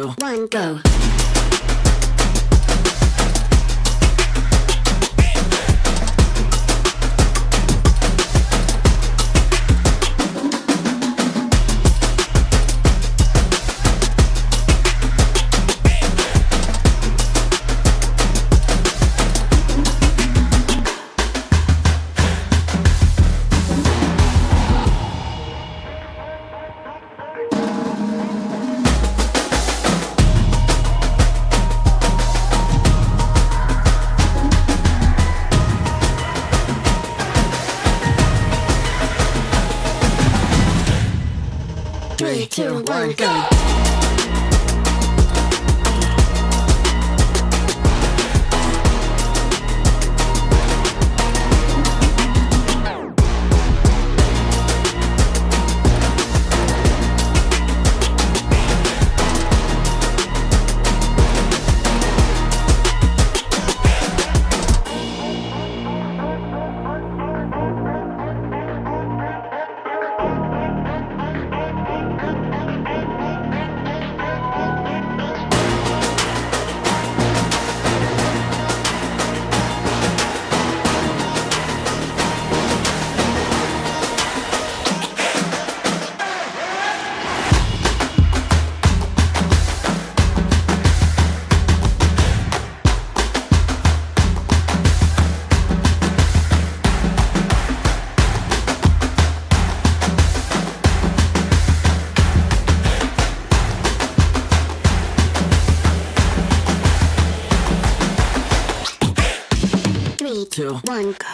2, 1, go. Three, two, one, go. Three, two, one, go.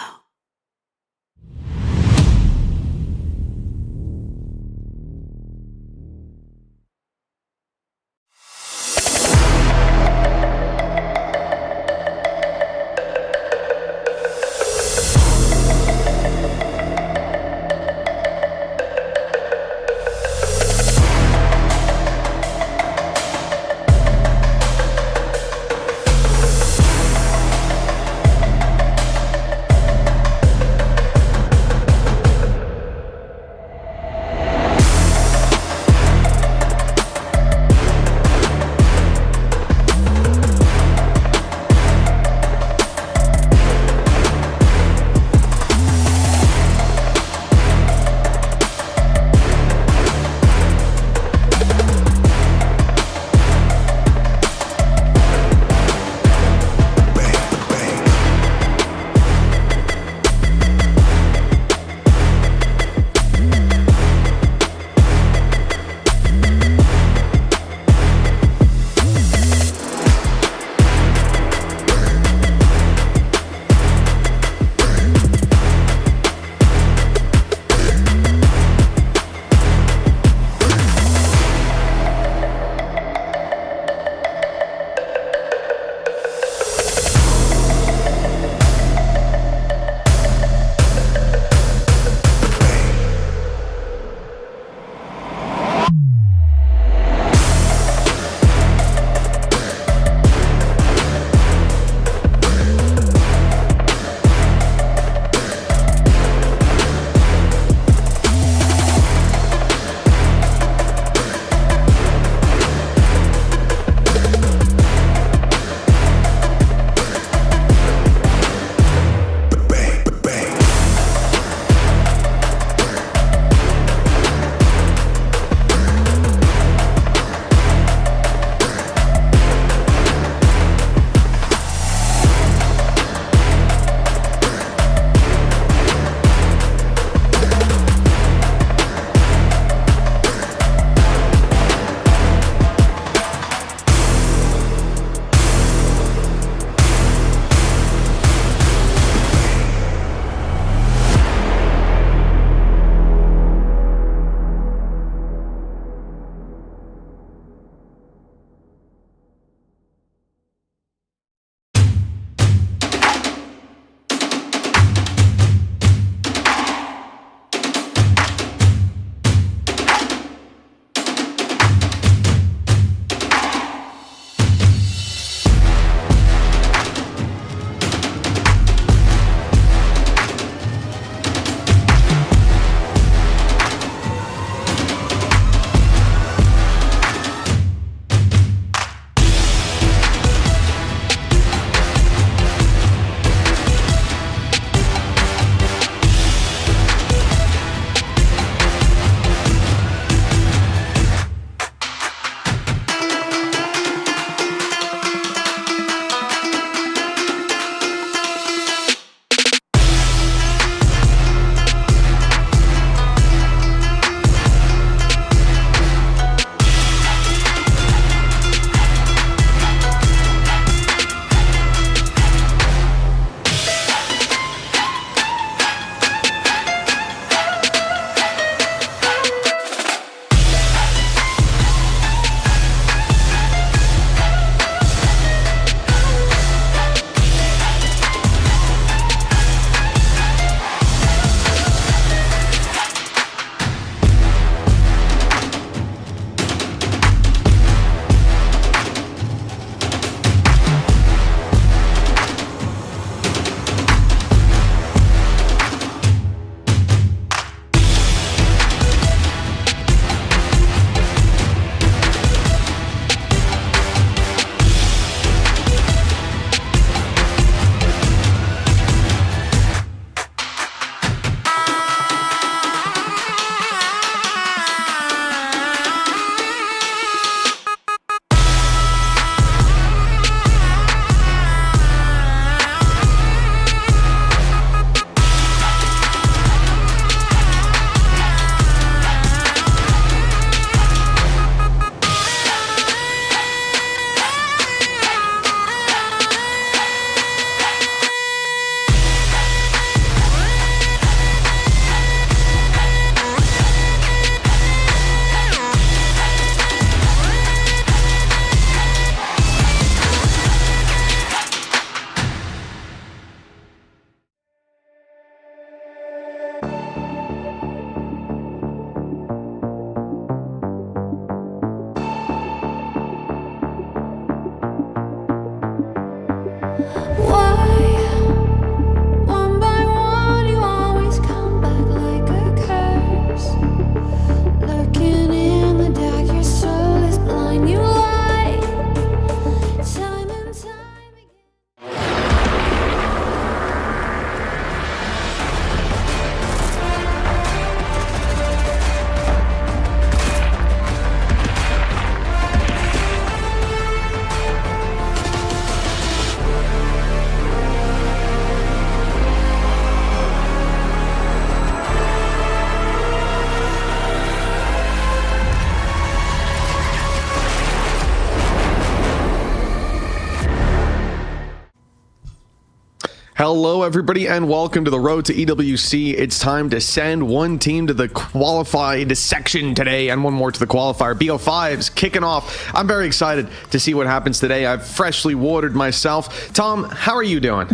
Hello, everybody, and welcome to the road to EWC. It's time to send one team to the qualified section today and one more to the qualifier. BO5's kicking off. I'm very excited to see what happens today. I've freshly watered myself. Tom, how are you doing?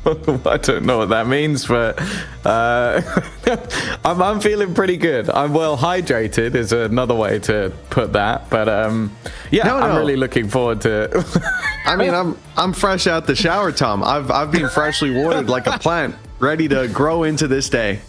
I don't know what that means, but I'm feeling pretty good. I'm well hydrated is another way to put that, but I'm really looking forward to I mean, I'm fresh out the shower, Tom. I've been freshly watered like a plant, ready to grow into this day.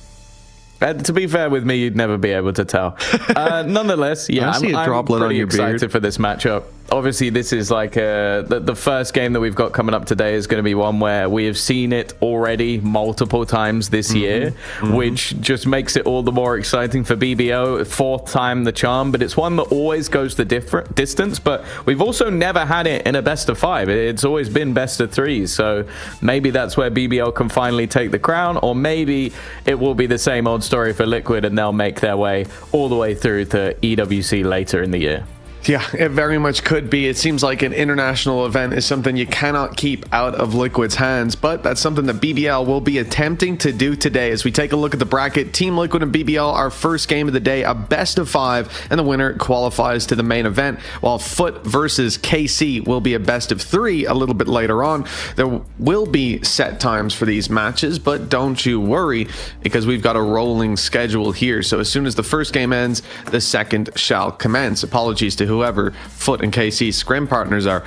To be fair with me, you'd never be able to tell. Nonetheless, yeah, I'm pretty excited for this matchup. Obviously, this is like the first game that we've got coming up today is going to be one where we have seen it already multiple times this year, which just makes it all the more exciting for BBO. Fourth time the charm, but it's one that always goes the different distance. But we've also never had it in a best of 5. It's always been best of 3. So maybe that's where BBL can finally take the crown, or maybe it will be the same old story for Liquid and they'll make their way all the way through to EWC later in the year. Yeah, it very much could be. It seems like an international event is something you cannot keep out of Liquid's hands, but that's something that BBL will be attempting to do today. As we take a look at the bracket, Team Liquid and BBL, our first game of the day, a best of 5, and the winner qualifies to the main event, while FUT versus KC will be a best of 3 a little bit later on. There will be set times for these matches, but don't you worry, because we've got a rolling schedule here. So as soon as the first game ends, the second shall commence. Apologies to whoever FUT and KC scrim partners are.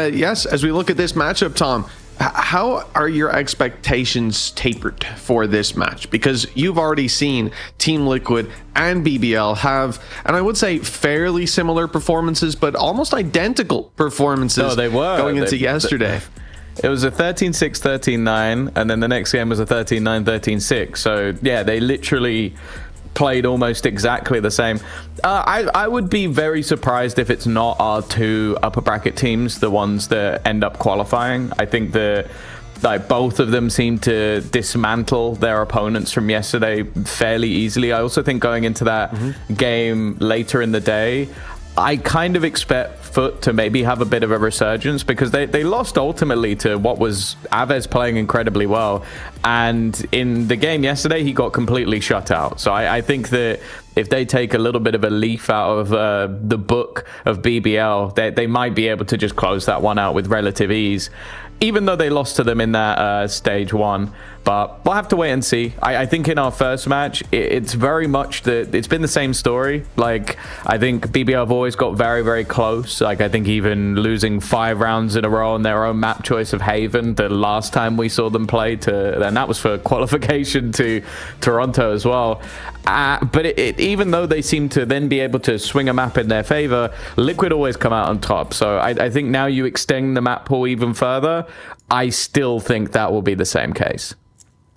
Yes, as we look at this matchup, Tom, how are your expectations tapered for this match? Because you've already seen Team Liquid and BBL have, and I would say fairly similar performances, but almost identical performances going into yesterday. It was a 13-6, 13-9, and then the next game was a 13-9, 13-6. So, yeah, they literally played almost exactly the same. I would be very surprised if it's not our 2 upper bracket teams, the ones that end up qualifying. I think both of them seem to dismantle their opponents from yesterday fairly easily. I also think going into that game later in the day, I kind of expect FUT to maybe have a bit of a resurgence, because they lost ultimately to what was Aves playing incredibly well, and in the game yesterday he got completely shut out. So I think that if they take a little bit of a leaf out of the book of BBL, they might be able to just close that one out with relative ease, even though they lost to them in that stage 1. But we'll have to wait and see. I think in our first match, it's very much it's been the same story. Like, I think BBL have always got very, very close. Like, I think even losing 5 rounds in a row on their own map choice of Haven, the last time we saw them play, and that was for qualification to Toronto as well. But even though they seem to then be able to swing a map in their favor, Liquid always come out on top. So I think now you extend the map pool even further, I still think that will be the same case.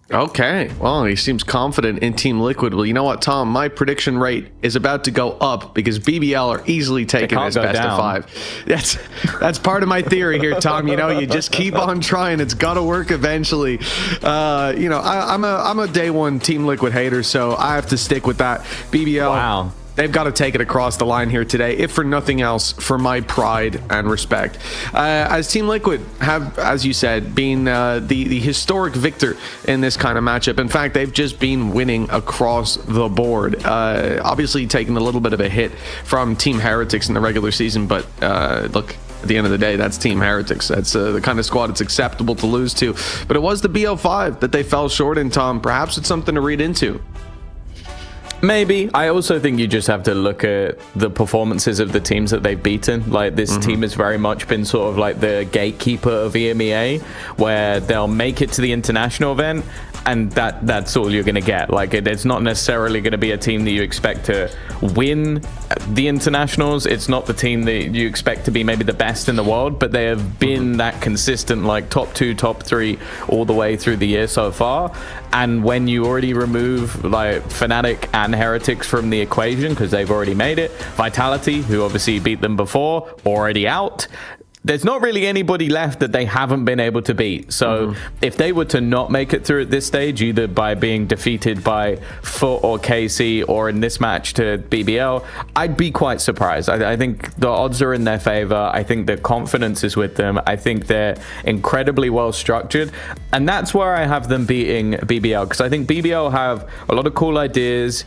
Okay, well, he seems confident in Team Liquid. Well, you know what, Tom? My prediction rate is about to go up because BBL are easily taking this best of 5. That's part of my theory here, Tom. You know, you just keep on trying. It's got to work eventually. You know, I'm a day one Team Liquid hater, so I have to stick with that. BBL. Wow. They've got to take it across the line here today, if for nothing else, for my pride and respect. As Team Liquid have, as you said, been the historic victor in this kind of matchup. In fact, they've just been winning across the board. Obviously, taking a little bit of a hit from Team Heretics in the regular season, but look, at the end of the day, that's Team Heretics. That's the kind of squad it's acceptable to lose to. But it was the BO5 that they fell short in, Tom. Perhaps it's something to read into. Maybe. I also think you just have to look at the performances of the teams that they've beaten. Like, this team has very much been sort of like the gatekeeper of EMEA, where they'll make it to the international event and that's all you're going to get. Like, it's not necessarily going to be a team that you expect to win the internationals. It's not the team that you expect to be maybe the best in the world, but they have been that consistent, like top 2, top 3 all the way through the year so far. And when you already remove like Fnatic and Heretics from the equation, because they've already made it, Vitality, who obviously beat them before, already out, there's not really anybody left that they haven't been able to beat. So if they were to not make it through at this stage, either by being defeated by FUT or KC, or in this match to BBL, I'd be quite surprised. I think the odds are in their favor. I think the confidence is with them. I think they're incredibly well structured, and that's where I have them beating BBL, because I think BBL have a lot of cool ideas.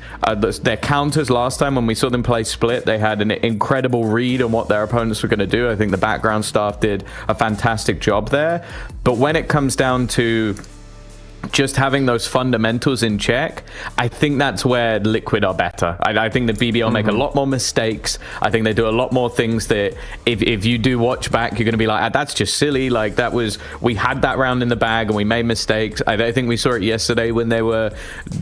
Their counters last time when we saw them play Split, they had an incredible read on what their opponents were going to do. I think the background staff did a fantastic job there. But when it comes down to just having those fundamentals in check, I think that's where Liquid are better. I think the BBL make a lot more mistakes. I think they do a lot more things that if you do watch back, you're going to be like, that's just silly. Like, we had that round in the bag and we made mistakes. I think we saw it yesterday when they were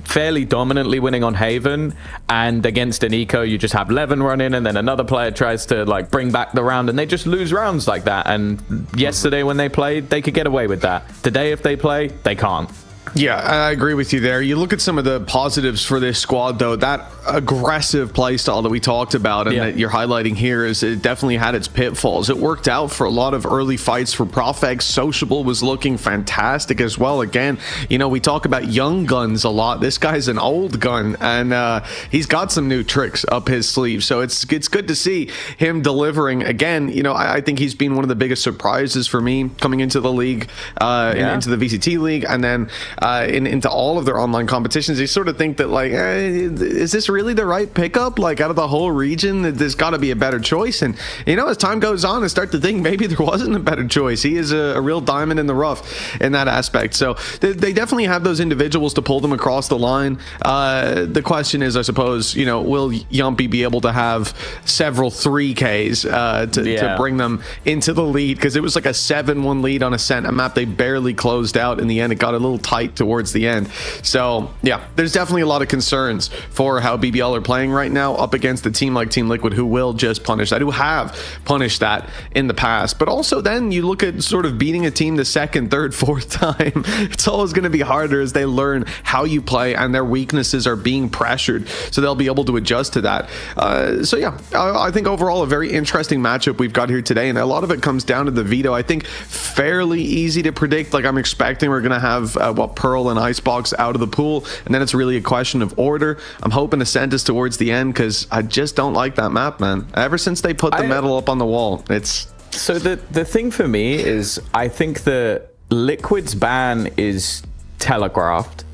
fairly dominantly winning on Haven, and against an eco, you just have Levin run in and then another player tries to like bring back the round and they just lose rounds like that. And yesterday when they played, they could get away with that. Today, if they play, they can't. Yeah, I agree with you there. You look at some of the positives for this squad, though. That aggressive playstyle that we talked about and that you're highlighting here, is it definitely had its pitfalls. It worked out for a lot of early fights for Profex. Sociable was looking fantastic as well. Again, we talk about young guns a lot. This guy's an old gun, and he's got some new tricks up his sleeve. So it's good to see him delivering. Again, I think he's been one of the biggest surprises for me coming into the league, into the VCT league, and then into all of their online competitions. You sort of think that, like, is this really the right pickup? Like, out of the whole region, there's got to be a better choice. And as time goes on, I start to think maybe there wasn't a better choice. He is a real diamond in the rough in that aspect. So they definitely have those individuals to pull them across the line. The question is, I suppose, will Yumpy be able to have several 3Ks to bring them into the lead? Because it was like a 7-1 lead on Ascent, a map they barely closed out. In the end, it got a little tight towards the end. So yeah, there's definitely a lot of concerns for how BBL are playing right now up against a team like Team Liquid, who will just punish that, who have punished that in the past. But also then you look at sort of beating a team the second, third, fourth time. It's always going to be harder as they learn how you play and their weaknesses are being pressured, so they'll be able to adjust to that. So yeah, I think overall a very interesting matchup we've got here today, and a lot of it comes down to the veto. I think fairly easy to predict. Like, I'm expecting we're going to have Pearl and Icebox out of the pool, and then it's really a question of order. I'm hoping Ascent is towards the end, because I just don't like that map, man. Ever since they put the medal up on the wall, it's... So the thing for me is, I think the Liquid's ban is telegraphed.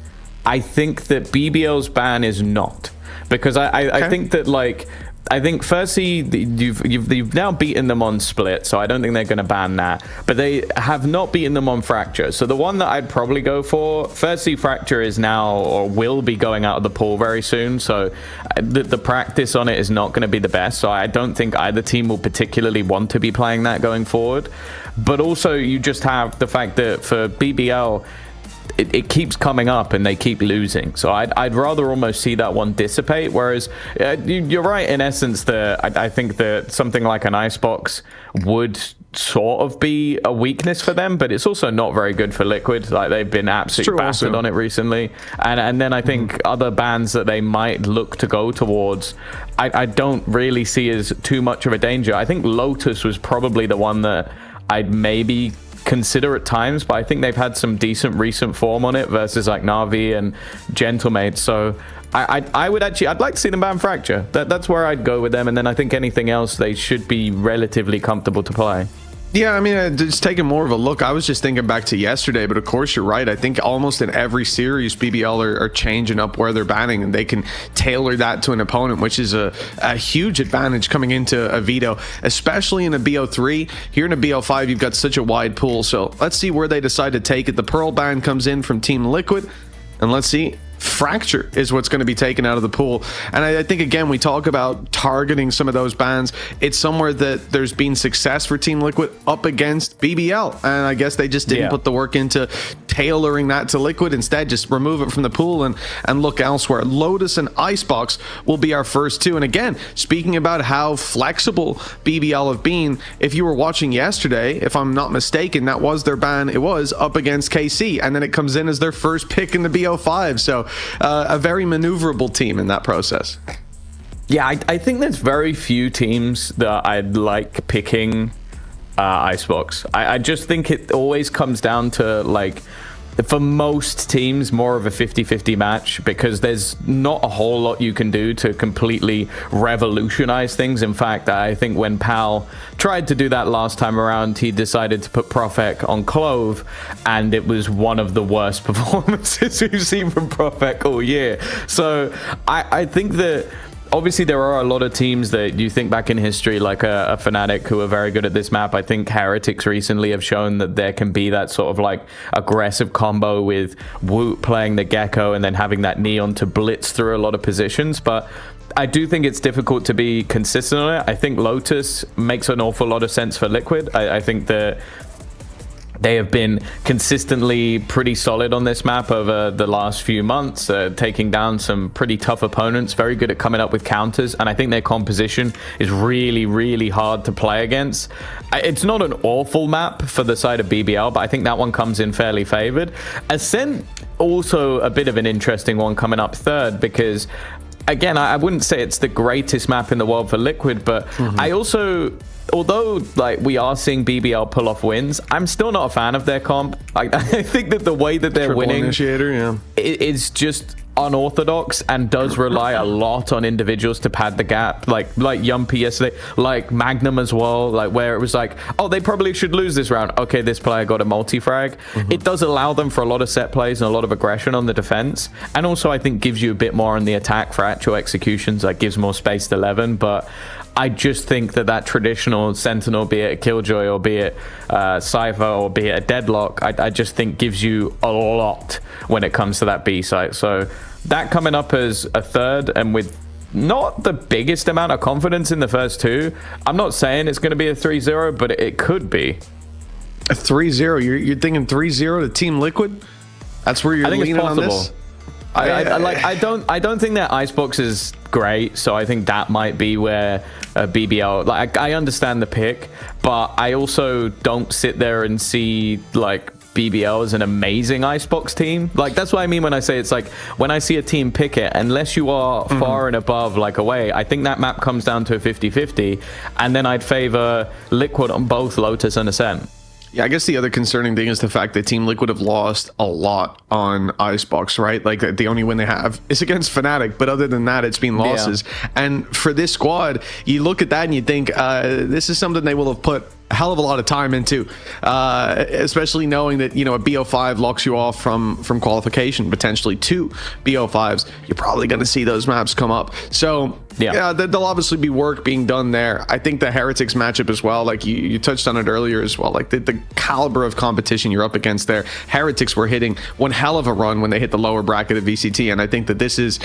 I think that BBL's ban is not, because I think that, like, I think firstly you've now beaten them on Split, so I don't think they're going to ban that, but they have not beaten them on Fracture. So the one that I'd probably go for, firstly, Fracture is now, or will be, going out of the pool very soon, so the practice on it is not going to be the best, so I don't think either team will particularly want to be playing that going forward. But also you just have the fact that for BBL, it keeps coming up and they keep losing, so I'd rather almost see that one dissipate. Whereas you're right in essence that I think that something like an Icebox would sort of be a weakness for them, but it's also not very good for Liquid. Like, they've been absolutely battered on it recently, and then I think other bans that they might look to go towards, I don't really see as too much of a danger. I think Lotus was probably the one that I'd maybe consider at times, but I think they've had some decent recent form on it versus like Na'Vi and Gentlemate. So I'd like to see them ban Fracture. That's where I'd go with them, and then I think anything else they should be relatively comfortable to play. Yeah, I mean, just taking more of a look, I was just thinking back to yesterday, but of course you're right. I think almost in every series, BBL are changing up where they're banning, and they can tailor that to an opponent, which is a huge advantage coming into a veto, especially in a BO3. Here in a BO5, you've got such a wide pool, so let's see where they decide to take it. The Pearl ban comes in from Team Liquid, and let's see. Fracture is what's going to be taken out of the pool. And I think, again, we talk about targeting some of those bans. It's somewhere that there's been success for Team Liquid up against BBL, and I guess they just didn't put the work into tailoring that to Liquid. Instead, just remove it from the pool and look elsewhere. Lotus and Icebox will be our first two. And again, speaking about how flexible BBL have been, if you were watching yesterday, if I'm not mistaken, that was their ban. It was up against KC, and then it comes in as their first pick in the BO5. So a very maneuverable team in that process. Yeah, I think there's very few teams that I'd like picking Icebox. I just think it always comes down to, like, for most teams, more of a 50-50 match, because there's not a whole lot you can do to completely revolutionize things. In fact, I think when Pal tried to do that last time around, he decided to put Profek on Clove, and it was one of the worst performances we've seen from Profek all year. So I think that obviously there are a lot of teams that you think back in history, like a Fnatic, who are very good at this map. I think Heretics recently have shown that there can be that sort of like aggressive combo with Woot playing the Gecko and then having that Neon to blitz through a lot of positions. But I do think it's difficult to be consistent on it. I think Lotus makes an awful lot of sense for Liquid. I think that they have been consistently pretty solid on this map over the last few months, taking down some pretty tough opponents, very good at coming up with counters, and I think their composition is really, really hard to play against. It's not an awful map for the side of BBL, but I think that one comes in fairly favored. Ascent, also a bit of an interesting one coming up third, because again, I wouldn't say it's the greatest map in the world for Liquid, but I also, although like we are seeing BBL pull off wins, I'm still not a fan of their comp. I think that the way that they're winning initiator, is just unorthodox and does rely a lot on individuals to pad the gap, like Yumpy yesterday, like Magnum as well, like where it was like, oh, they probably should lose this round. Okay, this player got a multi-frag. It does allow them for a lot of set plays and a lot of aggression on the defense, and also I think gives you a bit more on the attack for actual executions, like gives more space to Levin. But I just think that traditional Sentinel, be it a Killjoy or be it Cypher or be it a Deadlock, I just think gives you a lot when it comes to that B site. So that coming up as a third, and with not the biggest amount of confidence in the first two. I'm not saying it's going to be a 3-0, but it could be. A 3-0? You're thinking 3-0 to Team Liquid? That's where you're leaning on this? I don't think that Icebox is great, so I think that might be where BBL, like, I understand the pick, but I also don't sit there and see like BBL as an amazing Icebox team. Like, that's what I mean when I say it's like, when I see a team pick it, unless you are far and above like away, I think that map comes down to a 50-50, and then I'd favor Liquid on both Lotus and Ascent. Yeah, I guess the other concerning thing is the fact that Team Liquid have lost a lot on Icebox, right? Like, the only win they have is against Fnatic, but other than that, it's been losses. Yeah. And for this squad, you look at that and you think this is something they will have put a hell of a lot of time into, especially knowing that, you know, a BO5 locks you off from qualification, potentially 2 BO5s. You're probably going to see those maps come up. So yeah, there'll obviously be work being done there. I think the Heretics matchup as well, like you touched on it earlier as well, like the caliber of competition you're up against there. Heretics were hitting one hell of a run when they hit the lower bracket of VCT, and I think that this is,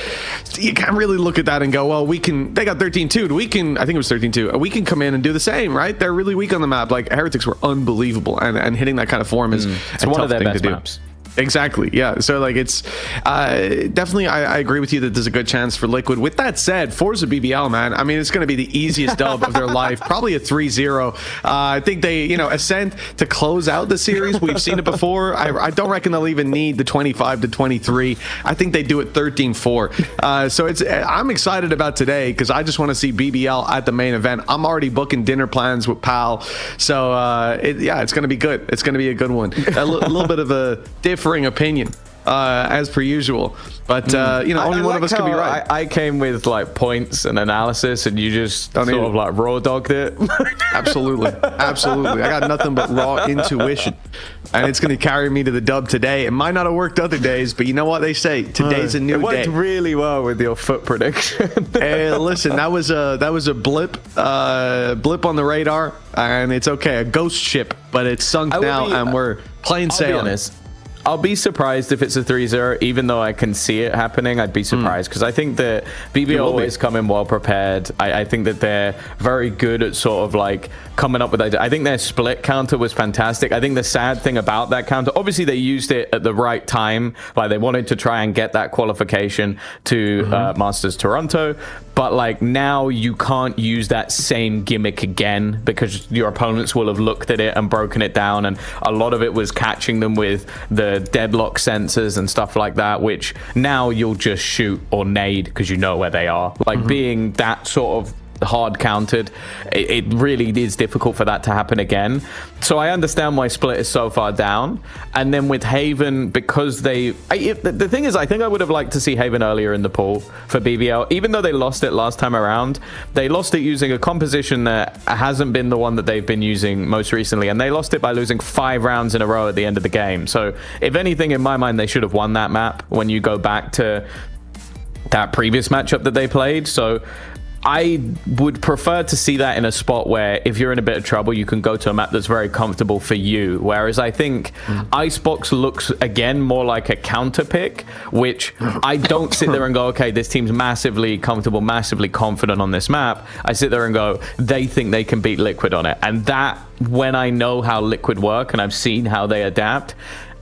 you can't really look at that and go, well, they got 13-2, we can, I think it was 13-2, we can come in and do the same, right? They're really weak on the map. Like, Heretics were unbelievable, and hitting that kind of form is it's one of their best maps. Exactly, yeah. So like, it's definitely, I agree with you that there's a good chance for Liquid. With that said, Forza BBL, man, I mean, it's going to be the easiest dub of their life, probably a 3-0. I think they, you know, Ascent to close out the series. We've seen it before. I don't reckon they'll even need the 25-23. I think they do it 13-4. So I'm excited about today because I just want to see BBL at the main event. I'm already booking dinner plans with Pal. So it's going to be good. It's going to be a good one. A little bit of a different opinion as per usual, but you know, only one of us can be right. I came with like points and analysis, and you just sort of like raw dogged it. Absolutely. I got nothing but raw intuition, and it's going to carry me to the dub today. It might not have worked other days, but you know what they say, today's a new day. It worked really well with your FUT prediction. Hey, listen, that was a blip on the radar, and it's okay, a ghost ship, but it's sunk now, and we're plain sailing. I'll be surprised if it's a 3-0, even though I can see it happening. I'd be surprised because I think that BBL always come in well prepared. I think that they're very good at sort of like coming up with ideas. I think their split counter was fantastic. I think the sad thing about that counter, obviously they used it at the right time. Like, they wanted to try and get that qualification to Masters Toronto. But like, now you can't use that same gimmick again because your opponents will have looked at it and broken it down, and a lot of it was catching them with the deadlock sensors and stuff like that, which now you'll just shoot or nade because you know where they are. Like, being that sort of hard countered, it really is difficult for that to happen again. So I understand why Split is so far down. And then with Haven, because the thing is, I think I would have liked to see Haven earlier in the pool for BBL. Even though they lost it last time around, they lost it using a composition that hasn't been the one that they've been using most recently. And they lost it by losing 5 rounds in a row at the end of the game. So if anything, in my mind, they should have won that map when you go back to that previous matchup that they played. So I would prefer to see that in a spot where if you're in a bit of trouble, you can go to a map that's very comfortable for you. Whereas I think Icebox looks, again, more like a counter pick, which I don't sit there and go, okay, this team's massively comfortable, massively confident on this map. I sit there and go, they think they can beat Liquid on it. And that, when I know how Liquid work and I've seen how they adapt,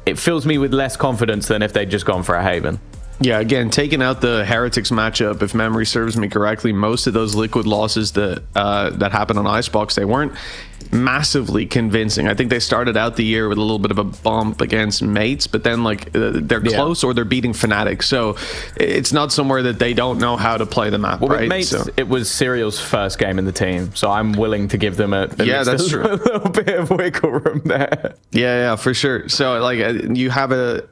it fills me with less confidence than if they'd just gone for a Haven. Yeah, again, taking out the Heretics matchup, if memory serves me correctly, most of those Liquid losses that happened on Icebox, they weren't massively convincing. I think they started out the year with a little bit of a bump against Mates, but then like they're close or they're beating Fnatic. So it's not somewhere that they don't know how to play the map, well, right? With Mates, it was Serial's first game in the team, so I'm willing to give them a little bit of wiggle room there. Yeah, for sure. So like you have a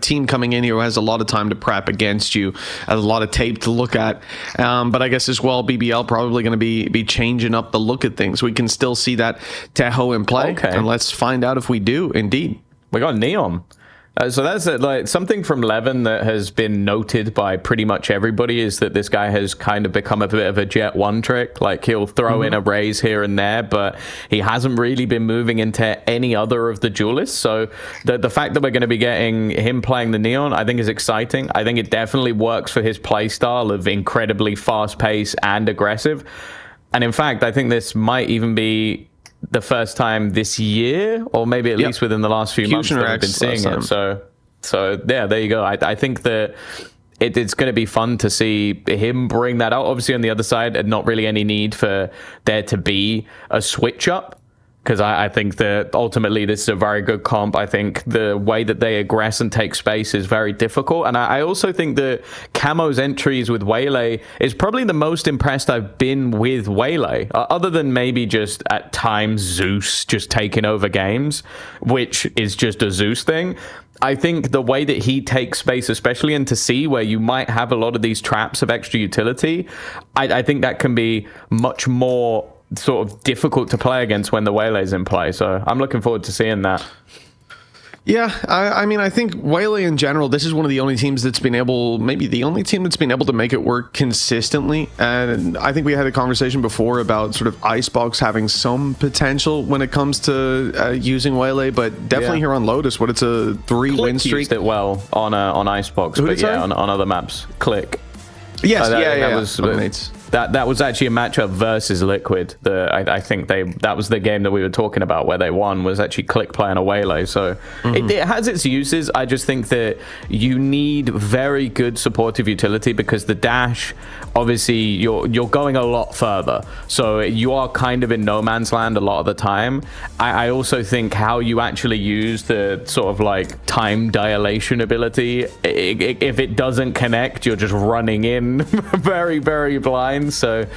team coming in here who has a lot of time to prep against you, has a lot of tape to look at, but I guess as well BBL probably going to be changing up the look at things. We can still see that Tejo in play, and let's find out if we do indeed. We got Neon. So that's like something from Levin that has been noted by pretty much everybody, is that this guy has kind of become a bit of a Jet 1 trick. Like he'll throw in a raise here and there, but he hasn't really been moving into any other of the duelists. So the fact that we're going to be getting him playing the Neon, I think is exciting. I think it definitely works for his play style of incredibly fast paced and aggressive. And in fact, I think this might even be the first time this year, or maybe at least within the last few months that I've been seeing it. So yeah, there you go. I think that it's going to be fun to see him bring that out. Obviously on the other side, and not really any need for there to be a switch up, because I think that ultimately this is a very good comp. I think the way that they aggress and take space is very difficult. And I also think that Camo's entries with Waylay is probably the most impressed I've been with Waylay, other than maybe just at times Zeus just taking over games, which is just a Zeus thing. I think the way that he takes space, especially into C, where you might have a lot of these traps of extra utility, I think that can be much more sort of difficult to play against when the Waylay's in play. So I'm looking forward to seeing that. Yeah, I mean, I think Waylay in general, this is one of the only teams that's been able, maybe the only team that's been able to make it work consistently. And I think we had a conversation before about sort of Icebox having some potential when it comes to using Waylay, but definitely here on Lotus, what it's a 3-win streak. Used it well on Icebox, but yeah, on other maps. Click. Yes, That was actually a matchup versus Liquid. I think that was the game that we were talking about where they won, was actually Click playing a Waylay. So it has its uses. I just think that you need very good supportive utility, because the dash, obviously you're going a lot further, so you are kind of in no man's land a lot of the time. I also think how you actually use the sort of like time dilation ability, if it doesn't connect, you're just running in very, very blind. So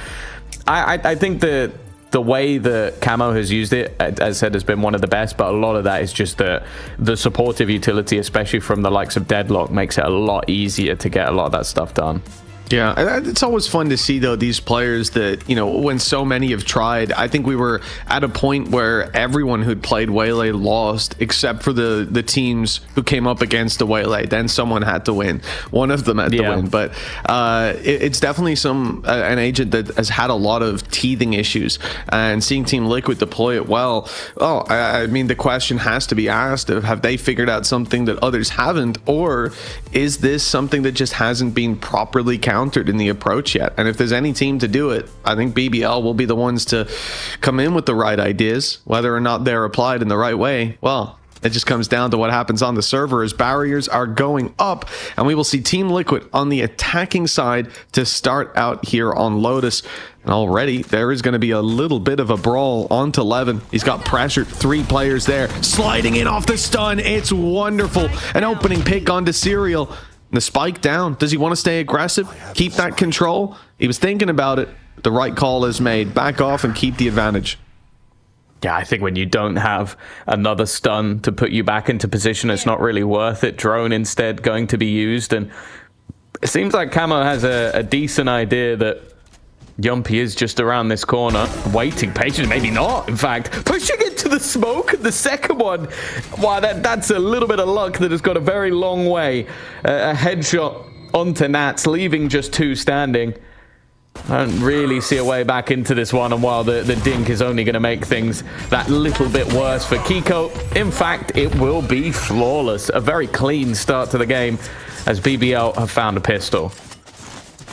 I think that the way that Camo has used it, as I said, has been one of the best, but a lot of that is just the supportive utility, especially from the likes of Deadlock, makes it a lot easier to get a lot of that stuff done. Yeah, it's always fun to see, though, these players that, you know, when so many have tried. I think we were at a point where everyone who'd played Waylay lost, except for the teams who came up against the Waylay. Then someone had to win. One of them had to win. But it's definitely an agent that has had a lot of teething issues. And seeing Team Liquid deploy it well, I mean, the question has to be asked of, have they figured out something that others haven't? Or is this something that just hasn't been properly countered in the approach yet? And if there's any team to do it, I think BBL will be the ones to come in with the right ideas. Whether or not they're applied in the right way, well, it just comes down to what happens on the server as barriers are going up, and we will see Team Liquid on the attacking side to start out here on Lotus. And already there is going to be a little bit of a brawl onto Levin. He's got pressured, 3 players there, sliding in off the stun. It's wonderful. An opening pick onto Serial. The spike down. Does he want to stay aggressive? Keep that control? He was thinking about it. The right call is made. Back off and keep the advantage. Yeah, I think when you don't have another stun to put you back into position, it's not really worth it. Drone instead going to be used. And it seems like Camo has a decent idea that Yumpy is just around this corner, waiting patiently, maybe not, in fact. Pushing into the smoke, the second one. Wow, that's a little bit of luck that has got a very long way. A headshot onto Nats, leaving just 2 standing. I don't really see a way back into this one, and while the dink is only going to make things that little bit worse for Kiko, in fact, it will be flawless. A very clean start to the game as BBL have found a pistol.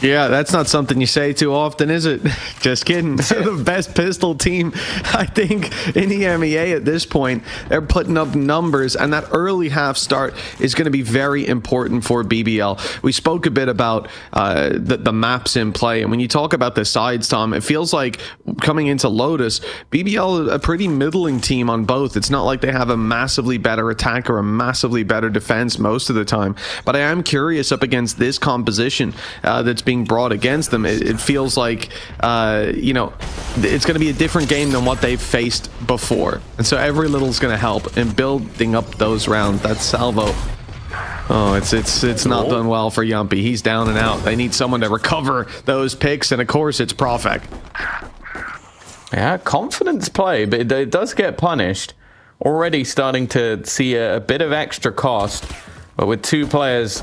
Yeah, that's not something you say too often, is it? Just kidding. They're the best pistol team, I think, in the EMEA at this point. They're putting up numbers, and that early half start is going to be very important for BBL. We spoke a bit about the maps in play, and when you talk about the sides, Tom, it feels like coming into Lotus, BBL is a pretty middling team on both. It's not like they have a massively better attack or a massively better defense most of the time, but I am curious up against this composition that's being brought against them. It feels like you know, it's going to be a different game than what they've faced before, and so every little is going to help in building up those rounds. That's Salvo. Oh, it's not done well for Yumpy. He's down and out. They need someone to recover those picks, and of course it's Profek. Yeah, confidence play, but it does get punished. Already starting to see a bit of extra cost, but with 2 players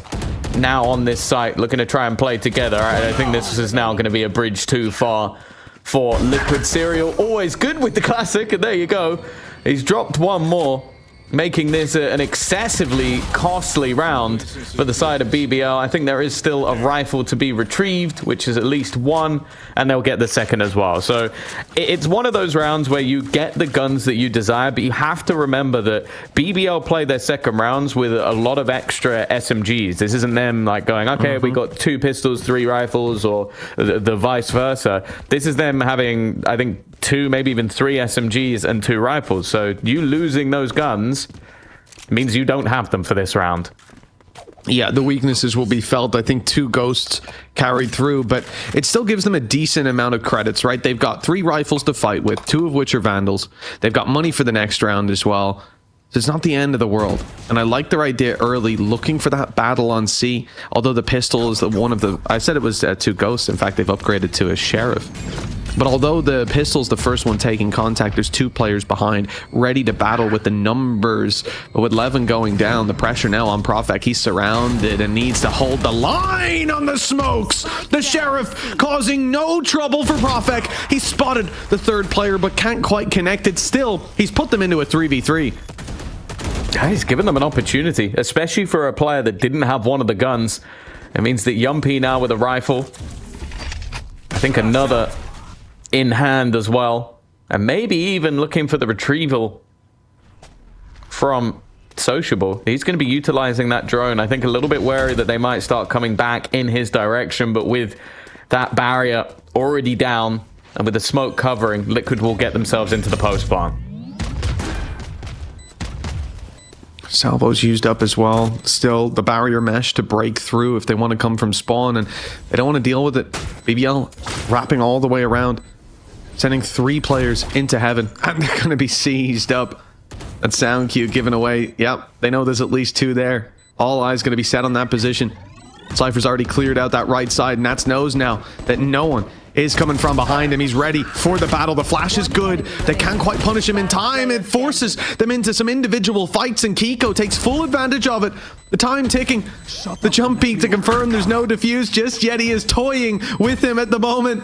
now on this site looking to try and play together, I think this is now going to be a bridge too far for Liquid Serial. Always good with the classic, and there you go. He's dropped 1 more, making this an excessively costly round for the side of BBL. I think there is still a rifle to be retrieved, which is at least 1, and they'll get the second as well. So it's one of those rounds where you get the guns that you desire, but you have to remember that BBL play their second rounds with a lot of extra SMGs. This isn't them like going, okay, we got 2 pistols, 3 rifles, or the vice versa. This is them having, I think, 2, maybe even 3 SMGs and 2 rifles. So you losing those guns means you don't have them for this round. Yeah, the weaknesses will be felt. I think 2 ghosts carried through, but it still gives them a decent amount of credits, right? They've got 3 rifles to fight with, 2 of which are Vandals. They've got money for the next round as well. So it's not the end of the world. And I like their idea early, looking for that battle on C, although the pistol is one of the... I said it was 2 ghosts. In fact, they've upgraded to a sheriff. But although the pistol's the first one taking contact, there's 2 players behind, ready to battle with the numbers. But with Levin going down, the pressure now on Profek. He's surrounded and needs to hold the line on the smokes. The sheriff causing no trouble for Profek. He spotted the 3rd player, but can't quite connect it. Still, he's put them into a 3v3. He's given them an opportunity, especially for a player that didn't have one of the guns. It means that Yumpy now with a rifle. I think another in hand as well, and maybe even looking for the retrieval from Sociable. He's going to be utilizing that drone. I think a little bit wary that they might start coming back in his direction, but with that barrier already down and with the smoke covering, Liquid will get themselves into the post spawn. Salvo's used up as well. Still the barrier mesh to break through if they want to come from spawn, and they don't want to deal with it. BBL wrapping all the way around, sending 3 players into heaven, and they're going to be seized up. That sound cue given away. Yep, they know there's at least 2 there. All eyes going to be set on that position. Cypher's already cleared out that right side, and Nats knows now that no one is coming from behind him. He's ready for the battle. The flash is good. They can't quite punish him in time. It forces them into some individual fights, and Kiko takes full advantage of it. The time ticking. The jump peak to confirm there's no defuse just yet. He is toying with him at the moment.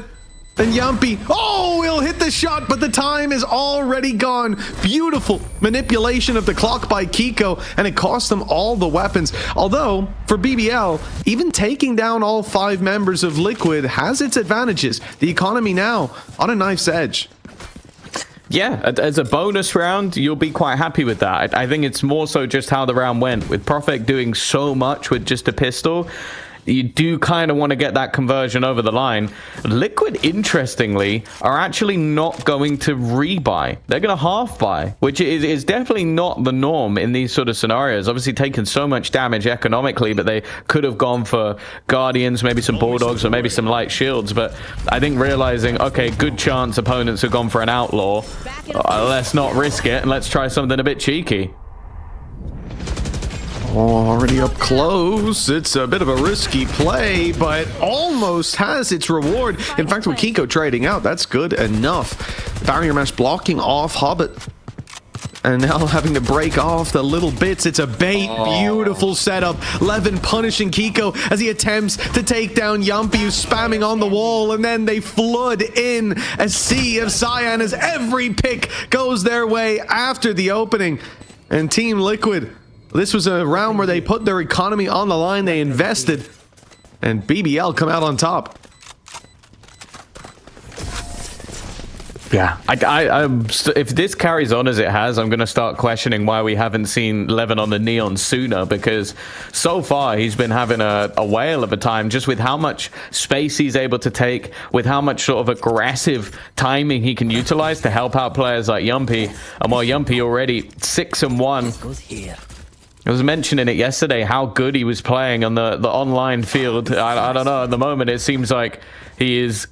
And Yumpy, oh, he'll hit the shot, but the time is already gone. Beautiful manipulation of the clock by Kiko, and it cost them all the weapons. Although, for BBL, even taking down all 5 members of Liquid has its advantages. The economy now on a knife's edge. Yeah, as a bonus round, you'll be quite happy with that. I think it's more so just how the round went. With Profek doing so much with just a pistol, you do kind of want to get that conversion over the line. Liquid, interestingly, are actually not going to rebuy. They're going to half buy, which is definitely not the norm in these sort of scenarios. Obviously taking so much damage economically, but they could have gone for Guardians, maybe some Bulldogs, or maybe some light shields. But I think realizing, okay, good chance opponents have gone for an Outlaw. Let's not risk it, and let's try something a bit cheeky. Already up close. It's a bit of a risky play, but almost has its reward. In fact, with Kiko trading out, that's good enough. Barrier mesh blocking off Hobbit. And now having to break off the little bits. It's a bait. Beautiful setup. Levin punishing Kiko as he attempts to take down Yumpy, who's spamming on the wall. And then they flood in a sea of Cyan as every pick goes their way after the opening. And Team Liquid, this was a round where they put their economy on the line. They invested. And BBL come out on top. Yeah, if this carries on as it has, I'm going to start questioning why we haven't seen Levin on the Neon sooner, because so far he's been having a whale of a time just with how much space he's able to take, with how much sort of aggressive timing he can utilize to help out players like Yumpy. And while Yumpy already 6-1, I was mentioning it yesterday how good he was playing on the online field. I don't know, at the moment it seems like he is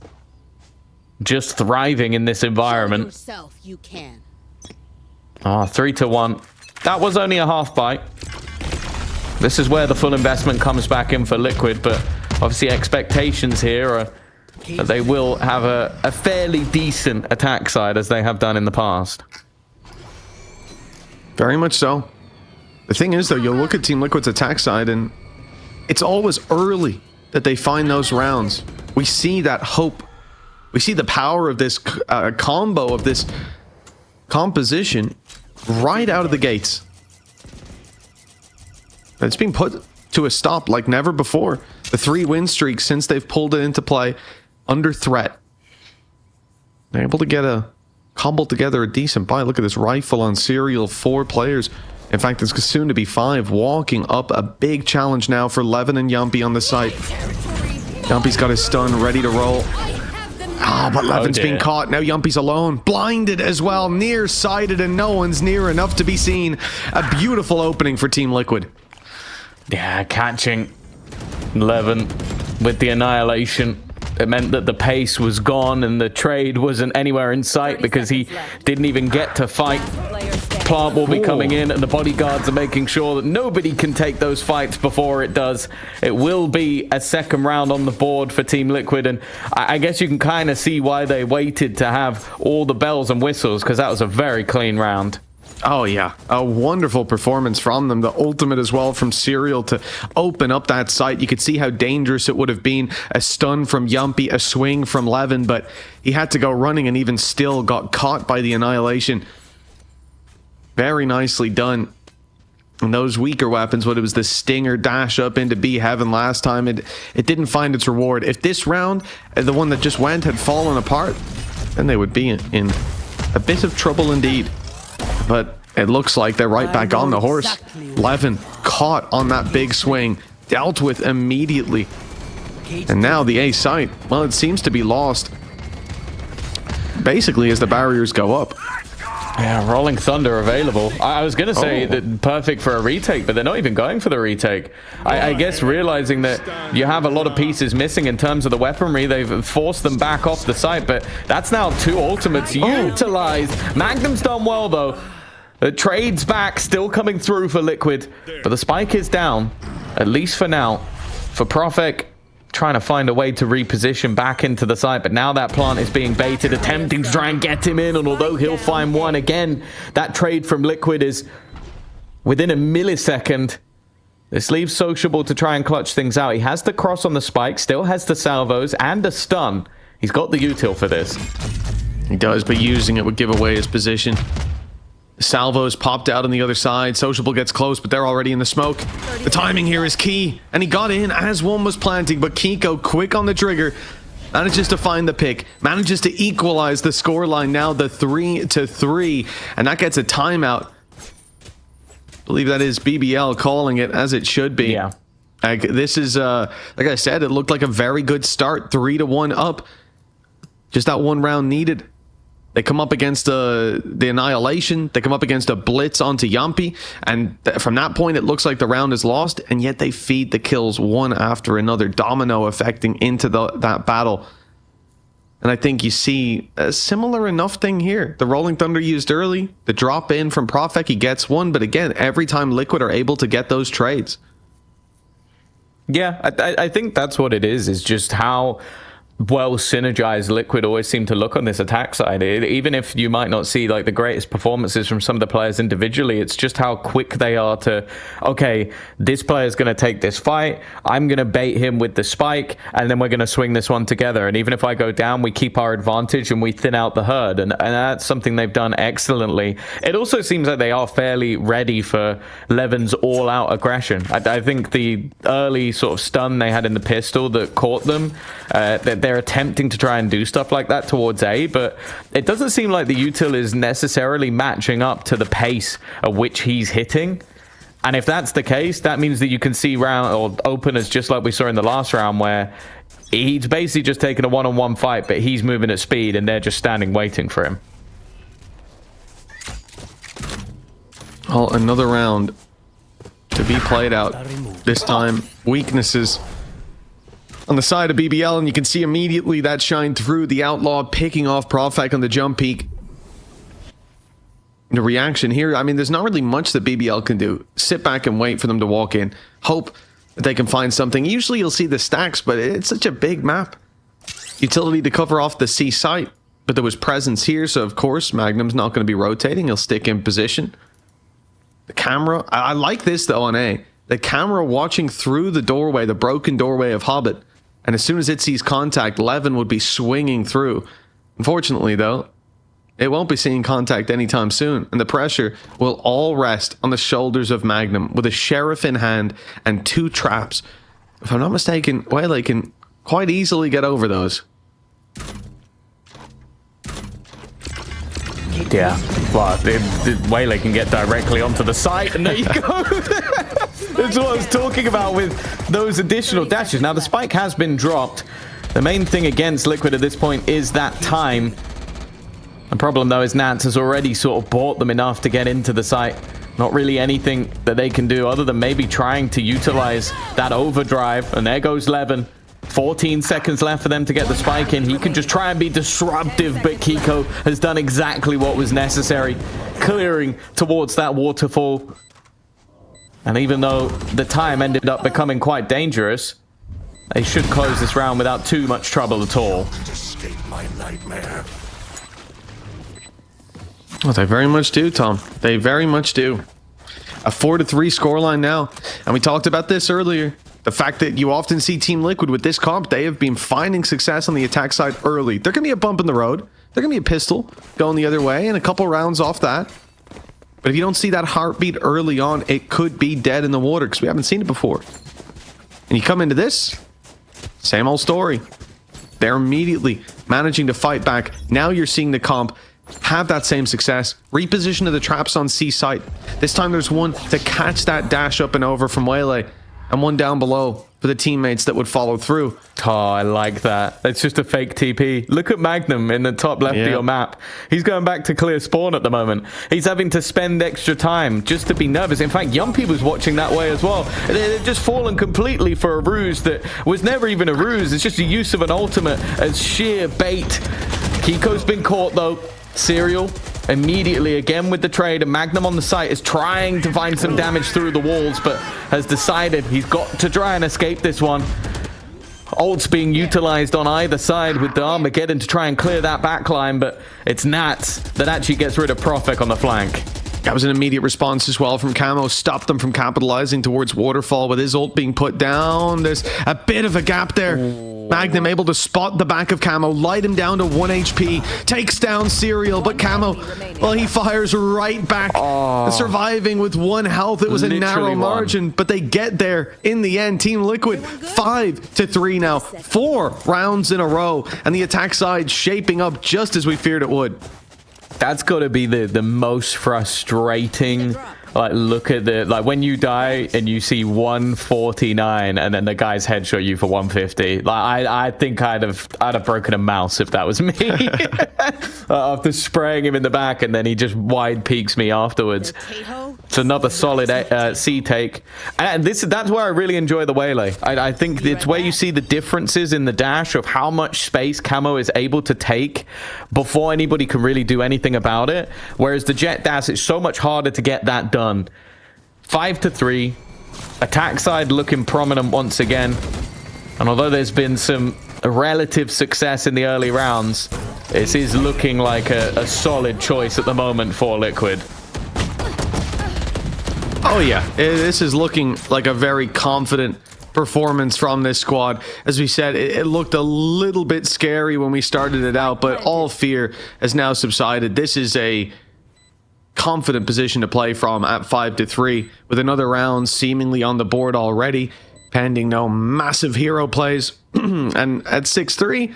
just thriving in this environment. Yourself, you can. 3-1. That was only a half buy. This is where the full investment comes back in for Liquid, but obviously expectations here are that they will have a fairly decent attack side as they have done in the past. Very much so. The thing is, though, you'll look at Team Liquid's attack side, and it's always early that they find those rounds. We see that hope. We see the power of this combo, of this composition, right out of the gates. And it's been put to a stop like never before. The 3-win streak since they've pulled it into play, under threat. They're able to get cobble together a decent buy. Look at this rifle on serial, 4 players. In fact, it's soon to be 5, walking up a big challenge now for Levin and Yumpy on the site. Yumpy's got his stun ready to roll. But Levin's been caught. Now Yumpy's alone. Blinded as well. Nearsighted, and no one's near enough to be seen. A beautiful opening for Team Liquid. Yeah, catching Levin with the annihilation. It meant that the pace was gone and the trade wasn't anywhere in sight because he didn't even get to fight. Plant will be coming in, and the bodyguards are making sure that nobody can take those fights before it does. It will be a second round on the board for Team Liquid, and I guess you can kind of see why they waited to have all the bells and whistles, because that was a very clean round. Oh yeah, a wonderful performance from them. The ultimate as well from Serial to open up that site. You could see how dangerous it would have been. A stun from Yumpy, a swing from Levin, but he had to go running and even still got caught by the annihilation. Very nicely done. And those weaker weapons, what it was the Stinger dash up into B Heaven last time, it didn't find its reward. If this round, the one that just went, had fallen apart, then they would be in a bit of trouble indeed. But it looks like they're right back on the horse. Levin caught on that big swing, dealt with immediately. And now the A site, well, it seems to be lost basically as the barriers go up. Yeah, Rolling Thunder available. I was going to say that perfect for a retake, but they're not even going for the retake. I guess realizing that you have a lot of pieces missing in terms of the weaponry, they've forced them back off the site, but that's now 2 ultimates utilized. Magnum's done well, though. The trade's back, still coming through for Liquid, but the spike is down, at least for now. For Profek, trying to find a way to reposition back into the site, but now that plant is being baited, attempting to try and get him in, and although he'll find one again, that trade from Liquid is within a millisecond. This leaves Sociable to try and clutch things out. He has the cross on the spike, still has the salvos and a stun. He's got the util for this. He does, but using it would give away his position. Salvo's popped out on the other side. Sociable gets close, but they're already in the smoke. The timing here is key, and he got in as one was planting, but Kiko, quick on the trigger, manages to find the pick, manages to equalize the scoreline, now the 3-3, and that gets a timeout. I believe that is BBL calling it, as it should be. Yeah. Like, this is, like I said, it looked like a very good start. 3-1 up. Just that one round needed. They come up against the Annihilation. They come up against a blitz onto Yampi. And from that point, it looks like the round is lost. And yet they feed the kills one after another, domino affecting into that battle. And I think you see a similar enough thing here. The Rolling Thunder used early. The drop in from Profek, he gets one. But again, every time Liquid are able to get those trades. Yeah, I think that's what it is just how well synergized Liquid always seem to look on this attack side. Even if you might not see like the greatest performances from some of the players individually, it's just how quick they are to, okay, this player's going to take this fight, I'm going to bait him with the spike, and then we're going to swing this one together. And even if I go down, we keep our advantage and we thin out the herd. And that's something they've done excellently. It also seems like they are fairly ready for Levin's all-out aggression. I think the early sort of stun they had in the pistol that caught them, they're attempting to try and do stuff like that towards A, but it doesn't seem like the util is necessarily matching up to the pace at which he's hitting. And if that's the case, that means that you can see round or openers just like we saw in the last round, where he's basically just taking a one-on-one fight, but he's moving at speed and they're just standing waiting for him. Well, another round to be played out. This time, weaknesses on the side of BBL, and you can see immediately that shine through. The Outlaw picking off Profek on the jump peak. The reaction here, I mean, there's not really much that BBL can do. Sit back and wait for them to walk in. Hope that they can find something. Usually you'll see the stacks, but it's such a big map. Utility to cover off the C site, but there was presence here, so of course Magnum's not going to be rotating. He'll stick in position. The camera, I like this though on A. The camera watching through the doorway, the broken doorway of Hobbit. And as soon as it sees contact, Levin would be swinging through. Unfortunately, though, it won't be seeing contact anytime soon. And the pressure will all rest on the shoulders of Magnum with a Sheriff in hand and 2 traps. If I'm not mistaken, Wele can quite easily get over those. Yeah, well, Wele can get directly onto the site, and there you go. That's what I was talking about with those additional dashes. Now, the spike has been dropped. The main thing against Liquid at this point is that time. The problem, though, is Nats has already sort of bought them enough to get into the site. Not really anything that they can do other than maybe trying to utilize that overdrive. And there goes Levin. 14 seconds left for them to get the spike in. He can just try and be disruptive, but Kiko has done exactly what was necessary, clearing towards that waterfall. And even though the time ended up becoming quite dangerous, they should close this round without too much trouble at all. Well, they very much do, Tom. They very much do. A 4-3 scoreline now. And we talked about this earlier. The fact that you often see Team Liquid with this comp, they have been finding success on the attack side early. There can be a bump in the road. There can be a pistol going the other way and a couple rounds off that. But if you don't see that heartbeat early on, it could be dead in the water because we haven't seen it before. And you come into this, same old story. They're immediately managing to fight back. Now you're seeing the comp have that same success. Reposition of the traps on C site. This time there's one to catch that dash up and over from Wele, and one down below for the teammates that would follow through. Oh, I like that. It's just a fake TP. Look at Magnum in the top left of your map. He's going back to clear spawn at the moment. He's having to spend extra time just to be nervous. In fact, Yumpy was watching that way as well. They've just fallen completely for a ruse that was never even a ruse. It's just a use of an ultimate as sheer bait. Kiko's been caught though. Serial immediately again with the trade, and Magnum on the site is trying to find some damage through the walls, but has decided he's got to try and escape this one. Ults being utilized on either side with the Armageddon to try and clear that backline, but it's Nats that actually gets rid of Profek on the flank. That was an immediate response as well from Camo. Stopped them from capitalizing towards Waterfall with his ult being put down. There's a bit of a gap there. Magnum able to spot the back of Camo, light him down to 1 HP, takes down Serial, but Camo, well, he fires right back, surviving with 1 health. It was a narrow margin, but they get there in the end. Team Liquid 5-3 now, 4 rounds in a row, and the attack side shaping up just as we feared it would. That's got to be the most frustrating Like, look at the, like, when you die and you see 149 and then the guy's headshot you for 150. Like, I think I'd have broken a mouse if that was me. After spraying him in the back and then he just wide peeks me afterwards. It's another solid C take. And that's where I really enjoy the Waylay. I think it's where you see the differences in the dash of how much space Camo is able to take before anybody can really do anything about it. Whereas the Jet dash, it's so much harder to get that done. 5-3. Attack side looking prominent once again. And although there's been some relative success in the early rounds, this is looking like a solid choice at the moment for Liquid. Oh yeah, this is looking like a very confident performance from this squad. As we said, it looked a little bit scary when we started it out, but all fear has now subsided. This is a confident position to play from at 5-3, with another round seemingly on the board already, pending no massive hero plays. And at 6-3,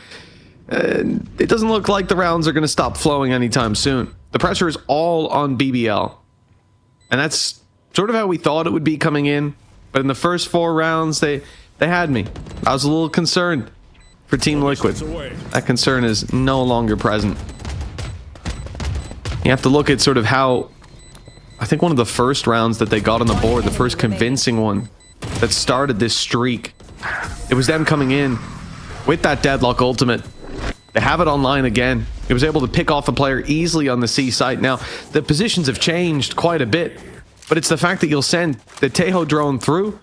it doesn't look like the rounds are going to stop flowing anytime soon. The pressure is all on BBL, and that's sort of how we thought it would be coming in. But in the first 4 rounds, they had me. I was a little concerned for Team Liquid. That concern is no longer present. You have to look at sort of how, I think one of the first rounds that they got on the board, the first convincing one that started this streak, it was them coming in with that deadlock ultimate. They have it online again. It was able to pick off a player easily on the C site. Now, the positions have changed quite a bit, but it's the fact that you'll send the Tejo drone through,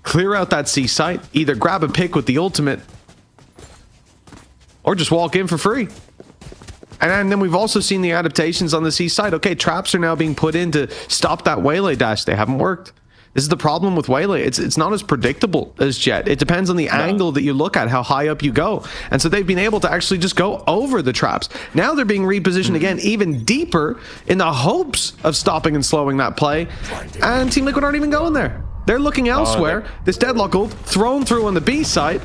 clear out that C site, either grab a pick with the ultimate, or just walk in for free. And then we've also seen the adaptations on the C side. Okay, traps are now being put in to stop that Waylay dash. They haven't worked. This is the problem with Waylay. It's not as predictable as Jet. It depends on the angle that you look at, how high up you go. And so they've been able to actually just go over the traps. Now they're being repositioned again even deeper in the hopes of stopping and slowing that play. And Team Liquid aren't even going there. They're looking elsewhere. This deadlock ult thrown through on the B side.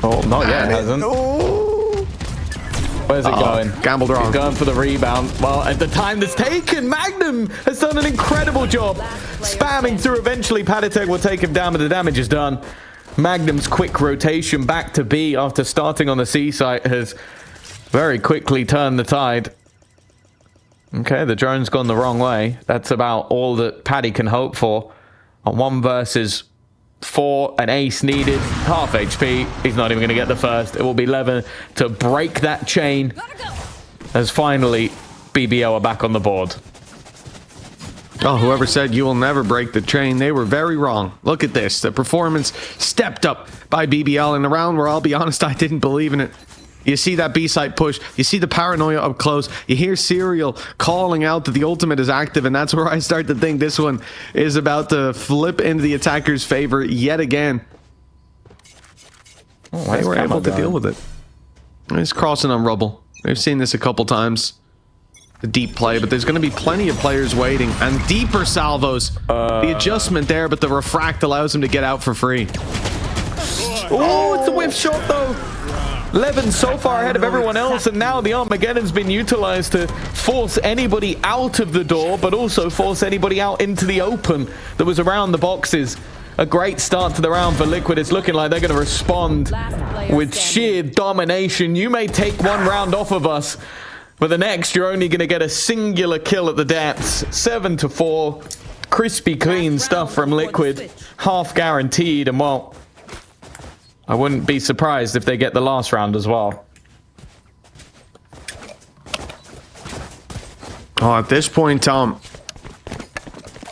Oh, not yet, hasn't. Where's it going? Gambled wrong. He's going for the rebound. Well, at the time that's taken, Magnum has done an incredible job spamming through. Eventually, Padatek will take him down, but the damage is done. Magnum's quick rotation back to B after starting on the C site has very quickly turned the tide. Okay, the drone's gone the wrong way. That's about all that Paddy can hope for. On 1 versus 4, an ace needed, half HP. He's not even going to get the first. It will be Levin to break that chain, as finally BBL are back on the board. Oh, whoever said you will never break the chain, they were very wrong. Look at this. The performance stepped up by BBL in a round where, I'll be honest, I didn't believe in it. You see that B-site push. You see the paranoia up close. You hear Serial calling out that the ultimate is active, and that's where I start to think this one is about to flip into the attacker's favor yet again. They were able to deal with it. He's crossing on rubble. We've seen this a couple times. The deep play, but there's going to be plenty of players waiting, and deeper salvos. The adjustment there, but the refract allows him to get out for free. Oh, it's a whiff shot though. Levin so far ahead of everyone else, and now the Armageddon's been utilized to force anybody out of the door, but also force anybody out into the open that was around the boxes. A great start to the round for Liquid. It's looking like they're going to respond with sheer domination. You may take 1 round off of us, but the next you're only going to get a singular kill at the depths. 7-4. Crispy clean stuff from Liquid. Half guaranteed, and well, I wouldn't be surprised if they get the last round as well. Oh, at this point, Tom,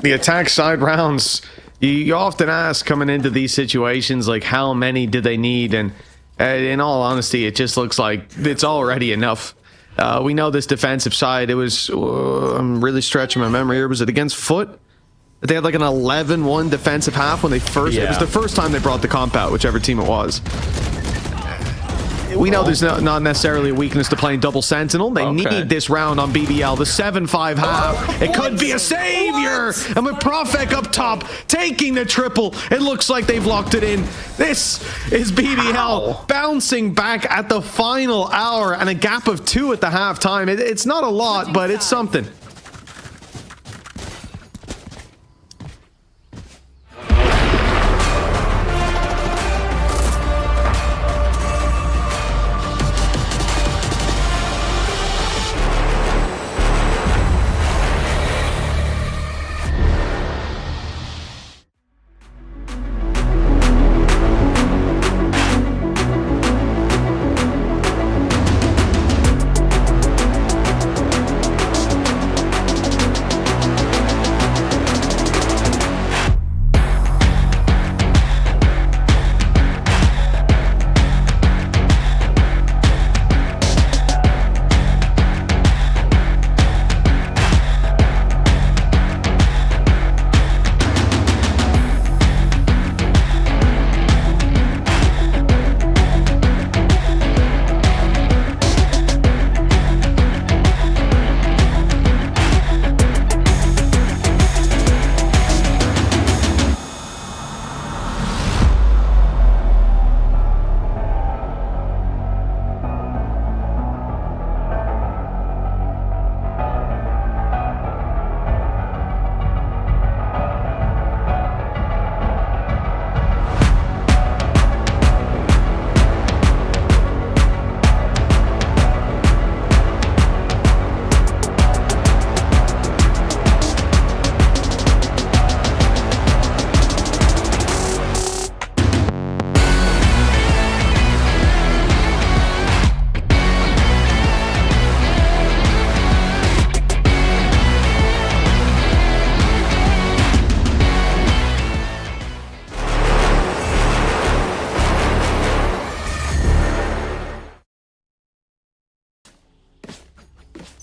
the attack side rounds, you often ask coming into these situations, like, how many do they need? And in all honesty, it just looks like it's already enough. We know this defensive side, it was, I'm really stretching my memory here, was it against FUT? They had like an 11-1 defensive half when they first... It was the first time they brought the comp out, whichever team it was. We know there's not necessarily a weakness to playing double sentinel. They need this round on BBL. The 7-5 half. It could be a savior. And with Profek up top, taking the triple, it looks like they've locked it in. This is BBL bouncing back at the final hour, and a gap of 2 at the halftime. It's not a lot, but it's something.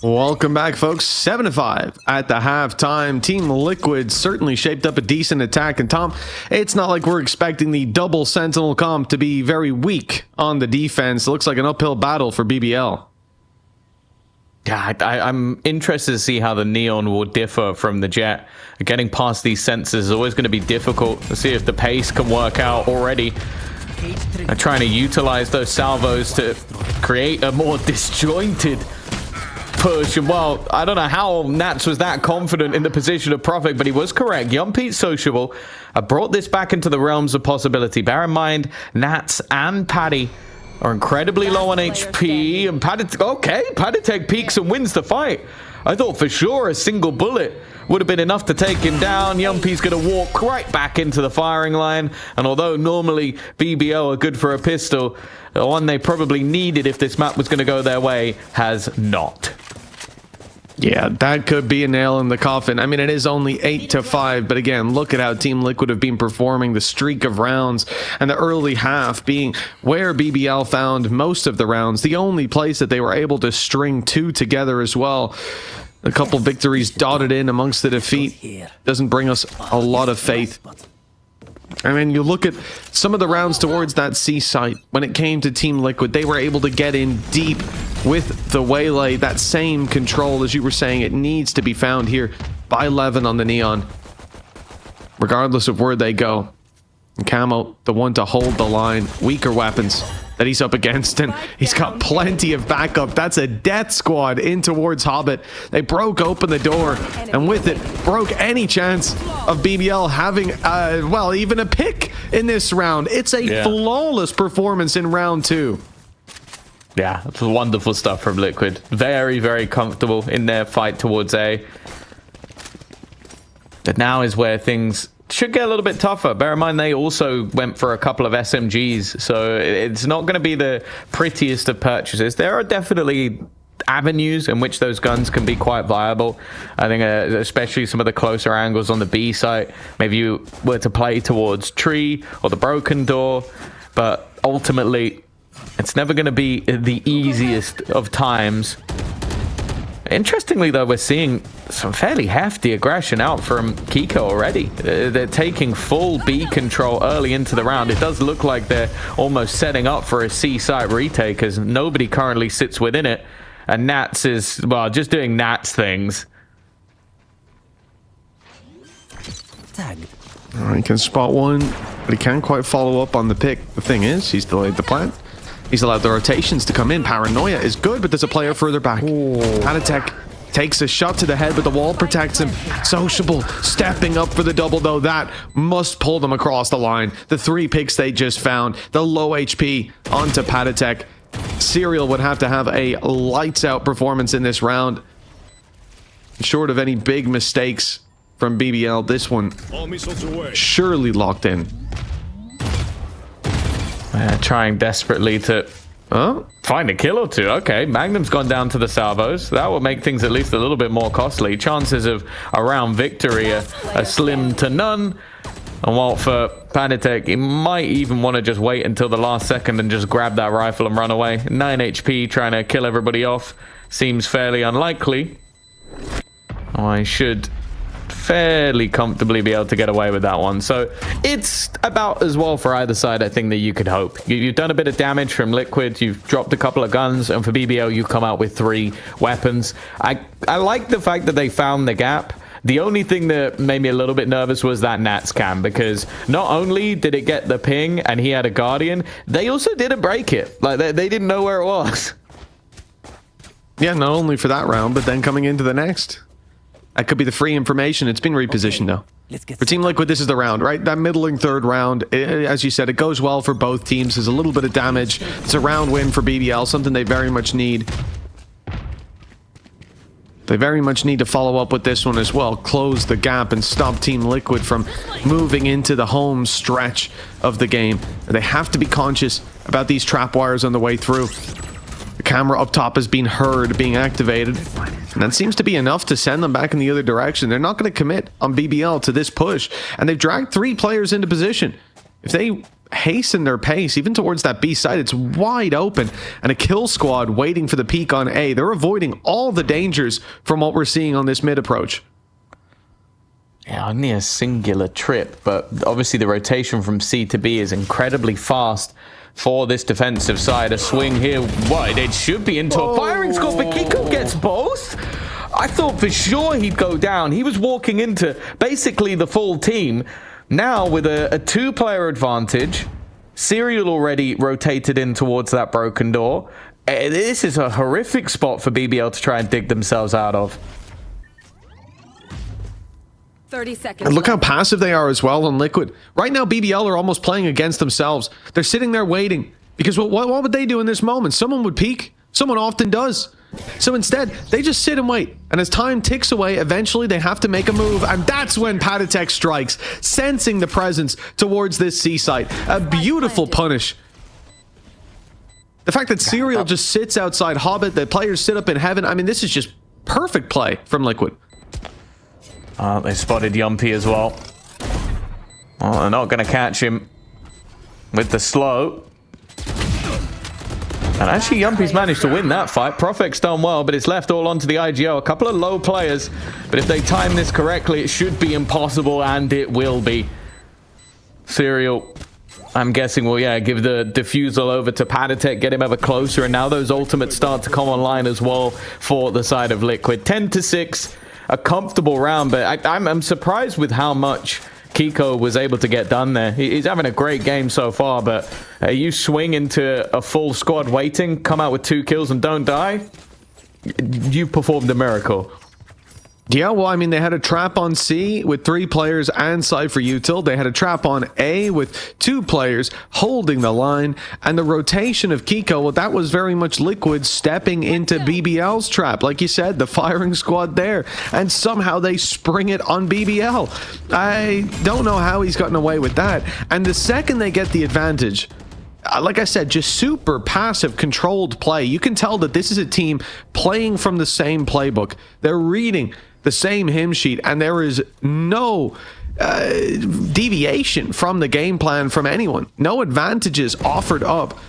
Welcome back, folks. 7-5 at the halftime. Team Liquid certainly shaped up a decent attack. And Tom, it's not like we're expecting the double Sentinel comp to be very weak on the defense. It looks like an uphill battle for BBL. Yeah, I'm interested to see how the Neon will differ from the Jet. Getting past these sensors is always going to be difficult. To see if the pace can work out already. I'm trying to utilize those salvos to create a more disjointed push. And well, I don't know how Nats was that confident in the position of Prophet, but he was correct. Yumpee's sociable. I brought this back into the realms of possibility. Bear in mind, Nats and Paddy are incredibly low on HP, and Paddy peeks and wins the fight. I thought for sure a single bullet would have been enough to take him down. Yumpee's going to walk right back into the firing line, and although normally BBO are good for a pistol, the one they probably needed if this map was going to go their way has not. Yeah, that could be a nail in the coffin. I mean, it is only 8-5, but again, look at how Team Liquid have been performing. The streak of rounds and the early half being where BBL found most of the rounds. The only place that they were able to string two together as well. A couple victories dotted in amongst the defeat doesn't bring us a lot of faith. I mean, you look at some of the rounds towards that C site. When it came to Team Liquid, they were able to get in deep with the Waylay. That same control, as you were saying, it needs to be found here by Levin on the Neon, regardless of where they go. And Camo, the one to hold the line. Weaker weapons that he's up against, and he's got plenty of backup. That's a death squad in towards Hobbit. They broke open the door, and with it, broke any chance of BBL having, well, even a pick in this round. It's a flawless performance in round two. Yeah, it's wonderful stuff from Liquid. Very, very comfortable in their fight towards A. But now is where things should get a little bit tougher. Bear in mind, they also went for a couple of SMGs, so it's not going to be the prettiest of purchases. There are definitely avenues in which those guns can be quite viable. I think especially some of the closer angles on the B site. Maybe you were to play towards Tree or the Broken Door, but ultimately, it's never going to be the easiest of times. Interestingly, though, we're seeing some fairly hefty aggression out from Kiko already. They're taking full B control early into the round. It does look like they're almost setting up for a C site retake, as nobody currently sits within it. And Nats is, well, just doing Nats things. He can spot one, but he can't quite follow up on the pick. The thing is, he's delayed the plant. He's allowed the rotations to come in. Paranoia is good, but there's a player further back. Panatek takes a shot to the head, but the wall protects him. Sociable stepping up for the double, though. That must pull them across the line. The three picks they just found. The low HP onto Panatek. Serial would have to have a lights out performance in this round. Short of any big mistakes from BBL, this one surely locked in. Trying desperately to find a kill or two. Okay, Magnum's gone down to the salvos. That will make things at least a little bit more costly. Chances of a round victory are slim to none. And while for Panatek, he might even want to just wait until the last second and just grab that rifle and run away. 9 HP, trying to kill everybody off. Seems fairly unlikely. I should fairly comfortably be able to get away with that one. So it's about as well for either side, I think, that you could hope. You've done a bit of damage from Liquid. You've dropped a couple of guns. And for BBL, you've come out with 3 weapons. I like the fact that they found the gap. The only thing that made me a little bit nervous was that Nats cam, because not only did it get the ping and he had a Guardian, they also didn't break it. Like, they didn't know where it was. Yeah, not only for that round, but then coming into the next. That could be the free information. It's been repositioned, though. For Team Liquid, this is the round, right? That middling third round, as you said, it goes well for both teams. There's a little bit of damage. It's a round win for BBL, something they very much need. They very much need to follow up with this one as well. Close the gap and stop Team Liquid from moving into the home stretch of the game. They have to be conscious about these trap wires on the way through. The camera up top has been heard being activated, and that seems to be enough to send them back in the other direction. They're not going to commit on BBL to this push, and they've dragged 3 players into position. If they hasten their pace, even towards that B side. It's wide open, and a kill squad waiting for the peak on A. They're avoiding all the dangers from what we're seeing on this mid approach. Yeah, only a singular trip, but obviously the rotation from C to B is incredibly fast for this defensive side. A swing here, what, it should be into a firing squad, but Kiko gets both? I thought for sure he'd go down. He was walking into basically the full team. Now with a two-player advantage, Serial already rotated in towards that broken door. This is a horrific spot for BBL to try and dig themselves out of. 30 seconds. And look how passive they are as well on Liquid. Right now, BBL are almost playing against themselves. They're sitting there waiting. Because what would they do in this moment? Someone would peek. Someone often does. So instead, they just sit and wait. And as time ticks away, eventually they have to make a move. And that's when Patatek strikes, sensing the presence towards this C site. A beautiful punish. The fact that Serial just sits outside Hobbit, the players sit up in heaven. I mean, this is just perfect play from Liquid. They spotted Yumpy as well. Oh, they're not going to catch him with the slow. And actually, Yumpy's managed to win that fight. Profec's done well, but it's left all onto the IGL. A couple of low players, but if they time this correctly, it should be impossible, and it will be. Serial, I'm guessing, will, yeah, give the defusal over to Patatek, get him ever closer, and now those ultimates start to come online as well for the side of Liquid. 10-6, a comfortable round, but I'm surprised with how much Kiko was able to get done there. He's having a great game so far, but you swing into a full squad waiting, come out with 2 kills and don't die, you've performed a miracle. Yeah, well, I mean, they had a trap on C with 3 players and Cypher Util. They had a trap on A with 2 players holding the line. And the rotation of Kiko, well, that was very much Liquid stepping into BBL's trap. Like you said, the firing squad there. And somehow they spring it on BBL. I don't know how he's gotten away with that. And the second they get the advantage, like I said, just super passive, controlled play. You can tell that this is a team playing from the same playbook. They're reading the same hymn sheet, and there is no deviation from the game plan from anyone. No advantages offered up.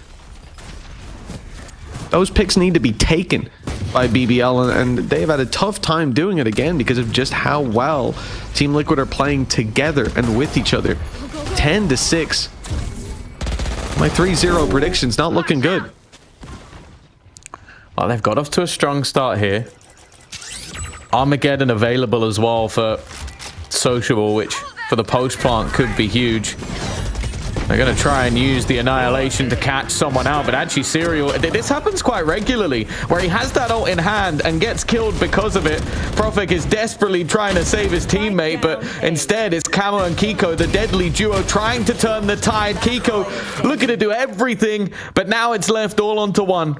Those picks need to be taken by BBL, and they've had a tough time doing it again because of just how well Team Liquid are playing together and with each other. 10-6. My 3-0 prediction's not looking good. Well, they've got off to a strong start here. Armageddon available as well for Sociable, which for the post plant could be huge. They're going to try and use the Annihilation to catch someone out, but actually Serial, this happens quite regularly, where he has that ult in hand and gets killed because of it. Profek is desperately trying to save his teammate, but instead it's Camo and Kiko, the deadly duo, trying to turn the tide. Kiko looking to do everything, but now it's left all onto one.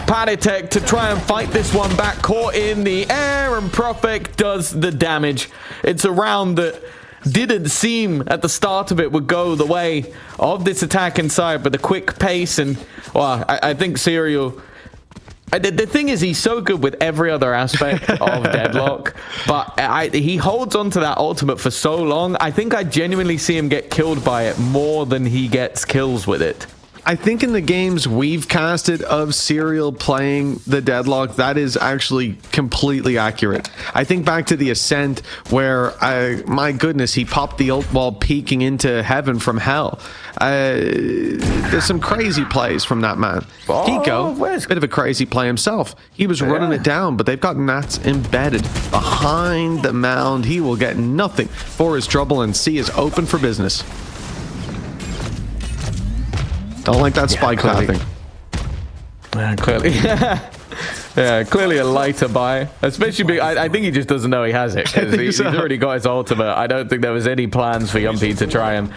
Patatek to try and fight this one back, caught in the air, and Profek does the damage. It's a round that didn't seem at the start of it would go the way of this attack inside, but the quick pace and, well, I think Serial, the thing is, he's so good with every other aspect of Deadlock, but he holds on to that ultimate for so long. I think I genuinely see him get killed by it more than he gets kills with it. I think in the games we've casted of Serial playing the Deadlock, that is actually completely accurate. I think back to the Ascent where, my goodness, he popped the ult while peeking into heaven from hell. There's some crazy plays from that man. Kiko, a bit of a crazy play himself. He was running it down, but they've got Nats embedded behind the mound. He will get nothing for his trouble, and C is open for business. Don't like that spike pathing. Clearly. Yeah, clearly a lighter buy. Especially, I think he just doesn't know he has it. He's already got his ultimate. I don't think there was any plans for Yumpy to try and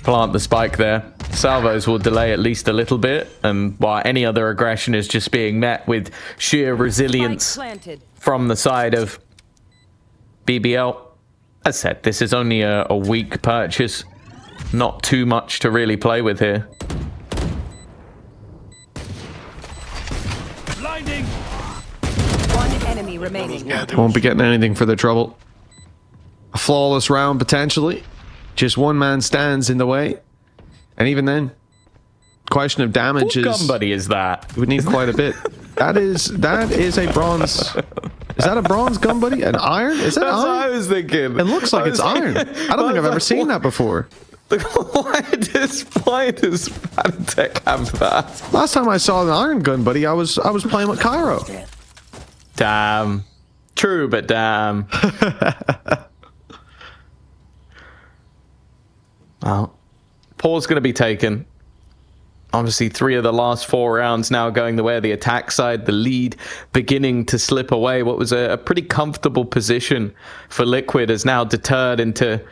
plant the spike there. Salvos will delay at least a little bit, and while any other aggression is just being met with sheer resilience from the side of BBL. As said, this is only a weak purchase. Not too much to really play with here. Blinding. One enemy remaining. Yeah, they won't be getting anything for their trouble. A flawless round potentially. Just one man stands in the way. And even then, question of damage What is... gun buddy is that? We would need quite a bit. That is a bronze... Is that a bronze gun buddy? An iron? Is that That's iron? what I was thinking. It looks like it's iron. I don't think I've ever seen that before. Why does Fanatec have that? Last time I saw an iron gun buddy, I was playing with Cairo. Damn. True, but damn. Well, pause going to be taken. Obviously, 3 of the last 4 rounds now going the way of the attack side. The lead beginning to slip away. What was a pretty comfortable position for Liquid is now deterred into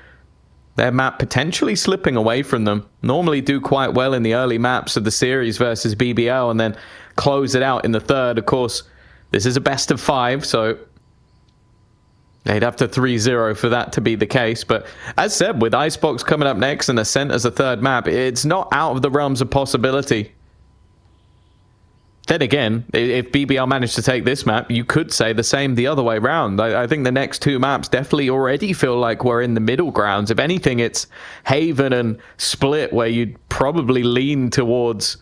their map potentially slipping away from them. Normally do quite well in the early maps of the series versus BBL and then close it out in the third. Of course, this is a best of 5, so they'd have to 3-0 for that to be the case. But as said, with Icebox coming up next and Ascent as a third map, it's not out of the realms of possibility. Then again, if BBL managed to take this map, you could say the same the other way around. I think the next 2 maps definitely already feel like we're in the middle grounds. If anything, it's Haven and Split, where you'd probably lean towards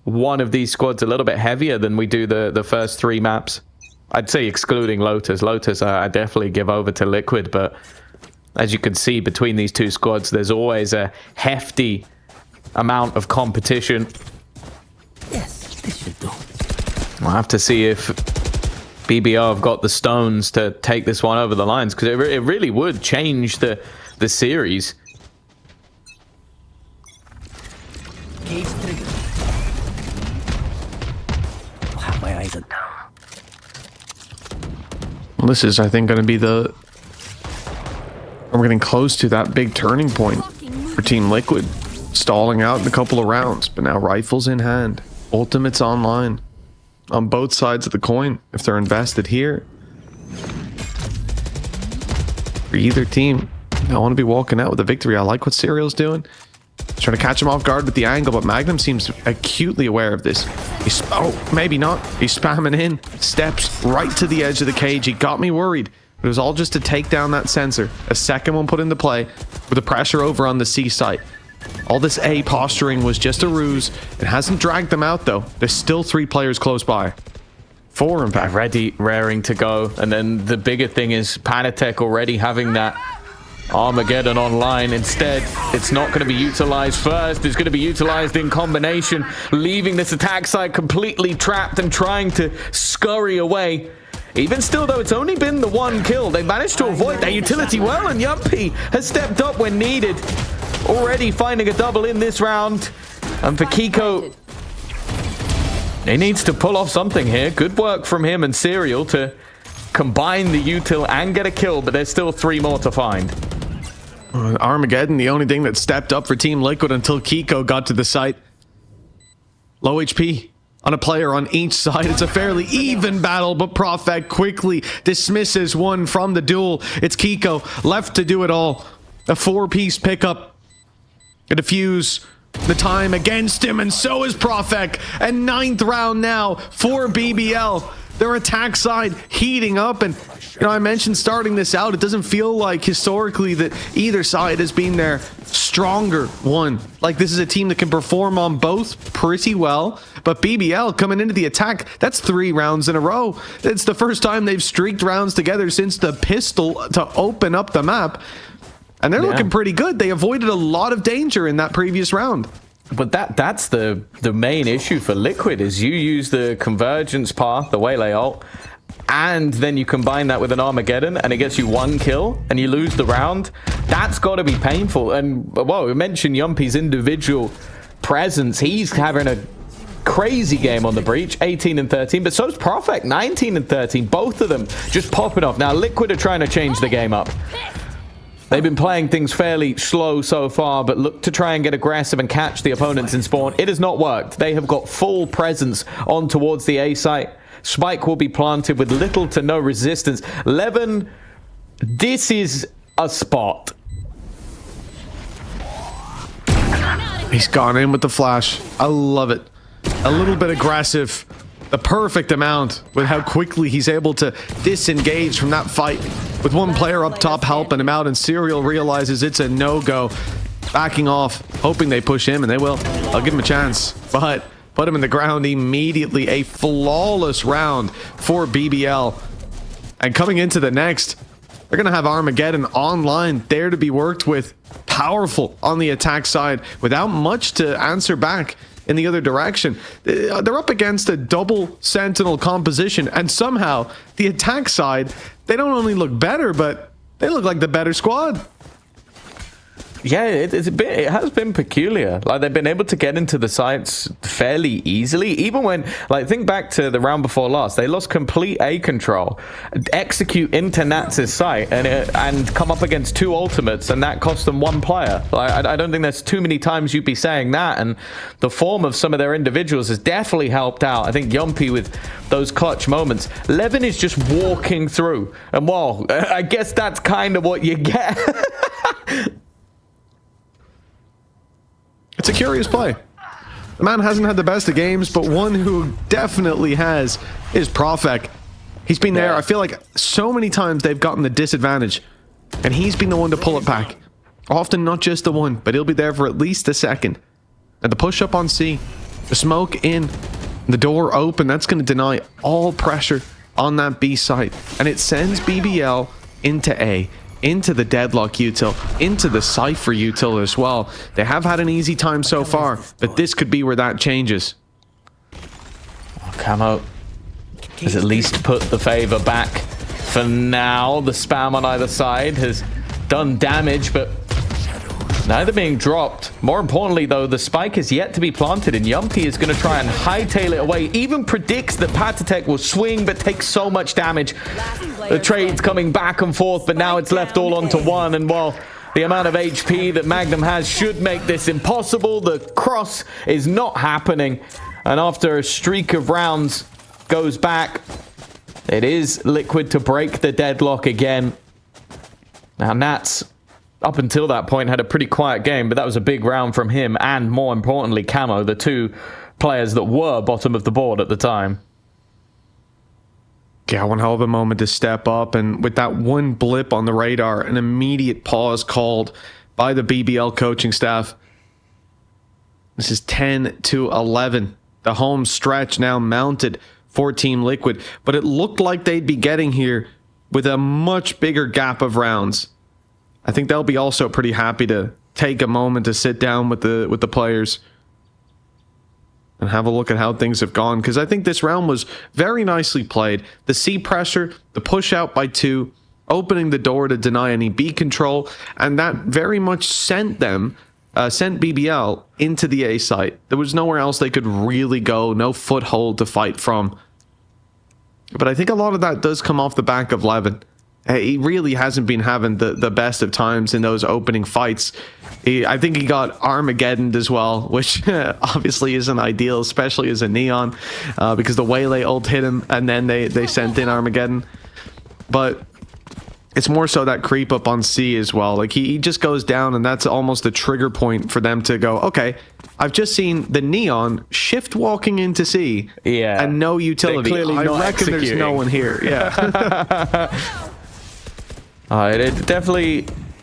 one of these squads a little bit heavier than we do the first 3 maps. I'd say excluding Lotus. Lotus, I definitely give over to Liquid, but as you can see between these 2 squads, there's always a hefty amount of competition. Yes, this should do. We'll have to see if BBL have got the stones to take this one over the lines, because it really would change the series. Cage trigger. I'll have my eyes on. Well, this is, I think, going to be the... We're getting close to that big turning point for Team Liquid. Stalling out in a couple of rounds, but now rifles in hand. Ultimates online. On both sides of the coin, if they're invested here. For either team, I want to be walking out with a victory. I like what Serial's doing. He's trying to catch him off guard with the angle, but Magnum seems acutely aware of this. Oh, maybe not. He's spamming in. Steps right to the edge of the cage. He got me worried. It was all just to take down that sensor. A second one put into play with the pressure over on the C site. All this A posturing was just a ruse. It hasn't dragged them out, though. There's still 3 players close by. 4 in fact. Ready, raring to go. And then the bigger thing is Fanatec already having that Armageddon online. Instead, it's not going to be utilized first. It's going to be utilized in combination, leaving this attack side completely trapped and trying to scurry away. Even still, though, it's only been the 1 kill. They managed to avoid that utility well, and Yumpy has stepped up when needed. Already finding a double in this round. And for Kiko, he needs to pull off something here. Good work from him and Serial to combine the util and get a kill, but there's still 3 more to find. Armageddon, the only thing that stepped up for Team Liquid until Kiko got to the site. Low HP on a player on each side. It's a fairly even battle, but Prophet quickly dismisses one from the duel. It's Kiko left to do it all. A 4-piece pickup. A defuse. The time against him, and so is Prophet. And 9th round now for BBL. Their attack side heating up, and I mentioned starting this out, it doesn't feel like historically that either side has been their stronger one. Like, this is a team that can perform on both pretty well, but BBL coming into the attack, that's 3 rounds in a row. It's the first time they've streaked rounds together since the pistol to open up the map, and they're looking pretty good. They avoided a lot of danger in that previous round. But that's the main issue for Liquid, is you use the convergence path, the Waylay ult, and then you combine that with an Armageddon, and it gets you 1 kill, and you lose the round. That's got to be painful. And, well, we mentioned Yumpy's individual presence. He's having a crazy game on the breach, 18 and 13, but so's Prophet, 19 and 13. Both of them just popping off. Now, Liquid are trying to change the game up. They've been playing things fairly slow so far, but look to try and get aggressive and catch the opponents in spawn. It has not worked. They have got full presence on towards the A site. Spike will be planted with little to no resistance. Levin, this is a spot. He's gone in with the flash. I love it. A little bit aggressive. The perfect amount with how quickly he's able to disengage from that fight. With one player up top helping him out, and Serial realizes it's a no-go. backing off, hoping they push him, and they will. I'll give him a chance, but put him in the ground immediately. A flawless round for BBL. And coming into the next, they're going to have Armageddon online, there to be worked with. Powerful on the attack side without much to answer back in the other direction. They're up against a double sentinel composition, and somehow the attack side, they don't only look better, but they look like the better squad. Yeah, it has been peculiar. Like, they've been able to get into the sites fairly easily. Even when, like, think back to the round before last, they lost complete A control, execute into Nats's site, and come up against 2 ultimates, and that cost them 1 player. Like, I don't think there's too many times you'd be saying that, and the form of some of their individuals has definitely helped out. I think Yumpy with those clutch moments. Levin is just walking through, and well, I guess that's kind of what you get. It's a curious play. The man hasn't had the best of games, but one who definitely has is Profek. He's been there. I feel like so many times they've gotten the disadvantage, and he's been the one to pull it back. Often not just the one, but he'll be there for at least a second. And the push up on C, the smoke in, the door open, that's going to deny all pressure on that B site. And it sends BBL into A, into the Deadlock util, into the Cypher util as well. They have had an easy time so far, but this could be where that changes. Oh, Camo has at least put the favor back for now. The spam on either side has done damage, but neither being dropped. More importantly, though, the spike is yet to be planted, and Yumpy is going to try and hightail it away. Even predicts that Patatek will swing, but takes so much damage. The trade's coming back and forth, but now it's left all onto one. And while the amount of HP that Magnum has should make this impossible, the cross is not happening. And after a streak of rounds goes back, it is Liquid to break the deadlock again. Now, Nats, up until that point, had a pretty quiet game, but that was a big round from him and, more importantly, Camo, the 2 players that were bottom of the board at the time. Yeah, one hell of a moment to step up, and with that one blip on the radar, an immediate pause called by the BBL coaching staff. This is 10-11. The home stretch now mounted for Team Liquid, but it looked like they'd be getting here with a much bigger gap of rounds. I think they'll be also pretty happy to take a moment to sit down with the players and have a look at how things have gone, because I think this round was very nicely played. The C pressure, the push out by 2, opening the door to deny any B control, and that very much sent BBL into the A site. There was nowhere else they could really go, no foothold to fight from. But I think a lot of that does come off the back of Levin. He really hasn't been having the best of times in those opening fights. I think he got Armageddoned as well, which obviously isn't ideal, especially as a Neon, because the Waylay ult hit him, and then they sent in Armageddon. But it's more so that creep up on C as well. Like, he just goes down, and that's almost the trigger point for them to go, okay, I've just seen the Neon shift walking into C, and no utility. I reckon there's no one here. Yeah.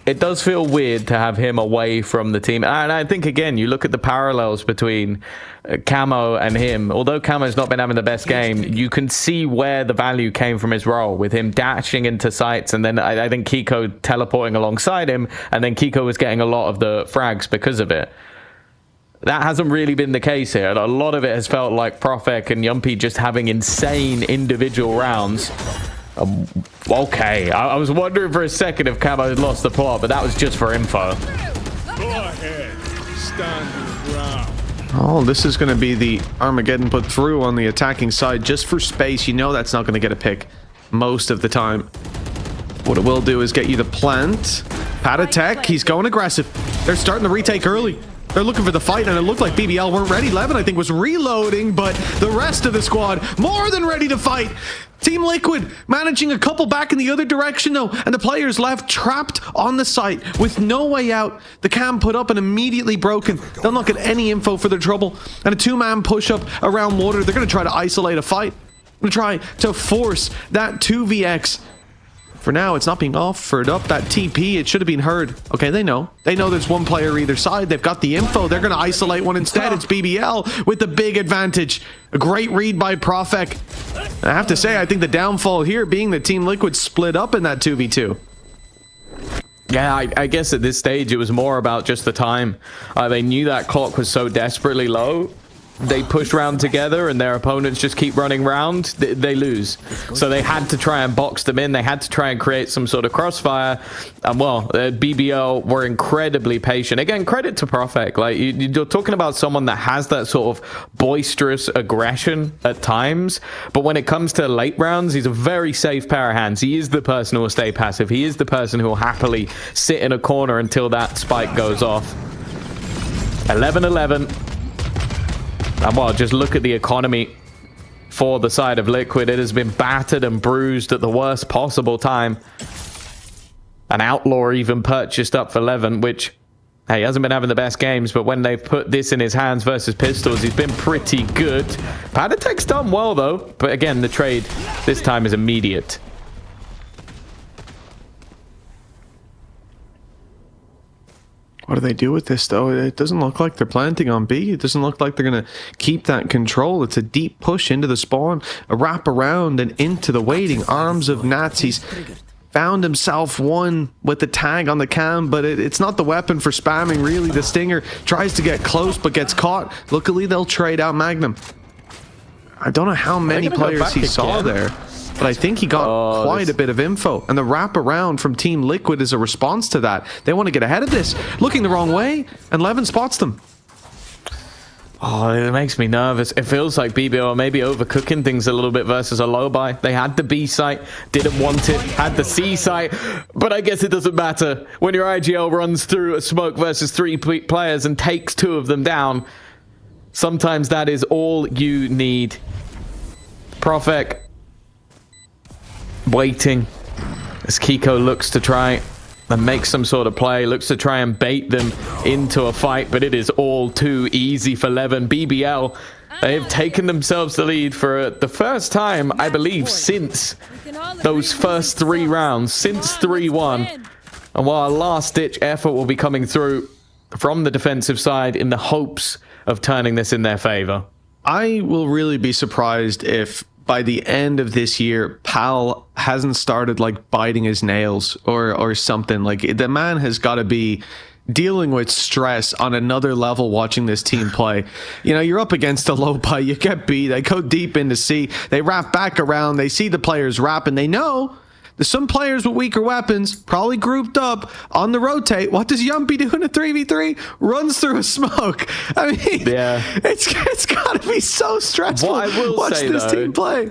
It does feel weird to have him away from the team. And I think, again, you look at the parallels between Camo and him. Although Camo's not been having the best game, you can see where the value came from his role, with him dashing into sites, and then I think Kiko teleporting alongside him, and then Kiko was getting a lot of the frags because of it. That hasn't really been the case here. A lot of it has felt like Profek and Yumpy just having insane individual rounds. Okay, I was wondering for a second if Camo had lost the plot, but that was just for info. Go ahead, stand your ground. Oh, this is going to be the Armageddon put through on the attacking side just for space. You know that's not going to get a pick most of the time. What it will do is get you the plant. Patatek, he's going aggressive. They're starting the retake early. They're looking for the fight, and it looked like BBL weren't ready. Levin, I think, was reloading, but the rest of the squad more than ready to fight. Team Liquid managing a couple back in the other direction, though, and the players left trapped on the site with no way out. The cam put up and immediately broken. They'll not get any info for their trouble. And a 2-man push-up around water. They're going to try to isolate a fight. They're going to try to force that 2vx. For now, it's not being offered up. That TP, it should have been heard. Okay, they know. They know there's one player either side. They've got the info. They're going to isolate one instead. It's BBL with the big advantage. A great read by Profek. I have to say, I think the downfall here being that Team Liquid split up in that 2v2. Yeah, I guess at this stage, it was more about just the time. They knew that clock was so desperately low. They push round together and their opponents just keep running round, they lose. So they had to try and box them in. They had to try and create some sort of crossfire. And well, BBL were incredibly patient. Again, credit to Profek. Like you're talking about someone that has that sort of boisterous aggression at times. But when it comes to late rounds, he's a very safe pair of hands. He is the person who will stay passive. He is the person who will happily sit in a corner until that spike goes off. 11-11. And well, just look at the economy for the side of Liquid. It has been battered and bruised at the worst possible time. An Outlaw even purchased up for 11, which, hey, he hasn't been having the best games, but when they've put this in his hands versus Pistols, he's been pretty good. Padatek's done well, though. But again, the trade this time is immediate. What do they do with this, though? It doesn't look like they're planting on B. It doesn't look like they're going to keep that control. It's a deep push into the spawn, a wrap around and into the waiting arms of Nats. He's found himself one with the tag on the cam, but it's not the weapon for spamming, really. The Stinger tries to get close, but gets caught. Luckily, they'll trade out Magnum. I don't know how many players he saw there, but I think he got quite a bit of info. And the wrap around from Team Liquid is a response to that. They want to get ahead of this. Looking the wrong way, and Levin spots them. Oh, it makes me nervous. It feels like BBL maybe overcooking things a little bit versus a low buy. They had the B site, didn't want it, had the C site, but I guess it doesn't matter. When your IGL runs through a smoke versus 3 players and takes 2 of them down, sometimes that is all you need. Profek waiting as Kiko looks to try and make some sort of play, looks to try and bait them into a fight, but it is all too easy for Levin. BBL, they have taken themselves the lead for the first time, I believe, since those first 3 rounds, since 3-1. And while a last-ditch effort will be coming through from the defensive side in the hopes of turning this in their favor. I will really be surprised if by the end of this year, Pal hasn't started like biting his nails or something. Like the man has got to be dealing with stress on another level watching this team play. You know, you're up against a low buy, you get beat, they go deep into C, they wrap back around, they see the players wrap, and they know there's some players with weaker weapons, probably grouped up on the rotate. What does Yumpy do in a 3v3? Runs through a smoke. I mean, yeah, it's got to be so stressful. What I will watch say, this team play.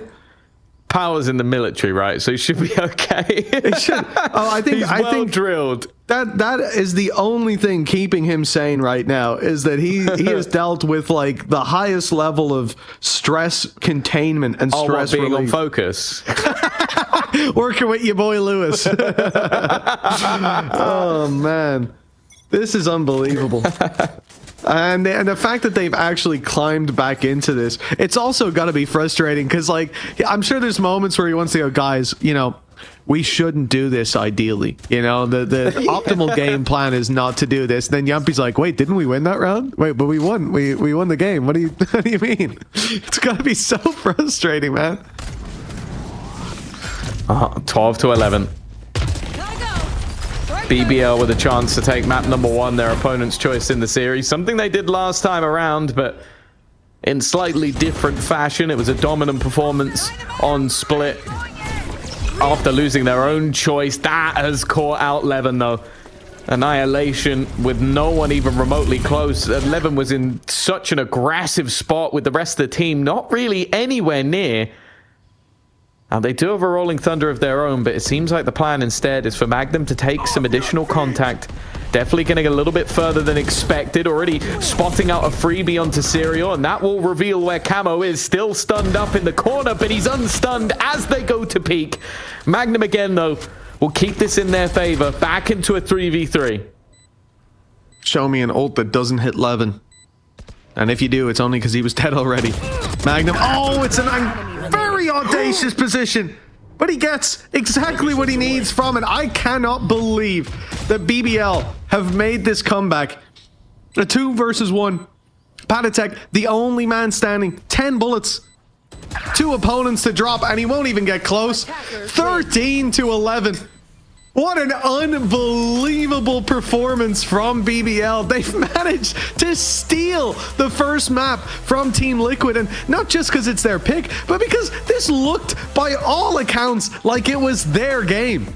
Power's in the military, right? So he should be okay. It should. Oh, I think he's well drilled. That is the only thing keeping him sane right now, is that he has dealt with like the highest level of stress containment and stress being relief. On focus. Working with your boy Lewis. Oh man, this is unbelievable. And the fact that they've actually climbed back into this, it's also got to be frustrating because, like, I'm sure there's moments where he wants to go, guys, you know, we shouldn't do this ideally. You know, the optimal game plan is not to do this. Then Yumpy's like, wait, didn't we win that round? Wait, but we won. We won the game. What do you mean? It's got to be so frustrating, man. 12-11. BBL with a chance to take map number 1, their opponent's choice in the series. Something they did last time around, but in slightly different fashion. It was a dominant performance on split after losing their own choice. That has caught out Levin, though. Annihilation with no one even remotely close. Levin was in such an aggressive spot with the rest of the team, not really anywhere near. Now, they do have a Rolling Thunder of their own, but it seems like the plan instead is for Magnum to take some additional contact. Definitely getting a little bit further than expected. Already spotting out a freebie onto Serial, and that will reveal where Camo is. Still stunned up in the corner, but he's unstunned as they go to peak. Magnum again, though, will keep this in their favor. Back into a 3v3. Show me an ult that doesn't hit Levin. And if you do, it's only because he was dead already. Magnum. Oh, it's a very audacious position. but he gets exactly what he needs from it. I cannot believe that BBL have made this comeback. A 2 versus 1. Patatek, the only man standing. 10 bullets. 2 opponents to drop, and he won't even get close. 13 to 11. What an unbelievable performance from BBL. They've managed to steal the first map from Team Liquid, and not just because it's their pick, but because this looked, by all accounts, like it was their game.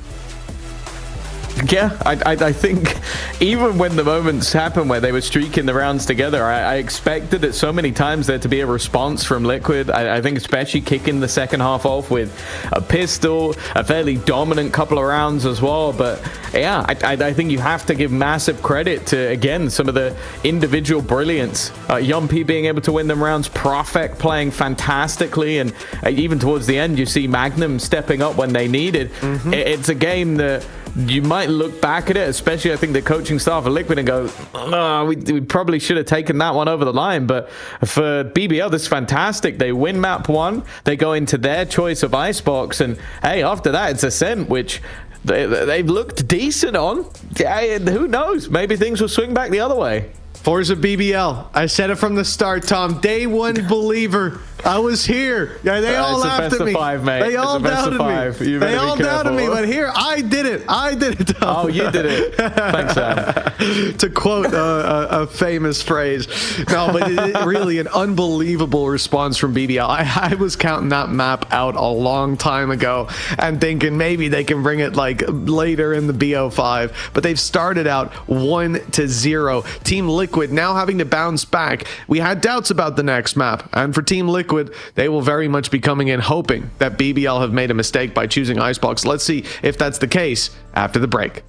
Yeah, I think even when the moments happened where they were streaking the rounds together, I expected it so many times there to be a response from Liquid. I think especially kicking the second half off with a pistol, a fairly dominant couple of rounds as well. But yeah, I think you have to give massive credit to, again, some of the individual brilliance. Yumpy being able to win them rounds, Profek playing fantastically, and even towards the end, you see Magnum stepping up when they needed. It's a game that you might look back at it, especially I think the coaching staff of Liquid, and go, oh, we probably should have taken that one over the line. But for BBL, this is fantastic. They win map 1, they go into their choice of Icebox, and hey, after that it's Ascent, which they've looked decent on. Who knows, maybe things will swing back the other way. Forza BBL, I said it from the start, Tom. Day 1 believer. I was here. Yeah, they all laughed at me. They all doubted me. They all doubted me, but here I did it. I did it, Tom. Oh, you did it. Thanks, Sam. To quote a famous phrase. No, but really an unbelievable response from BBL. I was counting that map out a long time ago and thinking maybe they can bring it like later in the BO5, but they've started out 1-0. Team Liquid now having to bounce back. We had doubts about the next map, and for Team Liquid, they will very much be coming in hoping that BBL have made a mistake by choosing Icebox. Let's see if that's the case after the break.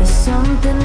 Something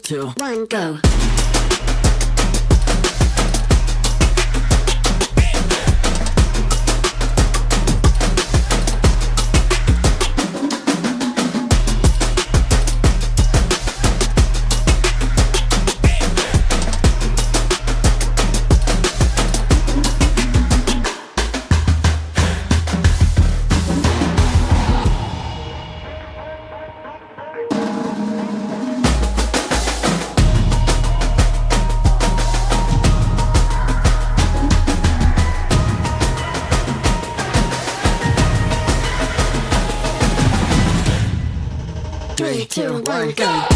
Two, one, go. Three, two, one, go.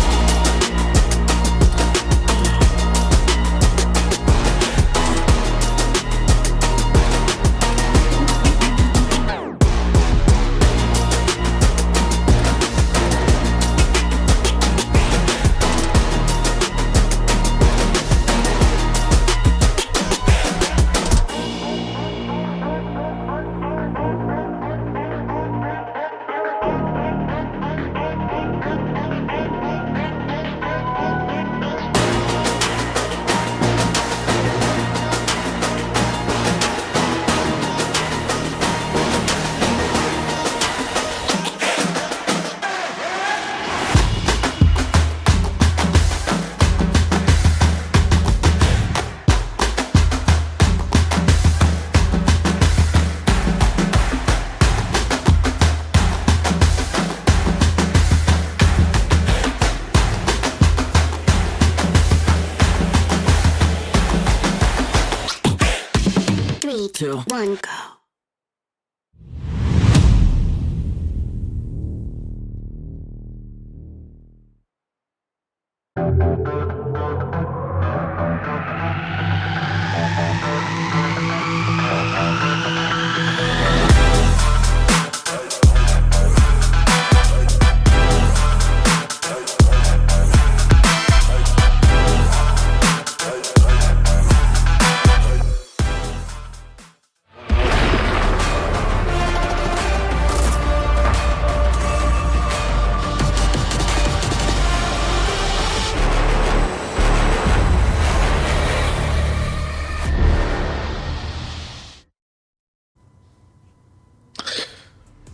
Three, two, one, go.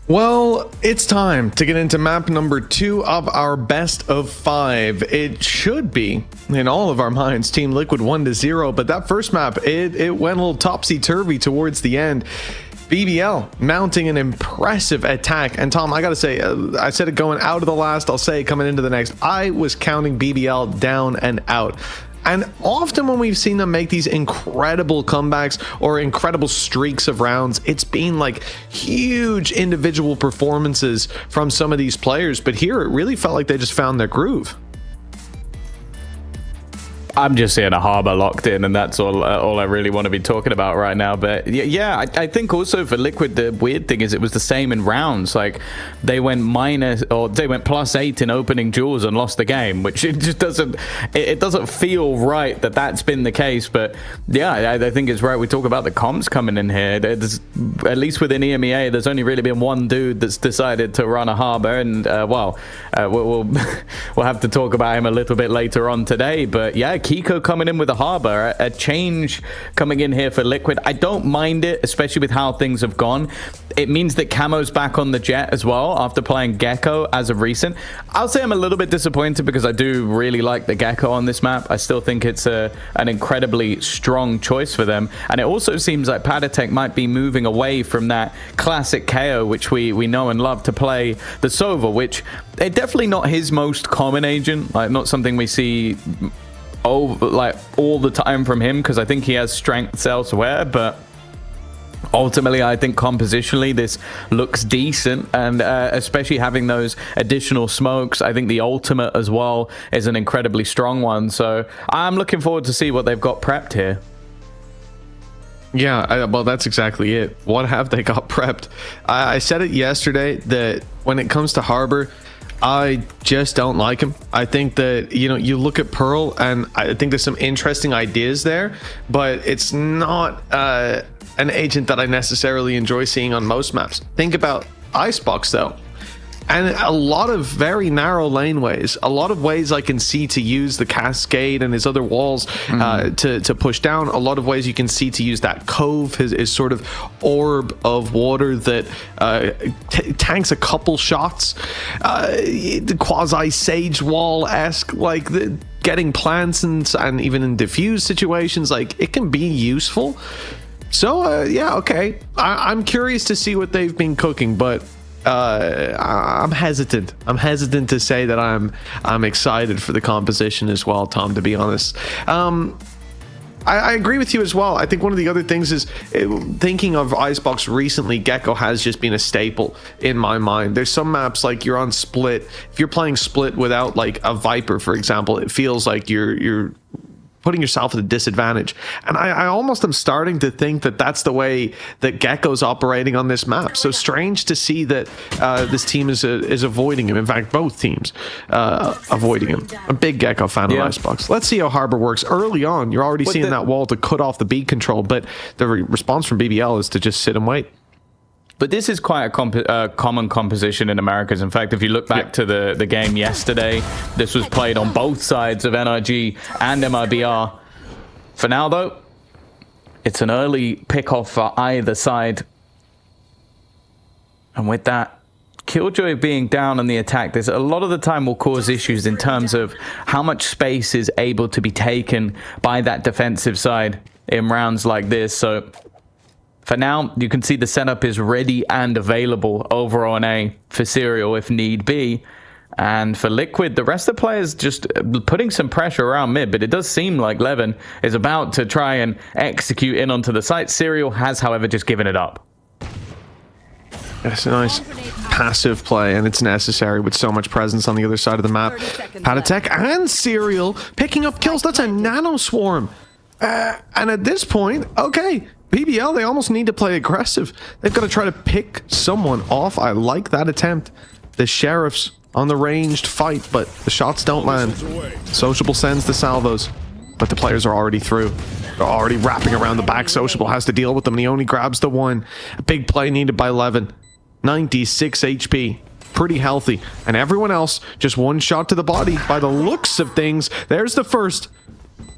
Well, it's time to get into map number 2 of our best of 5. It should be, in all of our minds, Team Liquid 1-0, but that first map, it went a little topsy-turvy towards the end. BBL mounting an impressive attack. And Tom, I gotta say, I said it going out of the last, I'll say it coming into the next. I was counting BBL down and out. And often when we've seen them make these incredible comebacks or incredible streaks of rounds, it's been like huge individual performances from some of these players. But here it really felt like they just found their groove. I'm just seeing a harbor locked in, and that's all I really want to be talking about right now. But yeah, I think also for Liquid, the weird thing is it was the same in rounds. Like they went +8 in opening duels and lost the game, which it just doesn't feel right that that's been the case. But yeah, I think it's right. We talk about the comms coming in here. There's, at least within EMEA, there's only really been one dude that's decided to run a harbor, and we'll have to talk about him a little bit later on today. But yeah, Kiko coming in with a harbor, a change coming in here for Liquid. I don't mind it, especially with how things have gone. It means that Camo's back on the Jet as well after playing Gecko as of recent. I'll say I'm a little bit disappointed because I do really like the Gecko on this map. I still think it's an incredibly strong choice for them. And it also seems like Padatek might be moving away from that classic KO, which we know and love to play, the Sova, which they're definitely not his most common agent, like not something we see all the time from him, because I think he has strengths elsewhere. But Ultimately, I think compositionally this looks decent, and especially having those additional smokes, I think the ultimate as well is an incredibly strong one. So I'm looking forward to see what they've got prepped here. Yeah, well, that's exactly it. What have they got prepped? I said it yesterday that when it comes to Harbor, I just don't like him. I think that, you know, you look at Pearl and I think there's some interesting ideas there, but it's not an agent that I necessarily enjoy seeing on most maps. Think about Icebox though. And a lot of very narrow laneways, a lot of ways I can see to use the cascade and his other walls to push down. A lot of ways you can see to use that cove, his sort of orb of water that tanks a couple shots. The quasi sage wall-esque, like getting plants and even in diffuse situations, like it can be useful. So yeah, okay. I'm curious to see what they've been cooking, but I'm hesitant. I'm hesitant to say that I'm excited for the composition as well, Tom, to be honest. I agree with you as well. I think one of the other things is thinking of Icebox recently, Gecko has just been a staple in my mind. There's some maps like you're on Split. If you're playing Split without like a Viper, for example, it feels like you're putting yourself at a disadvantage. And I almost am starting to think that that's the way that Gecko's operating on this map. So strange to see that this team is avoiding him. In fact, both teams avoiding him. I'm a big Gecko fan of Icebox. Let's see how Harbor works. Early on, you're already seeing that wall to cut off the beat control, but the response from BBL is to just sit and wait. But this is quite a common composition in Americas. In fact, if you look back to the game yesterday, this was played on both sides of NRG and MIBR. For now, though, it's an early pick-off for either side. And with that, Killjoy being down on the attack, there's a lot of the time will cause issues in terms of how much space is able to be taken by that defensive side in rounds like this. So for now, you can see the setup is ready and available over on A for Serial if need be. And for Liquid, the rest of the players just putting some pressure around mid, but it does seem like Levin is about to try and execute in onto the site. Serial has, however, just given it up. It's a nice passive play, and it's necessary with so much presence on the other side of the map. Patatek and Serial picking up kills. That's a nano swarm. And at this point, okay, BBL, they almost need to play aggressive. They've got to try to pick someone off. I like that attempt. The Sheriffs on the ranged fight, but the shots don't land. Sociable sends the salvos, but the players are already through. They're already wrapping around the back. Sociable has to deal with them, and he only grabs the one. A big play needed by Levin. 96 HP. Pretty healthy. And everyone else, just one shot to the body by the looks of things. There's the first.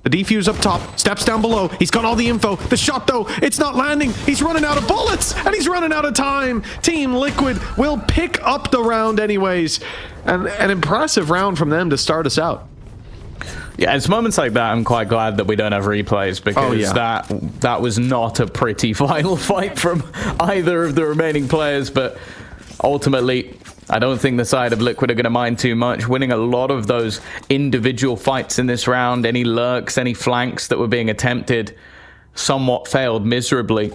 The defuse up top, steps down below. He's got all the info. The shot, though, it's not landing. He's running out of bullets, and he's running out of time. Team Liquid will pick up the round anyways. And an impressive round from them to start us out. Yeah, it's moments like that I'm quite glad that we don't have replays, because that was not a pretty final fight from either of the remaining players. But ultimately, I don't think the side of Liquid are going to mind too much, winning a lot of those individual fights in this round. Any lurks, any flanks that were being attempted somewhat failed miserably.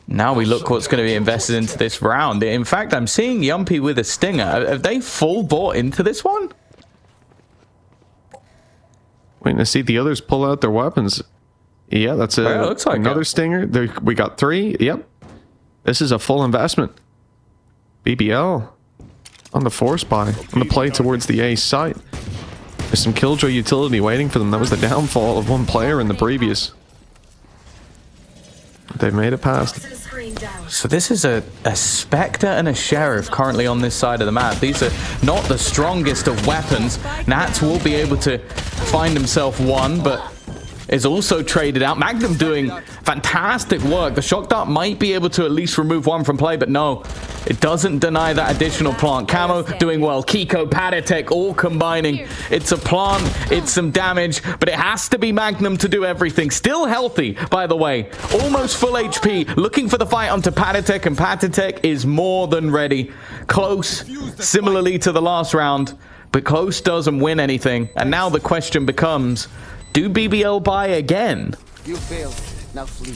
Now we look what's going to be invested into this round. In fact, I'm seeing Yumpy with a stinger. Have they full bought into this one? Waiting to see the others pull out their weapons. Yeah, that's looks like another stinger. There, we got 3. Yep. This is a full investment. BBL on the force buy, on the play towards the A site. There's some Killjoy utility waiting for them. That was the downfall of one player in the previous. They've made it past. So this is a Spectre and a Sheriff currently on this side of the map. These are not the strongest of weapons. Nats will be able to find himself one, but is also traded out. Magnum doing fantastic work. The Shock Dart might be able to at least remove one from play, but no, it doesn't deny that additional plant. Camo doing well. Kiko, Patatek all combining. It's a plant, it's some damage, but it has to be Magnum to do everything. Still healthy, by the way. Almost full HP. Looking for the fight onto Patatek, and Patatek is more than ready. Close, similarly to the last round, but Close doesn't win anything. And now the question becomes, do BBL buy again? You failed. Now flee.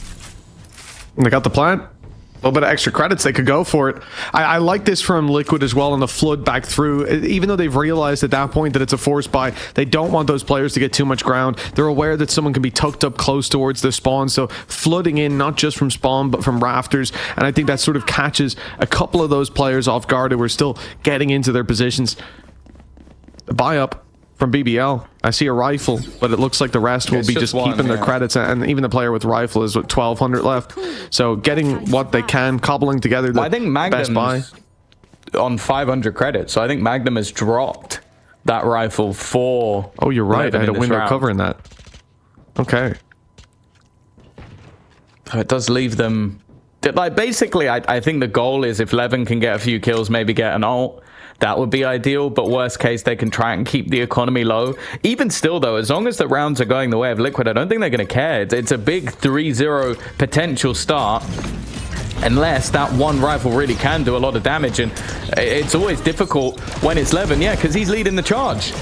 They got the plant. A little bit of extra credits, they could go for it. I like this from Liquid as well, and the flood back through. Even though they've realized at that point that it's a forced buy, they don't want those players to get too much ground. They're aware that someone can be tucked up close towards the spawn, so flooding in not just from spawn but from rafters, and I think that sort of catches a couple of those players off guard who are still getting into their positions. A buy up from BBL. I see a rifle, but it looks like the rest will be just keeping their credits, and even the player with rifle is what, 1,200 left. So getting what they can, cobbling together the I think Magnum's best buy. On 500 credits, so I think Magnum has dropped that rifle for... Oh, you're right. I had a window covering that. Okay. So it does leave them... Like, basically, I think the goal is if Levin can get a few kills, maybe get an ult, that would be ideal, but worst case, they can try and keep the economy low. Even still, though, as long as the rounds are going the way of Liquid, I don't think they're going to care. It's a big 3-0 potential start, unless that one rifle really can do a lot of damage, and it's always difficult when it's Levin, yeah, because he's leading the charge.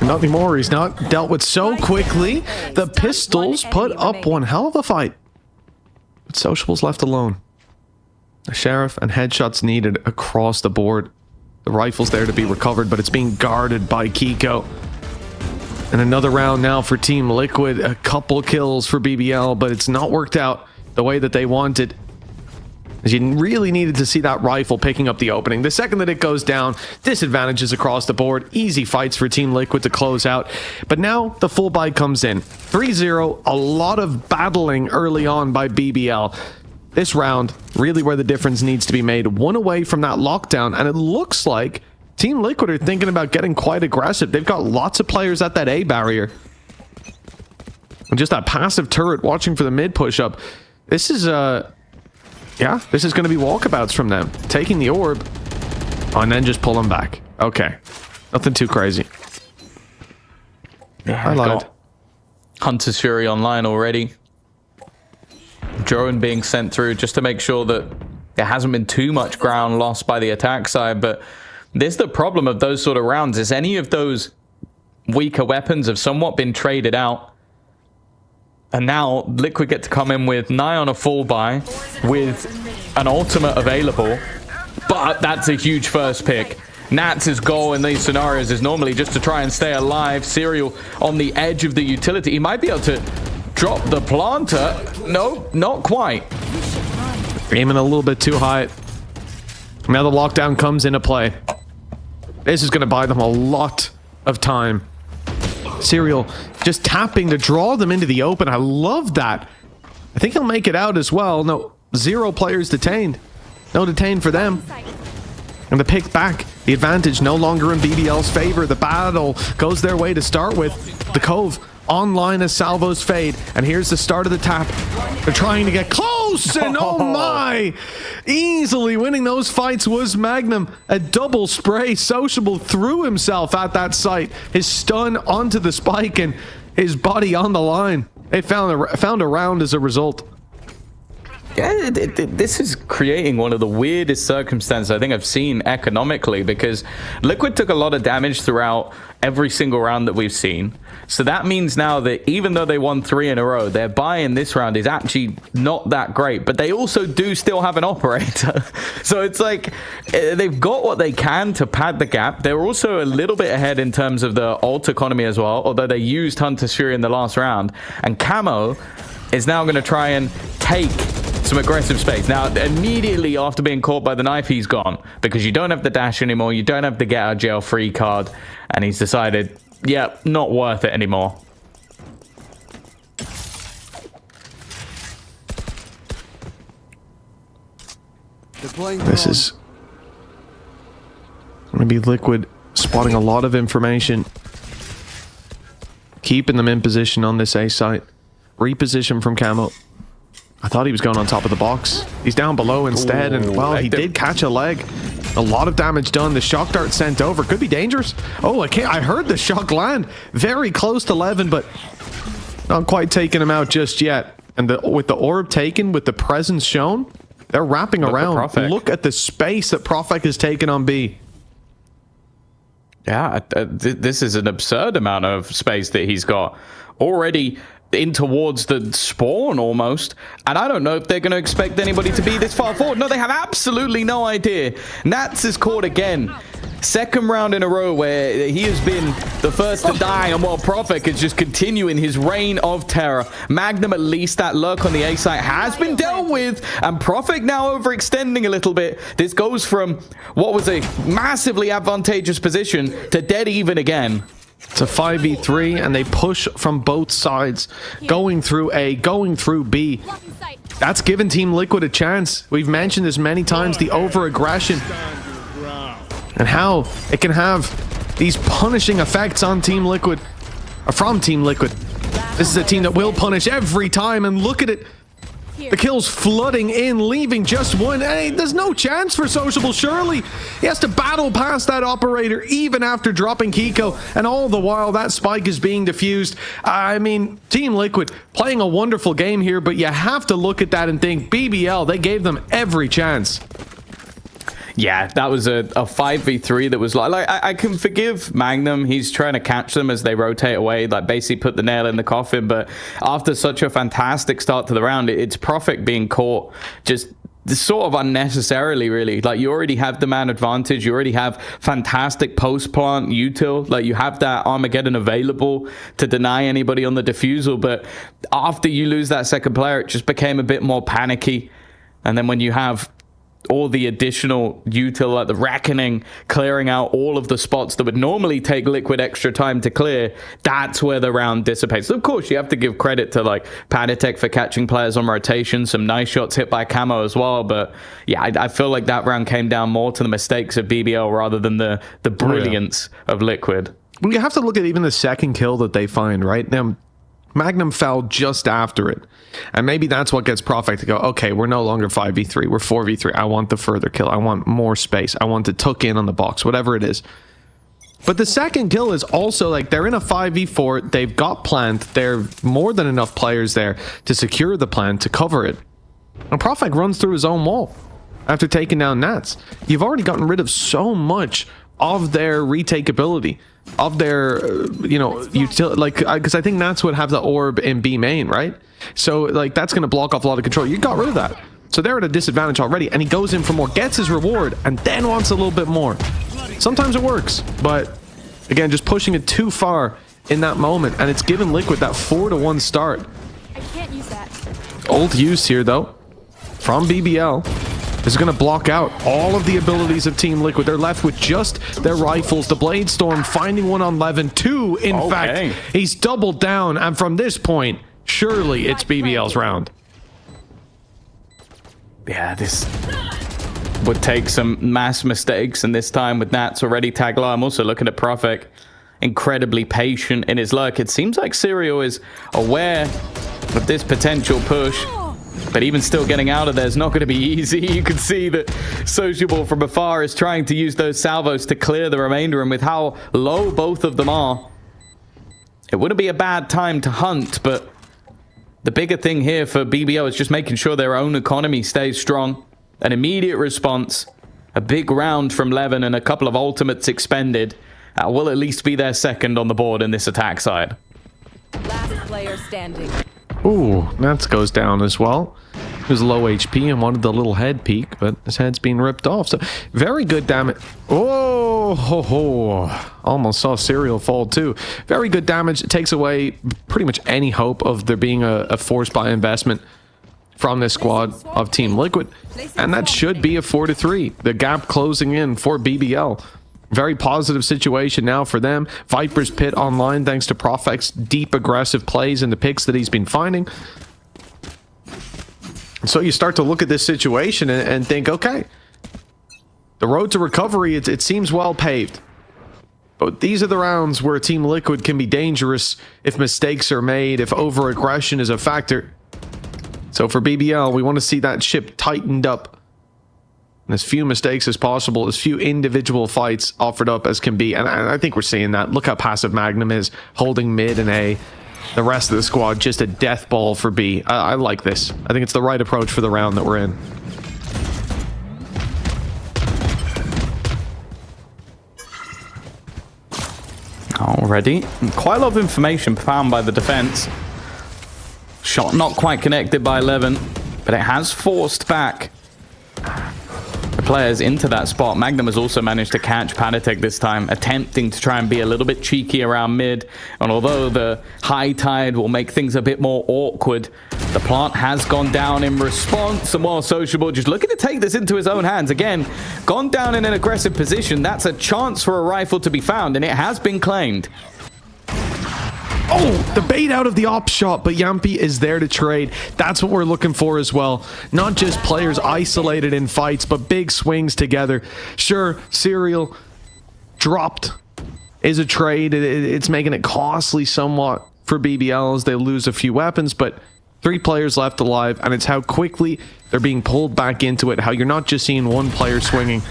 Not anymore. He's not dealt with so quickly. The pistols put up one hell of a fight. But Sociable's left alone. The sheriff and headshots needed across the board. The rifle's there to be recovered, but it's being guarded by Kiko. And another round now for Team Liquid. A couple kills for BBL, but it's not worked out the way that they wanted. As you really needed to see that rifle picking up the opening. The second that it goes down, disadvantages across the board. Easy fights for Team Liquid to close out. But now the full buy comes in. 3-0, a lot of battling early on by BBL. This round, really where the difference needs to be made. One away from that lockdown, and it looks like Team Liquid are thinking about getting quite aggressive. They've got lots of players at that A barrier. And just that passive turret watching for the mid push-up. This is, yeah, this is going to be walkabouts from them. Taking the orb, and then just pulling back. Okay. Nothing too crazy. Yeah, I lied. Hunter's Fury online already. Drone being sent through just to make sure that there hasn't been too much ground lost by the attack side, but there's the problem of those sort of rounds is any of those weaker weapons have somewhat been traded out, and now Liquid get to come in with nigh on a full buy with an ultimate available, but that's a huge first pick. Nats' goal in these scenarios is normally just to try and stay alive. Serial on the edge of the utility. He might be able to drop the planter. No, not quite. Aiming a little bit too high. Now the lockdown comes into play. This is going to buy them a lot of time. Serial just tapping to draw them into the open. I love that. I think he'll make it out as well. No, 0 players detained. No detained for them. And the pick back. The advantage no longer in BBL's favor. The battle goes their way to start with. The Cove online as salvos fade, and here's the start of the tap. They're trying to get close, and oh my, easily winning those fights was Magnum. A double spray. Sociable threw himself at that site, his stun onto the spike and his body on the line. They found a round as a result. Yeah, this is creating one of the weirdest circumstances I think I've seen economically, because Liquid took a lot of damage throughout every single round that we've seen. So that means now that even though they won 3 in a row, their buy in this round is actually not that great, but they also do still have an operator. So it's like they've got what they can to pad the gap. They're also a little bit ahead in terms of the ult economy as well, although they used Hunter's Fury in the last round. And Camo is now going to try and take some aggressive space. Now, immediately after being caught by the knife, he's gone, because you don't have the dash anymore, you don't have the get out of jail free card, and he's decided, yeah, not worth it anymore. This is going to be Liquid spotting a lot of information, keeping them in position on this A site. Reposition from Camo. I thought he was going on top of the box. He's down below instead, and well, he did catch a leg. A lot of damage done. The shock dart sent over. Could be dangerous. Oh, I heard the shock land. Very close to Levin, but not quite taking him out just yet. And with the orb taken, with the presence shown, they're wrapping around. Look at the space that Profek has taken on B. Yeah, this is an absurd amount of space that he's got. Already in towards the spawn almost, and I don't know if they're going to expect anybody to be this far forward. No, they have absolutely no idea. Nats is caught again. Second round in a row where he has been the first to die, and while Profek is just continuing his reign of terror. Magnum, at least that lurk on the A site has been dealt with, and Profek now overextending a little bit. This goes from what was a massively advantageous position to dead even again. It's a 5v3, and they push from both sides, going through A, going through B. That's given Team Liquid a chance. We've mentioned this many times, the over-aggression, and how it can have these punishing effects on Team Liquid, or from Team Liquid. This is a team that will punish every time, and look at it. The kills flooding in, leaving just one. Hey, there's no chance for Sociable, surely. He has to battle past that operator even after dropping Kiko, and all the while that spike is being diffused. I mean, Team Liquid playing a wonderful game here, but you have to look at that and think, BBL, they gave them every chance. Yeah, that was a 5v3 that was like I can forgive Magnum. He's trying to catch them as they rotate away, like basically put the nail in the coffin. But after such a fantastic start to the round, it's Profek being caught just sort of unnecessarily, really. Like, you already have the man advantage. You already have fantastic post-plant util. Like, you have that Armageddon available to deny anybody on the defusal. But after you lose that second player, it just became a bit more panicky. And then when you have all the additional util, like the Reckoning, clearing out all of the spots that would normally take Liquid extra time to clear, that's where the round dissipates. So of course, you have to give credit to like Panitek for catching players on rotation, some nice shots hit by Camo as well. But yeah, I feel like that round came down more to the mistakes of BBL rather than the brilliance of Liquid. We have to look at even the second kill that they find, right? Now, Magnum fell just after it. And maybe that's what gets Profek to go, okay, we're no longer 5v3, we're 4v3. I want the further kill. I want more space. I want to tuck in on the box, whatever it is. But the second kill is also like, they're in a 5v4. They've got plant. There are more than enough players there to secure the plant, to cover it. And Profek runs through his own wall after taking down Nats. You've already gotten rid of so much of their retake ability, of their, you know, like, because I think Nats would have the orb in B main, right? So, like, that's going to block off a lot of control. You got rid of that. So they're at a disadvantage already, and he goes in for more, gets his reward, and then wants a little bit more. Sometimes it works, but again, just pushing it too far in that moment, and it's given Liquid that 4-1 start. I can't use that. Old use here, though, from BBL. Is going to block out all of the abilities of Team Liquid. They're left with just their rifles. The Blade Storm finding one on Levin. Two, in fact. He's doubled down. And from this point, surely it's BBL's round. Yeah, this would take some mass mistakes. And this time with Nats already tagged low. I'm also looking at Profek. Incredibly patient in his lurk. It seems like Serial is aware of this potential push. But even still, getting out of there is not going to be easy. You can see that Sociable from afar is trying to use those salvos to clear the remainder. And with how low both of them are, it wouldn't be a bad time to hunt. But the bigger thing here for BBL is just making sure their own economy stays strong. An immediate response, a big round from Levin, and a couple of ultimates expended will at least be their second on the board in this attack side. Last player standing. Ooh, Nats goes down as well. He was low HP and wanted the little head peek, but his head's being ripped off. So very good damage. Oh, ho, ho. Almost saw Serial fall too. Very good damage. It takes away pretty much any hope of there being a force buy investment from this squad of Team Liquid. And that should be a 4-3. The gap closing in for BBL. Very positive situation now for them. Viper's Pit online thanks to Profek's deep aggressive plays and the picks that he's been finding. So you start to look at this situation and think, okay, the road to recovery, it seems well paved. But these are the rounds where Team Liquid can be dangerous if mistakes are made, if over-aggression is a factor. So for BBL, we want to see that ship tightened up. As few mistakes as possible, as few individual fights offered up as can be. And I think we're seeing that. Look how passive Magnum is, holding mid and A. The rest of the squad, just a death ball for B. I like this. I think it's the right approach for the round that we're in. Already. Quite a lot of information found by the defense. Shot not quite connected by 11, but it has forced back the players into that spot. Magnum has also managed to catch Panatek this time, attempting to try and be a little bit cheeky around mid. And although the high tide will make things a bit more awkward, the plant has gone down in response. And while Sociable just looking to take this into his own hands, again, gone down in an aggressive position. That's a chance for a rifle to be found, and it has been claimed. Oh, the bait out of the op shot, but Yampi is there to trade. That's what we're looking for as well. Not just players isolated in fights, but big swings together. Sure, Serial dropped is a trade. It's making it costly somewhat for BBL as they lose a few weapons, but 3 players left alive, and it's how quickly they're being pulled back into it, how you're not just seeing one player swinging.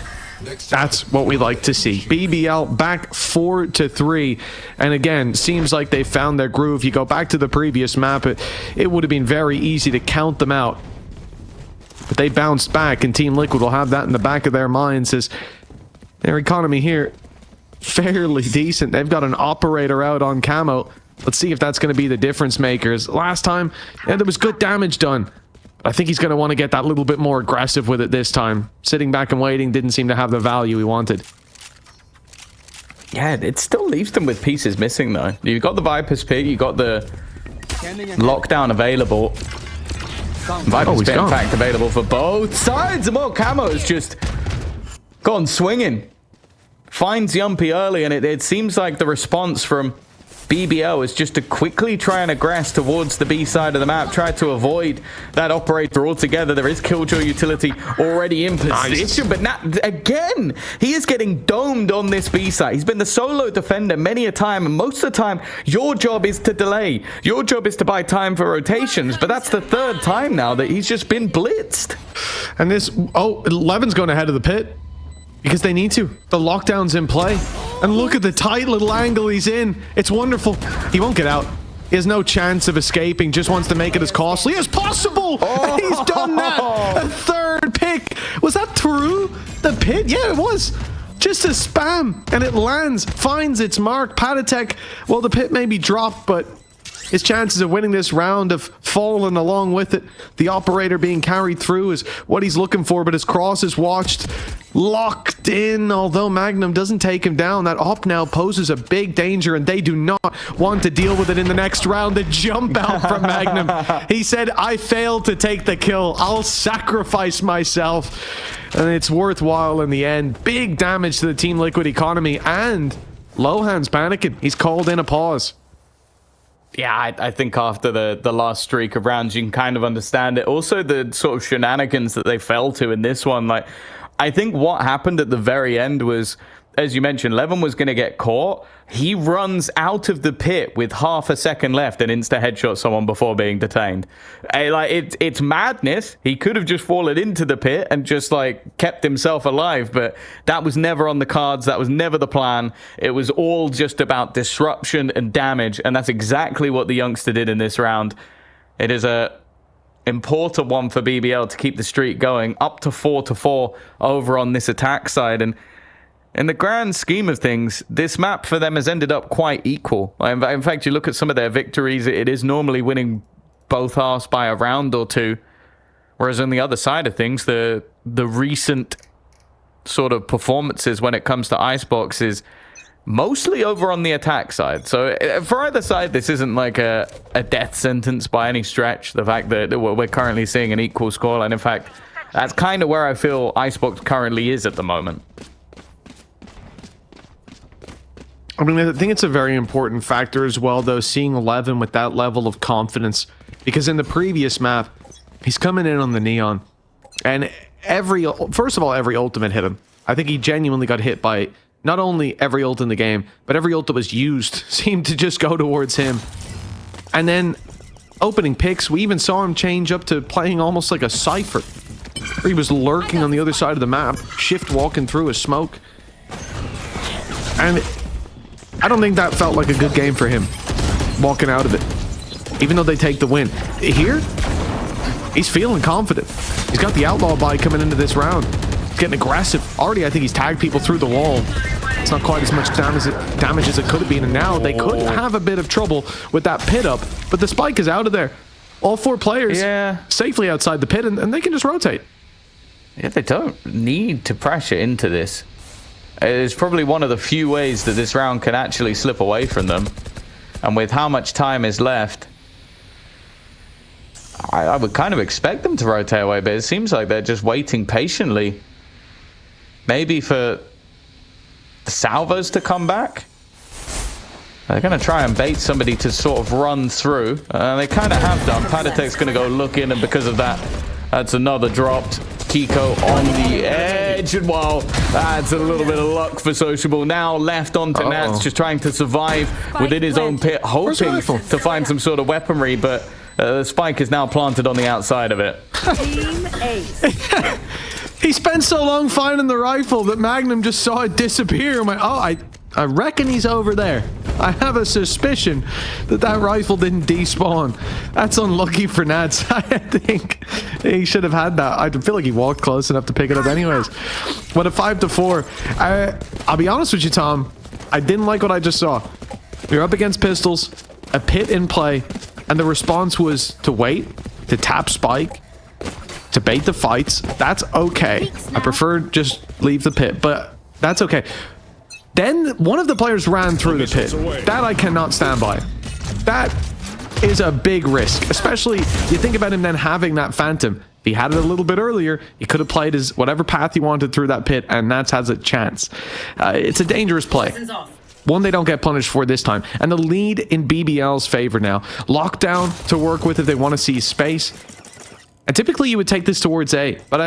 That's what we like to see. BBL back 4-3, and again, seems like they found their groove. You go back to the previous map, it would have been very easy to count them out, but they bounced back, and Team Liquid will have that in the back of their minds as their economy here fairly decent. They've got an operator out on camo. Let's see if that's going to be the difference makers. Last time, yeah, there was good damage done. I think he's going to want to get that little bit more aggressive with it this time. Sitting back and waiting didn't seem to have the value he wanted. Yeah, it still leaves them with pieces missing, though. You've got the Viper's Pit, you've got the lockdown available. Viper's Pit, in fact, available for both sides. And more Camo's just gone swinging. Finds Yumpy early, and it seems like the response from BBL is just to quickly try and aggress towards the B side of the map, try to avoid that operator altogether. There is Killjoy utility already in position, but now, again, he is getting domed on this B side. He's been the solo defender many a time, and most of the time, your job is to delay. Your job is to buy time for rotations, but that's the 3rd time now that he's just been blitzed. And this, oh, 11's going ahead of the pit. Because they need to. The lockdown's in play. And look at the tight little angle he's in. It's wonderful. He won't get out. He has no chance of escaping. Just wants to make it as costly as possible. Oh. And he's done that. A 3rd pick. Was that through the pit? Yeah, it was. Just a spam. And it lands. Finds its mark. Patatek, well, the pit may be dropped, but his chances of winning this round have fallen along with it. The operator being carried through is what he's looking for, but his cross is watched, locked in. Although Magnum doesn't take him down, that op now poses a big danger, and they do not want to deal with it in the next round. The jump out from Magnum. He said, I failed to take the kill. I'll sacrifice myself. And it's worthwhile in the end. Big damage to the Team Liquid economy, and Lohan's panicking. He's called in a pause. Yeah, I think after the last streak of rounds, you can kind of understand it. Also, the sort of shenanigans that they fell to in this one. Like, I think what happened at the very end was, as you mentioned, Levin was going to get caught. He runs out of the pit with half a second left and insta-headshot someone before being detained. It's madness. He could have just fallen into the pit and just, like, kept himself alive, but that was never on the cards. That was never the plan. It was all just about disruption and damage, and that's exactly what the youngster did in this round. It is a important one for BBL to keep the streak going, up to 4-4 over on this attack side. And in the grand scheme of things, this map for them has ended up quite equal. In fact, you look at some of their victories, it is normally winning both halves by a round or two. Whereas on the other side of things, the recent sort of performances when it comes to Icebox is mostly over on the attack side. So for either side, this isn't like a death sentence by any stretch. The fact that we're currently seeing an equal scoreline. In fact, that's kind of where I feel Icebox currently is at the moment. I mean, I think it's a very important factor as well, though, seeing 11 with that level of confidence. Because in the previous map, he's coming in on the Neon. And first of all, every ultimate hit him. I think he genuinely got hit by not only every ult in the game, but every ult that was used seemed to just go towards him. And then opening picks, we even saw him change up to playing almost like a Cypher. Where he was lurking on the other side of the map, shift walking through a smoke. And I don't think that felt like a good game for him, walking out of it. Even though they take the win. Here, he's feeling confident. He's got the Outlaw buy coming into this round. He's getting aggressive. Already, I think he's tagged people through the wall. It's not quite as much damage as it could have been, and now they could have a bit of trouble with that pit up, but the spike is out of there. all 4 players Yeah. safely outside the pit, and they can just rotate. Yeah, they don't need to pressure into this. It's probably one of the few ways that this round can actually slip away from them. And with how much time is left, I would kind of expect them to rotate away, but it seems like they're just waiting patiently. Maybe for the salvos to come back. They're going to try and bait somebody to sort of run through. They kind of have done. Patatek's going to go look in, and because of that, that's another dropped. Kiko on the edge, and well, that's a little bit of luck for Sociable. Now left onto Nats, just trying to survive within his own pit, hoping to find some sort of weaponry, but the spike is now planted on the outside of it. Team Ace. He spent so long finding the rifle that Magnum just saw it disappear. I'm like, oh, I reckon he's over there. I have a suspicion that that rifle didn't despawn. That's unlucky for Nats. I think he should have had that. I feel like he walked close enough to pick it up anyways. But a 5-4. I'll be honest with you, Tom. I didn't like what I just saw. You're up against pistols, a pit in play, and the response was to wait, to tap spike, to bait the fights. That's okay. I prefer just leave the pit, but that's okay. Then one of the players ran through the pit. That I cannot stand by. That is a big risk, especially you think about him then having that Phantom. If he had it a little bit earlier, he could have played his whatever path he wanted through that pit, and Nats has a chance. It's a dangerous play. One they don't get punished for this time. And the lead in BBL's favor now. Lockdown to work with if they want to see space. And typically you would take this towards A, but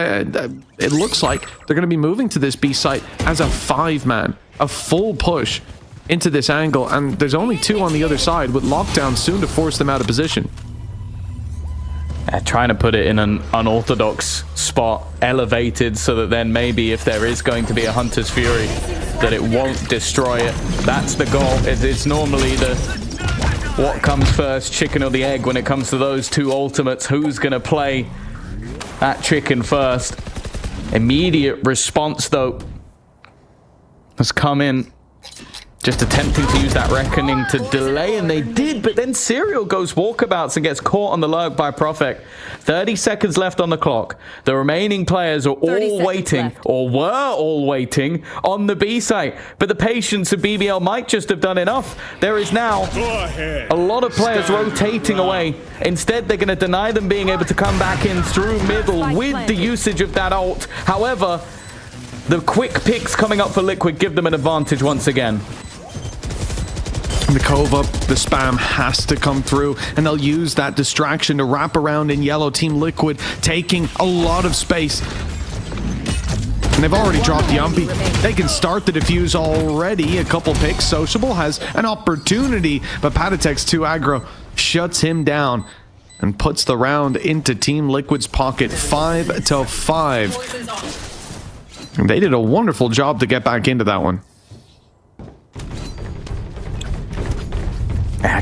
it looks like they're going to be moving to this B site as a 5-man. A full push into this angle, and there's only 2 on the other side with lockdown soon to force them out of position. Trying to put it in an unorthodox spot, elevated, so that then maybe if there is going to be a Hunter's Fury, that it won't destroy it. That's the goal. It's normally the what comes first, chicken or the egg, when it comes to those 2 ultimates. Who's going to play that chicken first? Immediate response, though, has come in, just attempting to use that reckoning to delay, and they did, but then Serial goes walkabouts and gets caught on the lurk by Profek. 30 seconds left on the clock. The remaining players are all waiting, or were all waiting, on the B site, but the patience of BBL might just have done enough. There is now a lot of players rotating away. Instead, they're going to deny them being able to come back in through middle with the usage of that ult. However, the quick picks coming up for Liquid give them an advantage once again. The Cove up, the spam has to come through, and they'll use that distraction to wrap around in yellow. Team Liquid taking a lot of space. And they've already dropped the Umpy. They can start the defuse already. A couple picks. Sociable has an opportunity, but Patatek's too aggro. Shuts him down and puts the round into Team Liquid's pocket. 5-5. And they did a wonderful job to get back into that one.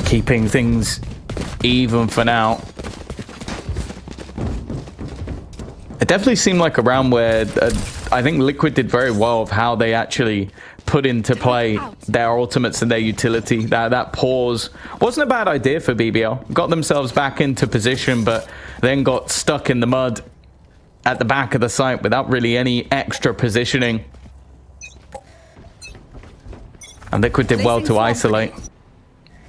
Keeping things even for now. It definitely seemed like a round where I think Liquid did very well of how they actually put into play their ultimates and their utility. That pause wasn't a bad idea for BBL. Got themselves back into position, but then got stuck in the mud at the back of the site without really any extra positioning. And Liquid did well to isolate.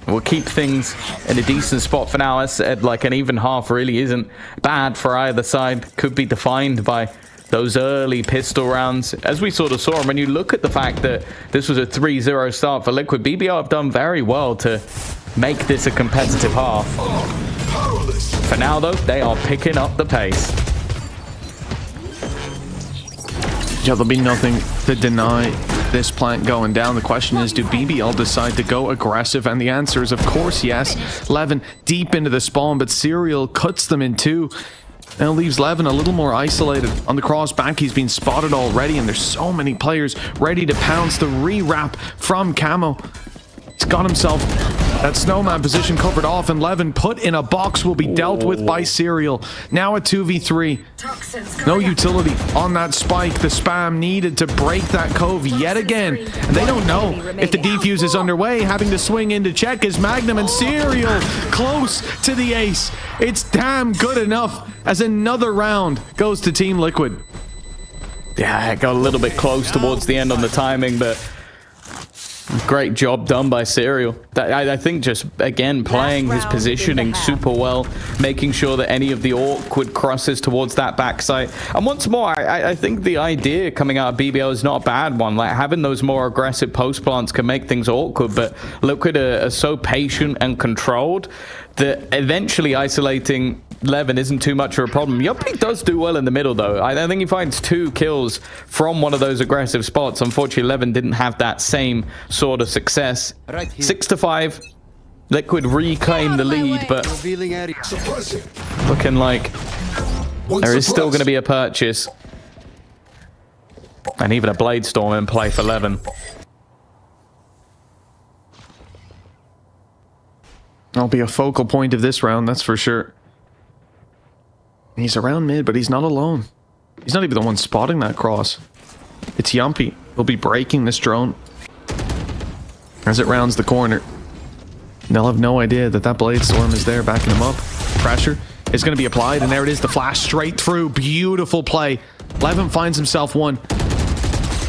We'll keep things in a decent spot for now. As said, like an even half really isn't bad for either side. Could be defined by those early pistol rounds, as we sort of saw. And when you look at the fact that this was a 3-0 start for Liquid, BBL have done very well to make this a competitive half. For now, though, they are picking up the pace. Yeah, there'll be nothing to deny this plant going down. The question is, do BBL decide to go aggressive? And the answer is, of course, yes. Levin deep into the spawn, but Serial cuts them in 2. And it leaves Levin a little more isolated. On the cross back, he's been spotted already, and there's so many players ready to pounce. The re-wrap from Camo. He's got himself that snowman position covered off, and Levin put in a box will be dealt with by Serial. Now a 2v3. No utility on that spike. The spam needed to break that cove yet again. And they don't know if the defuse is underway. Having to swing in to check is Magnum, and Serial close to the ace. It's damn good enough as another round goes to Team Liquid. Yeah, it got a little bit close towards the end on the timing, but great job done by Serial. I think just, again, playing his positioning super well, making sure that any of the awkward crosses towards that backside. And once more, I think the idea coming out of BBL is not a bad one. Like, having those more aggressive post plants can make things awkward, but Liquid are so patient and controlled that eventually isolating Levin isn't too much of a problem. Yuppie does do well in the middle, though. I think he finds 2 kills from one of those aggressive spots. Unfortunately, Levin didn't have that same sort of success. 6-5. Liquid reclaim the lead, but looking like there is still going to be a purchase. And even a Blade Storm in play for Levin. I'll be a focal point of this round, that's for sure. He's around mid, but he's not alone. He's not even the one spotting that cross. It's Yumpy. He'll be breaking this drone as it rounds the corner. They'll have no idea that that Blade Storm is there backing him up. Pressure is going to be applied, and there it is, the flash straight through. Beautiful play. Levin finds himself one.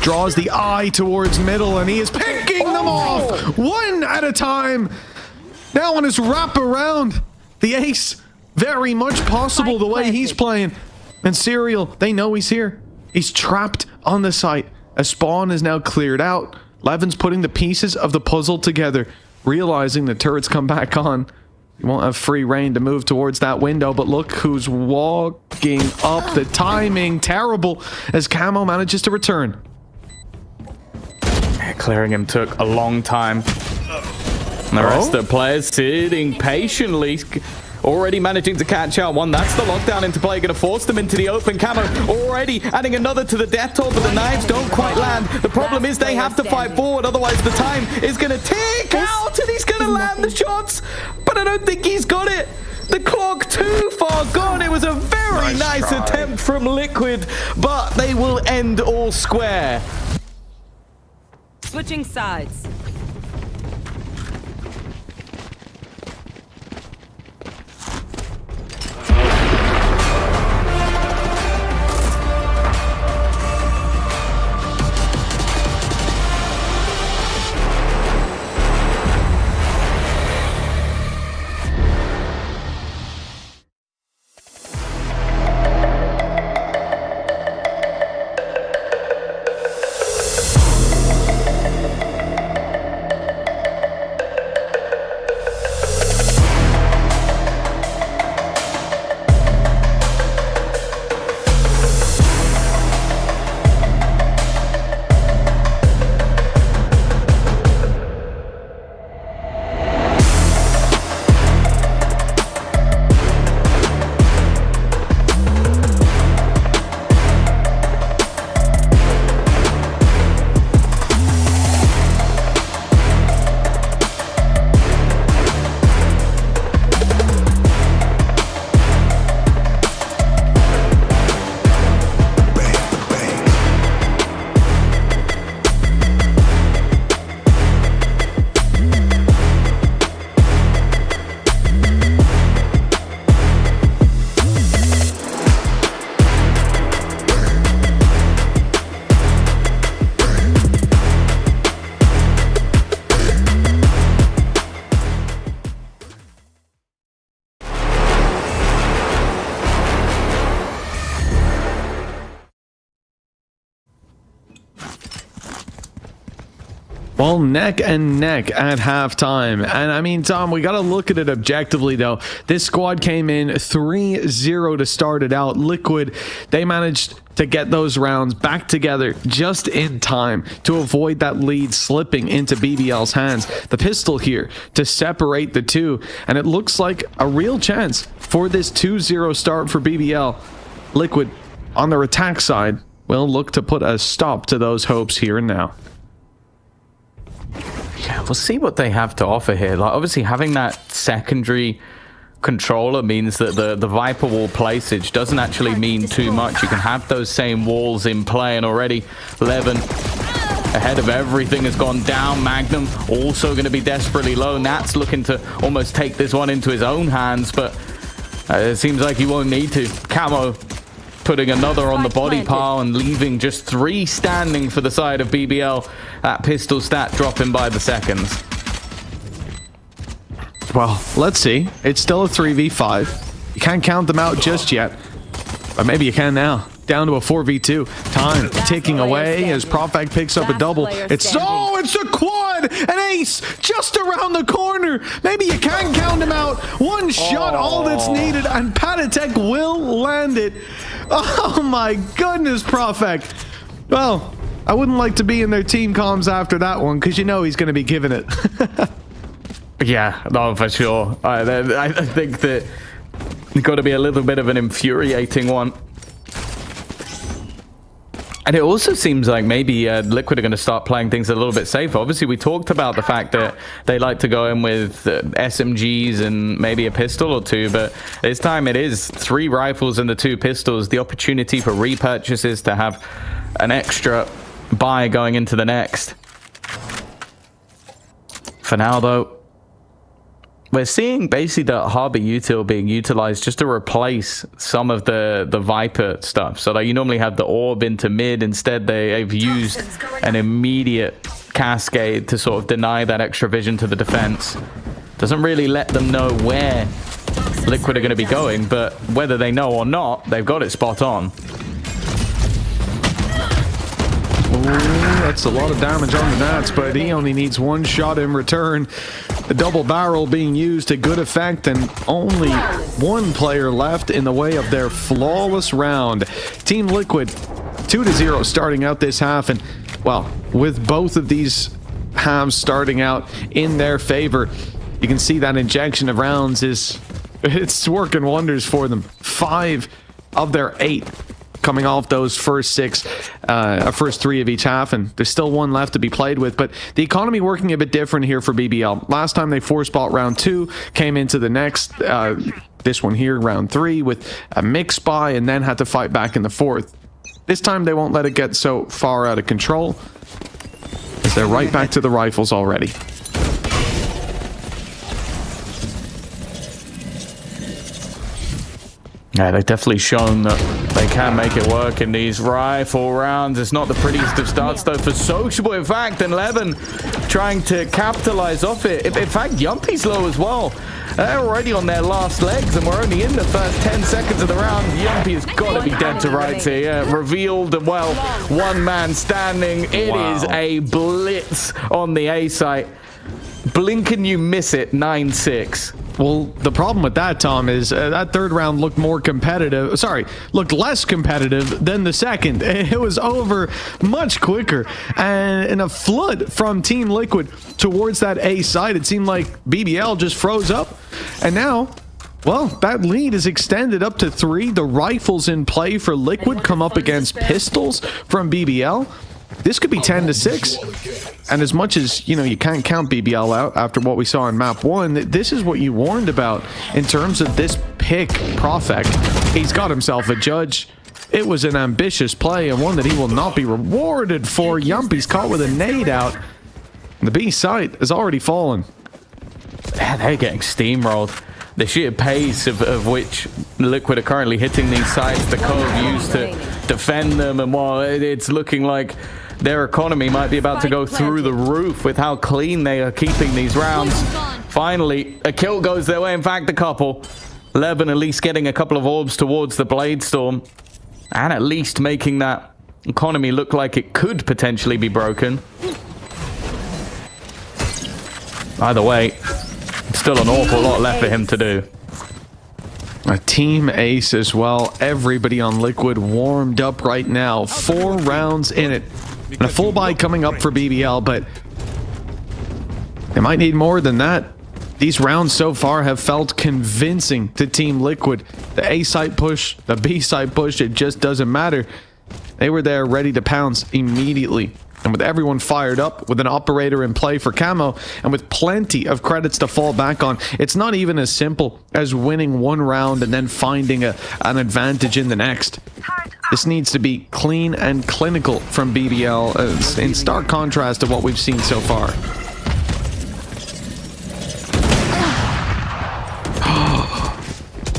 Draws the eye towards middle, and he is picking them off one at a time. Now on his wrap around, the ace, very much possible the way he's playing. And Serial, they know he's here. He's trapped on the site. A spawn is now cleared out. Levin's putting the pieces of the puzzle together, realizing the turrets come back on. He won't have free reign to move towards that window, but look who's walking up. The timing, terrible, as Camo manages to return. Clearing him took a long time. And the rest of the players sitting patiently, already managing to catch out one. That's the lockdown into play, going to force them into the open. Camo already adding another to the death toll, but the knives don't quite land. The problem is they have to fight forward, otherwise the time is going to tick out, and he's going to land the shots, but I don't think he's got it. The clock too far gone. It was a very nice attempt from Liquid, but they will end all square. Switching sides. Well, neck and neck at halftime. And I mean, Tom, we got to look at it objectively, though. This squad came in 3-0 to start it out. Liquid, they managed to get those rounds back together just in time to avoid that lead slipping into BBL's hands. The pistol here to separate the two, and it looks like a real chance for this 2-0 start for BBL. Liquid, on their attack side, will look to put a stop to those hopes here and now. Yeah, we'll see what they have to offer here. Like, obviously, having that secondary controller means that the Viper wall placeage doesn't actually mean too much. You can have those same walls in play, and already Levin ahead of everything has gone down. Magnum also going to be desperately low. Nat's looking to almost take this one into his own hands, but it seems like he won't need to. Camo putting another on the body pile and leaving just 3 standing for the side of BBL. That pistol stat dropping by the seconds. Well, let's see. It's still a 3v5. You can't count them out just yet, but maybe you can now. Down to a 4v2. Time ticking away as Profect picks up a double. It's a quad! An ace just around the corner. Maybe you can count him out. One shot, all that's needed, and Patatek will land it. Oh my goodness, Profect. Well, I wouldn't like to be in their team comms after that one, because you know he's going to be giving it. Yeah, no, for sure. I think that it's got to be a little bit of an infuriating one. And it also seems like maybe Liquid are going to start playing things a little bit safer. Obviously, we talked about the fact that they like to go in with SMGs and maybe a pistol or 2, but this time it is 3 rifles and the 2 pistols. The opportunity for repurchases to have an extra buy going into the next. For now, though, we're seeing basically the Harbor Util being utilized just to replace some of the Viper stuff. So like you normally have the orb into mid. Instead, they've used an immediate cascade to sort of deny that extra vision to the defense. Doesn't really let them know where Liquid are going to be going, but whether they know or not, they've got it spot on. Ooh, that's a lot of damage on the Nats, but he only needs 1 shot in return. The double barrel being used to good effect, and only 1 player left in the way of their flawless round. Team Liquid 2-0 starting out this half, and well, with both of these halves starting out in their favor, you can see that injection of rounds it's working wonders for them. 5 of their 8 coming off those first 3 of each half, and there's still 1 left to be played with. But the economy working a bit different here for BBL. Last time they force bought round 2, came into the next this one here, round 3, with a mix buy, and then had to fight back in the 4th. This time they won't let it get so far out of control, as they're right back to the rifles already. Yeah, they've definitely shown that they can make it work in these rifle rounds. It's not the prettiest of starts, though, for Sociable, in fact, and Levin trying to capitalize off it. In fact, Yumpy's low as well. They're already on their last legs, and we're only in the first 10 seconds of the round. Yumpy has got to be dead to rights here. Yeah, revealed, well, 1 man standing. It is a blitz on the A site. Blink and you miss it, 9-6. Well, the problem with that, Tom, is that 3rd round looked looked less competitive than the 2nd. It was over much quicker, and in a flood from Team Liquid towards that A side. It seemed like BBL just froze up, and now, well, that lead is extended up to 3. The rifles in play for Liquid come up against pistols from BBL. This could be 10-6. And as much as, you know, you can't count BBL out after what we saw in map 1, this is what you warned about in terms of this pick, Profect. He's got himself a judge. It was an ambitious play, and one that he will not be rewarded for. Yumpy's caught with a nade out. The B site has already fallen. Yeah, they're getting steamrolled. The sheer pace of which Liquid are currently hitting these sites, the code used to defend them, and while it's looking like their economy might be about to go through the roof with how clean they are keeping these rounds. Finally, a kill goes their way. In fact, a couple. Levin at least getting a couple of orbs towards the Bladestorm, and at least making that economy look like it could potentially be broken. Either way, still an awful lot left for him to do. A team ace as well. Everybody on Liquid warmed up right now. 4 rounds in it. And a full buy coming up for BBL, but they might need more than that. These rounds so far have felt convincing to Team Liquid. The A site push, the B site push, it just doesn't matter. They were there ready to pounce immediately. And with everyone fired up, with an operator in play for Camo, and with plenty of credits to fall back on, it's not even as simple as winning one round and then finding an advantage in the next. This needs to be clean and clinical from BBL, in stark contrast to what we've seen so far.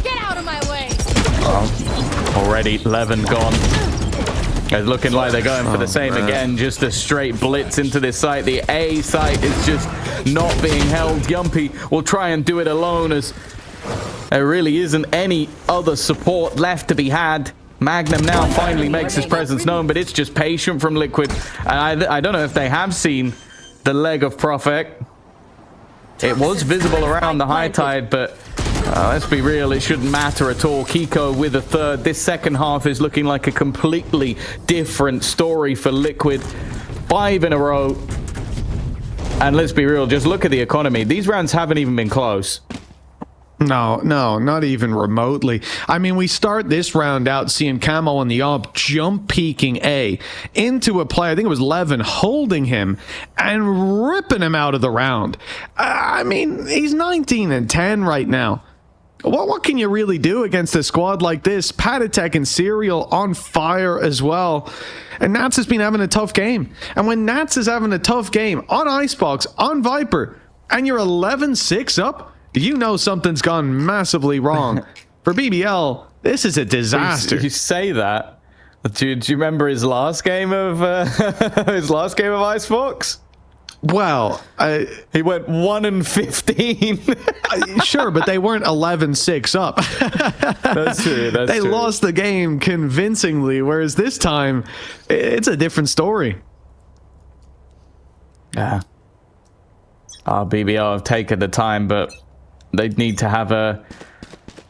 Get out of my way! Already 11 gone. It's looking like they're going for the same again. Just a straight blitz into this site. The A site is just not being held. Yumpy will try and do it alone, as there really isn't any other support left to be had. Magnum now finally makes his presence known, but it's just patient from Liquid. And I don't know if they have seen the leg of Prophet. It was visible around the high tide, but let's be real, it shouldn't matter at all. Kiko with a third. This second half is looking like a completely different story for Liquid. 5 in a row. And let's be real, just look at the economy. These rounds haven't even been close. No, not even remotely. I mean, we start this round out seeing Camo on the op jump peeking A into a play, I think it was Levin, holding him and ripping him out of the round. I mean, he's 19 and 10 right now. What can you really do against a squad like this? Patatek and Serial on fire as well. And Nats has been having a tough game. And when Nats is having a tough game on Icebox, on Viper, and you're 11-6 up, you know something's gone massively wrong. For BBL, this is a disaster. You say that. Do you remember his last game of Icebox? Well, he went 1-15. Sure, but they weren't 11-6 up. That's true. They lost the game convincingly, whereas this time, it's a different story. Yeah. BBL have taken the time, but they'd need to have a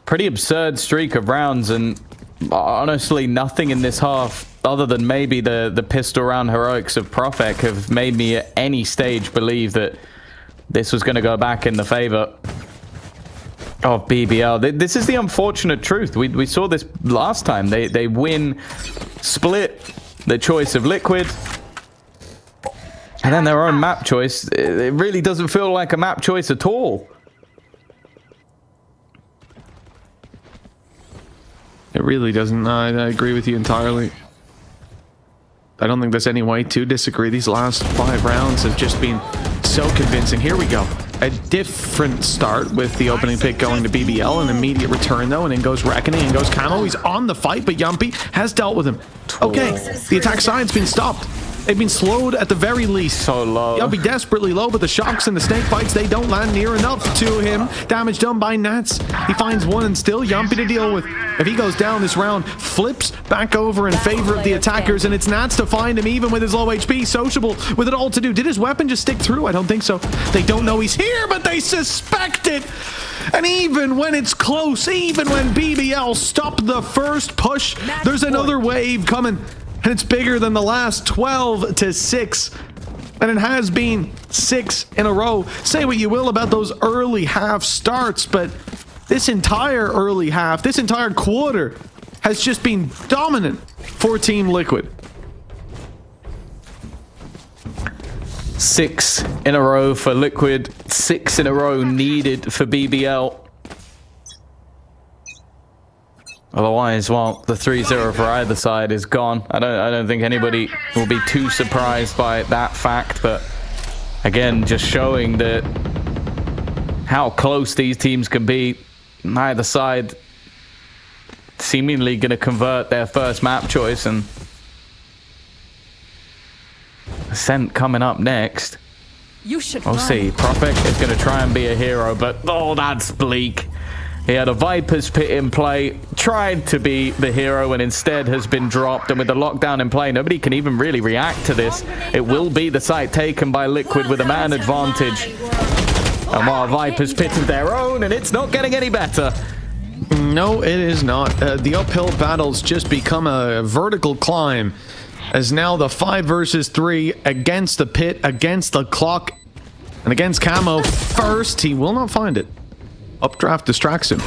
pretty absurd streak of rounds, and honestly, nothing in this half other than maybe the pistol round heroics of Profek have made me at any stage believe that this was going to go back in the favor of BBL. This is the unfortunate truth. We saw this last time. They win split the choice of Liquid, and then their own map choice. It really doesn't feel like a map choice at all. It really doesn't. I agree with you entirely. I don't think there's any way to disagree. These last 5 rounds have just been so convincing. Here we go. A different start with the opening pick going to BBL. An immediate return, though, and in goes Reckoning, and goes Camo. He's on the fight, but Yumpy has dealt with him. Okay, the attack side's been stopped. They've been slowed at the very least. So low. Yumpy desperately low, but the shocks and the snake bites, they don't land near enough to him. Damage done by Nats. He finds one and still Yumpy to deal with. If he goes down this round, flips back over in favor of the attackers, and it's Nats to find him even with his low HP. Sociable with it all to do. Did his weapon just stick through? I don't think so. They don't know he's here, but they suspect it. And even when it's close, even when BBL stopped the first push, there's another wave coming. And it's bigger than the last. 12-6. And it has been 6 in a row. Say what you will about those early half starts, but this entire early half, this entire quarter has just been dominant for Team Liquid. 6 in a row for Liquid. 6 in a row needed for BBL. Otherwise, well, the 3-0 for either side is gone. I don't think anybody will be too surprised by that fact, but again, just showing that how close these teams can be. Neither side seemingly going to convert their first map choice, and Ascent coming up next. You should We'll see. Prophet is going to try and be a hero, but oh, that's bleak. He had a Viper's Pit in play, tried to be the hero, and instead has been dropped. And with the lockdown in play, nobody can even really react to this. It will be the site taken by Liquid with a man advantage. And while Viper's Pit is their own, and it's not getting any better. No, it is not. The uphill battles just become a vertical climb, as now the 5 versus 3 against the pit, against the clock, and against Camo first. He will not find it. Updraft distracts him.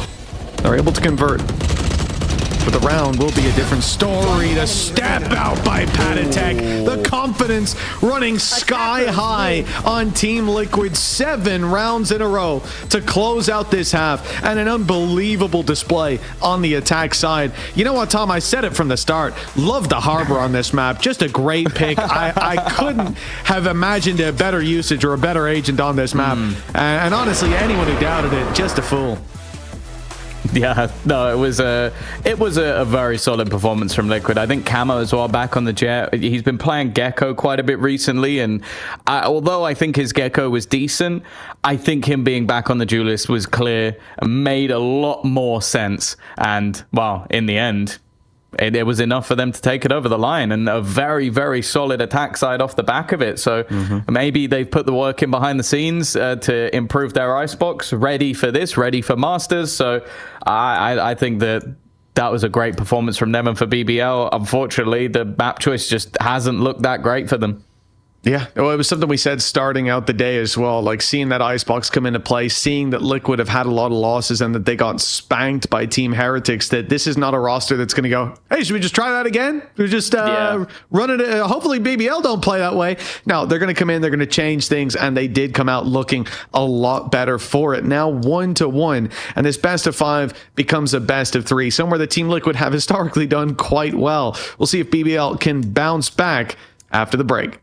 They're able to convert. but the round will be a different story. The step out by Patatek. The confidence running sky high on Team Liquid. 7 rounds in a row to close out this half, and an unbelievable display on the attack side. You know what, Tom? I said it from the start. Love the Harbor on this map. Just a great pick. I couldn't have imagined a better usage or a better agent on this map. And honestly, anyone who doubted it, just a fool. Yeah, no, it was a very solid performance from Liquid. I think Camo as well back on the jet. He's been playing Gecko quite a bit recently, and although I think his Gecko was decent, I think him being back on the duelist was clear and made a lot more sense. And well, in the end, it was enough for them to take it over the line, and a very, very solid attack side off the back of it. So maybe they've put the work in behind the scenes to improve their Icebox, ready for this, ready for Masters. So I think that was a great performance from them. And for BBL, unfortunately, the map choice just hasn't looked that great for them. Yeah, well, it was something we said starting out the day as well, like seeing that Icebox come into play, seeing that Liquid have had a lot of losses and that they got spanked by Team Heretics, that this is not a roster that's going to go, hey, should we just try that again? We just run it. Hopefully BBL don't play that way. No, they're going to come in, they're going to change things, and they did come out looking a lot better for it. Now 1-1, and this best of 5 becomes a best of 3, somewhere the Team Liquid have historically done quite well. We'll see if BBL can bounce back after the break.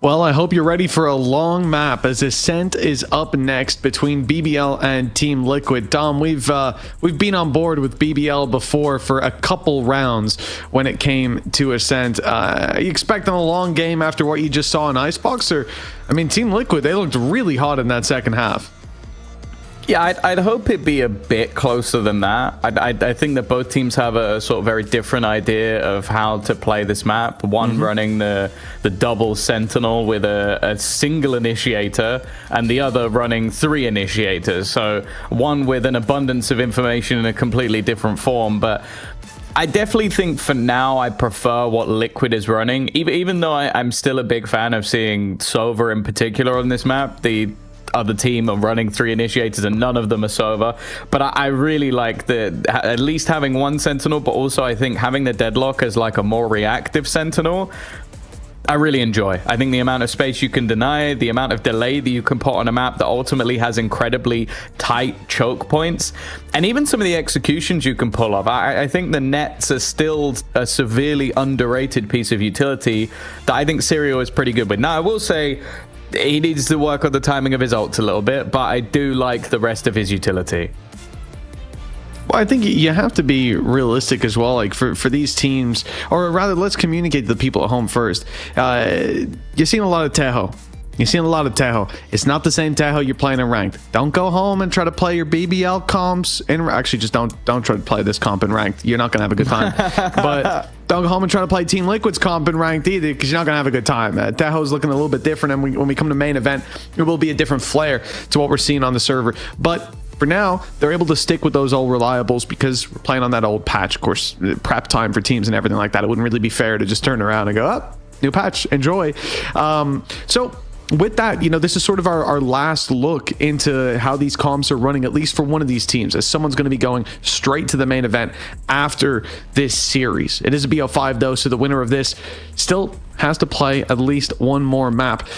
Well, I hope you're ready for a long map as Ascent is up next between BBL and Team Liquid. Dom, we've been on board with BBL before for a couple rounds when it came to Ascent. Are you expecting a long game after what you just saw in Icebox? Or, I mean, Team Liquid, they looked really hot in that second half. Yeah, I'd hope it'd be a bit closer than that. I think that both teams have a sort of very different idea of how to play this map. One running the double sentinel with a single initiator, and the other running 3 initiators. So one with an abundance of information in a completely different form. But I definitely think for now I prefer what Liquid is running, even though I'm still a big fan of seeing Sova in particular on this map. The other team are running 3 initiators and none of them are Sova, but I really like at least having one sentinel, but also I think having the deadlock as like a more reactive sentinel I really enjoy. I think the amount of space you can deny, the amount of delay that you can put on a map that ultimately has incredibly tight choke points, and even some of the executions you can pull off. I think the nets are still a severely underrated piece of utility that I think Serial is pretty good with. Now, I will say he needs to work on the timing of his ults a little bit, but I do like the rest of his utility. Well, I think you have to be realistic as well. Like for these teams, or rather, let's communicate to the people at home first. You're seeing a lot of Tejo. You're seeing a lot of Tejo. It's not the same Tejo you're playing in ranked. Don't go home and try to play your BBL comps. Actually, just don't try to play this comp in ranked. You're not gonna have a good time. But don't go home and try to play Team Liquid's comp in ranked either, because you're not gonna have a good time. Tejo's looking a little bit different, and when we come to main event, it will be a different flair to what we're seeing on the server. But for now, they're able to stick with those old reliables because we're playing on that old patch. Of course, prep time for teams and everything like that. It wouldn't really be fair to just turn around and go, oh, new patch, enjoy. So with that, you know, this is sort of our last look into how these comps are running, at least for one of these teams, as someone's going to be going straight to the main event after this series. It is a BO5 though, so the winner of this still has to play at least one more map.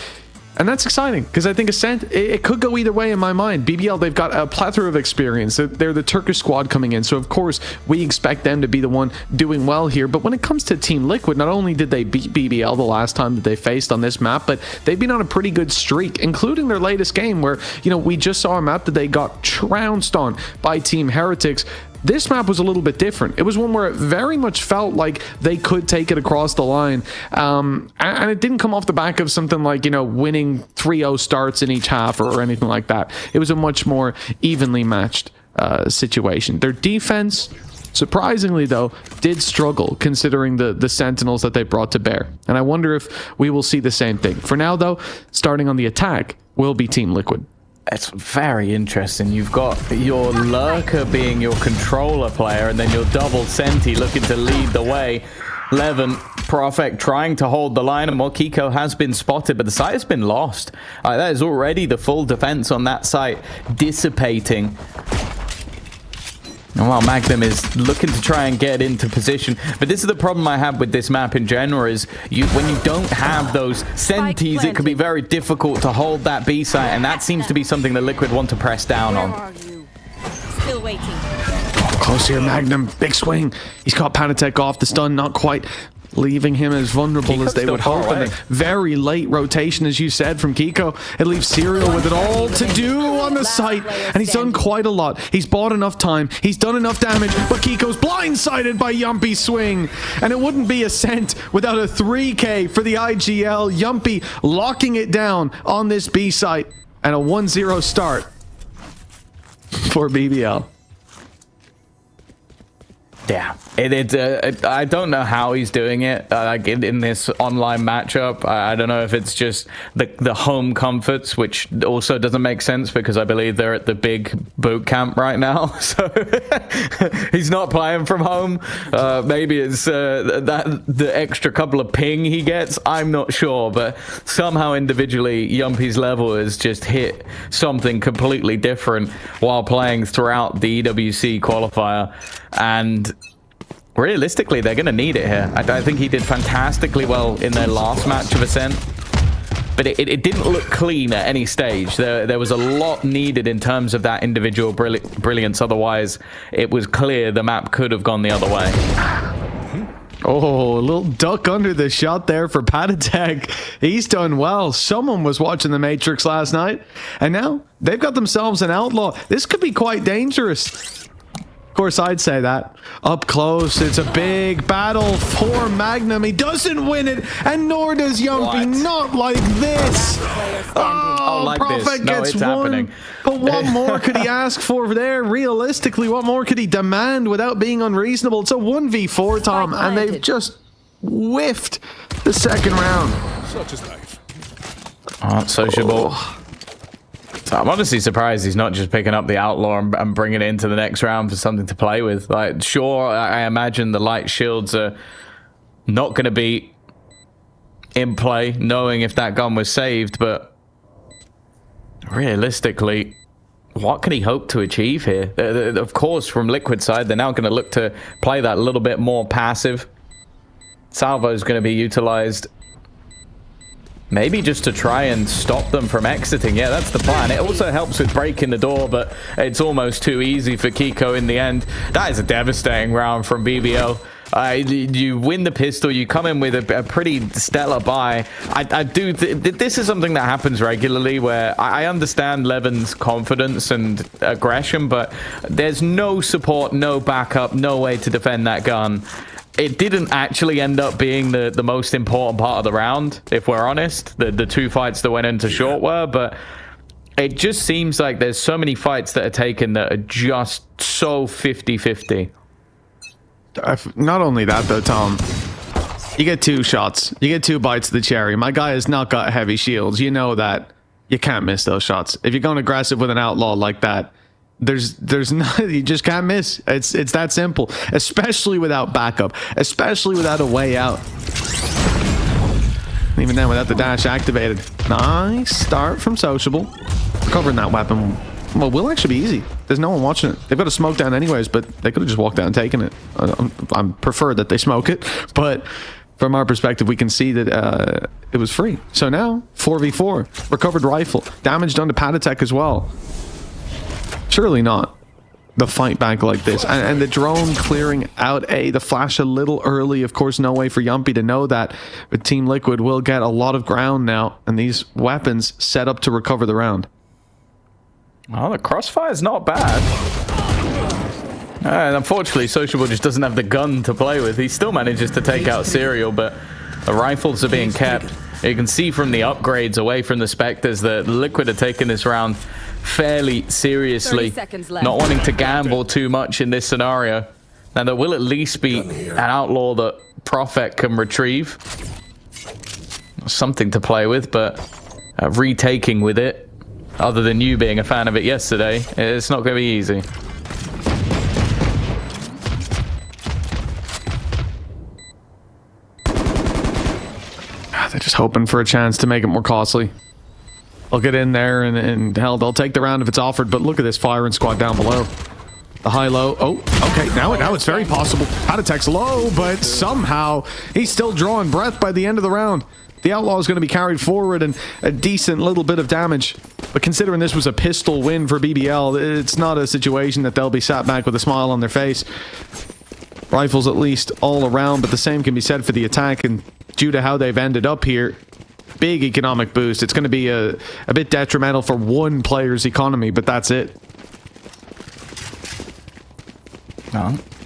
And that's exciting because I think Ascent, it could go either way in my mind. BBL, they've got a plethora of experience. They're the Turkish squad coming in. So, of course, we expect them to be the one doing well here. But when it comes to Team Liquid, not only did they beat BBL the last time that they faced on this map, but they've been on a pretty good streak, including their latest game where, you know, we just saw a map that they got trounced on by Team Heretics. This map was a little bit different. It was one where it very much felt like they could take it across the line. And it didn't come off the back of something like, you know, winning 3-0 starts in each half or anything like that. It was a much more evenly matched situation. Their defense, surprisingly though, did struggle considering the sentinels that they brought to bear. And I wonder if we will see the same thing. For now though, starting on the attack will be Team Liquid. It's very interesting. You've got your lurker being your controller player, and then your double senti looking to lead the way. Levin, Profect trying to hold the line, and Mokiko has been spotted, but the site has been lost. That is already the full defense on that site dissipating. And while Magnum is looking to try and get into position, but this is the problem I have with this map in general, is when you don't have those sentis, it can be very difficult to hold that B site, and that seems to be something that Liquid want to press down on. Still waiting. Close here, Magnum. Big swing. He's caught Panatech off the stun, not quite leaving him as vulnerable Kiko's as they would hope. And a very late rotation, as you said, from Kiko. It leaves Serial with it all to do on the site, and he's done quite a lot. He's bought enough time. He's done enough damage, but Kiko's blindsided by Yumpy's swing. And it wouldn't be Ascent without a 3K for the IGL. Yumpy locking it down on this B site, and a 1-0 start for BBL. Yeah, I don't know how he's doing it like in this online matchup. I don't know if it's just the home comforts, which also doesn't make sense because I believe they're at the big boot camp right now. So he's not playing from home. Maybe it's the extra couple of ping he gets. I'm not sure, but somehow individually Yumpy's level has just hit something completely different while playing throughout the EWC qualifier. And realistically, they're going to need it here. I think he did fantastically well in their last match of Ascent, but it didn't look clean at any stage. There was a lot needed in terms of that individual brilliance. Otherwise, it was clear the map could have gone the other way. Oh, a little duck under the shot there for Patatek. He's done well. Someone was watching The Matrix last night, and now they've got themselves an outlaw. This could be quite dangerous. Of course, I'd say that. Up close, it's a big battle for Magnum. He doesn't win it, and nor does Yumpy. Not like this. Oh, like Prophet this. No, gets it's one. happening. But what more could he ask for there? Realistically, what more could he demand without being unreasonable? It's a 1v4, Tom, and they've just whiffed the second round. Such is life. Oh, sociable. So I'm honestly surprised he's not just picking up the outlaw and bringing it into the next round for something to play with. Like, sure, I imagine the light shields are not going to be in play, knowing if that gun was saved, but realistically, what can he hope to achieve here? Of course, from Liquid side, they're now going to look to play that a little bit more passive. Salvo is going to be utilized maybe just to try and stop them from exiting. Yeah, that's the plan. It also helps with breaking the door, but it's almost too easy for Kiko in the end. That is a devastating round from BBL. You win the pistol, you come in with a pretty stellar buy. This is something that happens regularly, where I understand Levin's confidence and aggression, but there's no support, no backup, no way to defend that gun. It didn't actually end up being the most important part of the round, if we're honest. The two fights that went into short were, but it just seems like there's so many fights that are taken that are just so 50-50. Not only that, though, Tom, you get two shots. You get two bites of the cherry. My guy has not got heavy shields. You know that. You can't miss those shots. If you're going aggressive with an outlaw like that, there's not, you just can't miss. It's that simple, especially without backup, especially without a way out. Even then, without the dash activated. Nice start from Sociable. Recovering that weapon will actually be easy. There's no one watching it. They've got a smoke down anyways, but they could have just walked down and taken it. I prefer that they smoke it, but from our perspective, we can see that it was free. So now 4v4, recovered rifle, damage done to Patatek as well. Surely not the fight back like this, and the drone clearing out A, the flash a little early. Of course, no way for Yumpy to know that, but Team Liquid will get a lot of ground now, and these weapons set up to recover the round. Oh, the crossfire is not bad. And unfortunately, Sociable just doesn't have the gun to play with. He still manages to take out Serial, but the rifles are being kept. You can see from the upgrades away from the Spectres that Liquid are taking this round fairly seriously, not wanting to gamble too much in this scenario. Now, there will at least be an outlaw that Prophet can retrieve. Something to play with, but retaking with it, other than you being a fan of it yesterday, it's not going to be easy. They're just hoping for a chance to make it more costly. They'll get in there and hell, they'll take the round if it's offered, but look at this firing squad down below. The high-low. Oh, okay, now it's very possible. Patatek's low, but somehow he's still drawing breath by the end of the round. The outlaw is going to be carried forward and a decent little bit of damage. But considering this was a pistol win for BBL, it's not a situation that they'll be sat back with a smile on their face. Rifles at least all around, but the same can be said for the attack, and due to how they've ended up here, big economic boost. It's going to be a bit detrimental for one player's economy, but that's it.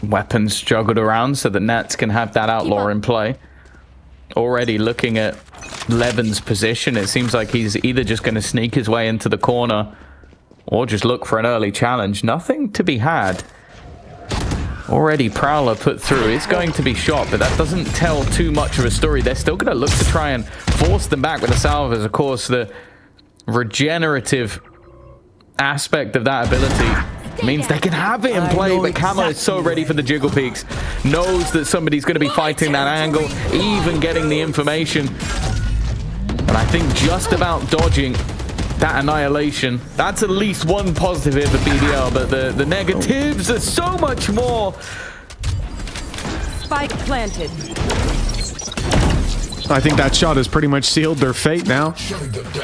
Weapons juggled around so the Nats can have that outlaw in play. Already looking at Levin's position, it seems like he's either just going to sneak his way into the corner or just look for an early challenge. Nothing to be had. Already Prowler put through. It's going to be shot, but that doesn't tell too much of a story. They're still going to look to try and force them back with the salvos. Of course, the regenerative aspect of that ability means they can have it in play, but Camo is so ready for the jiggle peaks. Knows that somebody's going to be fighting that angle, even getting the information. And I think just about dodging that annihilation. That's at least one positive here for BBL, but the negatives are so much more. Spike planted. I think that shot has pretty much sealed their fate now.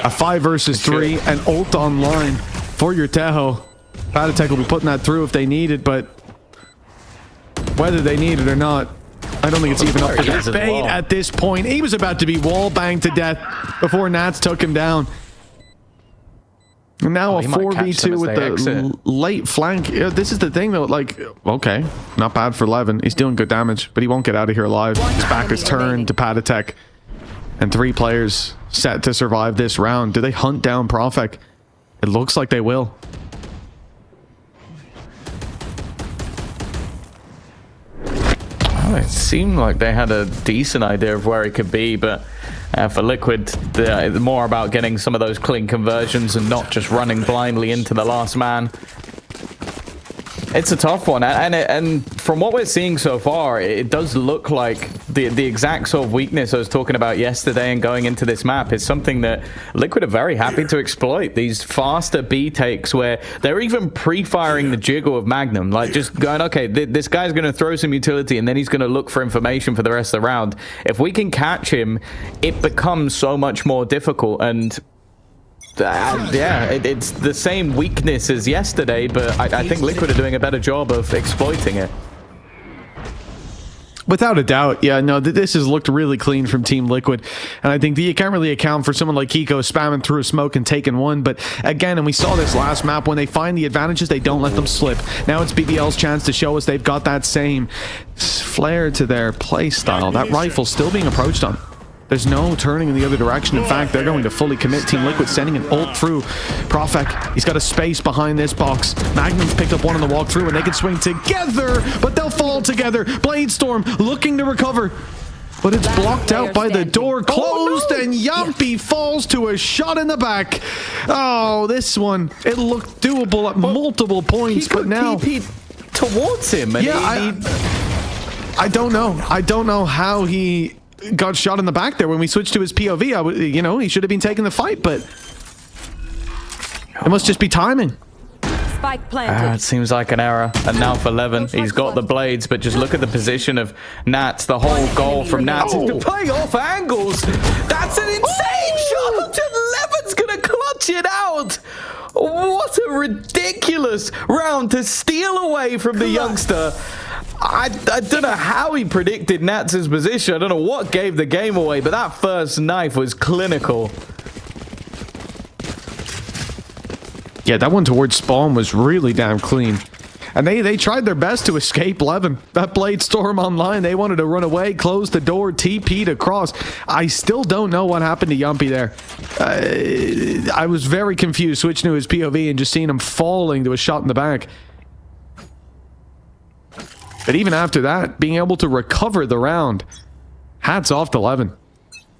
A 5 versus 3, and ult online for your Tejo. Patatek will be putting that through if they need it, but whether they need it or not, I don't think it's even up for There he is as debate well. at this point. He was about to be wall banged to death before Nats took him down. And now a he might catch them 4v2 as with they the exit. late flank. Yeah, this is the thing though, like, okay, not bad for Levin. He's doing good damage, but he won't get out of here alive. His back is turned to Patatek. And 3 players set to survive this round. Do they hunt down Profek? It looks like they will. Oh, it seemed like they had a decent idea of where it could be, but for Liquid, it's more about getting some of those clean conversions and not just running blindly into the last man. It's a tough one, and from what we're seeing so far, it does look like the exact sort of weakness I was talking about yesterday and going into this map is something that Liquid are very happy to exploit. These faster B takes where they're even pre-firing the jiggle of Magnum, like just going, okay, this guy's going to throw some utility and then he's going to look for information for the rest of the round. If we can catch him, it becomes so much more difficult, and yeah, it's the same weakness as yesterday, but I think Liquid are doing a better job of exploiting it. Without a doubt, yeah, no, this has looked really clean from Team Liquid, and I think that you can't really account for someone like Kiko spamming through a smoke and taking one, but again, and we saw this last map, when they find the advantages, they don't let them slip. Now it's BBL's chance to show us they've got that same flair to their play style. That rifle's still being approached on. There's no turning in the other direction. In fact, they're going to fully commit. Team Liquid sending an ult through. Profek, he's got a space behind this box. Magnum's picked up one on the walkthrough, and they can swing together, but they'll fall together. Bladestorm looking to recover, but it's blocked out by the door closed, and Yampi falls to a shot in the back. Oh, this one, it looked doable at multiple points, but now TP towards him, and yeah, I don't know. I don't know how he got shot in the back there when we switched to his POV. You know, he should have been taking the fight, but it must just be timing. Spike planted. It seems like an error. And now for Levin, he's got the blades, but just look at the position of Nats. The whole goal from Nats is to play off angles. That's an insane shot, and Levin's gonna clutch it out. What a ridiculous round to steal away from the youngster. I don't know how he predicted Nats' position. I don't know what gave the game away, but that first knife was clinical. Yeah, that one towards spawn was really damn clean. And they tried their best to escape Levin. That Bladestorm online, they wanted to run away, close the door, TP'd across. I still don't know what happened to Yumpy there. I was very confused switching to his POV and just seeing him falling to a shot in the back. But even after that, being able to recover the round, hats off to Levin.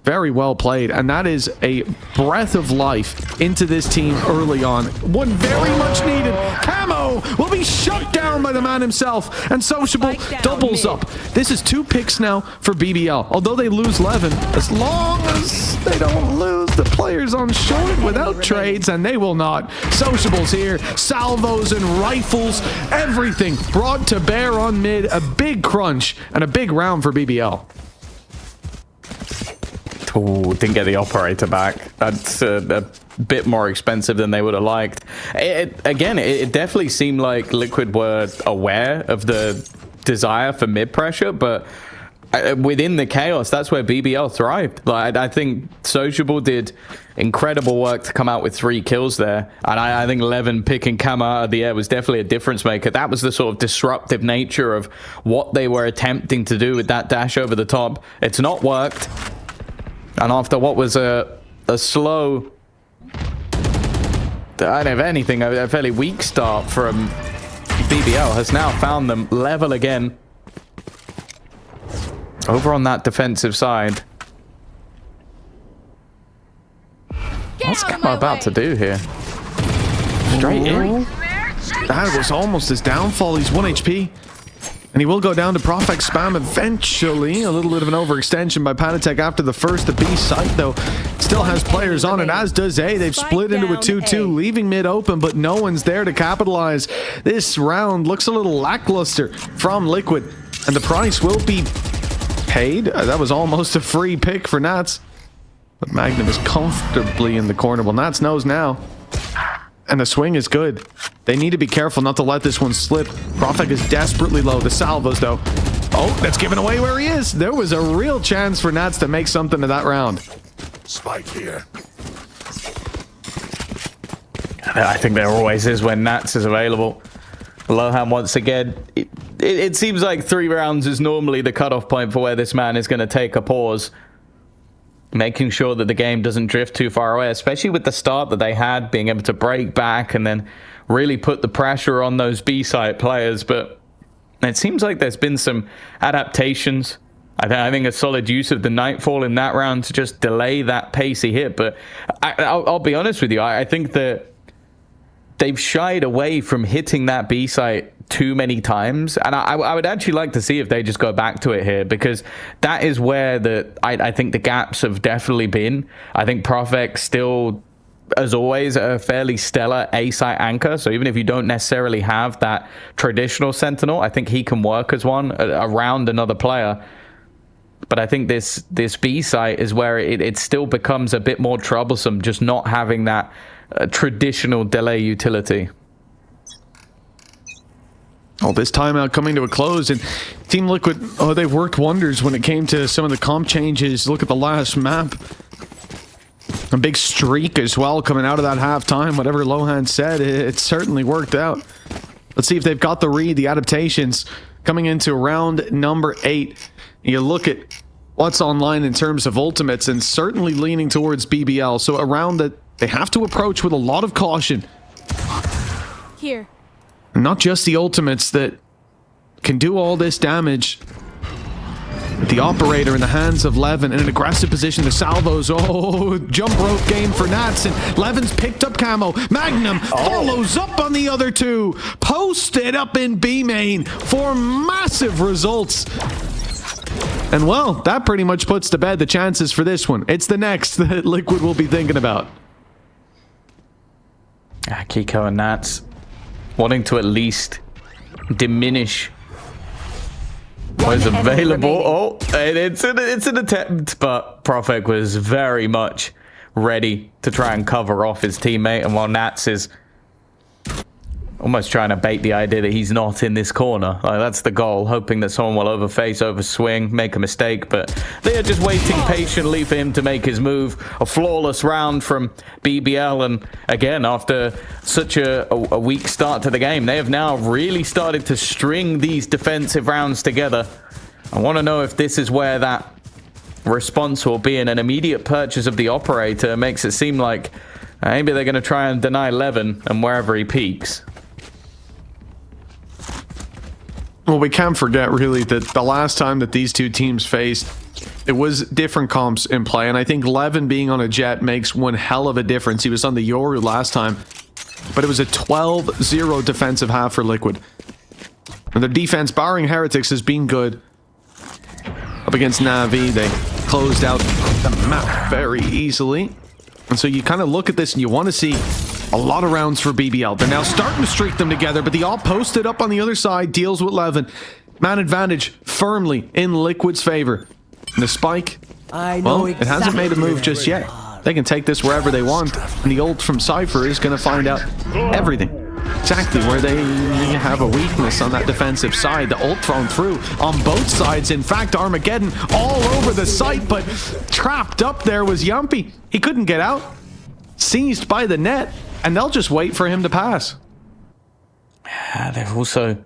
Very well played, and that is a breath of life into this team early on. One very much needed. Camo will be shut down by the man himself, and Sociable doubles up. This is 2 picks now for BBL. Although they lose Levin, as long as they don't lose the players on short without trades, and they will not. Sociable's here, salvos and rifles, everything brought to bear on mid. A big crunch and a big round for BBL. Oh, didn't get the operator back. That's a bit more expensive than they would have liked. It definitely seemed like Liquid were aware of the desire for mid pressure, but within the chaos, that's where BBL thrived. Like, I think Sociable did incredible work to come out with 3 kills there, and I think Levin picking Cam out of the air was definitely a difference maker. That was the sort of disruptive nature of what they were attempting to do with that dash over the top. It's not worked. And after what was a slow, if anything, a fairly weak start from BBL, has now found them level again. Over on that defensive side. What's Camo about to do here? Straight in. That was almost his downfall. He's 1 HP. And he will go down to Profek spam eventually. A little bit of an overextension by Panatek after the first. The B site, though, still has players on it, as does A. They've split into a 2-2, leaving mid open, but no one's there to capitalize. This round looks a little lackluster from Liquid, and the price will be paid. That was almost a free pick for Nats. But Magnum is comfortably in the corner. Well, Nats knows now. And the swing is good. They need to be careful not to let this one slip. Profek is desperately low. The salvos, though. Oh, that's giving away where he is. There was a real chance for Nats to make something of that round. Spike here. I think there always is when Nats is available. Lohan once again. It seems like 3 rounds is normally the cutoff point for where this man is going to take a pause. Making sure that the game doesn't drift too far away, especially with the start that they had, being able to break back and then really put the pressure on those B-side players. But it seems like there's been some adaptations. I think a solid use of the Nightfall in that round to just delay that pacey hit. But I'll be honest with you, I think that they've shied away from hitting that B site too many times, and I would actually like to see if they just go back to it here, because that is where I think the gaps have definitely been. I think Profek still, as always, a fairly stellar A site anchor, so even if you don't necessarily have that traditional Sentinel, I think he can work as one around another player. But I think this B site is where it still becomes a bit more troublesome, just not having that traditional delay utility. Oh, this timeout coming to a close, and Team Liquid, oh, they've worked wonders when it came to some of the comp changes. Look at the last map. A big streak as well coming out of that halftime. Whatever Lohan said, it certainly worked out. Let's see if they've got the read, the adaptations coming into round number 8. You look at what's online in terms of ultimates, and certainly leaning towards BBL. So a round that they have to approach with a lot of caution. Here. Not just the ultimates that can do all this damage. The operator in the hands of Levin in an aggressive position. The salvos. Oh, jump rope game for Nats. And Levin's picked up camo. Magnum follows up on the other two. Posted up in B main for massive results. And well, that pretty much puts to bed the chances for this one. It's the next that Liquid will be thinking about. Kiko and Nats wanting to at least diminish what is available. Oh, and it's an attempt, but Profek was very much ready to try and cover off his teammate, and while Nats is almost trying to bait the idea that he's not in this corner. That's the goal, hoping that someone will overface, overswing, make a mistake, but they are just waiting patiently for him to make his move. A flawless round from BBL, and again, after such a weak start to the game, they have now really started to string these defensive rounds together. I want to know if this is where that response will be, and an immediate purchase of the operator makes it seem like maybe they're going to try and deny Levin and wherever he peaks. Well, we can't forget, really, that the last time that these two teams faced, it was different comps in play, and I think Levin being on a Jet makes one hell of a difference. He was on the Yoru last time, but it was a 12-0 defensive half for Liquid. And their defense, barring Heretics, has been good. Up against Na'Vi, they closed out the map very easily. And so you kind of look at this and you want to see a lot of rounds for BBL. They're now starting to streak them together, but the all posted up on the other side deals with Levin. Man advantage firmly in Liquid's favor. And the spike, well, it hasn't made a move just yet. They can take this wherever they want, and the ult from Cypher is going to find out everything. Exactly where they have a weakness on that defensive side. The ult thrown through on both sides. In fact, Armageddon all over the site, but trapped up there was Yumpy. He couldn't get out. Seized by the net, and they'll just wait for him to pass. They're also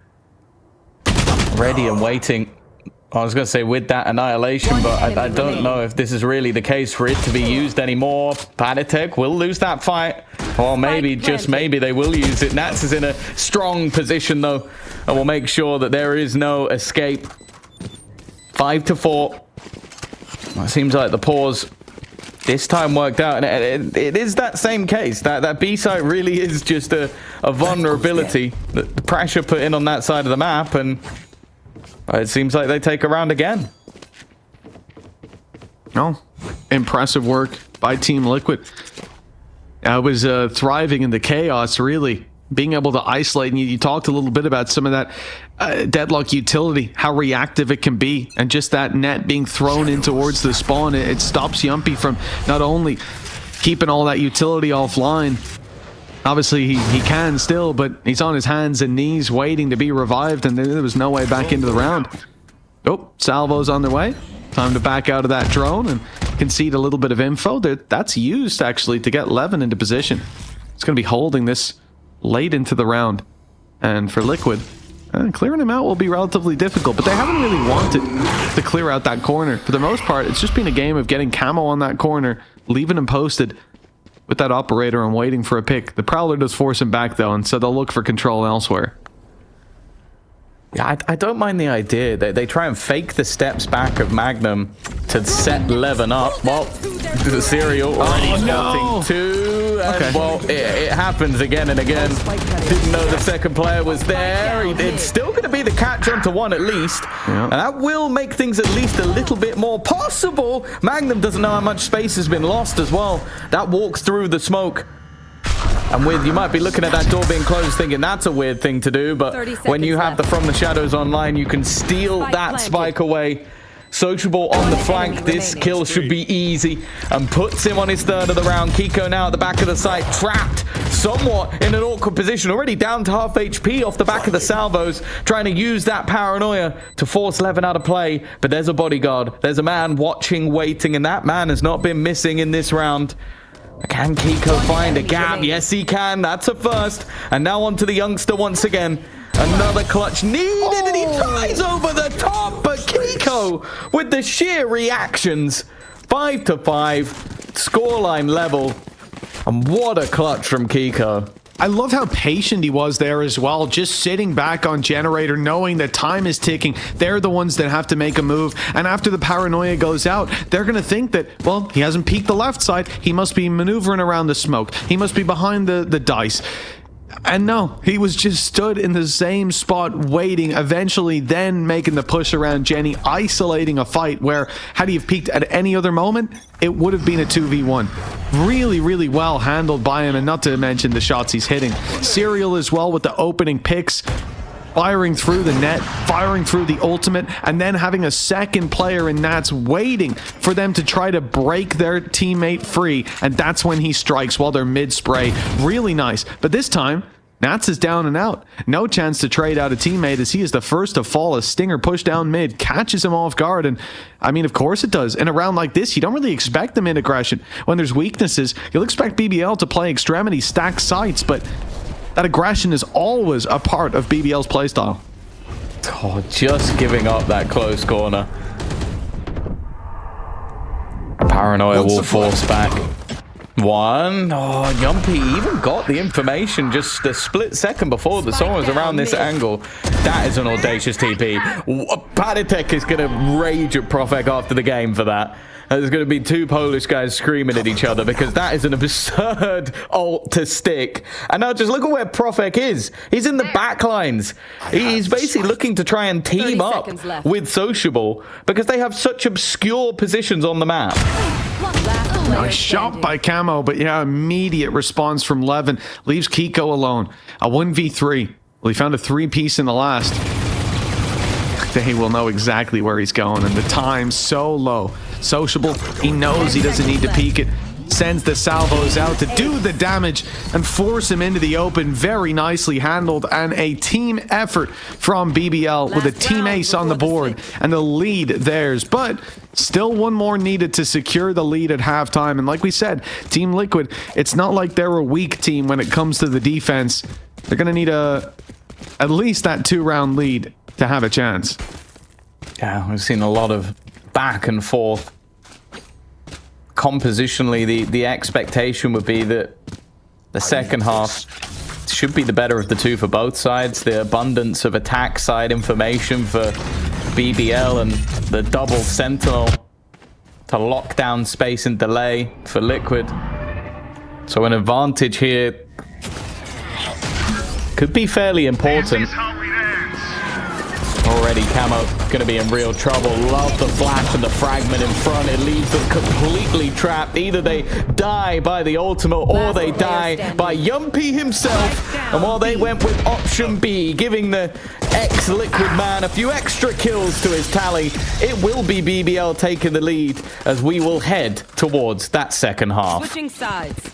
ready and waiting. I was going to say with that annihilation, but I don't know if this is really the case for it to be used anymore. Panitek will lose that fight. Or maybe, just maybe, they will use it. Nats is in a strong position, though, and will make sure that there is no escape. 5-4. Well, it seems like the pause this time worked out, and it is that same case. That B site really is just a vulnerability. The pressure put in on that side of the map, and it seems like they take a round again. Oh, impressive work by Team Liquid. I was thriving in the chaos, really. Being able to isolate, and you talked a little bit about some of that deadlock utility, how reactive it can be, and just that net being thrown in towards the spawn, it stops Yumpy from not only keeping all that utility offline, obviously he can still, but he's on his hands and knees waiting to be revived, and there was no way back into the round. Oh, salvos on their way. Time to back out of that drone and concede a little bit of info. That's used, actually, to get Levin into position. It's going to be holding this late into the round. And for Liquid, clearing him out will be relatively difficult, but they haven't really wanted to clear out that corner. For the most part, it's just been a game of getting Camo on that corner, leaving him posted with that operator and waiting for a pick. The Prowler does force him back, though, and so they'll look for control elsewhere. Yeah, I don't mind the idea. They try and fake the steps back of Magnum to set Levin up. Well, the Serial already starting two. And, well, it happens again and again. Didn't know the second player was there. It's still going to be the catch onto one at least. Yeah. And that will make things at least a little bit more possible. Magnum doesn't know how much space has been lost as well. That walks through the smoke. And you might be looking at that door being closed thinking that's a weird thing to do, but when you have the From the Shadows online, you can steal that spike away. Sociable on the flank. This kill should be easy and puts him on his third of the round. Kiko now at the back of the site, trapped somewhat in an awkward position, already down to half HP off the back of the salvos, trying to use that paranoia to force Levin out of play. But there's a bodyguard. There's a man watching, waiting, and that man has not been missing in this round. Can Kiko find a gap? Yes, he can. That's a first. And now on to the youngster once again. Another clutch needed, and he tries over the top. But Kiko, with the sheer reactions, 5-5, scoreline level. And what a clutch from Kiko. I love how patient he was there as well, just sitting back on generator, knowing that time is ticking. They're the ones that have to make a move, and after the paranoia goes out, they're going to think that, well, he hasn't peeked the left side. He must be maneuvering around the smoke. He must be behind the dice. And no, he was just stood in the same spot waiting, eventually then making the push around Jenny, isolating a fight where, had he have peeked at any other moment, it would have been a 2v1. Really, really well handled by him, and not to mention the shots he's hitting. Serial as well with the opening picks, firing through the net, firing through the ultimate, and then having a second player in Nats waiting for them to try to break their teammate free, and that's when he strikes while they're mid-spray. Really nice. But this time, Nats is down and out. No chance to trade out a teammate as he is the first to fall. A stinger push down mid catches him off guard, and I mean, of course it does. In a round like this, you don't really expect the mid aggression. When there's weaknesses, you'll expect BBL to play extremity, stack sites, but that aggression is always a part of BBL's playstyle. Oh, just giving up that close corner. Paranoia will force back. One. Oh, Yumpy even got the information just a split second before that someone was around this angle. That is an audacious TP. Paditek is going to rage at Profek after the game for that. There's going to be two Polish guys screaming at each other because that is an absurd ult to stick. And now just look at where Profek is. He's in the back lines. He's basically looking to try and team up with Sociable because they have such obscure positions on the map. Nice shot by Camo, but yeah, immediate response from Levin. Leaves Kiko alone. A 1v3. Well, he found a 3-piece in the last. They will know exactly where he's going, and the time's so low. Sociable, he knows he doesn't need to peek it. Sends the salvos out to do the damage and force him into the open. Very nicely handled, and a team effort from BBL with a team ace on the board and the lead theirs. But still one more needed to secure the lead at halftime. And like we said, Team Liquid, it's not like they're a weak team when it comes to the defense. They're going to need at least that 2-round lead to have a chance. Yeah, we've seen a lot of back and forth. Compositionally, the expectation would be that the second half should be the better of the two for both sides. The abundance of attack side information for BBL and the double sentinel to lock down space and delay for Liquid. So an advantage here could be fairly important. Already Camo gonna be in real trouble. Love the flash and the fragment in front. It leaves them completely trapped. Either they die by the ultimate or they die by Yumpy himself. And while they went with option B, giving the ex-Liquid man a few extra kills to his tally, it will be BBL taking the lead as we will head towards that second half. Switching sides.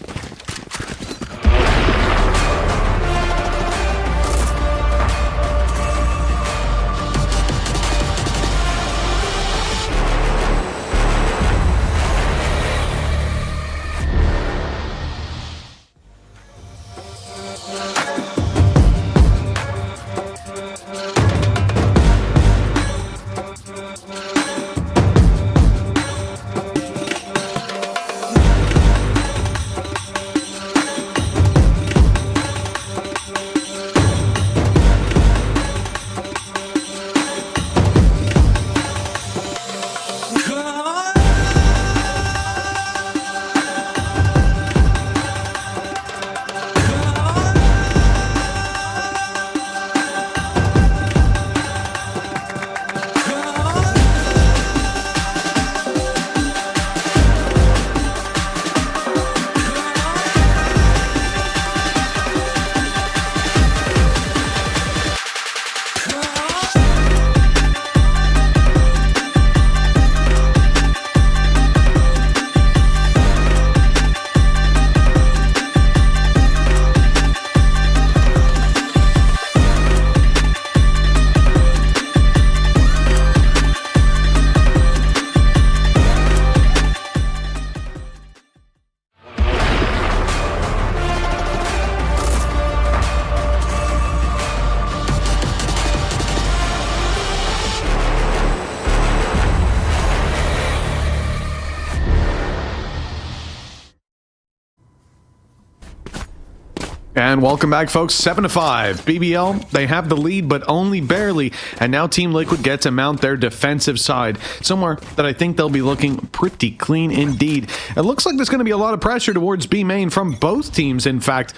And welcome back, folks. 7-5. BBL, they have the lead, but only barely. And now Team Liquid get to mount their defensive side. Somewhere that I think they'll be looking pretty clean indeed. It looks like there's going to be a lot of pressure towards B main from both teams, in fact.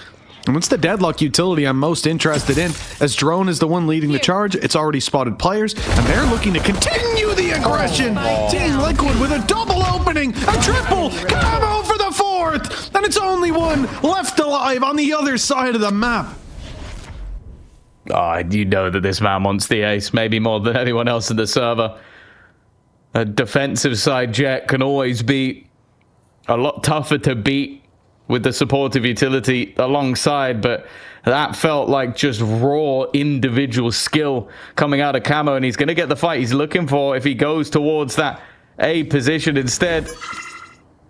And what's the deadlock utility I'm most interested in? As Drone is the one leading the charge, it's already spotted players, and they're looking to continue the aggression. Team Liquid with a double opening, a triple, Camo for the fourth, and it's only one left alive on the other side of the map. Oh, you know that this man wants the ace, maybe more than anyone else in the server. A defensive side Jet can always be a lot tougher to beat with the supportive utility alongside, but that felt like just raw individual skill coming out of Camo, and he's going to get the fight he's looking for if he goes towards that A position instead.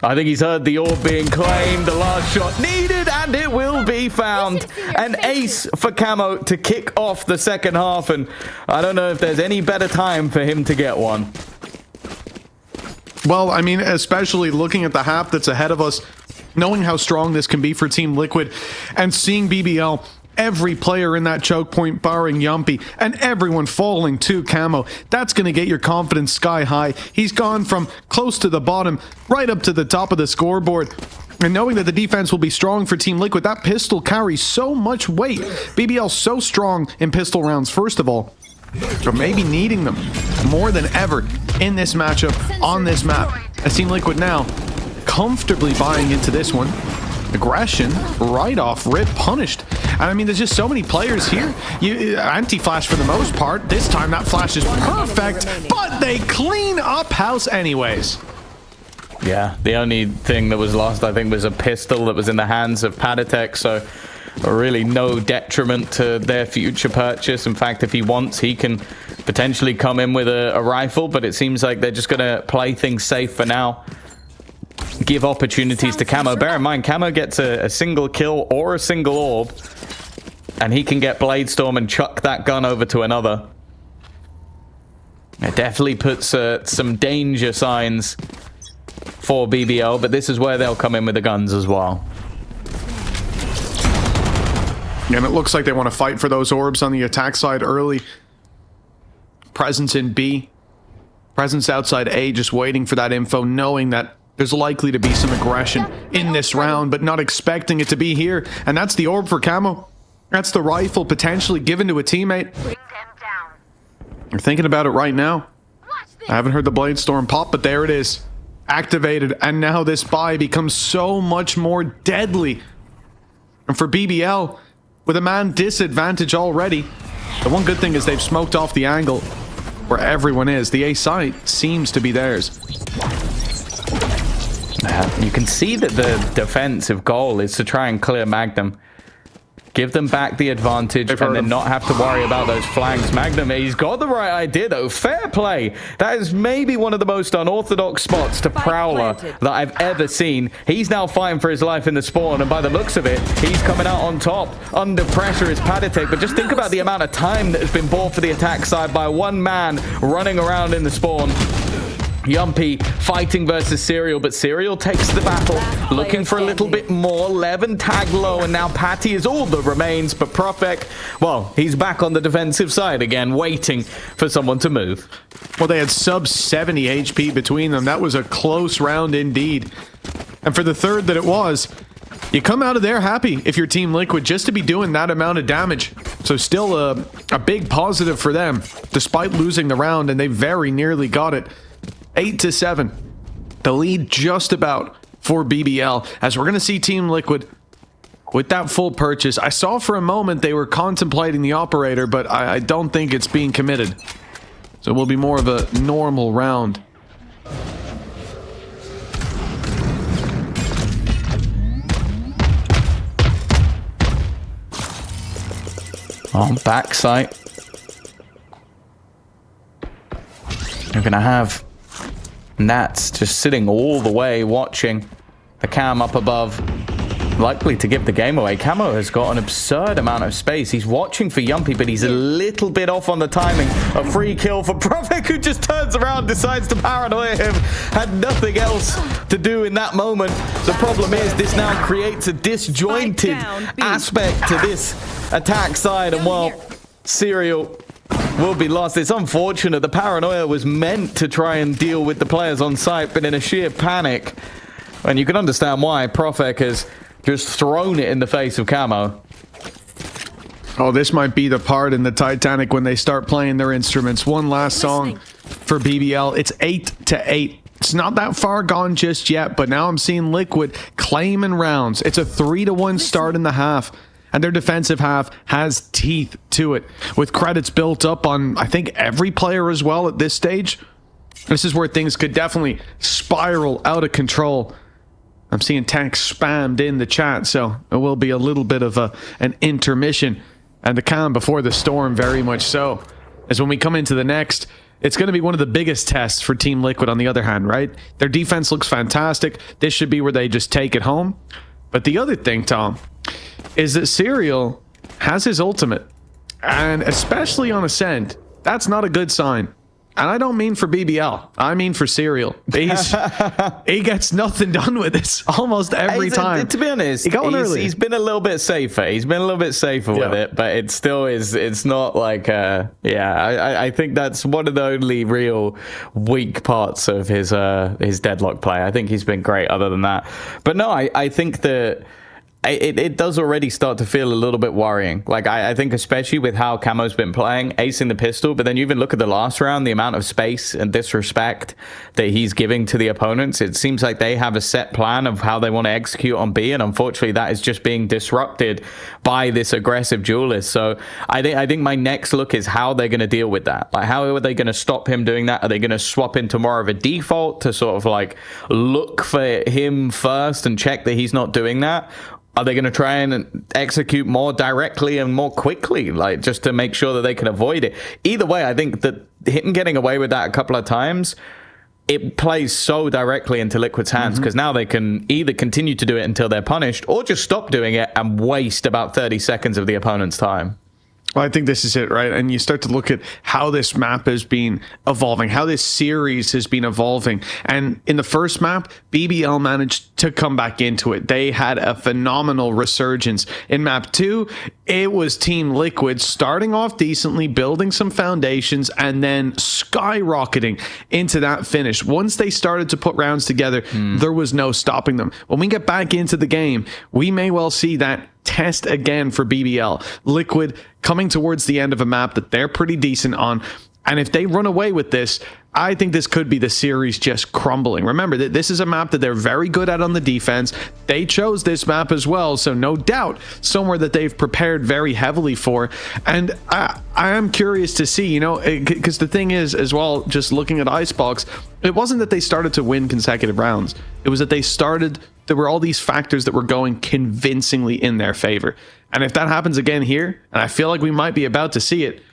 I think he's heard the orb being claimed, the last shot needed, and it will be found. An ace for Camo to kick off the second half, and I don't know if there's any better time for him to get one. Well, I mean, especially looking at the half that's ahead of us, knowing how strong this can be for Team Liquid, and seeing BBL, every player in that choke point barring Yumpy, and everyone falling to Camo, that's going to get your confidence sky high. He's gone from close to the bottom right up to the top of the scoreboard. And knowing that the defense will be strong for Team Liquid, that pistol carries so much weight. BBL's so strong in pistol rounds, first of all, or maybe needing them more than ever in this matchup on this map. As Team Liquid now comfortably buying into this one. Aggression right off rip, punished. And I mean, there's just so many players here. Anti-flash for the most part. This time that flash is perfect, but they clean up house anyways. Yeah, the only thing that was lost, I think, was a pistol that was in the hands of Padatek, so really no detriment to their future purchase. In fact, if he wants, he can potentially come in with a rifle, but it seems like they're just going to play things safe for now. Give opportunities to Camo. Bear in mind, Camo gets a single kill or a single orb, and he can get Bladestorm and chuck that gun over to another. It definitely puts some danger signs for BBL, but this is where they'll come in with the guns as well. And it looks like they want to fight for those orbs on the attack side early. Presence in B. Presence outside A, just waiting for that info, knowing that there's likely to be some aggression in this round, but not expecting it to be here. And that's the orb for Camo. That's the rifle potentially given to a teammate. You're thinking about it right now. I haven't heard the Bladestorm pop, but there it is. Activated, and now this buy becomes so much more deadly. And for BBL, with a man disadvantage already, the one good thing is they've smoked off the angle where everyone is. The A site seems to be theirs. You can see that the defensive goal is to try and clear Magnum. Give them back the advantage and then not have to worry about those flanks. Magnum, he's got the right idea though. Fair play. That is maybe one of the most unorthodox spots to Prowler that I've ever seen. He's now fighting for his life in the spawn, and by the looks of it, he's coming out on top. Under pressure is Padatek, but just think about the amount of time that has been bought for the attack side by one man running around in the spawn. Yumpy fighting versus Serial, but Serial takes the battle, looking for a little bit more. Levin tagged low, and now Patty is all that remains, but Profek, well, he's back on the defensive side again, waiting for someone to move. Well, they had sub 70 HP between them. That was a close round indeed. And for the third that it was, you come out of there happy if you're Team Liquid, just to be doing that amount of damage. So still a big positive for them, despite losing the round, and they very nearly got it. 8-7. The lead just about for BBL, as we're going to see Team Liquid with that full purchase. I saw for a moment they were contemplating the operator, but I don't think it's being committed. So it will be more of a normal round. On backside, you're going to have Nats just sitting all the way watching the cam up above. likely to give the game away. Camo has got an absurd amount of space. He's watching for Yumpy, but he's a little bit off on the timing. A free kill for Prophet, who just turns around, decides to paranoia him. Had nothing else to do in that moment. The problem is this now creates a disjointed aspect to this attack side, and well, Serial will be lost. It's unfortunate. The paranoia was meant to try and deal with the players on site, but in a sheer panic, and you can understand why, Profek has just thrown it in the face of Camo. Oh, this might be the part in the Titanic when they start playing their instruments. One last song for BBL. It's 8-8. It's not that far gone just yet, but now I'm seeing Liquid claiming rounds. It's a 3-1 start in the half, and their defensive half has teeth to it, with credits built up on, I think, every player as well at this stage. This is where things could definitely spiral out of control. I'm seeing tanks spammed in the chat, so it will be a little bit of an intermission. And the calm before the storm, very much so. As when we come into the next, it's going to be one of the biggest tests for Team Liquid on the other hand, right? Their defense looks fantastic. This should be where they just take it home. But the other thing, Tom, is that Serial has his ultimate. And especially on Ascent, that's not a good sign. And I don't mean for BBL. I mean for Serial. He gets nothing done with this almost every time. To be honest, he's been a little bit safer. He's been a little bit safer with it, but it still is. It's not like, I think that's one of the only real weak parts of his deadlock play. I think he's been great other than that. But no, I think that it does already start to feel a little bit worrying. Like, I think especially with how Camo's been playing, acing the pistol, but then you even look at the last round, the amount of space and disrespect that he's giving to the opponents. It seems like they have a set plan of how they want to execute on B, and unfortunately that is just being disrupted by this aggressive duelist. So I think my next look is how they're going to deal with that. Like, how are they going to stop him doing that? Are they going to swap into more of a default to sort of like look for him first and check that he's not doing that? Are they going to try and execute more directly and more quickly, like just to make sure that they can avoid it? Either way, I think that him getting away with that a couple of times, it plays so directly into Liquid's hands, because now they can either continue to do it until they're punished or just stop doing it and waste about 30 seconds of the opponent's time. Well, I think this is it, right? And you start to look at how this map has been evolving, how this series has been evolving. And in the first map, BBL managed to come back into it. They had a phenomenal resurgence. In map 2, it was Team Liquid starting off decently, building some foundations, and then skyrocketing into that finish. Once they started to put rounds together, there was no stopping them. When we get back into the game, we may well see that test again for BBL. Liquid coming towards the end of a map that they're pretty decent on. And if they run away with this, I think this could be the series just crumbling. Remember that this is a map that they're very good at on the defense. They chose this map as well, so no doubt somewhere that they've prepared very heavily for. And I am curious to see, because the thing is as well, just looking at Icebox, it wasn't that they started to win consecutive rounds. It was that there were all these factors that were going convincingly in their favor. And if that happens again here, and I feel like we might be about to see it,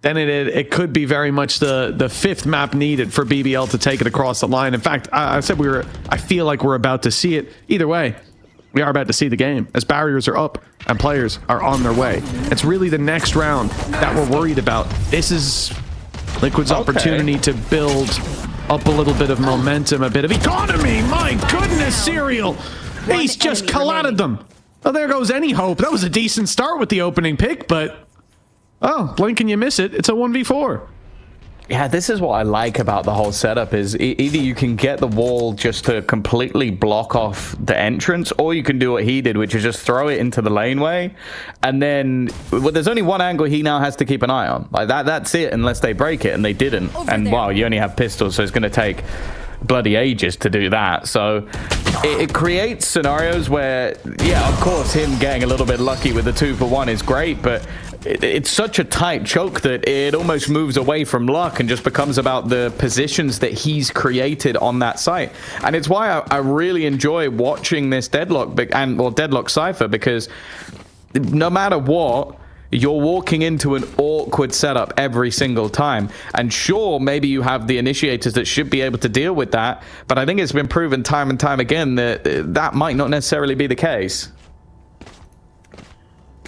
then it could be very much the fifth map needed for BBL to take it across the line. In fact, I feel like we're about to see it. Either way, we are about to see the game as barriers are up and players are on their way. It's really the next round that we're worried about. This is Liquid's opportunity to build up a little bit of momentum, a bit of economy. My goodness, Serial. He's just collided them. Well, there goes any hope. That was a decent start with the opening pick, but oh, blink and you miss it. It's a 1v4. Yeah, this is what I like about the whole setup is either you can get the wall just to completely block off the entrance, or you can do what he did, which is just throw it into the laneway. And then there's only one angle he now has to keep an eye on. Like that's it, unless they break it, and they didn't. And wow, you only have pistols, so it's going to take bloody ages to do that. So it creates scenarios where, yeah, of course, him getting a little bit lucky with the 2-for-1 is great, but it's such a tight choke that it almost moves away from luck and just becomes about the positions that he's created on that site. And it's why I really enjoy watching this deadlock Cypher, because no matter what, you're walking into an awkward setup every single time. And sure, maybe you have the initiators that should be able to deal with that, but I think it's been proven time and time again that that might not necessarily be the case.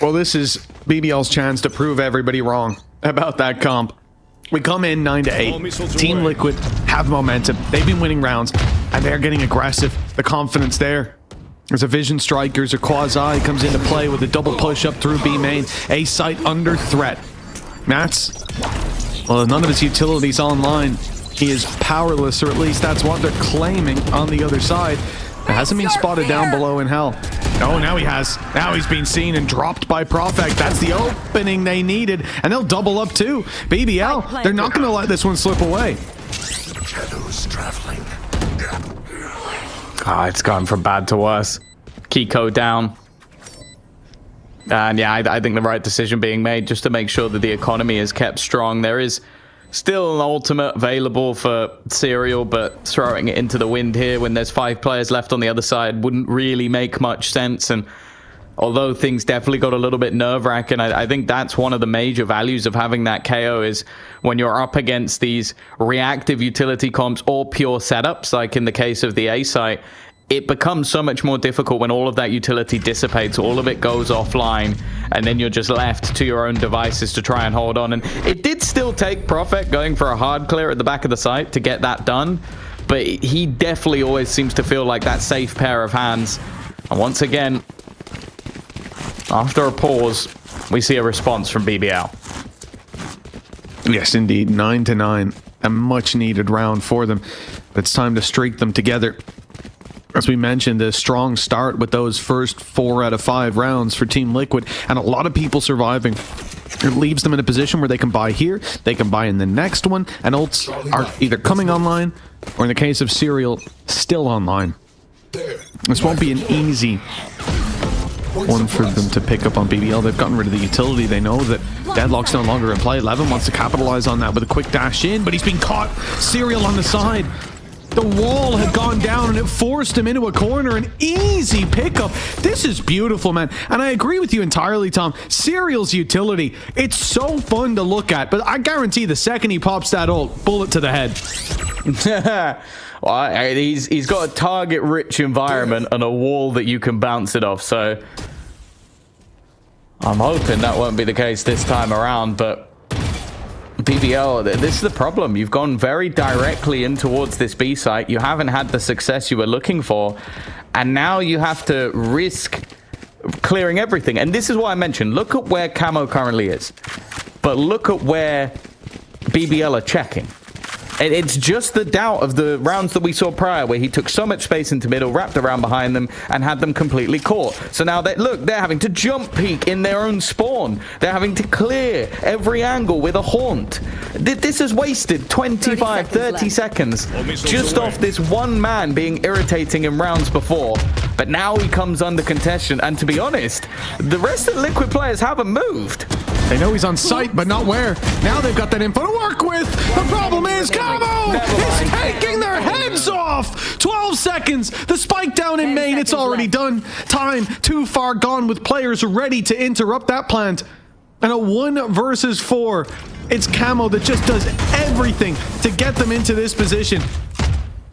Well, this is BBL's chance to prove everybody wrong about that comp. We come in 9-8. Team Liquid have momentum. They've been winning rounds, and they're getting aggressive. The confidence there. There's a Vision Strikers or Quasi comes into play with a double push up through B main. A site under threat. Mats, well, none of his utilities online. He is powerless, or at least that's what they're claiming on the other side. It hasn't been spotted down below in hell. Oh, now he has. Now he's been seen and dropped by Profect. That's the opening they needed. And they'll double up too. BBL, they're not going to let this one slip away. Shadows traveling. It's gone from bad to worse. Kiko down. And yeah, I think the right decision being made just to make sure that the economy is kept strong. There is still an ultimate available for Serial, but throwing it into the wind here when there's 5 players left on the other side wouldn't really make much sense. And although things definitely got a little bit nerve-wracking, I think that's one of the major values of having that KO is when you're up against these reactive utility comps or pure setups, like in the case of the A site, it becomes so much more difficult when all of that utility dissipates, all of it goes offline, and then you're just left to your own devices to try and hold on. And it did still take Prophet going for a hard clear at the back of the site to get that done, but he definitely always seems to feel like that safe pair of hands. And once again, after a pause, we see a response from BBL. Yes, indeed. 9-9. A much needed round for them. It's time to streak them together. As we mentioned, a strong start with those first 4 out of 5 rounds for Team Liquid, and a lot of people surviving. It leaves them in a position where they can buy here, they can buy in the next one, and ults are either coming online, or in the case of Serial, still online. This won't be an easy one for them to pick up on BBL. They've gotten rid of the utility. They know that Deadlock's no longer in play. Levin wants to capitalize on that with a quick dash in, but he's been caught. Serial on the side. The wall had gone down and it forced him into a corner. An easy pickup. This is beautiful, man. And I agree with you entirely, Tom. Serial's utility, it's so fun to look at, but I guarantee the second he pops that ult, bullet to the head. Well, he's got a target-rich environment and a wall that you can bounce it off, so I'm hoping that won't be the case this time around, but BBL, this is the problem. You've gone very directly in towards this B site. You haven't had the success you were looking for, and now you have to risk clearing everything. And this is what I mentioned. Look at where Camo currently is, but look at where BBL are checking. It's just the doubt of the rounds that we saw prior, where he took so much space into middle, wrapped around behind them, and had them completely caught. So now, they're having to jump peek in their own spawn. They're having to clear every angle with a haunt. This has wasted 25, 30 seconds just off this one man being irritating in rounds before. But now he comes under contention, and to be honest, the rest of the Liquid players haven't moved. They know he's on site, but not where. Now they've got that info to work with. The problem is Camo is taking their heads off. 12 seconds. The spike down in main. It's already done. Time too far gone with players ready to interrupt that plant. And a 1 versus 4. It's Camo that just does everything to get them into this position.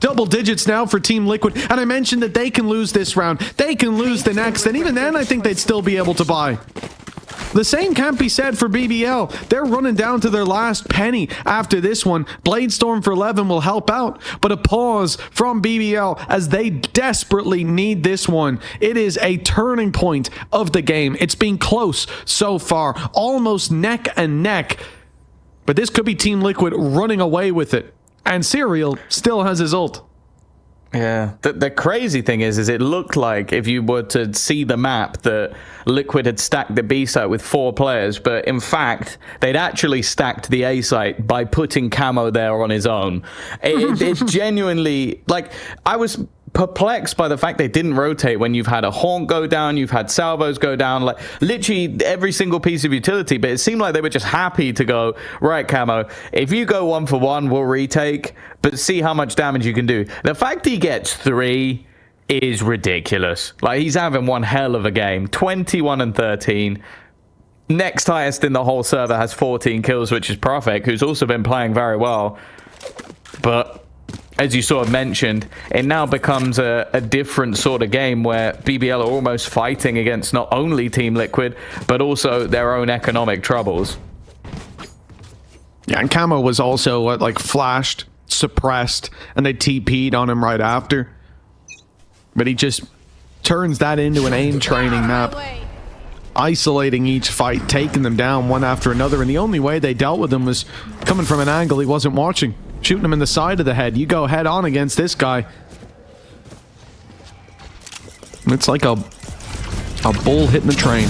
Double digits now for Team Liquid. And I mentioned that they can lose this round. They can lose the next. And even then, I think they'd still be able to buy. The same can't be said for BBL. They're running down to their last penny after this one. Bladestorm for 11 will help out, but a pause from BBL as they desperately need this one. It is a turning point of the game. It's been close so far, almost neck and neck, but this could be Team Liquid running away with it. And Serial still has his ult. Yeah, the crazy thing is it looked like, if you were to see the map, that Liquid had stacked the B site with 4 players, but in fact, they'd actually stacked the A site by putting Camo there on his own. It's genuinely, like, I was perplexed by the fact they didn't rotate when you've had a haunt go down, you've had salvos go down, like literally every single piece of utility, but it seemed like they were just happy to go, right, Camo, if you go 1 for 1, we'll retake, but see how much damage you can do. The fact he gets 3 is ridiculous. Like, he's having one hell of a game. 21 and 13. next highest in the whole server has 14 kills, which is Profek, who's also been playing very well. But as you sort of mentioned, it now becomes a different sort of game where BBL are almost fighting against not only Team Liquid, but also their own economic troubles. Yeah, and Camo was also like flashed, suppressed, and they TP'd on him right after. But he just turns that into an aim training map, isolating each fight, taking them down one after another. And the only way they dealt with him was coming from an angle he wasn't watching, shooting him in the side of the head. You go head on against this guy. It's like a bull hitting the train.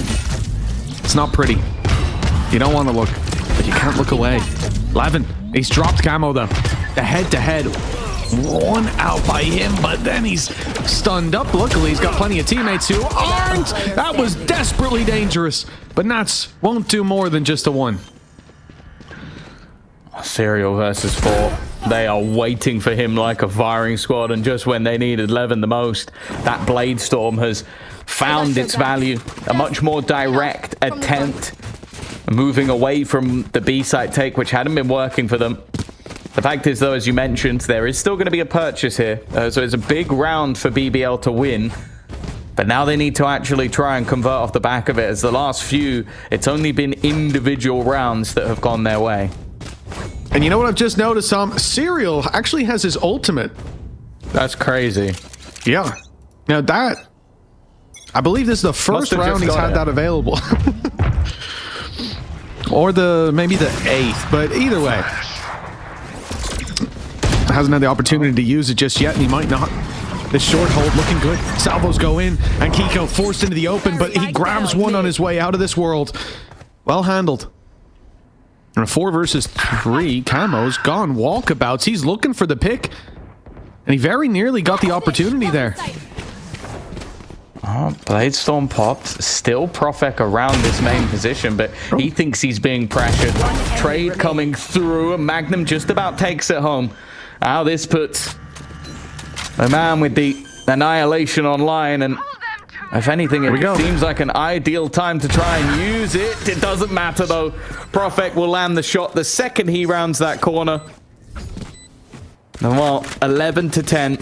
It's not pretty. You don't want to look, but you can't look away. Levin, he's dropped Camo though. The head-to-head, one out by him, but then he's stunned up. Luckily, he's got plenty of teammates who aren't. That was desperately dangerous, but Nats won't do more than just a one. Serial versus 4. They are waiting for him like a firing squad, and just when they needed Levin the most, that Blade Storm has found its value. A much more direct attempt, moving away from the B site take, which hadn't been working for them. The fact is, though, as you mentioned, there is still going to be a purchase here. So it's a big round for BBL to win. But now they need to actually try and convert off the back of it, as the last few, it's only been individual rounds that have gone their way. And you know what I've just noticed, Tom? Serial actually has his ultimate. That's crazy. Yeah. Now that, I believe this is the first round he's had that available. Or maybe the 8th, but either way. Hasn't had the opportunity to use it just yet, and he might not. The short hold looking good. Salvos go in, and Kiko forced into the open, but he grabs one on his way out of this world. Well handled. And a 4 versus 3, Camo's gone walkabouts. He's looking for the pick, and he very nearly got the opportunity there. Oh, Blade Storm popped. Still Profek around this main position, but he thinks he's being pressured. Trade coming through, and Magnum just about takes it home. Now this puts a man with the Annihilation online, and if anything, it seems like an ideal time to try and use it. It doesn't matter though. Profek will land the shot the second he rounds that corner. And while 11-10,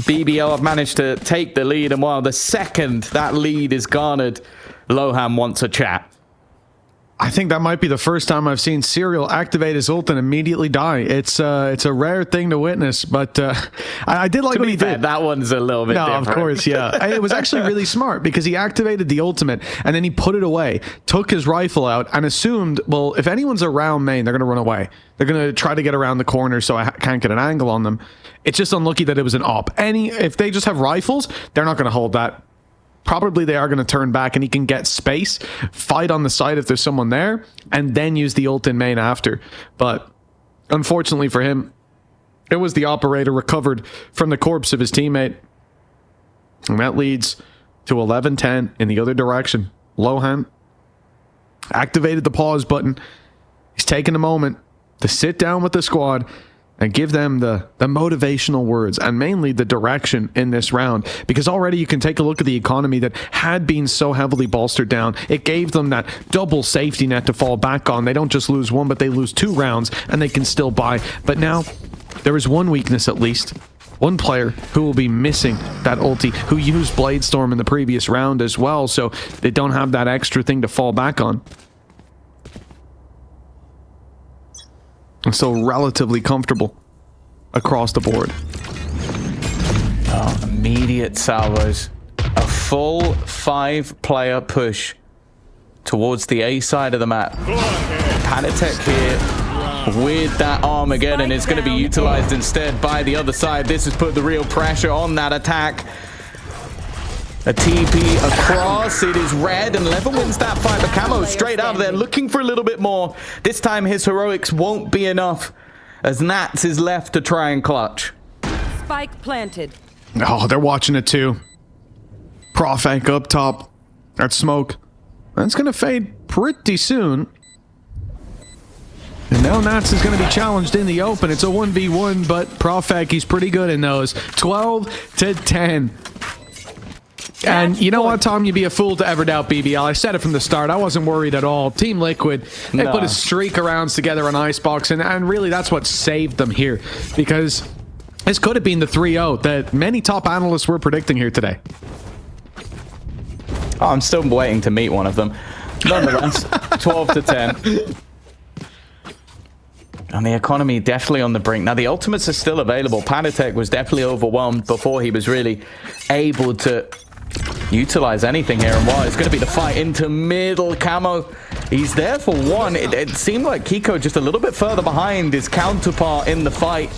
BBL have managed to take the lead, and while the second that lead is garnered, Lohan wants a chat. I think that might be the first time I've seen Serial activate his ult and immediately die. It's a rare thing to witness, but I did like what he did. That one's a little bit different. Of course, yeah. It was actually really smart because he activated the ultimate and then he put it away, took his rifle out, and assumed, well, if anyone's around main, they're going to run away. They're going to try to get around the corner so I can't get an angle on them. It's just unlucky that it was an op. If they just have rifles, they're not going to hold that. Probably they are going to turn back, and he can get space, fight on the side if there's someone there, and then use the ult in main after. But unfortunately for him, it was the operator recovered from the corpse of his teammate. And that leads to 11-10 in the other direction. Lohan activated the pause button. He's taking a moment to sit down with the squad and give them the motivational words and mainly the direction in this round, because already you can take a look at the economy that had been so heavily bolstered down. It gave them that double safety net to fall back on. They don't just lose one, but they lose 2 rounds and they can still buy. But now there is one weakness, at least one player who will be missing that ulti, who used Blade Storm in the previous round as well, so they don't have that extra thing to fall back on. And still relatively comfortable across the board. Oh, immediate salvos. A full 5-player push towards the A side of the map. Panatek here with that Armageddon is going to be utilized instead by the other side. This has put the real pressure on that attack. A TP across, it is red, and Levin wins that fight, but Camo straight out of there, looking for a little bit more. This time his heroics won't be enough, as Nats is left to try and clutch. Spike planted. Oh, they're watching it too. Profek up top. That smoke. That's going to fade pretty soon. And now Nats is going to be challenged in the open. It's a 1v1, but Profek, he's pretty good in those. 12-10. And you know what, Tom? You'd be a fool to ever doubt BBL. I said it from the start. I wasn't worried at all. Team Liquid, they put a streak of rounds together on Icebox, and really that's what saved them here, because this could have been the 3-0 that many top analysts were predicting here today. Oh, I'm still waiting to meet one of them. Nonetheless, 12-10. And the economy definitely on the brink. Now, the ultimates are still available. Panatek was definitely overwhelmed before he was really able to utilize anything here. And while it's going to be the fight into middle, Camo, he's there for one. It seemed like Kiko just a little bit further behind his counterpart in the fight.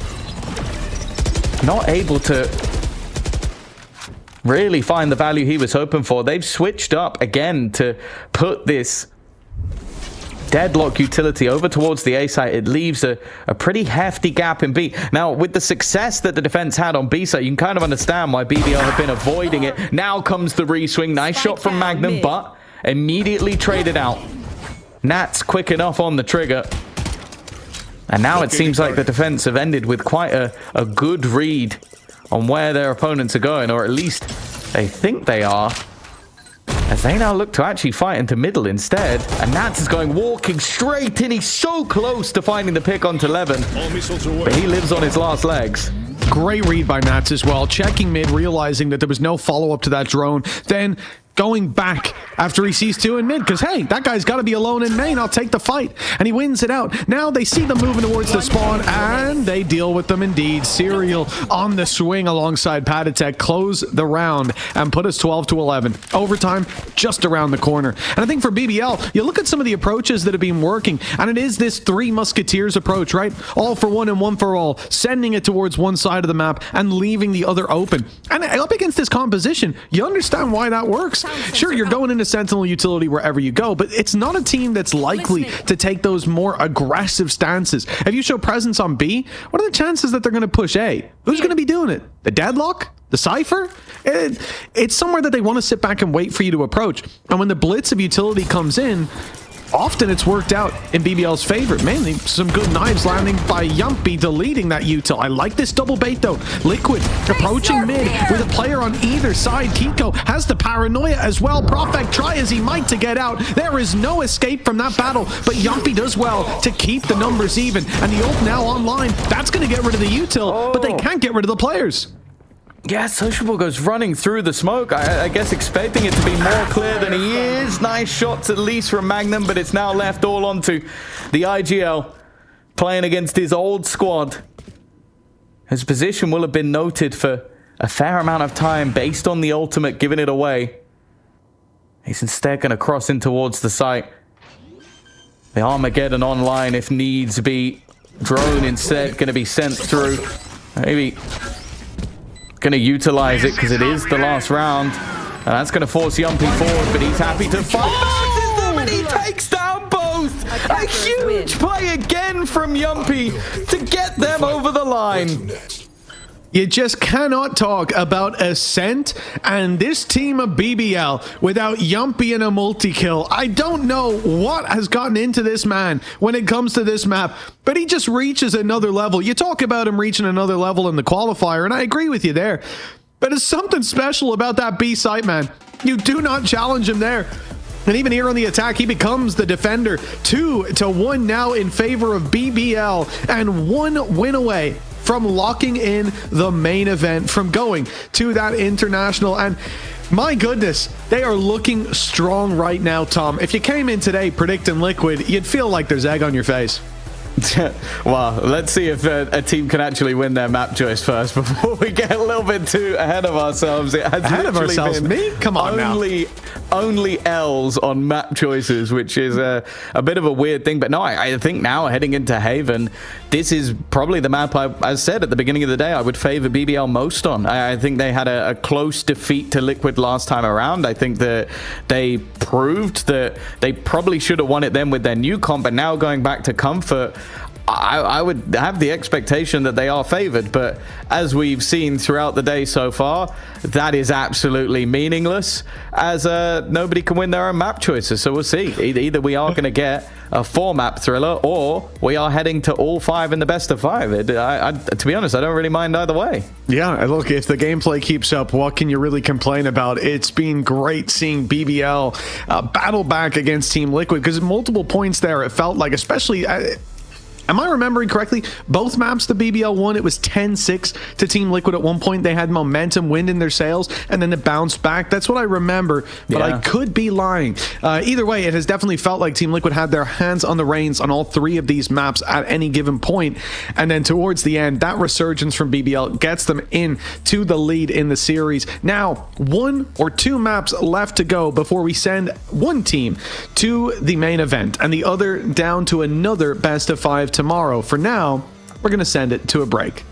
Not able to really find the value he was hoping for. They've switched up again to put this deadlock utility over towards the A site. It leaves a pretty hefty gap in B. Now, with the success that the defense had on B site, you can kind of understand why BBL have been avoiding it. Now comes the re-swing. Nice shot from Magnum, but immediately traded out. Nats quick enough on the trigger. And now it seems like the defense have ended with quite a good read on where their opponents are going, or at least they think they are, as they now look to actually fight into middle instead. And Nats is walking straight in. He's so close to finding the pick onto Levin, but he lives on his last legs. Great read by Nats as well, checking mid, realizing that there was no follow-up to that drone, then going back after he sees two in mid, because hey, that guy's got to be alone in main. I'll take the fight, and he wins it out. Now they see them moving towards the spawn, and they deal with them indeed. Serial on the swing alongside Patatek close the round and put us 12-11. Overtime just around the corner. And I think for BBL, you look at some of the approaches that have been working, and it is this three musketeers approach, right? All for one and one for all, sending it towards one side of the map and leaving the other open. And up against this composition, you understand why that works. Sure, you're going into Sentinel utility wherever you go, but it's not a team that's likely to take those more aggressive stances. If you show presence on B, what are the chances that they're going to push A? Who's going to be doing it? The Deadlock? The Cypher? It's somewhere that they want to sit back and wait for you to approach. And when the blitz of utility comes in, often it's worked out in BBL's favor. Mainly some good knives landing by Yumpy, deleting that util. I like this double bait though. Liquid approaching mid with a player on either side. Kiko has the paranoia as well. Profek try as he might to get out. There is no escape from that battle, but Yumpy does well to keep the numbers even. And the ult now online. That's going to get rid of the util, but they can't get rid of the players. Yeah, Sociable goes running through the smoke. I guess expecting it to be more clear than he is. Nice shots at least from Magnum, but it's now left all onto the IGL playing against his old squad. His position will have been noted for a fair amount of time based on the ultimate giving it away. He's instead going to cross in towards the site. The Armageddon online if needs be. Drone instead going to be sent through. Maybe going to utilize it because it is the last round, and that's going to force Yumpy forward, but he's happy to fight them, and he takes down both. A huge play again from Yumpy to get them over the line. You just cannot talk about Ascent and this team of BBL without Yumpy and a multi-kill. I don't know what has gotten into this man when it comes to this map, but he just reaches another level. You talk about him reaching another level in the qualifier, and I agree with you there. But there's something special about that B site, man. You do not challenge him there. And even here on the attack, he becomes the defender. 2-1 now in favor of BBL, and 1 win away from locking in the main event, from going to that international. And my goodness, they are looking strong right now, Tom. If you came in today predicting Liquid, you'd feel like there's egg on your face. Well, let's see if a team can actually win their map choice first before we get a little bit too ahead of ourselves. It has ahead of ourselves, me? Come on only L's on map choices, which is a bit of a weird thing. But no, I think now heading into Haven, this is probably the map I said at the beginning of the day I would favor BBL most on. I think they had a close defeat to Liquid last time around. I think that they proved that they probably should have won it then with their new comp, but now going back to Comfort, I would have the expectation that they are favored, but as we've seen throughout the day so far, that is absolutely meaningless, as nobody can win their own map choices. So we'll see. Either we are going to get a 4-map thriller, or we are heading to all 5 in the best of 5. To be honest, I don't really mind either way. Yeah, look, if the gameplay keeps up, what can you really complain about? It's been great seeing BBL battle back against Team Liquid, because at multiple points there, it felt like, especially... am I remembering correctly? Both maps the BBL won, it was 10-6 to Team Liquid at one point. They had momentum, wind in their sails, and then it bounced back. That's what I remember, but I could be lying. Either way, it has definitely felt like Team Liquid had their hands on the reins on all 3 of these maps at any given point. And then towards the end, that resurgence from BBL gets them in to the lead in the series. Now, 1 or 2 maps left to go before we send one team to the main event and the other down to another best of 5 tomorrow. For now, we're going to send it to a break.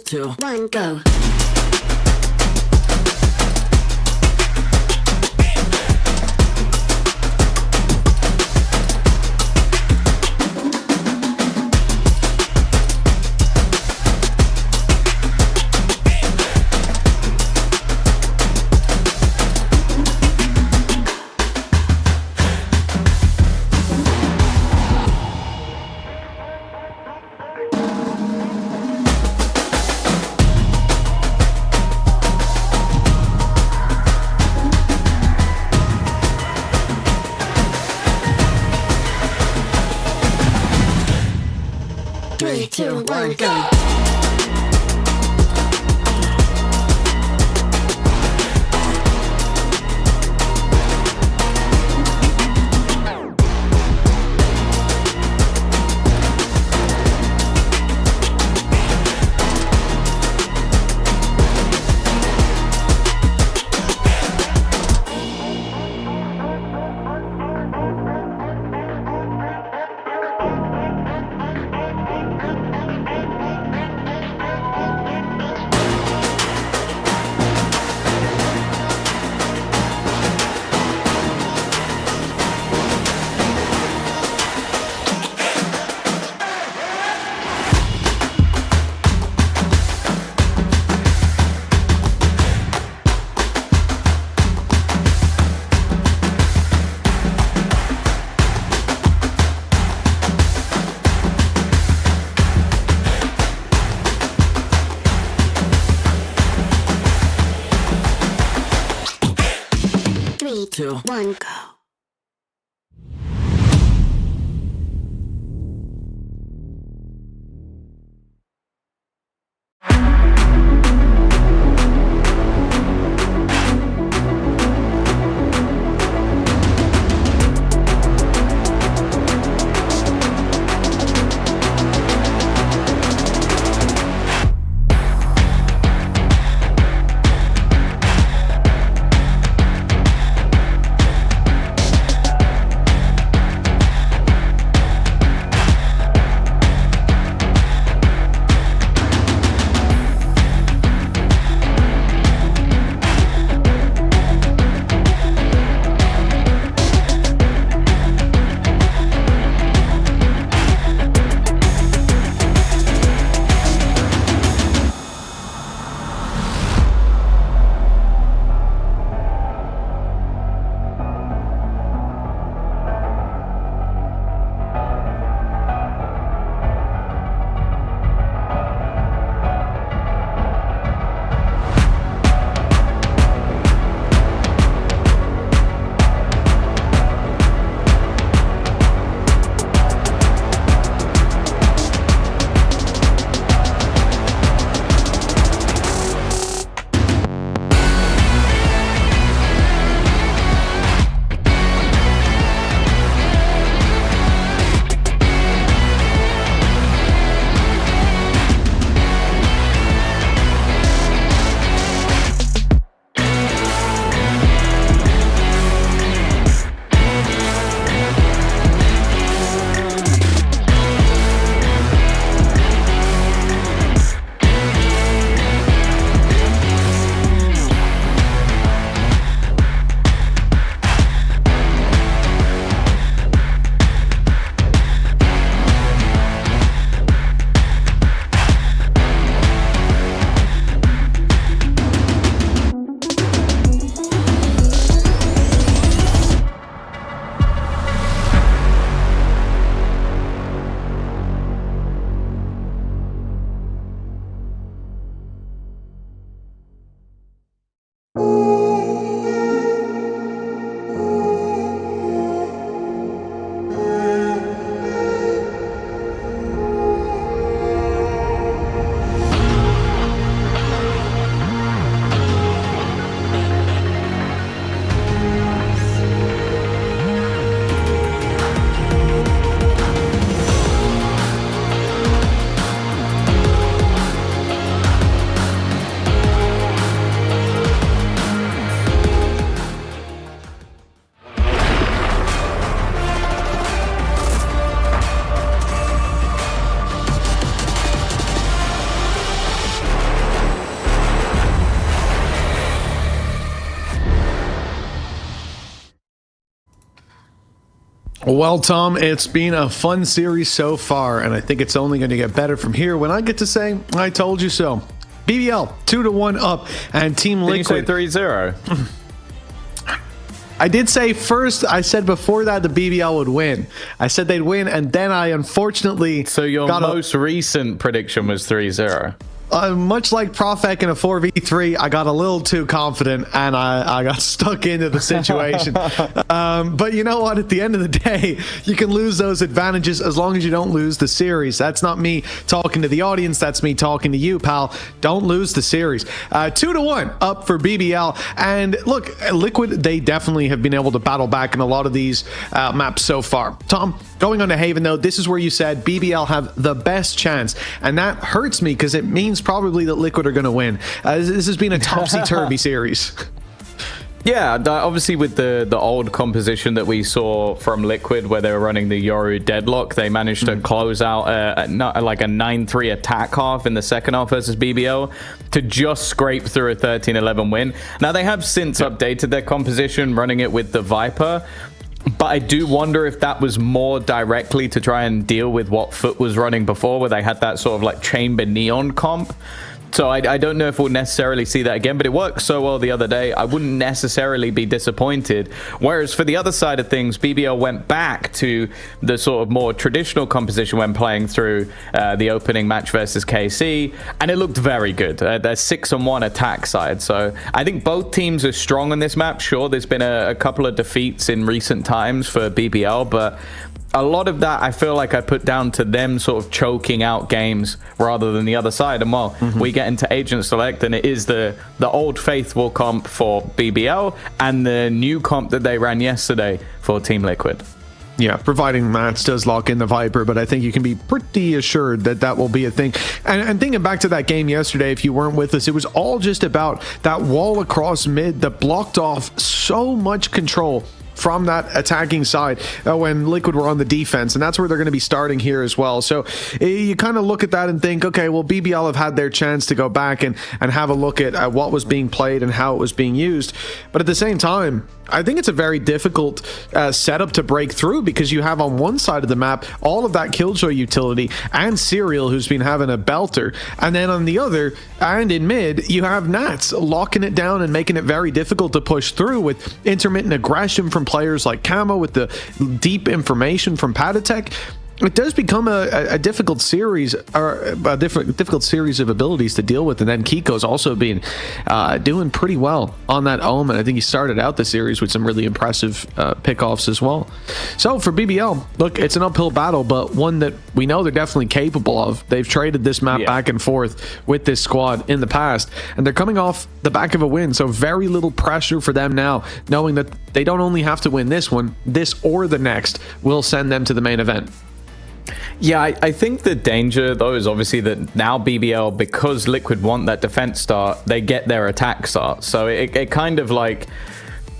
Two, one, go. Three, two, one, go. Three, two, one, go. Well, Tom, it's been a fun series so far, and I think it's only going to get better from here when I get to say, I told you so. BBL 2-1 up, and Team Liquid. Did you say 3-0? I did say first, I said before that the BBL would win. I said they'd win, and then I unfortunately... So your most recent prediction was 3-0? Much like Profek in a 4v3, I got a little too confident and I got stuck into the situation. But you know what? At the end of the day, you can lose those advantages as long as you don't lose the series. That's not me talking to the audience. That's me talking to you, pal. Don't lose the series. 2-1 up for BBL. And look, Liquid, they definitely have been able to battle back in a lot of these maps so far. Tom, going on to Haven, though, this is where you said BBL have the best chance. And that hurts me because it means probably that Liquid are going to win. This has been a topsy-turvy series. Yeah, obviously with the old composition that we saw from Liquid where they were running the Yoru deadlock, they managed to close out like a 9-3 attack half in the second half versus BBL to just scrape through a 13-11 win. Now they have since updated their composition, running it with the Viper, but I do wonder if that was more directly to try and deal with what FUT was running before, where they had that sort of like chamber neon comp. So I don't know if we'll necessarily see that again, but it worked so well the other day, I wouldn't necessarily be disappointed. Whereas for the other side of things, BBL went back to the sort of more traditional composition when playing through the opening match versus KC, and it looked very good. They're 6-1 attack side, so I think both teams are strong on this map. Sure, there's been a couple of defeats in recent times for BBL, but a lot of that I feel like I put down to them sort of choking out games rather than the other side. And while we get into Agent Select, and it is the old faithful comp for BBL and the new comp that they ran yesterday for Team Liquid. Yeah, providing Mats does lock in the Viper, but I think you can be pretty assured that that will be a thing. And thinking back to that game yesterday, if you weren't with us, it was all just about that wall across mid that blocked off so much control from that attacking side when Liquid were on the defense, and that's where they're going to be starting here as well. So you kind of look at that and think, okay, well, BBL have had their chance to go back and have a look at what was being played and how it was being used. But at the same time, I think it's a very difficult setup to break through, because you have on one side of the map all of that Killjoy utility and Serial, who's been having a belter, and then on the other and in mid you have Nats locking it down and making it very difficult to push through with intermittent aggression from players like Camo, with the deep information from Patatek. It does become a difficult series, or a difficult series of abilities to deal with. And then Kiko's also been doing pretty well on that Omen. I think he started out the series with some really impressive pickoffs as well. So for BBL, look, it's an uphill battle, but one that we know they're definitely capable of. They've traded this map back and forth with this squad in the past, and they're coming off the back of a win. So very little pressure for them now, knowing that they don't only have to win this one, this or the next will send them to the main event. Yeah, I think the danger, though, is obviously that now BBL, because Liquid want that defense start, they get their attack start. So it kind of like,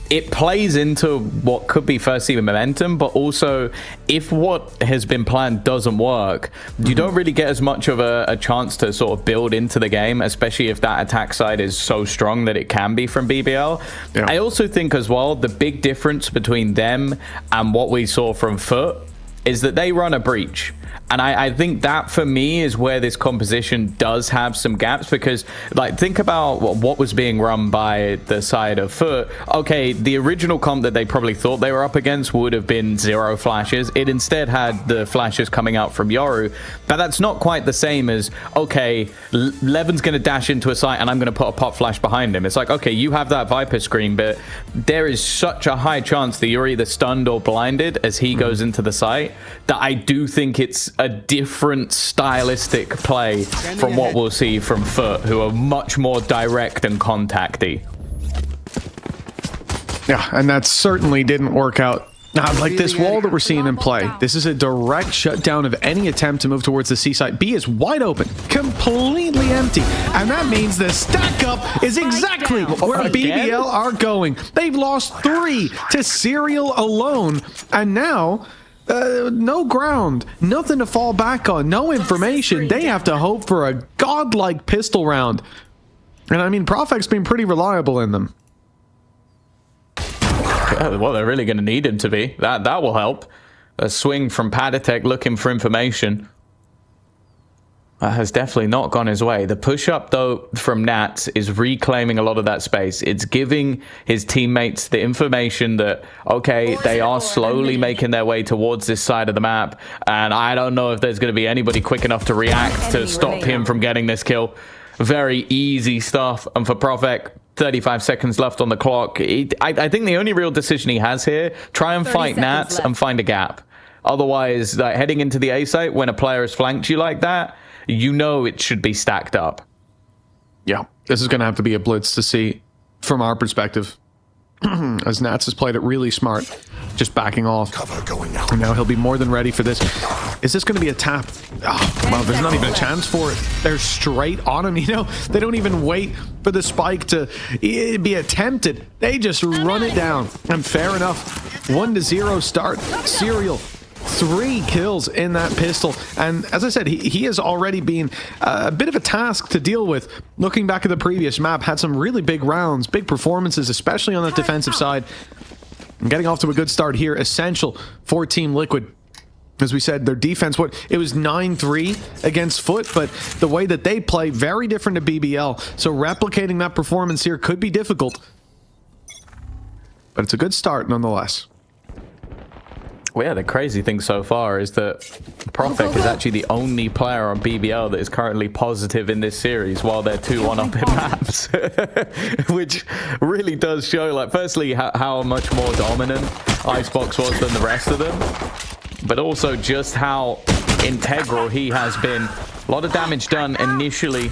it plays into what could be first team momentum, but also if what has been planned doesn't work, you don't really get as much of a chance to sort of build into the game, especially if that attack side is so strong that it can be from BBL. Yeah. I also think as well, the big difference between them and what we saw from FUT is that they run a breach. And I think that for me is where this composition does have some gaps, because like think about what was being run by the side of FUT. Okay, the original comp that they probably thought they were up against would have been 0 flashes. It instead had the flashes coming out from Yoru, but that's not quite the same as, okay, Levin's going to dash into a site and I'm going to put a pop flash behind him. It's like, okay, you have that Viper screen, but there is such a high chance that you're either stunned or blinded as he goes into the site, that I do think it's a different stylistic play from what we'll see from FUT, who are much more direct and contacty. Yeah, and that certainly didn't work out. Like this wall that we're seeing in play, this is a direct shutdown of any attempt to move towards the C site. B is wide open, completely empty, and that means the stack up is exactly where BBL are going. They've lost 3 to Serial alone, and now no ground, nothing to fall back on, no information. They have to hope for a godlike pistol round. And I mean, Profek's been pretty reliable in them. Well, they're really going to need him to be. That will help. A swing from Padatek looking for information. Has definitely not gone his way. The push-up, though, from Nats is reclaiming a lot of that space. It's giving his teammates the information that, okay, they are slowly making their way towards this side of the map, and I don't know if there's going to be anybody quick enough to react to stop him from getting this kill. Very easy stuff. And for Profek, 35 seconds left on the clock. I think the only real decision he has here, try and fight Nats and find a gap. Otherwise, like, heading into the A site, when a player has flanked you like that, you know it should be stacked up. Yeah, this is going to have to be a blitz to see from our perspective. As Nats has played it really smart, just backing off. Cover going out. And now he'll be more than ready for this. Is this going to be a tap? Oh, come on, there's not even a chance for it. They're straight on him, you know? They don't even wait for the spike to be attempted. They just run it down. And fair enough. 1-0 start. Serial. 3 kills in that pistol, and as I said, he has already been a bit of a task to deal with. Looking back at the previous map, had some really big rounds, big performances, especially on that defensive side. And getting off to a good start here, essential for Team Liquid. As we said, their defense, it was 9-3 against FUT, but the way that they play, very different to BBL. So replicating that performance here could be difficult, but it's a good start nonetheless. Well, yeah, the crazy thing so far is that Profek is actually the only player on BBL that is currently positive in this series while they're 2-1 up in maps. Which really does show, like, firstly, how much more dominant Icebox was than the rest of them, but also just how integral he has been. A lot of damage done initially,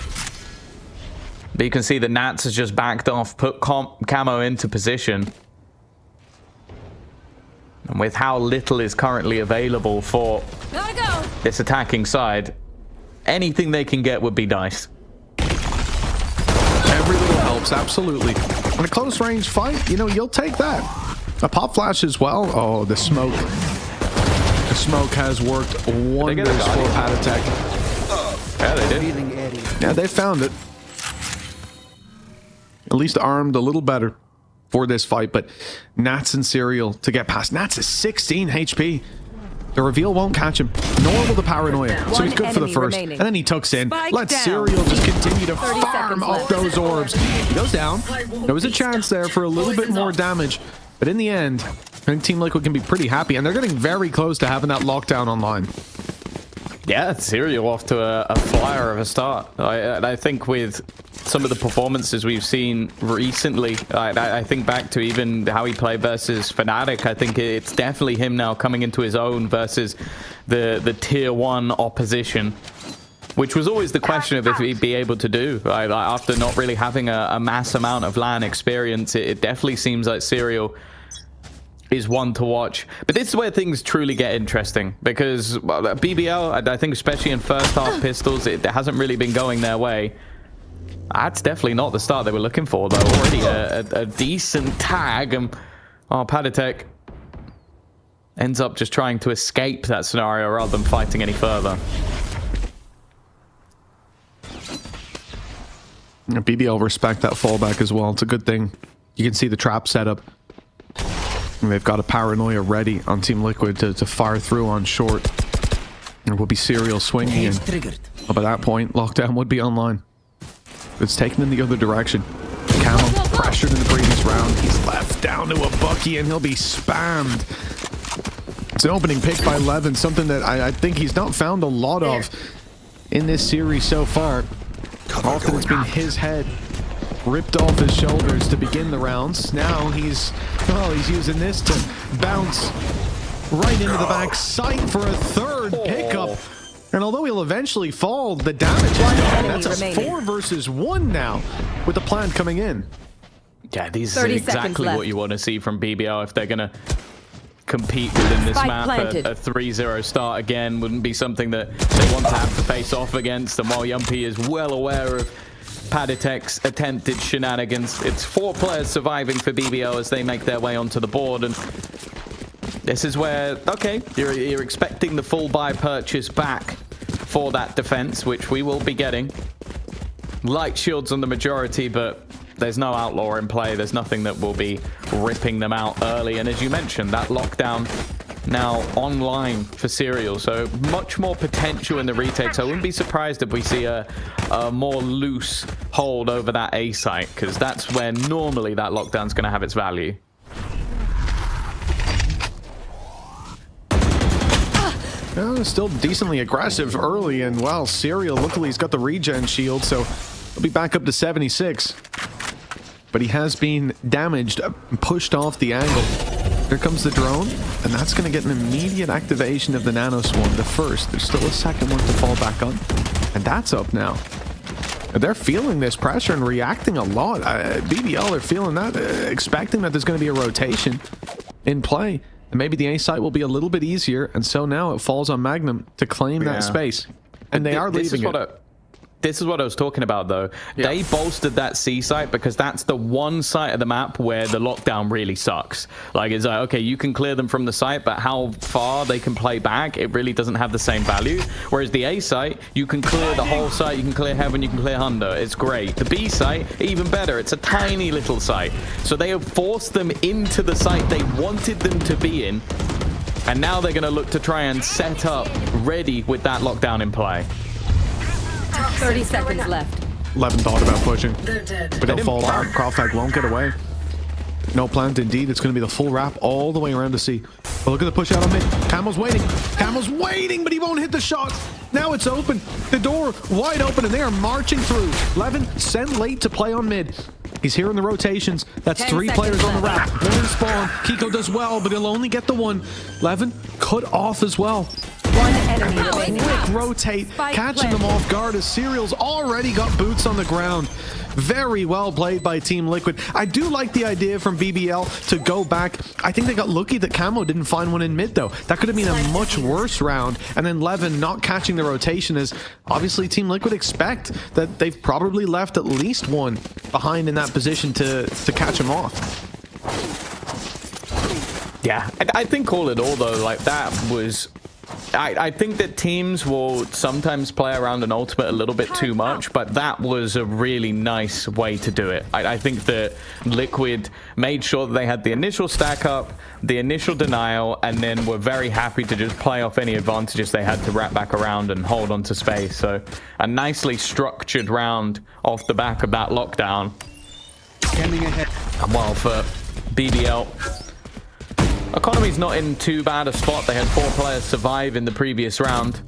but you can see the Nats has just backed off, put Camo into position. And with how little is currently available for this attacking side, anything they can get would be nice. Every little helps, absolutely. In a close range fight, you know, you'll take that. A pop flash as well. Oh, the smoke. The smoke has worked wonders for Padatek. Yeah, they did. Yeah, they found it. At least armed a little better for this fight, but Nats and Serial to get past. Nats is 16 HP. The reveal won't catch him, nor will the paranoia. So he's good for the first. And then he tucks in. Let Serial just continue to farm off those orbs. He goes down. There was a chance there for a little bit more damage, but in the end, I think Team Liquid can be pretty happy, and they're getting very close to having that lockdown online. Yeah, Serial off to a flyer of a start. I think with some of the performances we've seen recently, I think back to even how he played versus Fnatic. I think it's definitely him now coming into his own versus the tier 1 opposition, which was always the question of if he'd be able to do. After not really having a mass amount of LAN experience, it definitely seems like Serial is one to watch. But this is where things truly get interesting, because BBL, I think especially in first half pistols, it hasn't really been going their way. That's definitely not the start they were looking for, though. Already a decent tag, and Padatek ends up just trying to escape that scenario rather than fighting any further. BBL respect that fallback as well. It's a good thing. You can see the trap setup. And they've got a paranoia ready on Team Liquid to fire through on short. There will be Serial swinging, and by that point, lockdown would be online. It's taken in the other direction. Camo pressured in the previous round. He's left down to a Bucky, and he'll be spammed. It's an opening pick by Levin, something that I think he's not found a lot of in this series so far. Often it's been his head ripped off his shoulders to begin the rounds. Now he's using this to bounce right into the back sight for a third pickup. And although he'll eventually fall, the damage is gone. That's a 4 versus 1 now, with the plant coming in. Yeah, these are exactly what you want to see from BBL if they're going to compete within this map. A 3-0 start again wouldn't be something that they want to have to face off against. And while Yumpy is well aware of Padatek's attempted shenanigans, it's 4 players surviving for BBL as they make their way onto the board. And this is where, okay, you're expecting the full buy purchase back for that defense, which we will be getting. Light shields on the majority, but there's no outlaw in play. There's nothing that will be ripping them out early. And as you mentioned, that lockdown now online for Serial, so much more potential in the retake. So I wouldn't be surprised if we see a more loose hold over that A site, because that's where normally that lockdown's going to have its value. Still decently aggressive early, and well, Serial, luckily he's got the regen shield, so he'll be back up to 76. But he has been damaged, pushed off the angle. Here comes the drone, and that's going to get an immediate activation of the Nano Swarm, the first. There's still a second one to fall back on, and that's up now. And they're feeling this pressure and reacting a lot. BBL are feeling that, expecting that there's going to be a rotation in play. And maybe the A site will be a little bit easier, and so now it falls on Magnum to claim that space. And they are leaving it. This is what I was talking about, though. Yeah. They bolstered that C site because that's the one site of the map where the lockdown really sucks. Like, it's like, okay, you can clear them from the site, but how far they can play back, it really doesn't have the same value. Whereas the A site, you can clear the whole site, you can clear Heaven, you can clear Hundo. It's great. The B site, even better. It's a tiny little site. So they have forced them into the site they wanted them to be in, and now they're going to look to try and set up ready with that lockdown in play. 30 seconds left. 11 thought about pushing, but he'll fall back. Crowdfag won't get away. No plant indeed. It's going to be the full wrap all the way around to C. But look at the push out on mid. Camo's waiting. Camo's waiting, but he won't hit the shot. Now it's open. The door wide open, and they are marching through. Levin sent late to play on mid. He's hearing the rotations. That's 3 players on the wrap. One in spawn. Kiko does well, but he'll only get the one. Levin cut off as well. One enemy remaining. Quick rotate, catching them off guard as Serial's already got boots on the ground. Very well played by Team Liquid. I do like the idea from BBL to go back. I think they got lucky that Camo didn't find one in mid, though. That could have been a much worse round. And then Levin not catching the rotation, is obviously Team Liquid expect that they've probably left at least one behind in that position to catch him off. Yeah, I think all in all, though, like, that was... I think that teams will sometimes play around an ultimate a little bit too much, but that was a really nice way to do it. I think that Liquid made sure that they had the initial stack up, the initial denial, and then were very happy to just play off any advantages they had to wrap back around and hold onto space. So a nicely structured round off the back of that lockdown. And while for BBL, Economy's not in too bad a spot. They had 4 players survive in the previous round.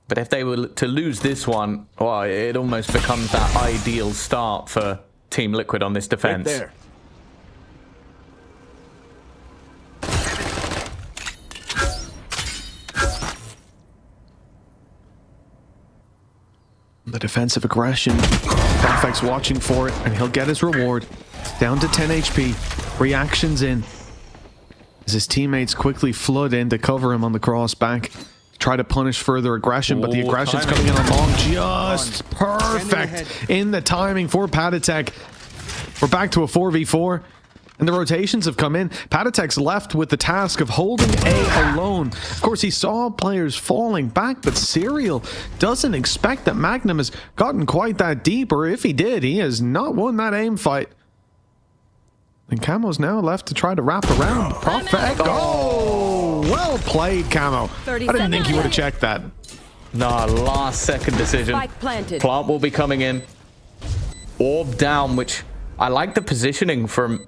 But if they were to lose this one, well, it almost becomes that ideal start for Team Liquid on this defense. Right there. The defensive aggression. Perfect's watching for it, and he'll get his reward. Down to 10 HP. Reactions in. As his teammates quickly flood in to cover him on the cross back. Try to punish further aggression, but the aggression's coming in along just perfect in the timing for Patatek. We're back to a 4v4. And the rotations have come in. Patatek's left with the task of holding A alone. Of course, he saw players falling back, but Serial doesn't expect that Magnum has gotten quite that deep, or if he did, he has not won that aim fight. And Camo's now left to try to wrap around. Perfect. Oh, well played, Camo. I didn't think he would have checked that. Nah, last second decision. Plant will be coming in. Orb down, which I like the positioning from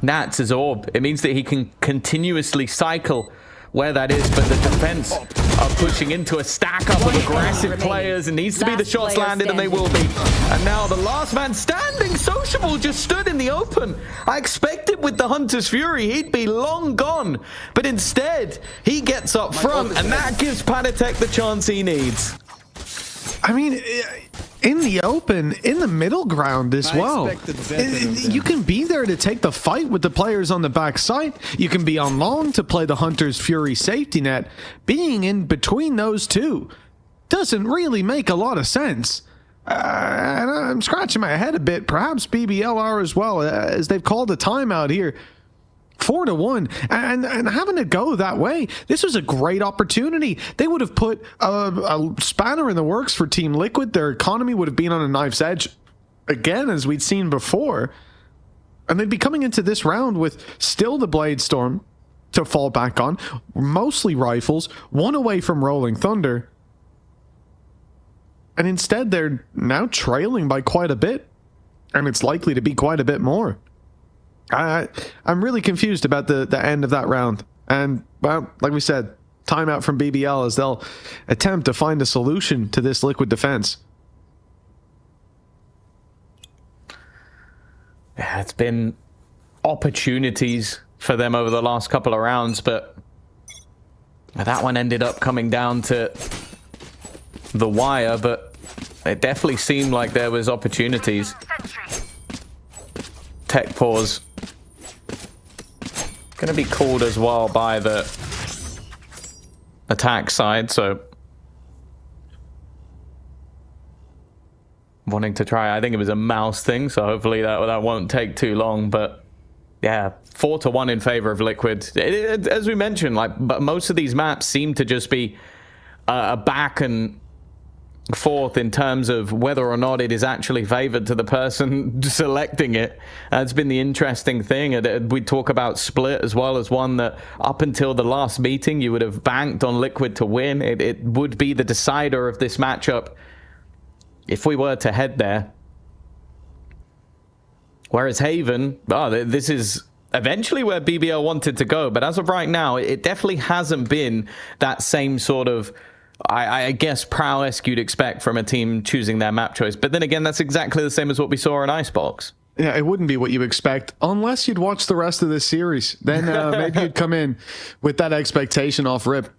Nats' orb. It means that he can continuously cycle where that is, but the defense are pushing into a stack up of aggressive players. It needs to be the shots landed, and they will be. And now the last man standing, Sociable, just stood in the open. I expected with the Hunter's Fury he'd be long gone, but instead he gets up front, and that gives Patatek the chance he needs. I mean, in the open, in the middle ground as well. You can be there to take the fight with the players on the back side. You can be on long to play the Hunter's Fury safety net. Being in between those two doesn't really make a lot of sense. And I'm scratching my head a bit. Perhaps BBL are as well, as they've called a timeout here. 4-1, and having to go that way, this was a great opportunity. They would have put a spanner in the works for Team Liquid. Their economy would have been on a knife's edge again, as we'd seen before, and they'd be coming into this round with still the Blade Storm, to fall back on. Mostly rifles, one away from Rolling Thunder. And instead, they're now trailing by quite a bit. And it's likely to be quite a bit more. I'm really confused about the end of that round. And, well, like we said, timeout from BBL as they'll attempt to find a solution to this Liquid defense. Yeah, it's been opportunities for them over the last couple of rounds, but that one ended up coming down to the wire, but it definitely seemed like there was opportunities. Tech pause. Gonna be called as well by the attack side, so wanting to try, I think it was a mouse thing, so hopefully that won't take too long. But yeah, 4-1 in favor of Liquid. As we mentioned, like, but most of these maps seem to just be a back and forth in terms of whether or not it is actually favored to the person selecting it. That's been the interesting thing. We talk about Split as well as one that up until the last meeting you would have banked on Liquid to win. It would be the decider of this matchup if we were to head there. Whereas Haven, this is eventually where BBL wanted to go, but as of right now, it definitely hasn't been that same sort of, I guess, prowess you'd expect from a team choosing their map choice. But then again, that's exactly the same as what we saw in Icebox. Yeah, it wouldn't be what you expect unless you'd watch the rest of this series. Then maybe you'd come in with that expectation off rip.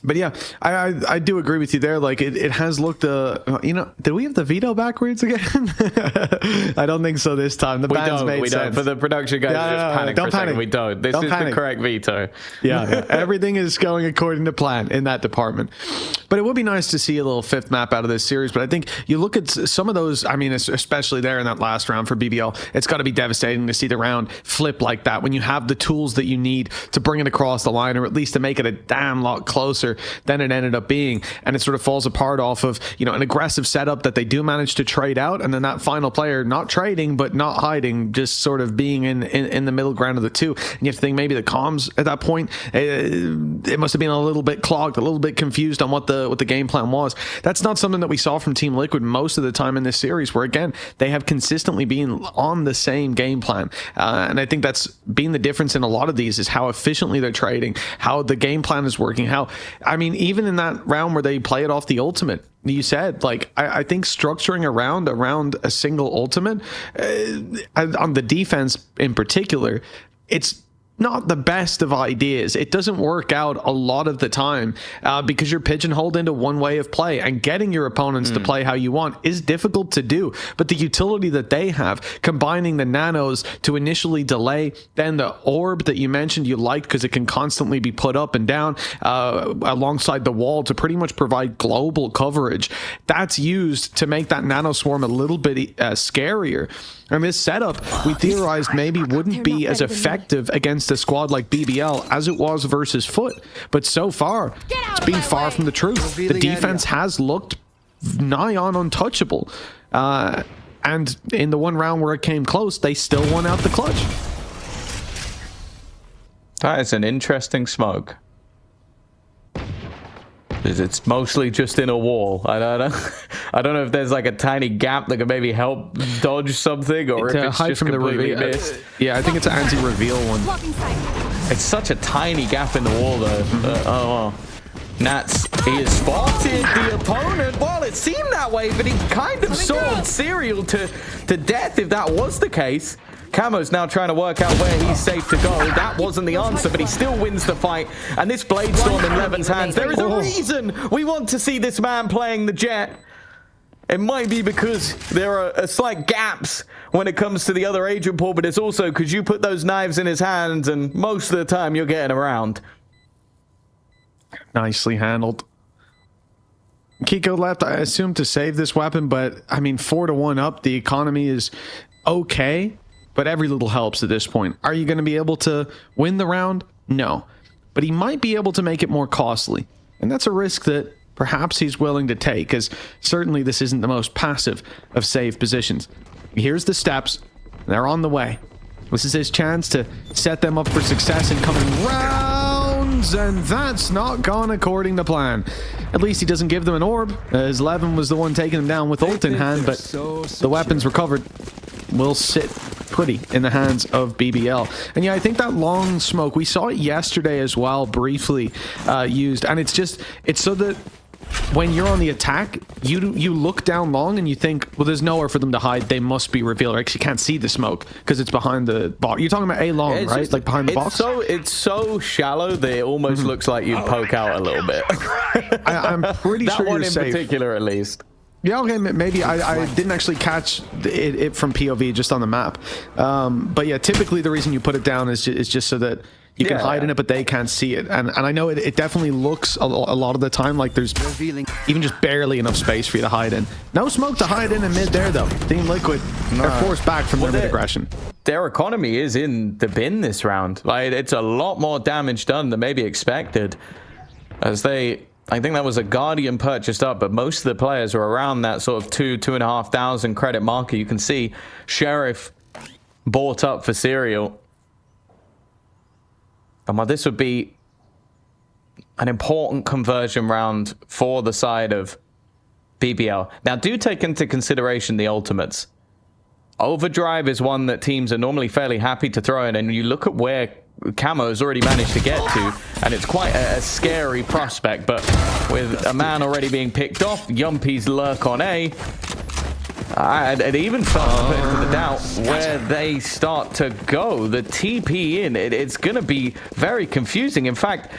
But yeah, I do agree with you there. Like, it has looked, did we have the veto backwards again? I don't think so this time. The bands made sense. For the production guys, just panic for a second. We don't. This is the correct veto. Yeah, everything is going according to plan in that department. But it would be nice to see a little fifth map out of this series. But I think you look at some of those, I mean, especially there in that last round for BBL, it's got to be devastating to see the round flip like that when you have the tools that you need to bring it across the line, or at least to make it a damn lot closer than it ended up being. And it sort of falls apart off of, an aggressive setup that they do manage to trade out, and then that final player not trading but not hiding, just sort of being in the middle ground of the two. And you have to think maybe the comms at that point, it must have been a little bit clogged, a little bit confused on what the game plan was. That's not something that we saw from Team Liquid most of the time in this series, where again they have consistently been on the same game plan. And I think that's been the difference in a lot of these, is how efficiently they're trading, how the game plan is working, how, I mean, even in that round where they play it off the ultimate, you said, like, I think structuring around a single ultimate, on the defense in particular, it's not the best of ideas. It doesn't work out a lot of the time because you're pigeonholed into one way of play, and getting your opponents to play how you want is difficult to do. But the utility that they have, combining the nanos to initially delay, then the orb that you mentioned you liked because it can constantly be put up and down alongside the wall to pretty much provide global coverage, that's used to make that nano swarm a little bit scarier. And this setup, we theorized, maybe wouldn't be as effective against a squad like BBL as it was versus FUT. But so far, it's been far from the truth. The defense has looked nigh on untouchable. And in the one round where it came close, they still won out the clutch. That is an interesting smoke. It's mostly just in a wall. I don't know if there's like a tiny gap that could maybe help dodge something, or if it's just completely missed. Yeah, I think it's an anti-reveal one. It's such a tiny gap in the wall, though. Oh, well. Nats, he has spotted the opponent. Well, it seemed that way, but he kind of saw Serial to death if that was the case. Camo's now trying to work out where he's safe to go. That wasn't the answer, but he still wins the fight. And this Blade Storm in Levin's hands, there is a reason we want to see this man playing the Jet. It might be because there are slight gaps when it comes to the other agent pool, but it's also because you put those knives in his hands, and most of the time you're getting around. Nicely handled. Kiko left, I assume, to save this weapon, but I mean, 4-1 up, the economy is okay. But every little helps at this point. Are you going to be able to win the round? No. But he might be able to make it more costly. And that's a risk that perhaps he's willing to take, because certainly this isn't the most passive of save positions. Here's the steps. They're on the way. This is his chance to set them up for success in coming rounds, and that's not gone according to plan. At least he doesn't give them an orb, as Levin was the one taking him down with ult in hand, but the weapons recovered will sit pretty in the hands of BBL. And yeah, I think that long smoke, we saw it yesterday as well, briefly used, and it's so that when you're on the attack, you look down long and you think, well, there's nowhere for them to hide. They must be revealed. Or actually, you can't see the smoke because it's behind the box. You're talking about A long, right? Just, like behind the box. It's so shallow that it almost looks like you poke out a little bit. I'm pretty that sure one you're in safe. Particular, at least. Yeah, okay, maybe I didn't actually catch it from POV, just on the map. But yeah, typically the reason you put it down is just so that you can hide in it, but they can't see it. And I know it definitely looks a lot of the time like there's even just barely enough space for you to hide in. No smoke to hide in mid there, though. Team Liquid, they're forced back from their mid aggression. Their economy is in the bin this round. Like, it's a lot more damage done than maybe expected. As I think that was a Guardian purchased up, but most of the players are around that sort of 2,500 credit marker. You can see Sheriff bought up for Serial. And while this would be an important conversion round for the side of BBL. Now, do take into consideration the ultimates. Overdrive is one that teams are normally fairly happy to throw in, and you look at where Camo has already managed to get to, and it's quite a scary prospect, but with a man already being picked off, Yumpies lurk on A. I'd even start to put into the doubt where they start to go. The TP in, it's going to be very confusing. In fact,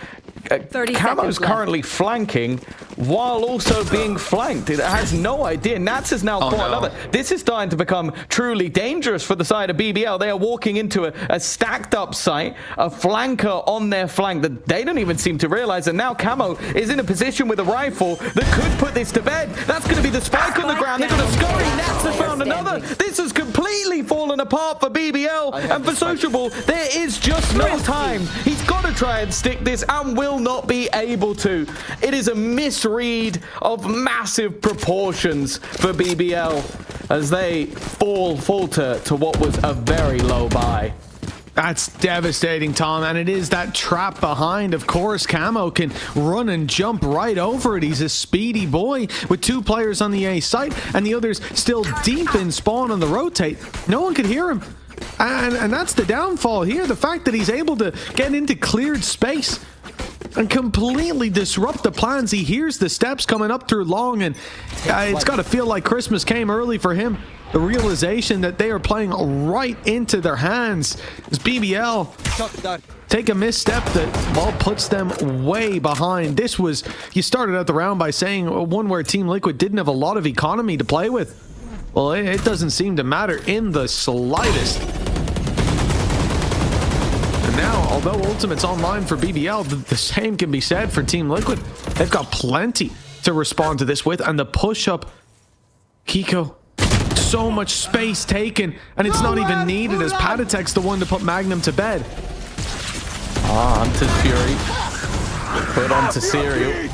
Camo's currently flanking while also being flanked. It has no idea. Nats is now caught another. This is starting to become truly dangerous for the side of BBL. They are walking into a stacked up site, a flanker on their flank that they don't even seem to realize. And now Camo is in a position with a rifle that could put this to bed. That's going to be the spike on the ground. They're going to scurry. Nats has found another. This has completely fallen apart for BBL. And for Sociable, there is just no time. He's got to try and stick this and will not be able to. It is a misread of massive proportions for BBL as they falter to what was a very low buy. That's devastating, Tom, and it is that trap behind. Of course, Camo can run and jump right over it. He's a speedy boy with two players on the A site and the others still deep in spawn on the rotate. No one could hear him. And that's the downfall here, the fact that he's able to get into cleared space and completely disrupt the plans. He hears the steps coming up through long, and it's got to feel like Christmas came early for him. The realization that they are playing right into their hands as BBL take a misstep that, well, puts them way behind. This was, you started out the round by saying one where Team Liquid didn't have a lot of economy to play with. Well, it doesn't seem to matter in the slightest. And now, although Ultimate's online for BBL, the same can be said for Team Liquid. They've got plenty to respond to this with, and the push-up, Kiko, so much space taken, and it's not even needed as Patatek's the one to put Magnum to bed. Hunter's Fury put onto Serial.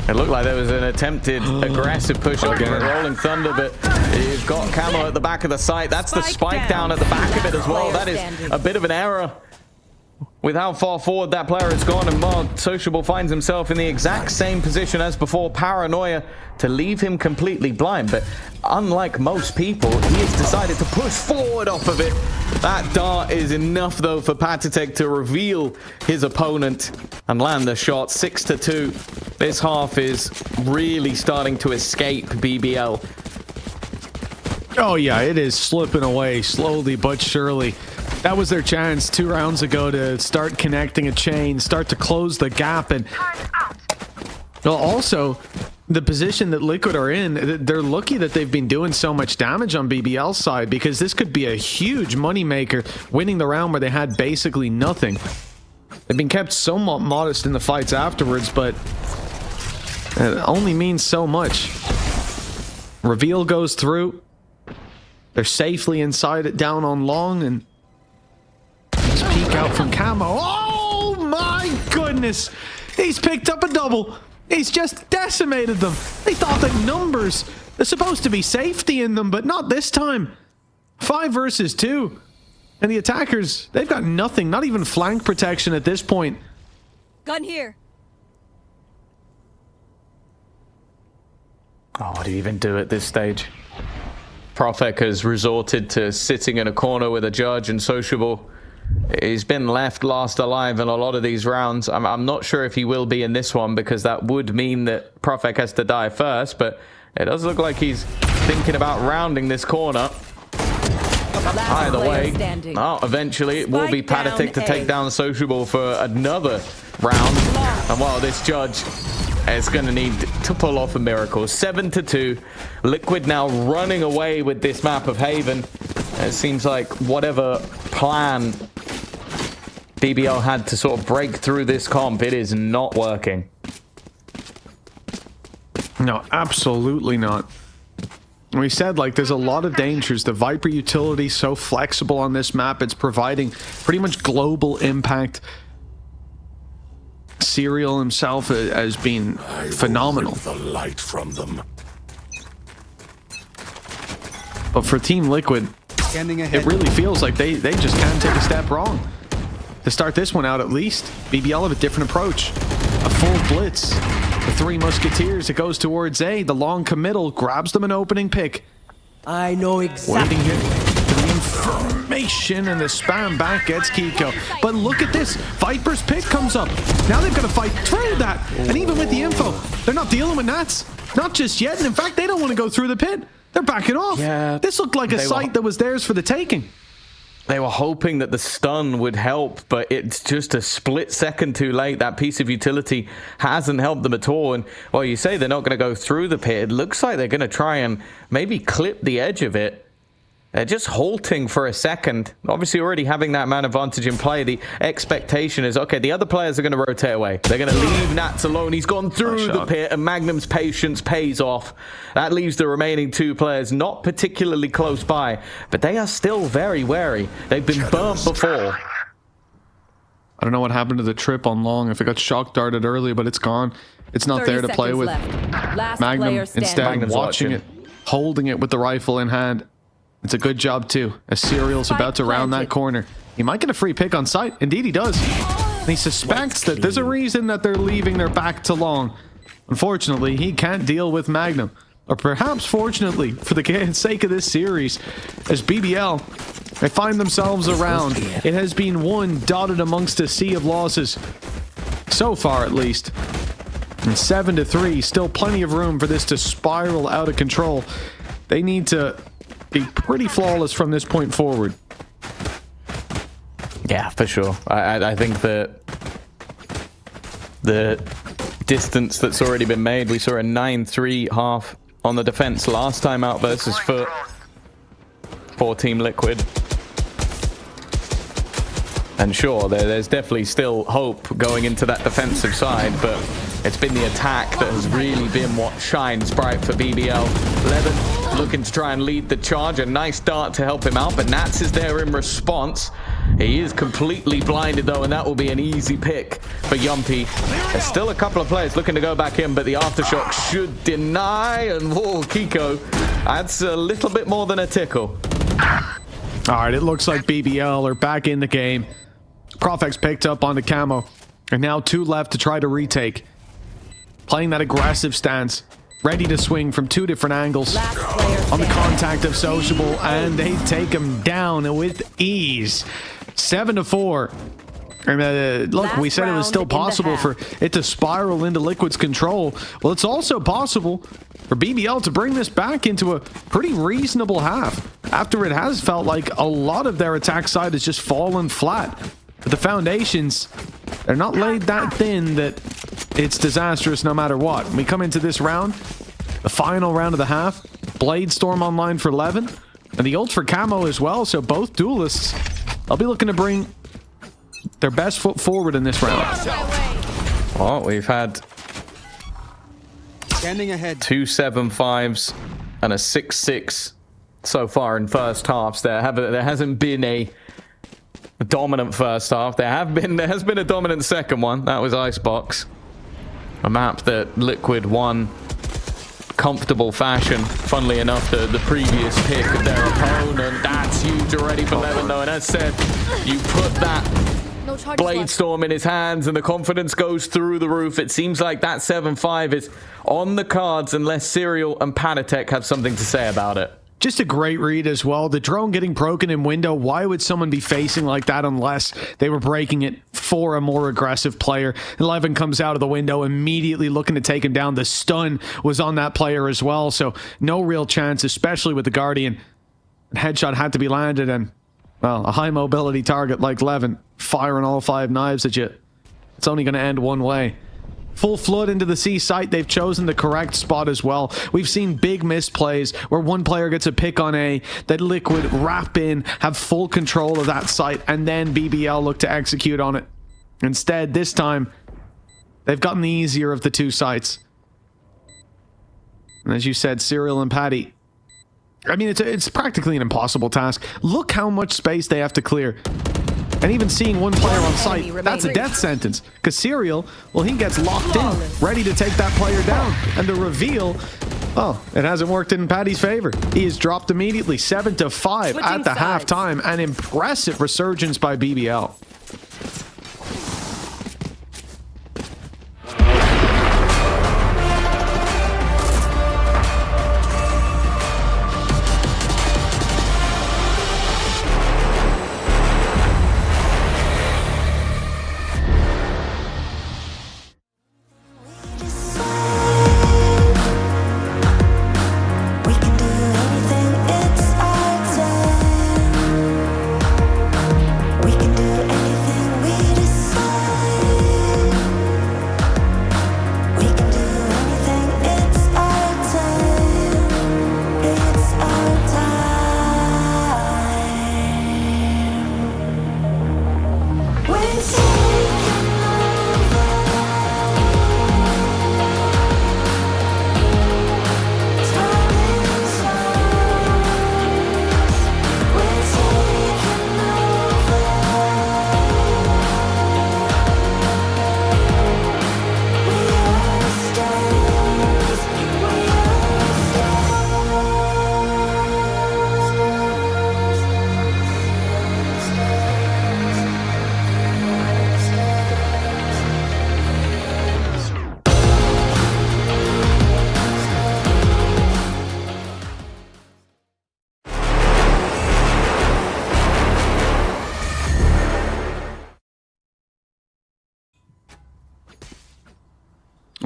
It looked like there was an attempted aggressive push-up in Rolling Thunder, but you've got Camo at the back of the site. That's the spike down at the back of it as well. That is a bit of an error with how far forward that player has gone, and Mod Sociable finds himself in the exact same position as before. Paranoia to leave him completely blind, but unlike most people, he has decided to push forward off of it. That dart is enough, though, for Patatek to reveal his opponent and land the shot. 6-2. This half is really starting to escape BBL. Oh yeah, it is slipping away slowly but surely. That was their chance 2 rounds ago to start connecting a chain, start to close the gap, and well, also the position that Liquid are in, they're lucky that they've been doing so much damage on BBL's side, because this could be a huge moneymaker, winning the round where they had basically nothing. They've been kept somewhat modest in the fights afterwards, but it only means so much. Reveal goes through. They're safely inside it, down on long, and let's peek out from Camo. Oh my goodness! He's picked up a double. He's just decimated them. They thought that numbers, there's supposed to be safety in them, but not this time. 5 versus 2. And the attackers, they've got nothing, not even flank protection at this point. Gun here. Oh, what do you even do at this stage? Profek has resorted to sitting in a corner with a judge and sociable. He's been left last alive in a lot of these rounds. I'm not sure if he will be in this one, because that would mean that Profek has to die first, but it does look like he's thinking about rounding this corner. Either way, eventually it will be Patatic to take down Sociable for another round. And while this judge is going to need to pull off a miracle. 7-2. Liquid now running away with this map of Haven. It seems like whatever plan BBL had to sort of break through this comp, it is not working. No, absolutely not. We said, like, there's a lot of dangers. The Viper utility so flexible on this map. It's providing pretty much global impact. Serial himself has been phenomenal. The light from them. But for Team Liquid, it really feels like they just can't take a step wrong. To start this one out, at least, BBL have a different approach. A full blitz. The three musketeers, it goes towards A. The long committal grabs them an opening pick. I know exactly. Waiting here for the information, and the spam back gets Kiko. But look at this. Viper's pick comes up. Now they've got to fight through that. And even with the info, they're not dealing with Nats. Not just yet. And in fact, they don't want to go through the pit. They're backing off. Yeah, this looked like a site that was theirs for the taking. They were hoping that the stun would help, but it's just a split second too late. That piece of utility hasn't helped them at all. And while you say they're not going to go through the pit, it looks like they're going to try and maybe clip the edge of it. They're just halting for a second. Obviously already having that man advantage in play. The expectation is, okay, the other players are going to rotate away. They're going to leave Nats alone. He's gone through the pit, and Magnum's patience pays off. That leaves the remaining two players not particularly close by, but they are still very wary. They've been burnt before. I don't know what happened to the trip on long, if it got shock darted early, but it's gone. It's not there to play with. Magnum instead watching it, holding it with the rifle in hand. It's a good job too, as Serial's about to round that corner. He might get a free pick on sight. Indeed he does. And he suspects that there's a reason that they're leaving their back to long. Unfortunately, he can't deal with Magnum. Or perhaps fortunately, for the sake of this series, as BBL, they find themselves around. It has been one dotted amongst a sea of losses. So far, at least. And 7-3, still plenty of room for this to spiral out of control. They need to be pretty flawless from this point forward. Yeah, for sure. I think that the distance that's already been made, we saw a 9-3 half on the defense last time out versus FUT for Team Liquid. And sure, there's definitely still hope going into that defensive side, but it's been the attack that has really been what shines bright for BBL. Levin looking to try and lead the charge. A nice dart to help him out, but Nats is there in response. He is completely blinded though, and that will be an easy pick for Yumpy. There's still a couple of players looking to go back in, but the aftershock should deny, and whoa, Kiko adds a little bit more than a tickle. All right, it looks like BBL are back in the game. Profek's picked up on the camo, and now two left to try to retake. Playing that aggressive stance, ready to swing from two different angles on the contact of Sociable, and they take him down with ease. 7-4. And look, we said it was still possible for it to spiral into Liquid's control. Well, it's also possible for BBL to bring this back into a pretty reasonable half, after it has felt like a lot of their attack side has just fallen flat. But the foundations, they're not laid that thin that it's disastrous no matter what. We come into this round, the final round of the half, Blade Storm online for Levin, and the ult for Camo as well, so both duelists, I'll be looking to bring their best foot forward in this round. Well, we've had 2 7-5s and a 6-6 so far in first halves. There hasn't been a dominant first half. There has been a dominant second one. That was Icebox, a map that Liquid won comfortable fashion. Funnily enough, the previous pick of their opponent, that's huge already for Levin, though. And as said, you put that No charges Blade left. Storm in his hands and the confidence goes through the roof. It seems like that 7-5 is on the cards unless Serial and Panatek have something to say about it. Just a great read as well. The drone getting broken in window. Why would someone be facing like that unless they were breaking it for a more aggressive player? 11 comes out of the window immediately looking to take him down. The stun was on that player as well. So no real chance, especially with the Guardian. Headshot had to be landed, and well, a high mobility target like Levin firing all 5 knives at you. It's only going to end one way. Full flood into the C site. They've chosen the correct spot as well. We've seen big misplays where one player gets a pick on A, that Liquid wrap in, have full control of that site, and then BBL look to execute on it. Instead, this time, they've gotten the easier of the 2 sites. And as you said, Serial and Patty, I mean, it's practically an impossible task. Look how much space they have to clear. And even seeing one player on site, that's a death sentence. Because Serial, well, he gets locked in, ready to take that player down. And the reveal, oh, it hasn't worked in Patty's favor. He is dropped immediately, 7-5 at the halftime. An impressive resurgence by BBL.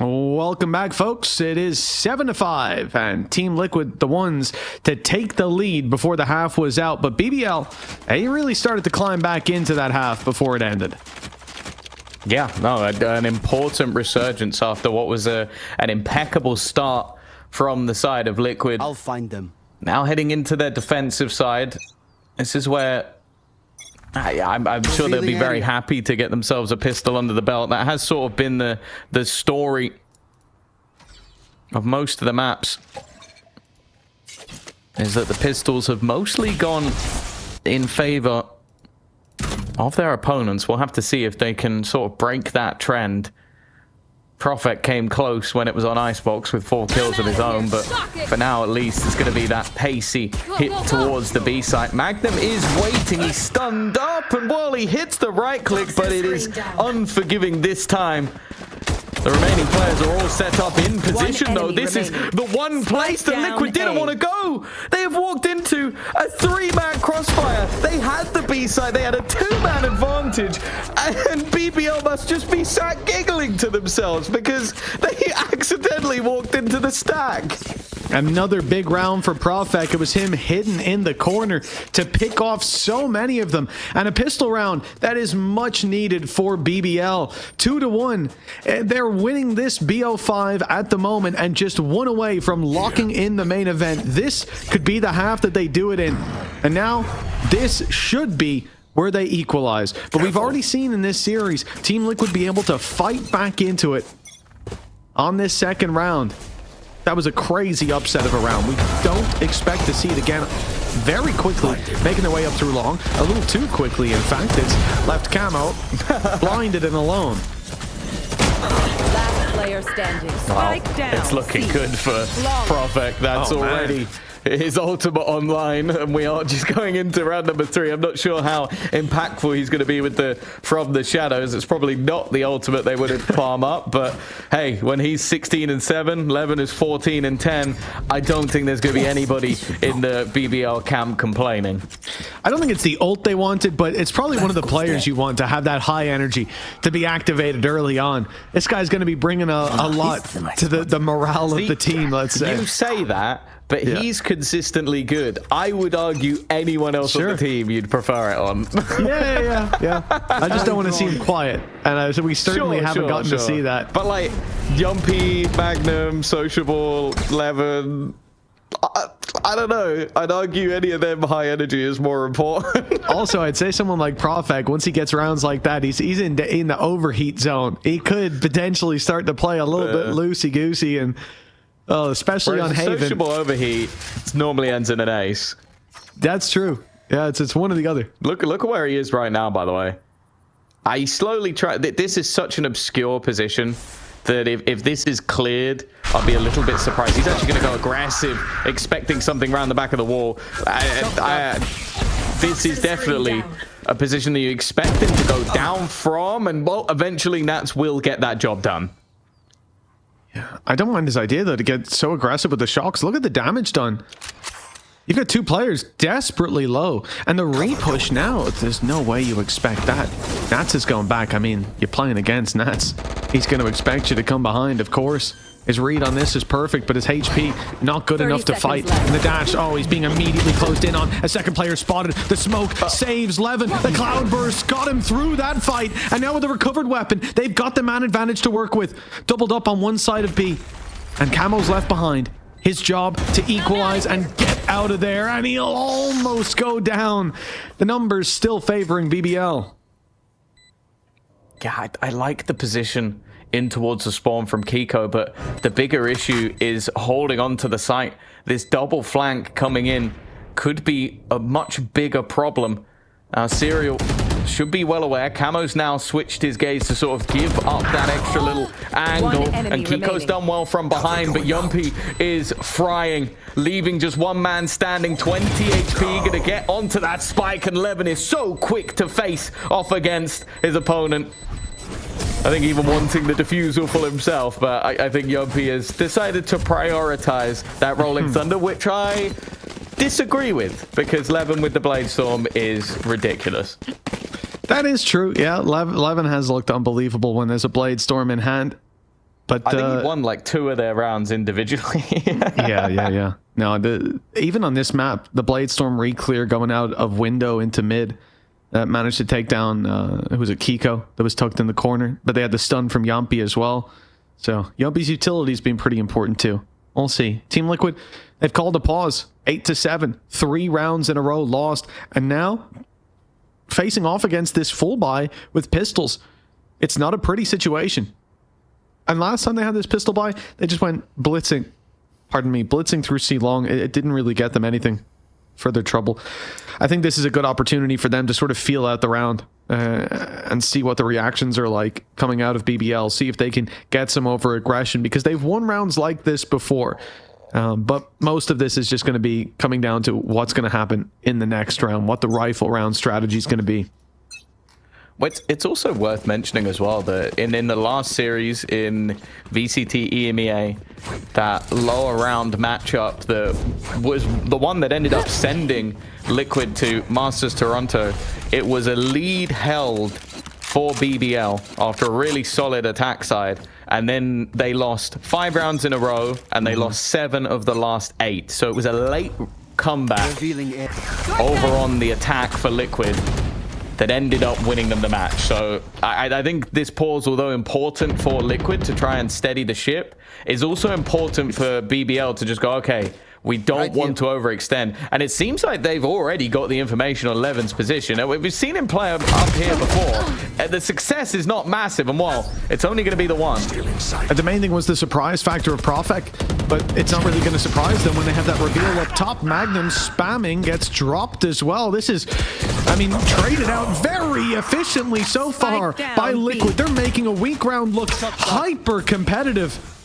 Welcome back, folks. It is 7-5, and Team Liquid, the ones to take the lead before the half was out. But BBL, they really started to climb back into that half before it ended. Yeah, no, an important resurgence after what was an impeccable start from the side of Liquid. I'll find them. Now heading into their defensive side, this is where I'm sure they'll be very happy to get themselves a pistol under the belt. That has sort of been the story of most of the maps, is that the pistols have mostly gone in favor of their opponents. We'll have to see if they can sort of break that trend. Prophet came close when it was on Icebox with 4 kills of his own, but for now at least it's going to be that pacey hit towards the B site. Magnum is waiting, he's stunned up, and while he hits the right click, but it is unforgiving this time. The remaining players are all set up in position, though. This is the one place that Liquid didn't want to go. They have walked into a 3-man crossfire. They had the B side. They had a 2-man advantage. And BBL must just be sat giggling to themselves because they accidentally walked into the stack. Another big round for Profek. It was him hidden in the corner to pick off so many of them. And a pistol round that is much needed for BBL. 2-1. They're winning this BO5 at the moment and just 1 away from locking in the main event. This could be the half that they do it in. And now this should be where they equalize. But we've already seen in this series Team Liquid be able to fight back into it on this second round. That was a crazy upset of a round. We don't expect to see it again. Very quickly making their way up through long. A little too quickly, in fact. It's left camo blinded and alone. Last player standing. Spike down. It's looking good for Profek. That's already his ultimate online, and we are just going into round number 3. I'm not sure how impactful he's going to be with the From the Shadows. It's probably not the ultimate they would have farm up, but hey, when he's 16-7, Levin is 14-10, I don't think there's going to be anybody in the BBL camp complaining. I don't think it's the ult they wanted, but it's probably one of the players you want to have that high energy to be activated early on. This guy's going to be bringing a lot to the morale of the team, let's say. You say that, but he's consistently good. I would argue anyone else on the team you'd prefer it on. Yeah. I just don't want to see him quiet, and so we certainly haven't gotten to see that. But like Yumpy, Magnum, Sociable, Levin, I don't know. I'd argue any of them high energy is more important. Also, I'd say someone like Profek, once he gets rounds like that, he's in the overheat zone. He could potentially start to play a little bit loosey-goosey, and especially on Haven. Sociable overheat, it normally ends in an ace. That's true. Yeah, it's one or the other. Look at where he is right now, by the way. I slowly try. This is such an obscure position that if this is cleared, I'll be a little bit surprised. He's actually going to go aggressive, expecting something around the back of the wall. This is definitely a position that you expect him to go down from, and well, eventually Nats will get that job done. Yeah, I don't mind his idea, though, to get so aggressive with the shocks. Look at the damage done. You've got 2 players desperately low, and the repush now, there's no way you expect that. Nats is going back. I mean, you're playing against Nats. He's going to expect you to come behind, of course. His read on this is perfect, but his HP not good enough to fight. And the dash, he's being immediately closed in on. A second player spotted. The smoke saves Levin. The cloudburst got him through that fight. And now with the recovered weapon, they've got the man advantage to work with. Doubled up on one side of B. And Camo's left behind. His job to equalize and get out of there, and he'll almost go down. The numbers still favoring BBL. Yeah, I like the position in towards the spawn from Kiko, but the bigger issue is holding on to the site. This double flank coming in could be a much bigger problem. Serial should be well aware. Camo's now switched his gaze to sort of give up that extra little angle, and Kiko's done well from behind, but Yumpy is frying, leaving just one man standing. 20 HP, gonna get onto that spike, and Levin is so quick to face off against his opponent. I think even wanting the defusal for himself, but I think Yumpy has decided to prioritize that Rolling Thunder, which I disagree with, because Levin with the Blade Storm is ridiculous. That is true. Yeah, Levin has looked unbelievable when there's a Blade Storm in hand. But I think he won like 2 of their rounds individually. Yeah. No, even on this map, the Blade Storm re-clear going out of window into mid managed to take down, who was it, Kiko, that was tucked in the corner. But they had the stun from Yumpy as well. So Yumpy's utility's been pretty important too. We'll see. Team Liquid, they've called a pause. 8-7, 3 rounds in a row lost, and now facing off against this full buy with pistols. It's not a pretty situation. And last time they had this pistol buy, they just went blitzing. Pardon me, blitzing through C long. It didn't really get them anything further trouble. I think this is a good opportunity for them to sort of feel out the round and see what the reactions are like coming out of BBL. See if they can get some over aggression, because they've won rounds like this before. But most of this is just going to be coming down to what's going to happen in the next round, what the rifle round strategy is going to be. Well, it's also worth mentioning as well that in the last series in VCT EMEA, that lower round matchup that was the one that ended up sending Liquid to Masters Toronto, it was a lead held for BBL after a really solid attack side, and then they lost 5 rounds in a row, and they lost 7 of the last 8. So it was a late comeback over on the attack for Liquid that ended up winning them the match. So I think this pause, although important for Liquid to try and steady the ship, is also important for BBL to just go, okay, we don't want to overextend. And it seems like they've already got the information on Levin's position. We've seen him play up here before. The success is not massive, and well, it's only going to be the one. The main thing was the surprise factor of Profek, but it's not really going to surprise them when they have that reveal up top. Magnum spamming gets dropped as well. This is, I mean, traded out very efficiently so far by Liquid. They're making a weak round look hyper competitive.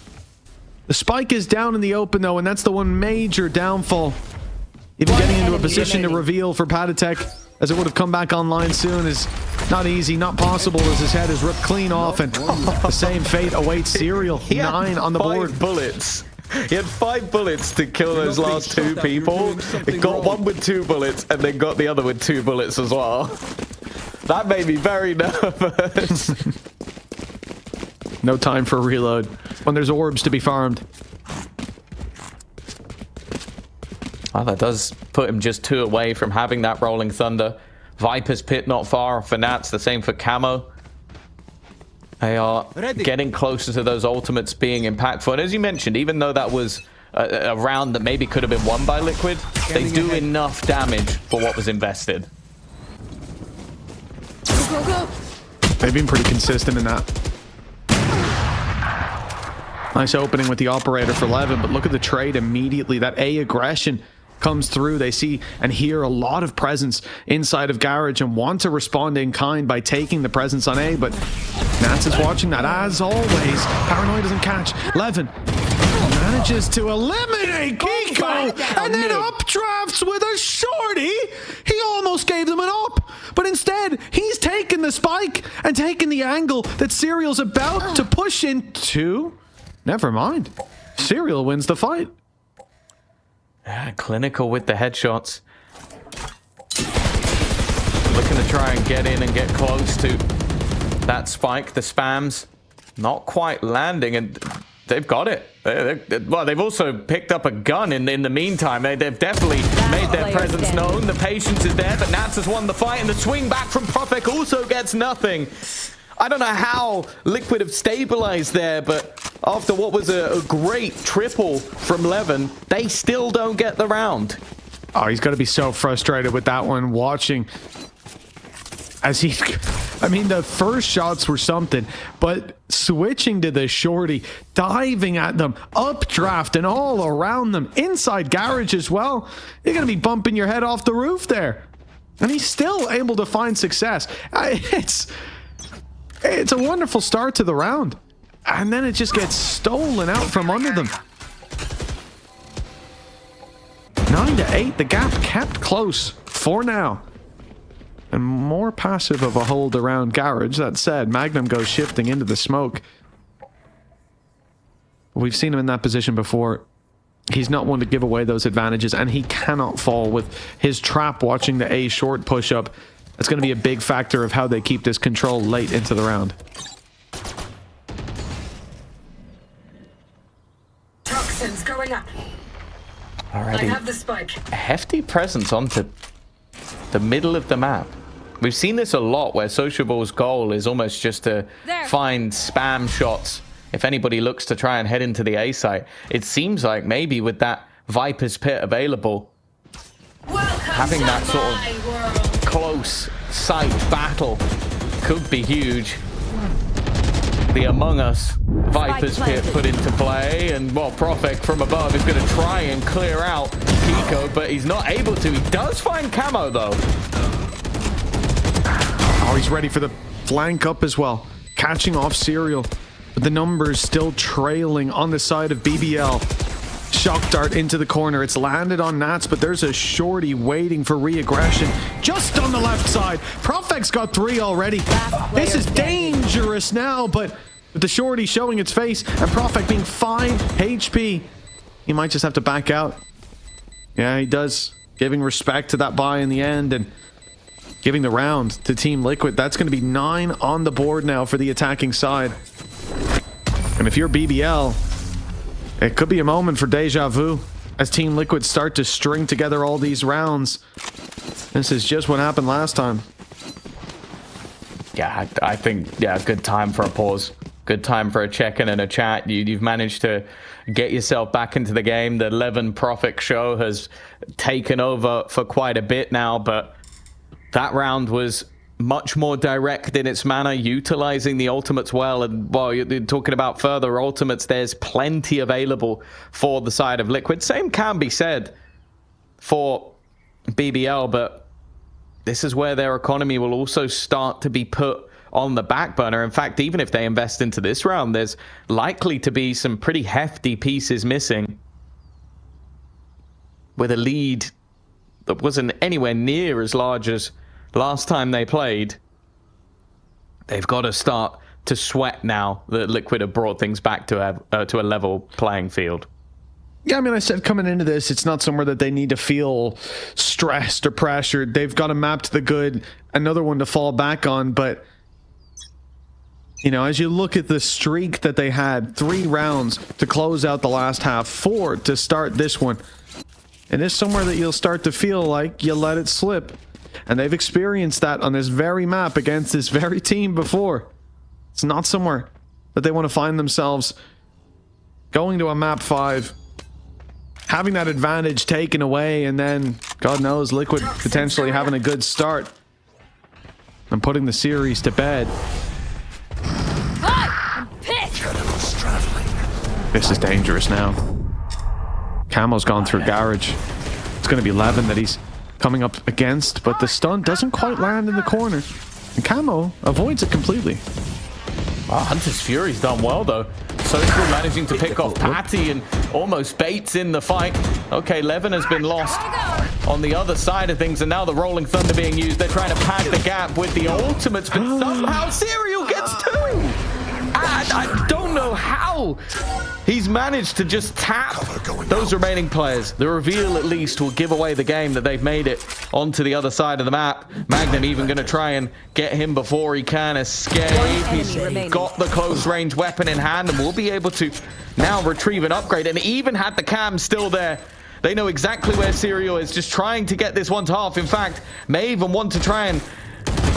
The spike is down in the open, though, and that's the one major downfall Even getting into a enemy position to remaining. reveal for Patatek, as it would have come back online soon, is not easy, not possible, as his head is ripped clean off, and the same fate awaits Serial. He had 9 on the board. 5 bullets. He had 5 bullets to kill those last 2 people. He got one with 2 bullets and then got the other with 2 bullets as well. That made me very nervous. No time for a reload when there's orbs to be farmed. Well, that does put him just 2 away from having that Rolling Thunder. Viper's Pit not far for Nats, the same for Camo. They are getting closer to those ultimates being impactful. And as you mentioned, even though that was a round that maybe could have been won by Liquid, they do enough damage for what was invested. Go, go, go. They've been pretty consistent in that. Nice opening with the operator for 11, but look at the trade immediately. That A aggression comes through. They see and hear a lot of presence inside of Garage and want to respond in kind by taking the presence on A, but Nats is watching that as always. Paranoid doesn't catch. 11 manages to eliminate Kiko and then updrafts with a shorty. He almost gave them an up, but instead he's taken the spike and taken the angle that Serial's about to push into. Never mind. Serial wins the fight. Clinical with the headshots. Looking to try and get in and get close to that spike. The spams not quite landing, and they've got it. Well, they've also picked up a gun in the meantime. They've definitely made their presence known. The patience is there, but Nats has won the fight, and the swing back from Profek also gets nothing. I don't know how Liquid have stabilized there, but after what was a great triple from Levin, they still don't get the round. Oh, he's got to be so frustrated with that one, watching as he... I mean, the first shots were something, but switching to the shorty, diving at them, updraft and all around them, inside Garage as well. You're going to be bumping your head off the roof there. And he's still able to find success. It's a wonderful start to the round. And then it just gets stolen out from under them. 9-8, the gap kept close for now. And more passive of a hold around Garage. That said, Magnum goes shifting into the smoke. We've seen him in that position before. He's not one to give away those advantages, and he cannot fall with his trap watching the A short push up. That's going to be a big factor of how they keep this control late into the round. Toxins going up. Already I have the spike. a hefty presence onto the middle of the map. We've seen this a lot where Sociable's goal is almost just to find spam shots if anybody looks to try and head into the A site. It seems like maybe with that Viper's Pit available, having that sort of close sight battle could be huge. The Among Us Viper's Pit put into play, and well, Profek from above is going to try and clear out Kiko, but he's not able to. He does find Camo though. Oh, he's ready for the flank up as well, catching off Serial, but the numbers still trailing on the side of BBL. Shock dart into the corner. It's landed on Nats, but there's a shorty waiting for re-aggression just on the left side. Profek's got 3 already. This is dangerous now, but with the shorty showing its face and Profek being 5 HP, he might just have to back out. Yeah, he does, giving respect to that buy in the end and giving the round to Team Liquid. That's going to be 9 on the board now for the attacking side. And if you're BBL, it could be a moment for deja vu as Team Liquid start to string together all these rounds. This is just what happened last time. Yeah, I think, yeah, good time for a pause. Good time for a check-in and a chat. You've managed to get yourself back into the game. The 11 Profit show has taken over for quite a bit now, but that round was much more direct in its manner, utilizing the ultimates well. And while you're talking about further ultimates, there's plenty available for the side of Liquid. Same can be said for BBL, but this is where their economy will also start to be put on the back burner. In fact, even if they invest into this round, there's likely to be some pretty hefty pieces missing with a lead that wasn't anywhere near as large as last time they played. They've got to start to sweat now that Liquid have brought things back to a level playing field. Yeah, I mean, I said coming into this, it's not somewhere that they need to feel stressed or pressured. They've got a map to the good, another one to fall back on. But, you know, as you look at the streak that they had, 3 rounds to close out the last half, 4 to start this one. And it's somewhere that you'll start to feel like you let it slip. And they've experienced that on this very map against this very team before. It's not somewhere that they want to find themselves going to a map 5, having that advantage taken away, and then, God knows, Liquid potentially having a good start and putting the series to bed. Shadows traveling. This is dangerous now. Camo's gone through garage. It's going to be Levin that he's coming up against, but the stun doesn't quite land in the corner. And Camo avoids it completely. Oh, Hunter's Fury's done well, though. Social managing to pick off Patty and almost baits in the fight. Okay, Levin has been lost on the other side of things, and now the Rolling Thunder being used. They're trying to pad the gap with the ultimates, but somehow Serial gets 2. I don't know how he's managed to just tap those remaining players. The reveal, at least, will give away the game that they've made it onto the other side of the map. Magnum even going to try and get him before he can escape. He's got the close range weapon in hand and will be able to now retrieve an upgrade. And even had the cam still there, they know exactly where Serial is, just trying to get this one to half. In fact, may even want to try and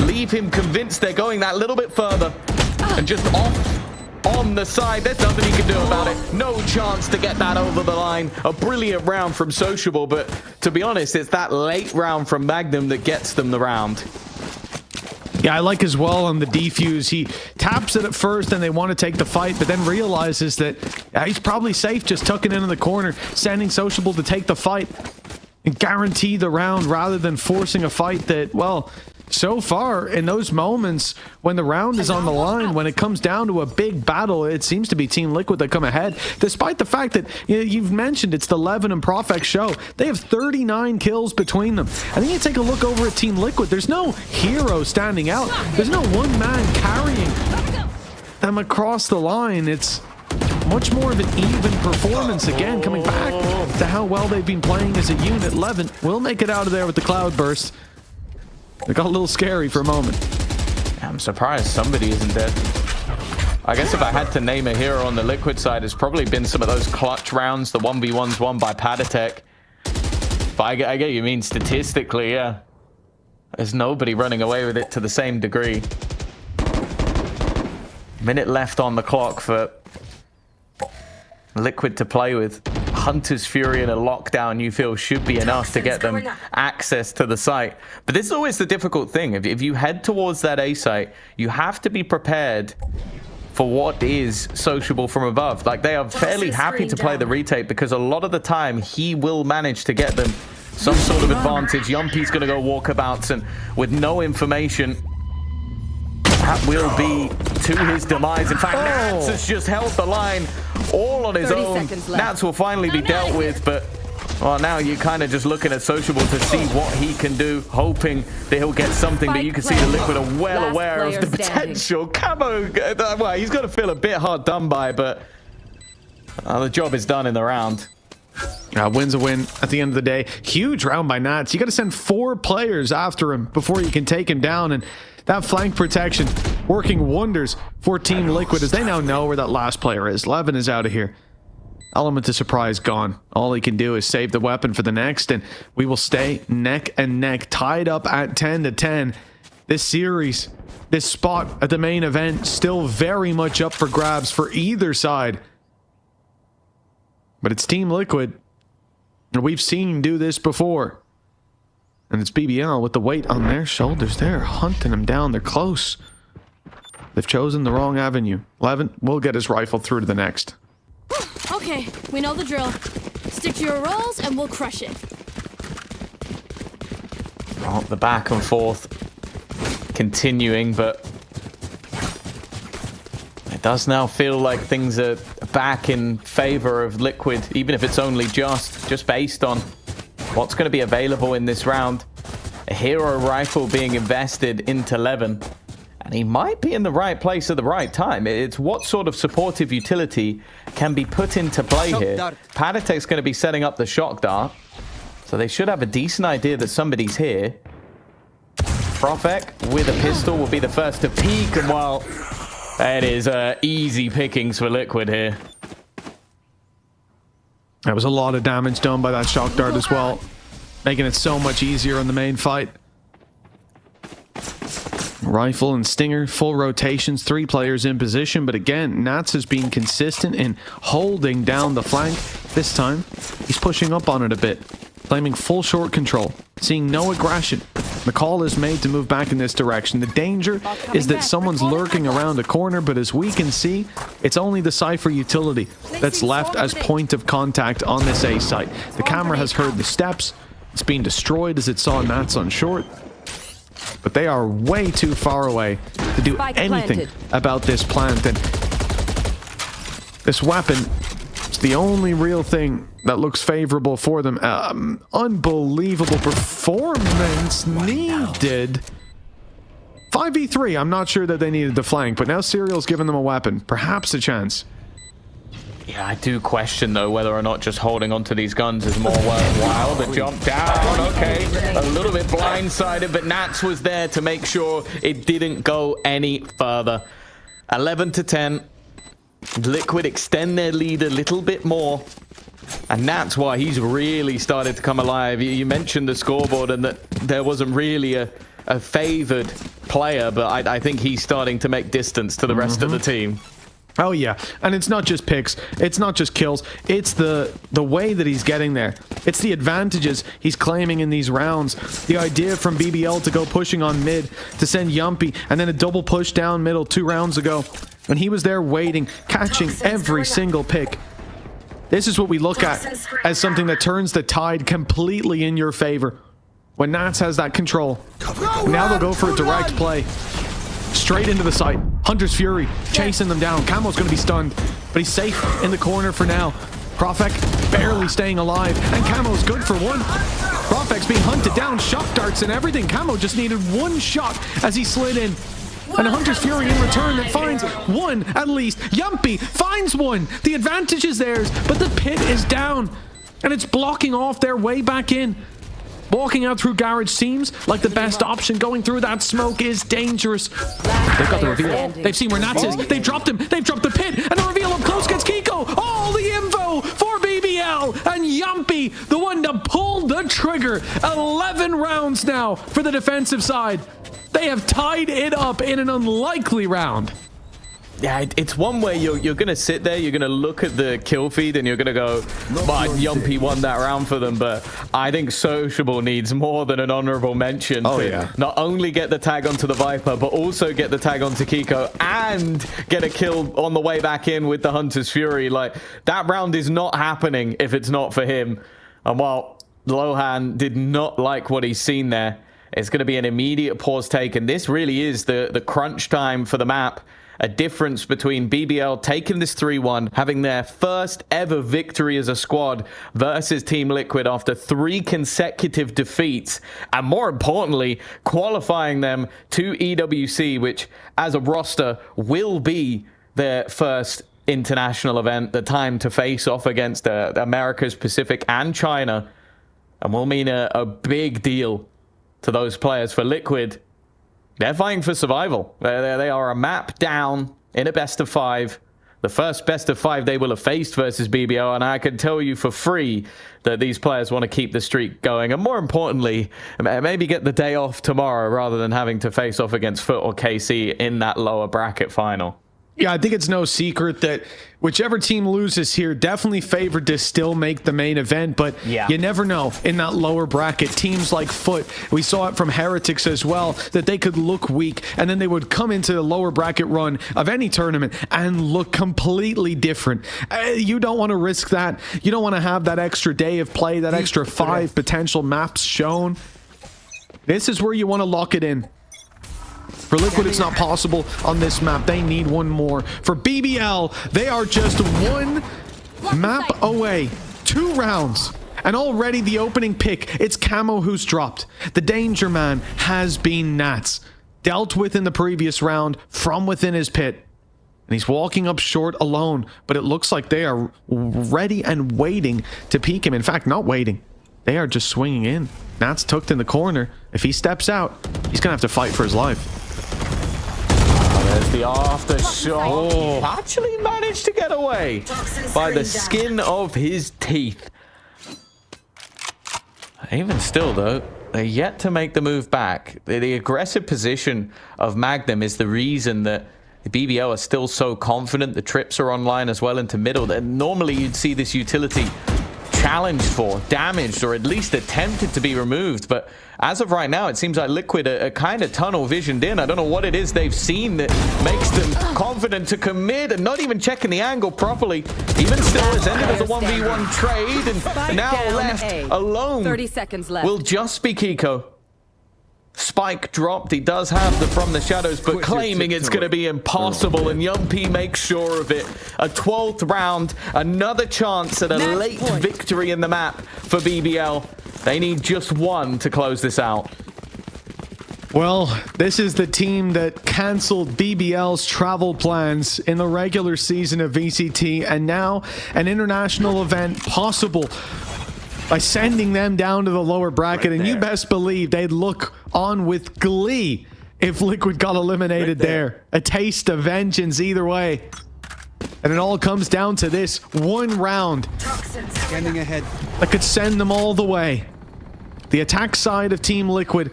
leave him convinced they're going that little bit further. And just off on the side, there's nothing he can do about it. No chance to get that over the line. A brilliant round from Sociable, but to be honest, it's that late round from Magnum that gets them the round. Yeah, I like as well on the defuse. He taps it at first and they want to take the fight, but then realizes that he's probably safe just tucking in the corner, sending Sociable to take the fight and guarantee the round rather than forcing a fight that, well, so far in those moments when the round is on the line, when it comes down to a big battle, it seems to be Team Liquid that come ahead, despite the fact that, you know, you've mentioned it's the Levin and Profex show. They have 39 kills between them. I think you take a look over at Team Liquid, there's no hero standing out. There's no one man carrying them across the line. It's much more of an even performance again, coming back to how well they've been playing as a unit. Levin will make it out of there with the cloud burst. It got a little scary for a moment. I'm surprised somebody isn't dead. I guess if I had to name a hero on the Liquid side, it's probably been some of those clutch rounds, the 1v1s won by Padatek. But I get you mean statistically, yeah. There's nobody running away with it to the same degree. Minute left on the clock for Liquid to play with. Hunter's Fury in a lockdown, you feel, should be enough to get them access to the site. But this is always the difficult thing. If you head towards that A site, you have to be prepared for what is Sociable from above. Like, they are fairly happy to play the retake because a lot of the time he will manage to get them some sort of advantage. Yumpy's going to go walkabouts, and with no information, that will be to his demise. In fact, Nats has just held the line all on his own. Nats will finally be dealt with, but well, now you're kind of just looking at Sociable to see what he can do, hoping that he'll get something. But you can see the Liquid are well aware of the potential. Camo, well, he's going to feel a bit hard done by, but the job is done in the round. Win's a win at the end of the day. Huge round by Nats. You got to send 4 players after him before you can take him down, and that flank protection working wonders for Team Liquid as they now know where that last player is. Levin is out of here. Element of surprise gone. All he can do is save the weapon for the next, and we will stay neck and neck, tied up at 10-10. This series, this spot at the main event, still very much up for grabs for either side. But it's Team Liquid, and we've seen do this before. And it's BBL with the weight on their shoulders. They're hunting him down. They're close. They've chosen the wrong avenue. Levin will get his rifle through to the next. Okay, we know the drill. Stick to your roles and we'll crush it. Well, the back and forth continuing, but it does now feel like things are back in favor of Liquid, even if it's only just based on What's going to be available in this round? A hero rifle being invested into Levin. And he might be in the right place at the right time. It's what sort of supportive utility can be put into play here. Padatek's going to be setting up the shock dart. So they should have a decent idea that somebody's here. Profek with a pistol will be the first to peek. And while it is easy pickings for Liquid here. That was a lot of damage done by that shock dart as well, making it so much easier in the main fight. Rifle and Stinger, full rotations, 3 players in position, but again, Nats has been consistent in holding down the flank. This time, he's pushing up on it a bit, claiming full short control, seeing no aggression. The call is made to move back in this direction. The danger is that someone's lurking around a corner, but as we can see, it's only the Cypher utility that's left as point of contact on this A site. The camera has heard the steps. It's been destroyed as it saw Nats on short. But they are way too far away to do anything about this plant. And this weapon is the only real thing that looks favorable for them. Unbelievable performance needed. 5v3. I'm not sure that they needed the flank, but now Serial's given them a weapon. Perhaps a chance. Yeah, I do question, though, whether or not just holding onto these guns is more worthwhile. The jump down, okay. A little bit blindsided, but Nats was there to make sure it didn't go any further. 11 to 10. Liquid extend their lead a little bit more. And that's why he's really started to come alive. You mentioned the scoreboard and that there wasn't really a favored player, but I think he's starting to make distance to the rest of the team. Oh yeah, and it's not just picks, it's not just kills, it's the way that he's getting there. It's the advantages he's claiming in these rounds. The idea from BBL to go pushing on mid, to send Yumpy, and then a double push down middle 2 rounds ago. And he was there waiting, catching every single pick. This is what we look at as something that turns the tide completely in your favor. When Nats has that control. Now they'll go for a direct play. Straight into the site. Hunter's Fury chasing them down. Camo's going to be stunned, but he's safe in the corner for now. Profek barely staying alive, and Camo's good for 1. Profek's being hunted down, shock darts and everything. Camo just needed 1 shot as he slid in. And a Hunter's Fury in return that finds 1 at least. Yumpy finds 1. The advantage is theirs, but the pit is down, and it's blocking off their way back in. Walking out through garage seems like the best option. Going through that smoke is dangerous. They've got the reveal. They've seen where Nats is. They've dropped him. They've dropped the pit. And the reveal up close gets Kiko. All the info for BBL. And Yumpy, the one to pull the trigger. 11 rounds now for the defensive side. They have tied it up in an unlikely round. Yeah, it's one where you're going to sit there, you're going to look at the kill feed, and you're going to go, but Yumpy won that round for them. But I think Sociable needs more than an honorable mention to not only get the tag onto the Viper, but also get the tag onto Kiko and get a kill on the way back in with the Hunter's Fury. Like, that round is not happening if it's not for him. And while Lohan did not like what he's seen there, it's going to be an immediate pause taken. This really is the crunch time for the map. A difference between BBL taking this 3-1, having their first ever victory as a squad versus Team Liquid after 3 consecutive defeats, and more importantly, qualifying them to EWC, which as a roster will be their first international event, the time to face off against Americas, Pacific and China, and will mean a big deal to those players. For Liquid, they're fighting for survival. They are a map down in a best of 5. The first best of 5 they will have faced versus BBL, and I can tell you for free that these players want to keep the streak going, and more importantly, maybe get the day off tomorrow rather than having to face off against FUT or KC in that lower bracket final. Yeah, I think it's no secret that whichever team loses here definitely favored to still make the main event, but you never know in that lower bracket. Teams like FUT, we saw it from Heretics as well, that they could look weak and then they would come into the lower bracket run of any tournament and look completely different. You don't want to risk that. You don't want to have that extra day of play, that extra 5 potential maps shown. This is where you want to lock it in. For Liquid, it's not possible on this map. They need 1 more. For BBL, they are just 1 map away. 2 rounds. And already the opening pick, it's Camo who's dropped. The danger man has been Nats. Dealt with in the previous round from within his pit. And he's walking up short alone, but it looks like they are ready and waiting to peek him. In fact, not waiting. They are just swinging in. Nat's tucked in the corner. If he steps out, he's going to have to fight for his life. There's the aftershock. Oh, actually managed to get away by the skin of his teeth. Even still, though, they're yet to make the move back. The aggressive position of Magnum is the reason that the BBL are still so confident. The trips are online as well into middle. And normally you'd see this utility challenged for, damaged, or at least attempted to be removed. But as of right now, it seems like Liquid are kind of tunnel visioned in. I don't know what it is they've seen that makes them confident to commit and not even checking the angle properly. Even still, it's ended as a 1v1 trade, and now left alone 30 seconds left. will just be Kiko. Spike dropped. He does have the From the Shadows, but claiming it's going to be impossible, and Yumpy makes sure of it. A 12th round, another chance at a late victory in the map for BBL. They need just one to close this out. Well, this is the team that cancelled BBL's travel plans in the regular season of VCT, and now an international event possible by sending them down to the lower bracket. And you best believe they'd look on with glee if Liquid got eliminated there. A taste of vengeance either way. And it all comes down to this one round Scanning ahead. that could send them all the way. The attack side of Team Liquid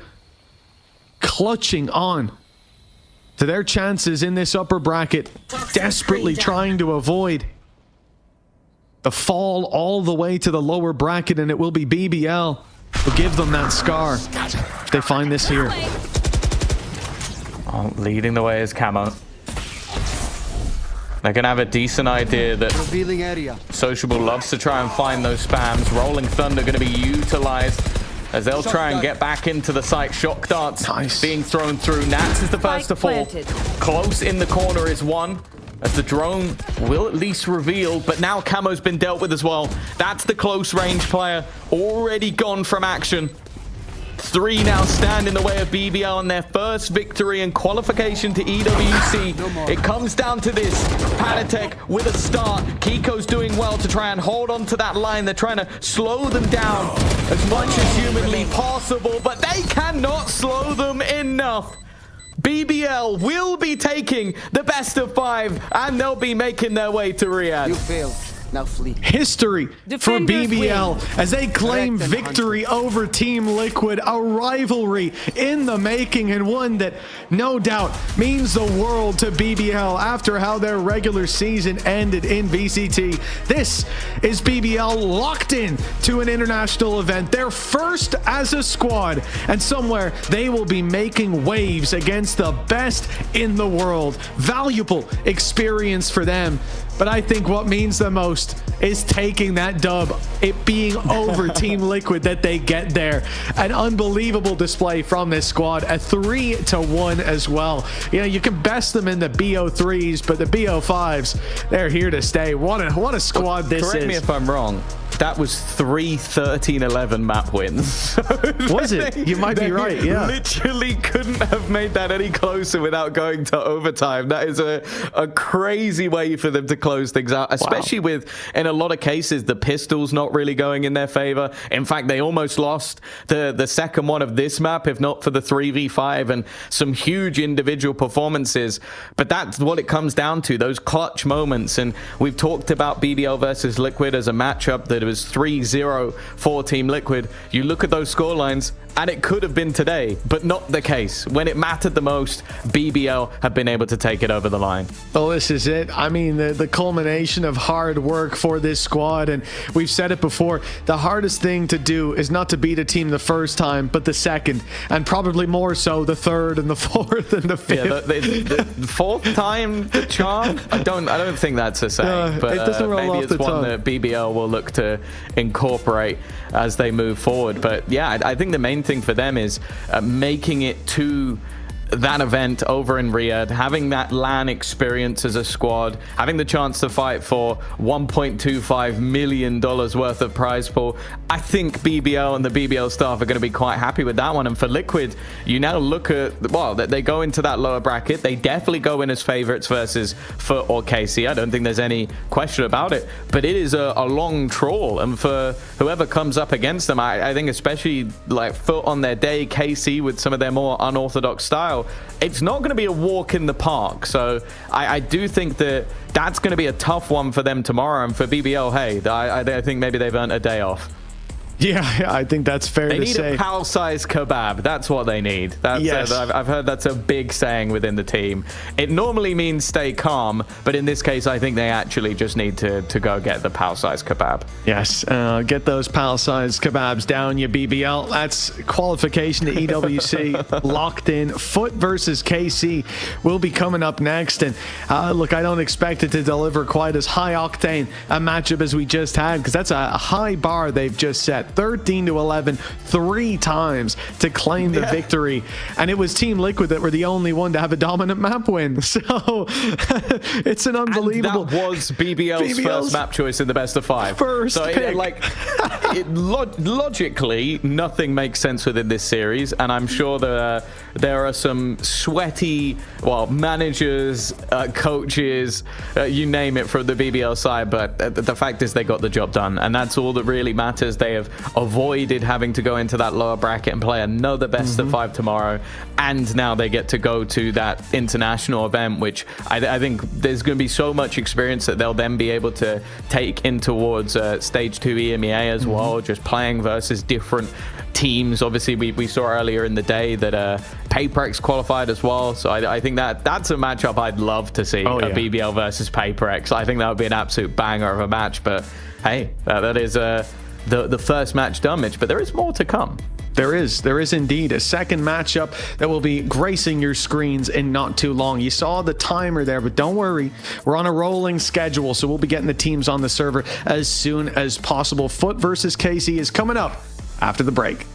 clutching on to their chances in this upper bracket, desperately trying to avoid the fall all the way to the lower bracket, and it will be BBL who give them that scar if they find this here. Oh, leading the way is Camo. They're going to have a decent idea that Revealing area. Sociable loves to try and find those spams. Rolling Thunder going to be utilized as they'll try and get back into the site. Shock darts being thrown through. Nats is the first to fall. Close in the corner is one, as the drone will at least reveal, but now Camo's been dealt with as well. That's the close range player, already gone from action. 3 now stand in the way of BBL on their first victory and qualification to EWC. It comes down to this. Panatek with a start. Kiko's doing well to try and hold on to that line. They're trying to slow them down as much as humanly possible, but they cannot slow them enough. BBL will be taking the best of 5, and they'll be making their way to Riyadh. You failed. Now flee. History for BBL as they claim Correct and victory over Team Liquid. A rivalry in the making, and one that no doubt means the world to BBL after how their regular season ended in VCT. This is BBL locked in to an international event, their first as a squad, and somewhere they will be making waves against the best in the world. Valuable experience for them. But I think what means the most is taking that dub, it being over Team Liquid that they get there. An unbelievable display from this squad, a 3-1 as well. You know, you can best them in the BO3s, but the BO5s, they're here to stay. What a squad this is. Correct me if I'm wrong. That was 3 13-11 map wins. Was it? You might be right, yeah. Literally couldn't have made that any closer without going to overtime. That is a crazy way for them to close things out, especially with, in a lot of cases, the pistols not really going in their favor. In fact, they almost lost the second one of this map, if not for the 3v5 and some huge individual performances. But that's what it comes down to, those clutch moments. And we've talked about BBL versus Liquid as a matchup that it was 3-0 for Team Liquid. You look at those scorelines, and it could have been today, but not the case. When it mattered the most, BBL have been able to take it over the line. Well, this is it. I mean, the culmination of hard work for this squad, and we've said it before, the hardest thing to do is not to beat a team the first time, but the second, and probably more so the third and the fourth and the fifth. Yeah, the fourth time the charm? I don't think that's a saying, but it doesn't roll maybe off it's the one tongue. that BBL will look to incorporate as they move forward. But yeah, I think the main thing for them is making it to that event over in Riyadh, having that LAN experience as a squad, having the chance to fight for $1.25 million worth of prize pool, I think BBL and the BBL staff are going to be quite happy with that one. And for Liquid, you now look at, well, they go into that lower bracket. They definitely go in as favorites versus FUT or KC. I don't think there's any question about it. But it is a long trawl. And for whoever comes up against them, I think especially like FUT on their day, KC with some of their more unorthodox style, it's not going to be a walk in the park. So I do think that that's going to be a tough one for them tomorrow. And for BBL, hey, I think maybe they've earned a day off. Yeah, I think that's fair to say. They need a pal-sized kebab. That's what they need. That's yes. I've heard that's a big saying within the team. It normally means stay calm, but in this case, I think they actually just need to go get the pal-sized kebab. Yes, get those pal-sized kebabs down, you BBL. That's qualification to EWC locked in. FUT versus KC will be coming up next. And look, I don't expect it to deliver quite as high-octane a matchup as we just had, because that's a high bar they've just set. 13-11 3 times to claim the victory, and it was Team Liquid that were the only one to have a dominant map win. So it's an unbelievable. And that was BBL's first map choice in the best of 5. First so pick. Logically, nothing makes sense within this series, and I'm sure there are some sweaty, well, managers, coaches, you name it, from the BBL side. But the fact is, they got the job done, and that's all that really matters. They have avoided having to go into that lower bracket and play another best of 5 tomorrow, and now they get to go to that international event, which I think there's going to be so much experience that they'll then be able to take in towards stage 2 EMEA as well, just playing versus different teams. Obviously, we saw earlier in the day that Paperex qualified as well, so I think that's a matchup I'd love to see. BBL versus Paperex. I think that would be an absolute banger of a match. But hey, that is the first match done, Mitch, but there is more to come. There is indeed a second matchup that will be gracing your screens in not too long. You saw the timer there, but don't worry, we're on a rolling schedule, so we'll be getting the teams on the server as soon as possible. FUT versus KC is coming up after the break.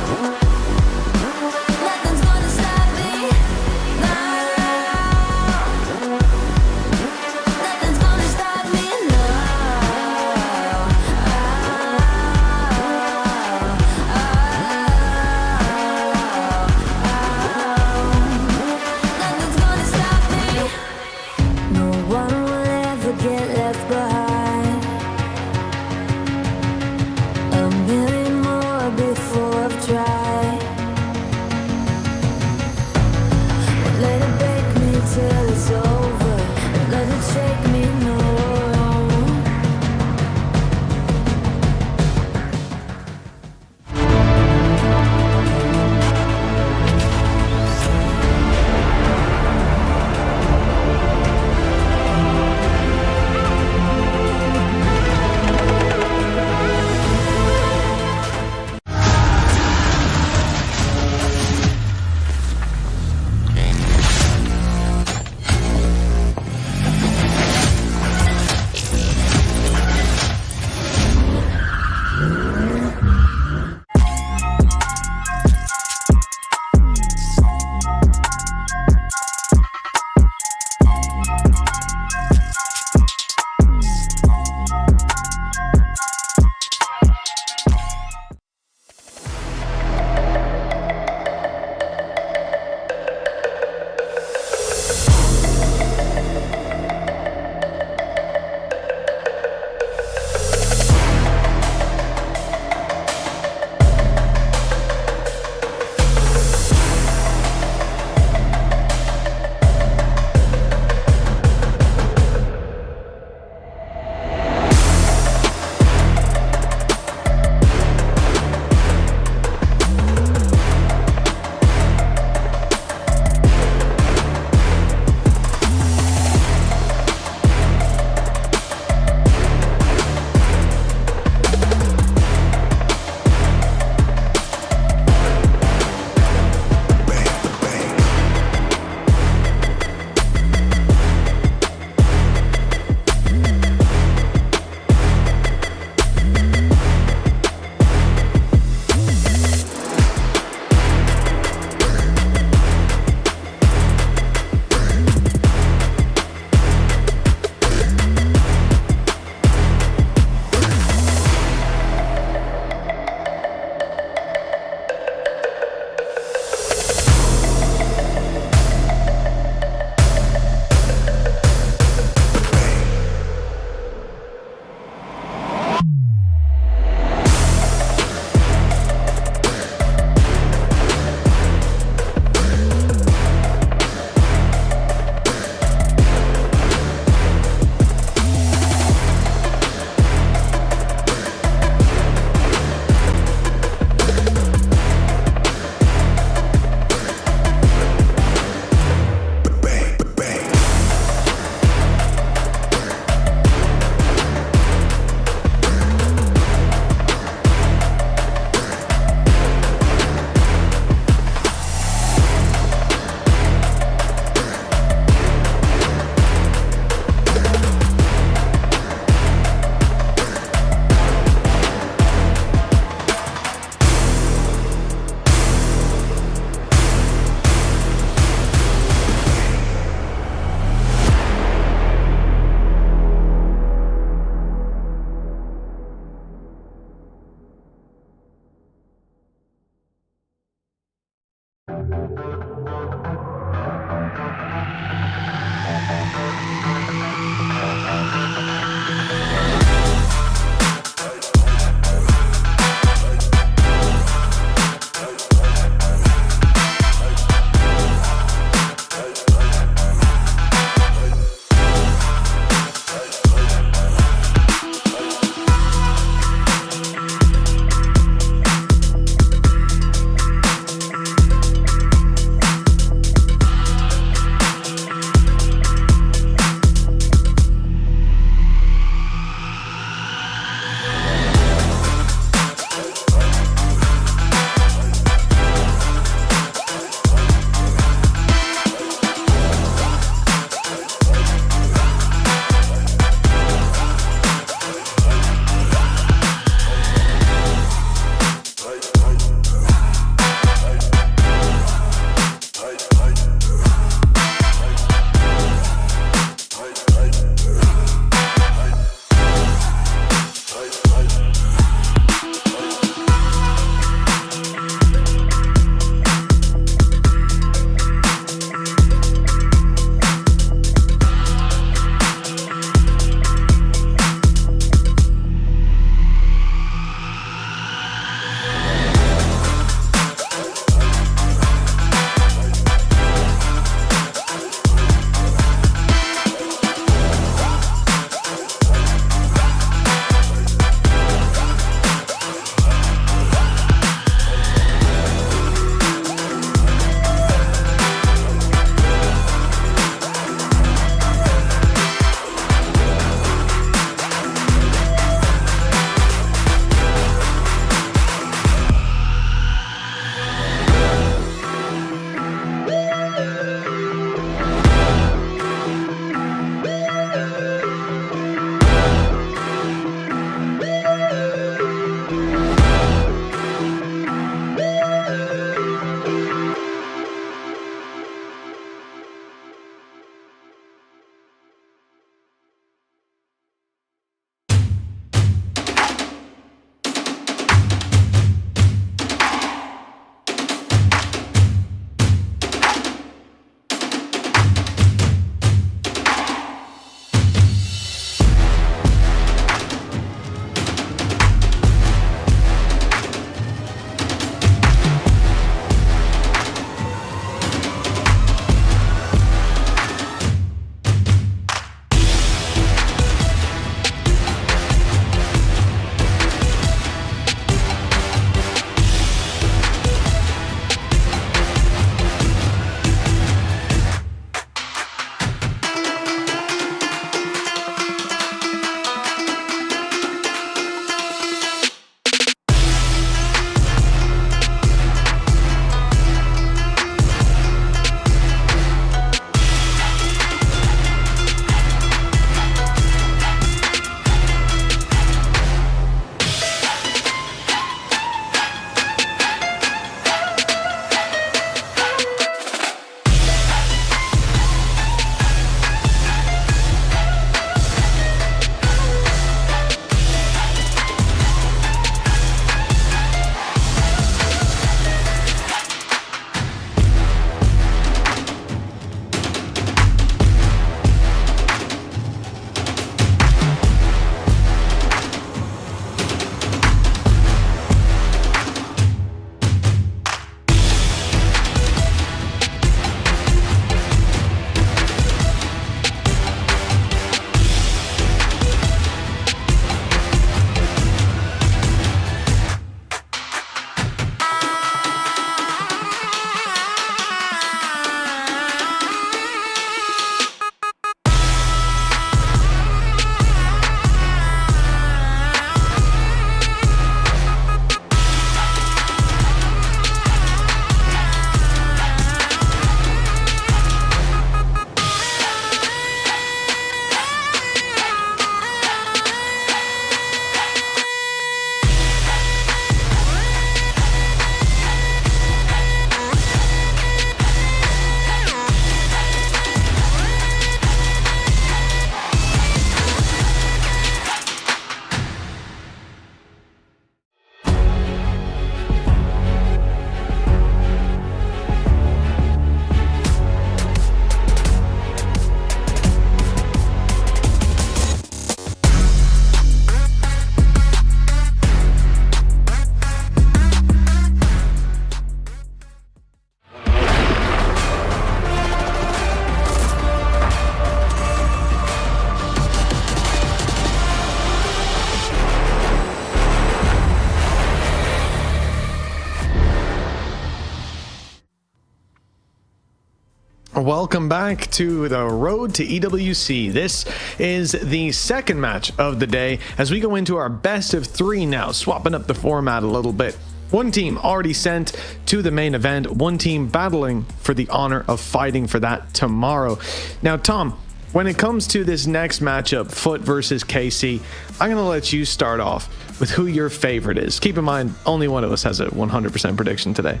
Welcome back to the road to EWC. This is the second match of the day as we go into our best of 3 now, swapping up the format a little bit. One team already sent to the main event, one team battling for the honor of fighting for that tomorrow. Now, Tom, when it comes to this next matchup, FUT versus KC, I'm going to let you start off with who your favorite is. Keep in mind, only one of us has a 100% prediction today.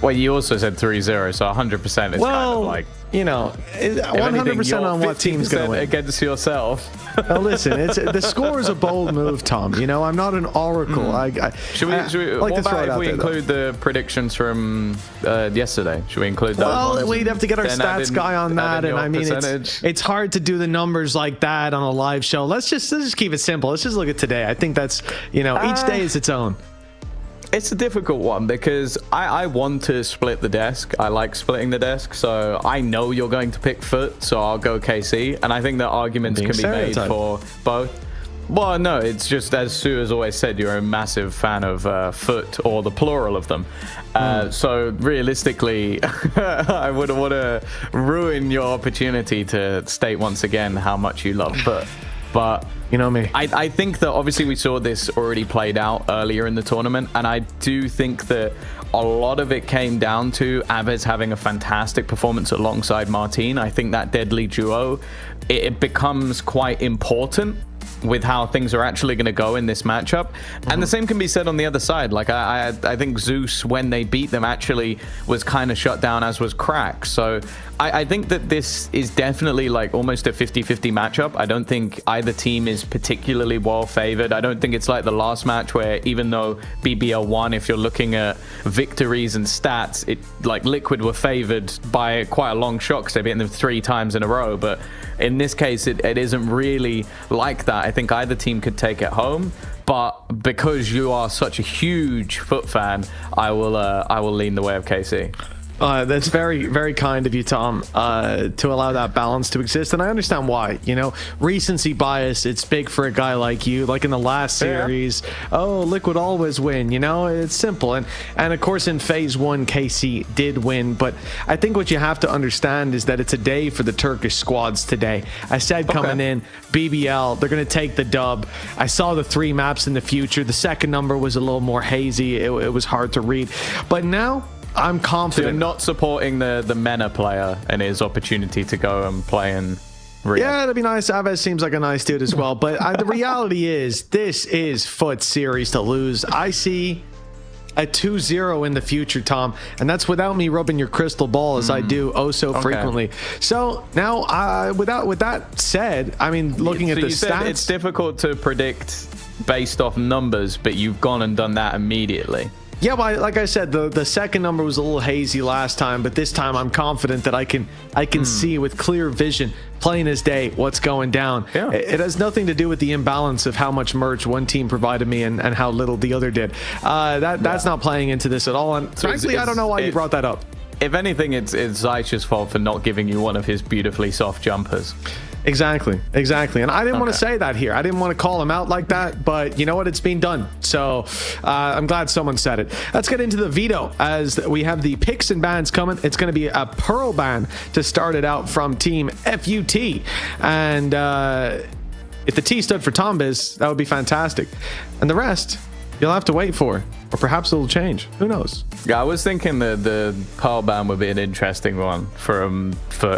Well, you also said 3-0, so 100% is kind of like, you know, 100% on what team's going to win. Against yourself. Now listen, the score is a bold move, Tom. You know, I'm not an oracle. Should we what about if we include the predictions from yesterday? Should we include those? Well, we'd have to get our stats guy on that, and I mean, it's hard to do the numbers like that on a live show. Let's just keep it simple. Let's just look at today. I think that's, you know, each day is its own. It's a difficult one because I want to split the desk. I like splitting the desk, so I know you're going to pick FUT, so I'll go KC, and I think that arguments can be made for both. Well, no, it's just, as Sue has always said, you're a massive fan of FUT, or the plural of them. So realistically, I wouldn't want to ruin your opportunity to state once again how much you love FUT. But you know me. I think that obviously we saw this already played out earlier in the tournament, and I do think that a lot of it came down to Aves having a fantastic performance alongside Martine. I think that deadly duo, it becomes quite important with how things are actually going to go in this matchup. And the same can be said on the other side. Like I think Zeus, when they beat them, actually was kind of shut down, as was Crack. So I think that this is definitely like almost a 50-50 matchup. I don't think either team is particularly well favored. I don't think it's like the last match where, even though BBL won, if you're looking at victories and stats, it like Liquid were favored by quite a long shot because they beat them 3 times in a row. But in this case, it isn't really like that. I think either team could take it home, but because you are such a huge FUT fan, I will lean the way of KC. That's very, very kind of you, Tom, to allow that balance to exist. And I understand why. You know, recency bias, it's big for a guy like you. Like in the last series, oh, Liquid always win. You know, it's simple. And of course, in phase 1, KC did win. But I think what you have to understand is that it's a day for the Turkish squads today. I said coming in, BBL, they're going to take the dub. I saw the 3 maps in the future. The second number was a little more hazy. It was hard to read. But now, I'm confident. So you're not supporting the MENA player and his opportunity to go and play in Riyadh. Yeah, that'd be nice. Aves seems like a nice dude as well. But the reality is, this is FUT series to lose. I see a 2-0 in the future, Tom. And that's without me rubbing your crystal ball as I do so frequently. So now, with that said, I mean, looking at the stats, it's difficult to predict based off numbers, but you've gone and done that immediately. Yeah, well, like I said, the second number was a little hazy last time, but this time I'm confident that I can see with clear vision, plain as day, what's going down. Yeah. It has nothing to do with the imbalance of how much merch one team provided me and how little the other did. That's not playing into this at all. And so frankly, I don't know why you brought that up. If anything, it's Zaish's fault for not giving you one of his beautifully soft jumpers. Exactly. And I didn't want to say that here. I didn't want to call him out like that, but you know what? It's been done. So I'm glad someone said it. Let's get into the veto as we have the picks and bans coming. It's going to be a Pearl ban to start it out from Team FUT. And if the T stood for Tombiz, that would be fantastic. And the rest, you'll have to wait for. Or perhaps it'll change. Who knows? Yeah, I was thinking that the Pearl ban would be an interesting one for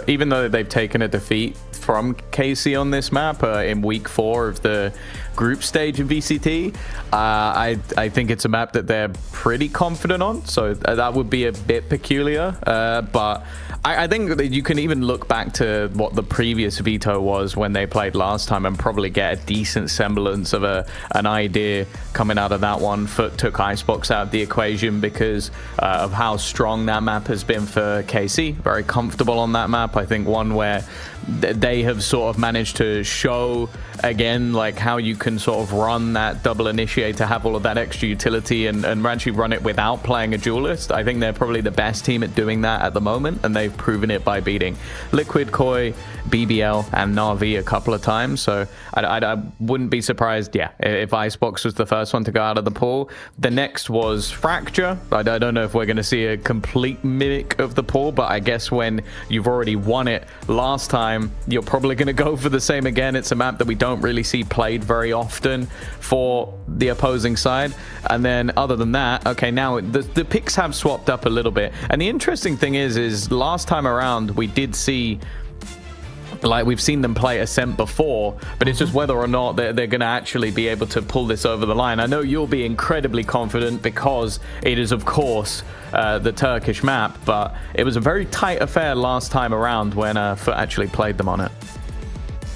even though they've taken a defeat from KC on this map in week 4 of the group stage of VCT. I think it's a map that they're pretty confident on, so that would be a bit peculiar. But I think that you can even look back to what the previous veto was when they played last time and probably get a decent semblance of an idea coming out of that one. FUT took Icebox out of the equation because of how strong that map has been for KC. Very comfortable on that map. I think one where they have sort of managed to show again, like how you can sort of run that double initiate to have all of that extra utility and actually run it without playing a duelist. I think they're probably the best team at doing that at the moment, and they've proven it by beating Liquid, Koi, BBL, and Na'Vi a couple of times. So I wouldn't be surprised, if Icebox was the first one to go out of the pool. The next was Fracture. I don't know if we're going to see a complete mimic of the pool, but I guess when you've already won it last time, you're probably going to go for the same again. It's a map that we don't really see played very often for the opposing side. And then other than that, okay, now the picks have swapped up a little bit. And the interesting thing is last time around we did see, like, we've seen them play Ascent before, but it's just whether or not they're going to actually be able to pull this over the line. I know you'll be incredibly confident because it is, of course, the Turkish map, but it was a very tight affair last time around when FUT actually played them on it.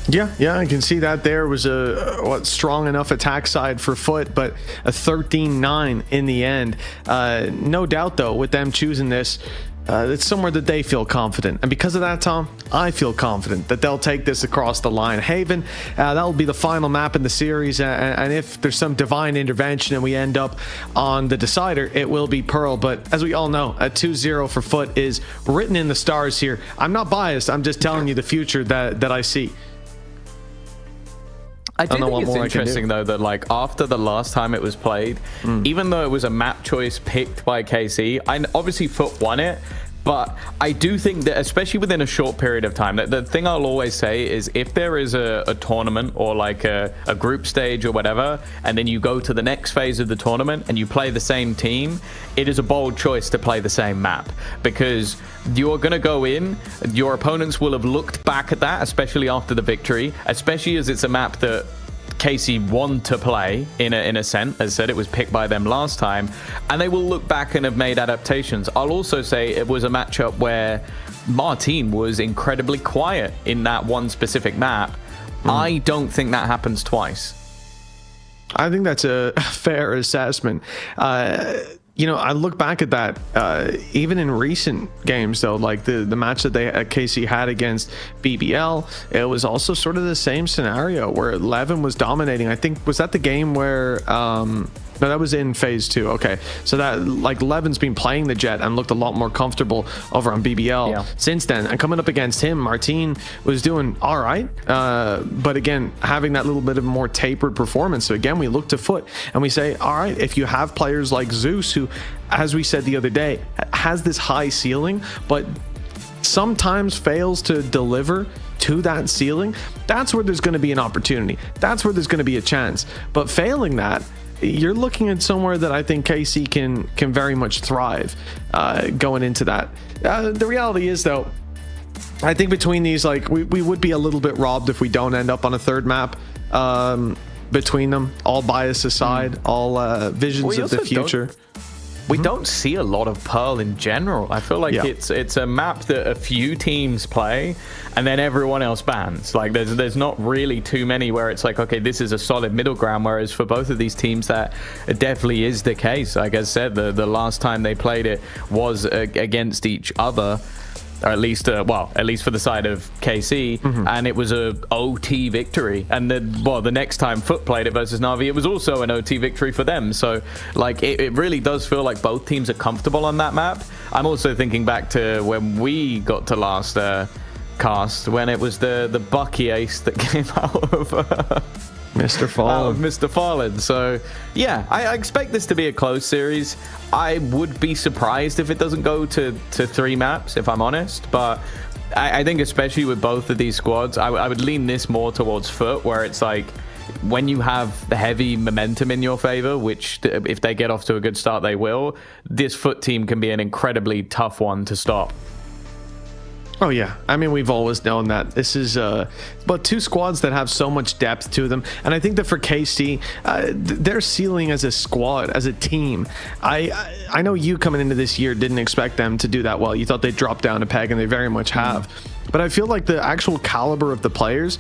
Yeah, I can see that there was a strong enough attack side for FUT, but a 13-9 in the end. No doubt, though, with them choosing this, it's somewhere that they feel confident. And because of that, Tom, I feel confident that they'll take this across the line. Haven, that'll be the final map in the series. And if there's some divine intervention and we end up on the decider, it will be Pearl. But as we all know, a 2-0 for FUT is written in the stars here. I'm not biased. I'm just telling you the future that I see. I do think it's interesting, though, that like after the last time it was played, even though it was a map choice picked by KC, obviously FUT won it, but I do think that, especially within a short period of time, that the thing I'll always say is if there is a tournament or like a group stage or whatever, and then you go to the next phase of the tournament and you play the same team, it is a bold choice to play the same map, because you're going to go in, your opponents will have looked back at that, especially after the victory, especially as it's a map that KC want to play in Ascent. As I said, it was picked by them last time, and they will look back and have made adaptations. I'll also say it was a matchup where Martine was incredibly quiet in that one specific map. I don't think that happens twice. I think that's a fair assessment. You know, I look back at that, even in recent games, though, like the match that KC had against BBL, it was also sort of the same scenario where Levin was dominating. I think, was that the game where, no, that was in phase 2. Okay. So that, like, Levin's been playing the Jet and looked a lot more comfortable over on BBL since then. And coming up against him, Martine was doing all right. But again, having that little bit of more tapered performance. So again, we look to FUT and we say, all right, if you have players like Zeus, who, as we said the other day, has this high ceiling, but sometimes fails to deliver to that ceiling, that's where there's going to be an opportunity. That's where there's going to be a chance. But failing that, you're looking at somewhere that I think KC can very much thrive going into that. The reality is, though, I think between these, like, we would be a little bit robbed if we don't end up on a third map between them, all bias aside, all visions of the future. We don't see a lot of Pearl in general. I feel like it's a map that a few teams play and then everyone else bans. Like there's not really too many where it's like, okay, this is a solid middle ground, whereas for both of these teams that definitely is the case. Like I said, the last time they played it was against each other, or at least for the side of KC, and it was a OT victory. And the next time FUT played it versus Na'Vi, it was also an OT victory for them. So like it really does feel like both teams are comfortable on that map. I'm also thinking back to when we got to last cast, when it was the Bucky ace that came out of Mr. Fallen. Mr. Fallen. So yeah, I expect this to be a close series. I would be surprised if it doesn't go to 3 maps, if I'm honest. But I think especially with both of these squads, I would lean this more towards FUT, where it's like when you have the heavy momentum in your favor, which if they get off to a good start, they will, this FUT team can be an incredibly tough one to stop. Oh yeah, I mean, we've always known that this is but 2 squads that have so much depth to them, and I think that for KC, their ceiling as a squad, as a team, I know you coming into this year didn't expect them to do that well. You thought they'd drop down a peg, and they very much have. But I feel like the actual caliber of the players,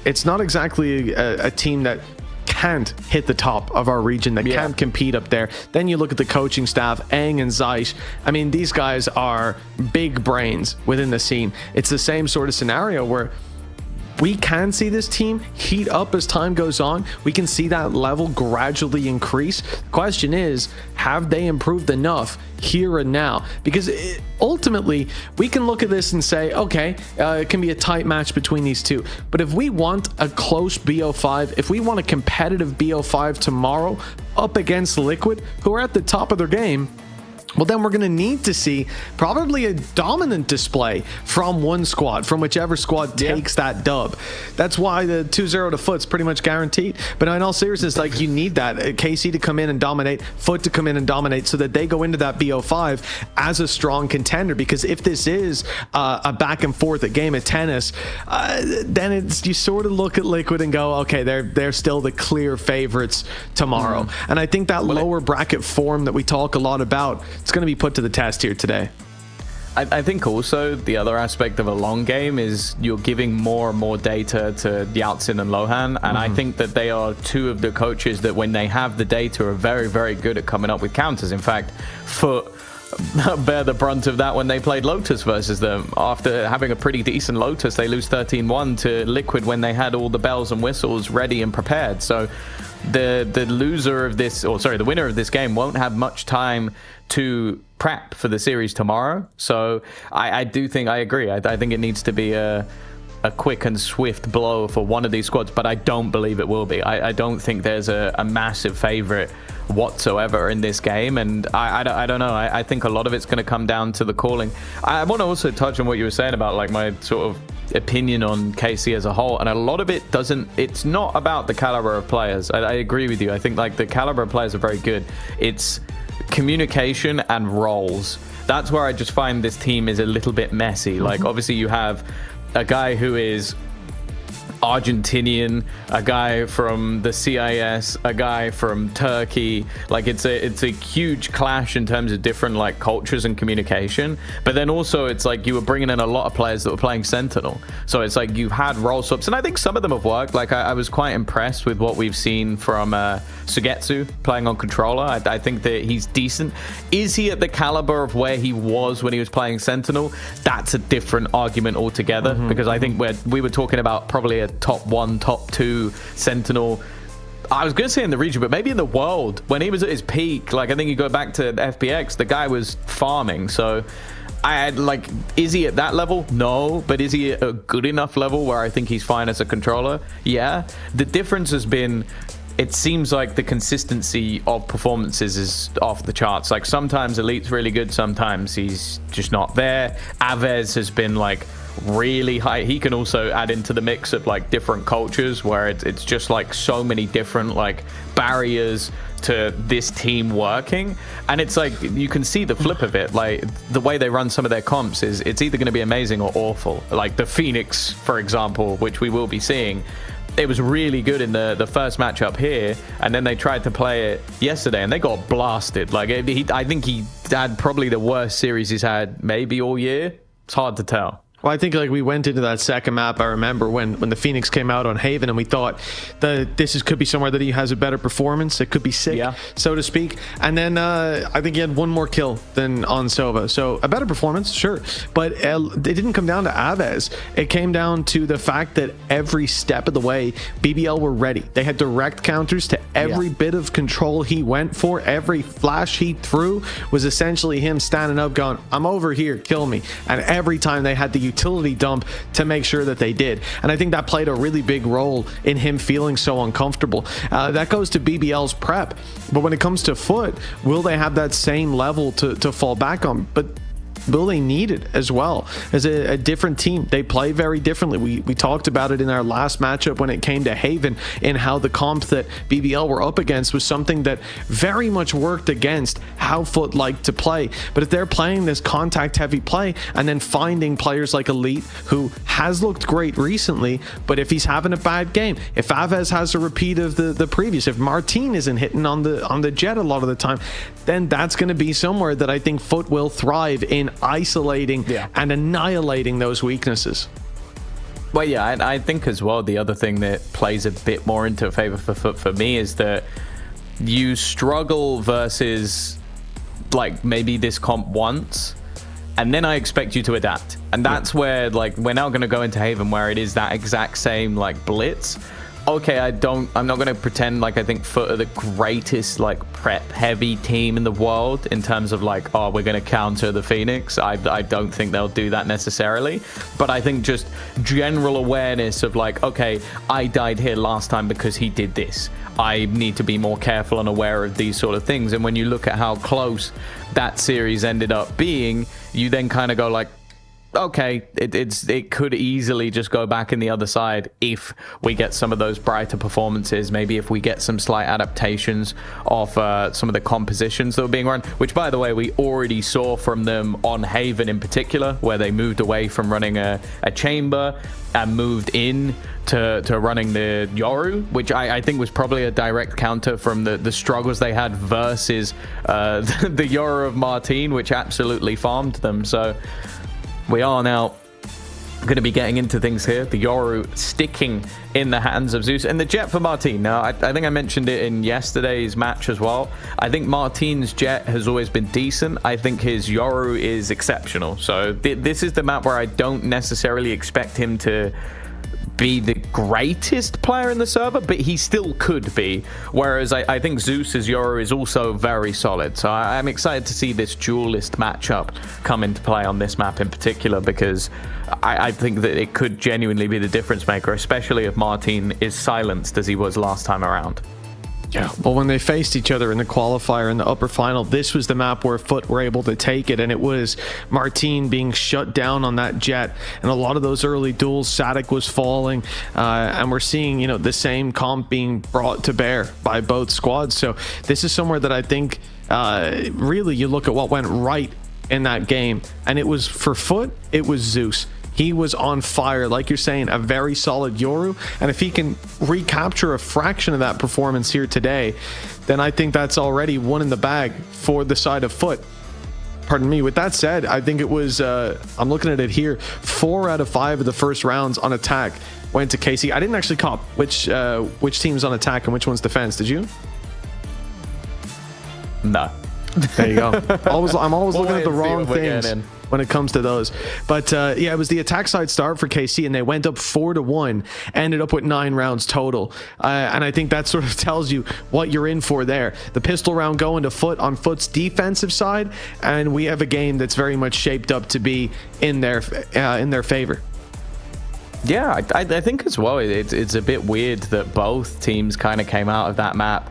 it's not exactly a team that can't hit the top of our region, that can't compete up there. Then you look at the coaching staff, Aang and Zeiss. I mean, these guys are big brains within the scene. It's the same sort of scenario where we can see this team heat up as time goes on. We can see that level gradually increase. The question is, have they improved enough here and now? Because ultimately, we can look at this and say, okay, it can be a tight match between these two. But if we want a close BO5, if we want a competitive BO5 tomorrow up against Liquid, who are at the top of their game, well, then we're going to need to see probably a dominant display from one squad, from whichever squad takes that dub. That's why the 2-0 to FUT's pretty much guaranteed. But in all seriousness, like, you need that KC to come in and dominate, FUT to come in and dominate, so that they go into that BO5 as a strong contender. Because if this is a back and forth, a game of tennis, then it's, you sort of look at Liquid and go, okay, they're still the clear favorites tomorrow. And I think that lower bracket form that we talk a lot about, it's going to be put to the test here today. I think also the other aspect of a long game is you're giving more and more data to Yaltsin and Lohan, and I think that they are two of the coaches that, when they have the data, are very, very good at coming up with counters. In fact, FUT bear the brunt of that when they played Lotus versus them. After having a pretty decent Lotus, they lose 13-1 to Liquid when they had all the bells and whistles ready and prepared. So the loser of this, or sorry, the winner of this game won't have much time to prep for the series tomorrow. So I do think, I agree, I think it needs to be a quick and swift blow for one of these squads, but I don't believe it will be. I don't think there's a massive favorite whatsoever in this game, and I don't know. I think a lot of it's going to come down to the calling. I want to also touch on what you were saying about, like, my sort of opinion on KC as a whole, and a lot of it doesn't, it's not about the caliber of players. I agree with you. I think, like, the caliber of players are very good. It's communication and roles. That's where I just find this team is a little bit messy. Like, obviously you have a guy who is Argentinian, a guy from the CIS, a guy from Turkey. Like, it's a huge clash in terms of different, like, cultures and communication. But then also it's like you were bringing in a lot of players that were playing Sentinel, so it's like you've had role swaps, and I think some of them have worked. Like, I was quite impressed with what we've seen from Sugetsu playing on controller. I think that he's decent. Is he at the caliber of where he was when he was playing Sentinel? That's a different argument altogether, because I think we were talking about probably a top 1, top 2 Sentinel, I was going to say in the region, but maybe in the world, when he was at his peak. Like, I think you go back to FPX, the guy was farming. So I had, like, is he at that level? No. But is he at a good enough level where I think he's fine as a controller? Yeah. The difference has been, it seems like the consistency of performances is off the charts. Like, sometimes Elite's really good, sometimes he's just not there. Aves has been, like, really high. He can also add into the mix of, like, different cultures where it's just, like, so many different, like, barriers to this team working. And it's like you can see the flip of it. Like, the way they run some of their comps is it's either going to be amazing or awful. Like the Phoenix, for example, which we will be seeing, it was really good in the first matchup here, and then they tried to play it yesterday and they got blasted. Like, I think he had probably the worst series he's had maybe all year. It's hard to tell. Well, I think, like, we went into that second map, I remember when the Phoenix came out on Haven, and we thought that could be somewhere that he has a better performance. It could be sick, so to speak. And then I think he had one more kill than on Sova. So a better performance, sure. But it didn't come down to Aves. It came down to the fact that every step of the way, BBL were ready. They had direct counters to every bit of control he went for. Every flash he threw was essentially him standing up going, I'm over here, kill me. And every time they had the utility dump to make sure that they did. And I think that played a really big role in him feeling so uncomfortable. That goes to BBL's prep. But when it comes to FUT, will they have that same level to fall back on? But will they need it as well? As a different team, they play very differently. We talked about it in our last matchup when it came to Haven, and how the comp that BBL were up against was something that very much worked against how FUT liked to play. But if they're playing this contact heavy play and then finding players like Elite, who has looked great recently, but if he's having a bad game, if Aves has a repeat of the previous, if Martin isn't hitting on the jet a lot of the time, then that's going to be somewhere that I think FUT will thrive in isolating and annihilating those weaknesses. Well, yeah, and I think as well, the other thing that plays a bit more into favor for FUT for me is that you struggle versus, like, maybe this comp once, and then I expect you to adapt. And that's where, like, we're now going to go into Haven, where it is that exact same, like, blitz. Okay, I'm not going to pretend like I think FUT are the greatest, like, prep-heavy team in the world in terms of, like, oh, we're going to counter the Phoenix. I don't think they'll do that necessarily. But I think just general awareness of, like, okay, I died here last time because he did this. I need to be more careful and aware of these sort of things. And when you look at how close that series ended up being, you then kind of go, like, okay, it could easily just go back in the other side if we get some of those brighter performances. Maybe if we get some slight adaptations of some of the compositions that were being run, which, by the way, we already saw from them on Haven in particular, where they moved away from running a chamber and moved in to running the Yoru, which I think was probably a direct counter from the struggles they had versus the Yoru of Martine, which absolutely farmed them. So we are now going to be getting into things here. The Yoru sticking in the hands of Zeus and the Jet for Martine. Now, I think I mentioned it in yesterday's match as well. I think Martine's Jet has always been decent. I think his Yoru is exceptional. So this is the map where I don't necessarily expect him to be the greatest player in the server, but he still could be. Whereas I think Zeus's Yoru is also very solid. So I'm excited to see this duelist matchup come into play on this map in particular, because I think that it could genuinely be the difference maker, especially if Martine is silenced as he was last time around. Yeah, well, when they faced each other in the qualifier in the upper final, this was the map where FUT were able to take it, and it was Martine being shut down on that Jet. And a lot of those early duels, Sadik was falling, and we're seeing, you know, the same comp being brought to bear by both squads. So this is somewhere that I think really you look at what went right in that game, and it was for FUT, it was Zeus. He was on fire, like you're saying, a very solid Yoru. And if he can recapture a fraction of that performance here today, then I think that's already one in the bag for the side of FUT. Pardon me. With that said, I think it was, I'm looking at it here, 4 out of 5 of the first rounds on attack went to KC. I didn't actually cop which team's on attack and which one's defense. Did you? No. There you go. I'm always looking at the wrong things when it comes to those. But yeah, it was the attack side start for KC, and they went up 4-1, ended up with 9 rounds total. And I think that sort of tells you what you're in for there. The pistol round going to FUT on FUT's defensive side, and we have a game that's very much shaped up to be in their favor. Yeah, I think as well, it's a bit weird that both teams kind of came out of that map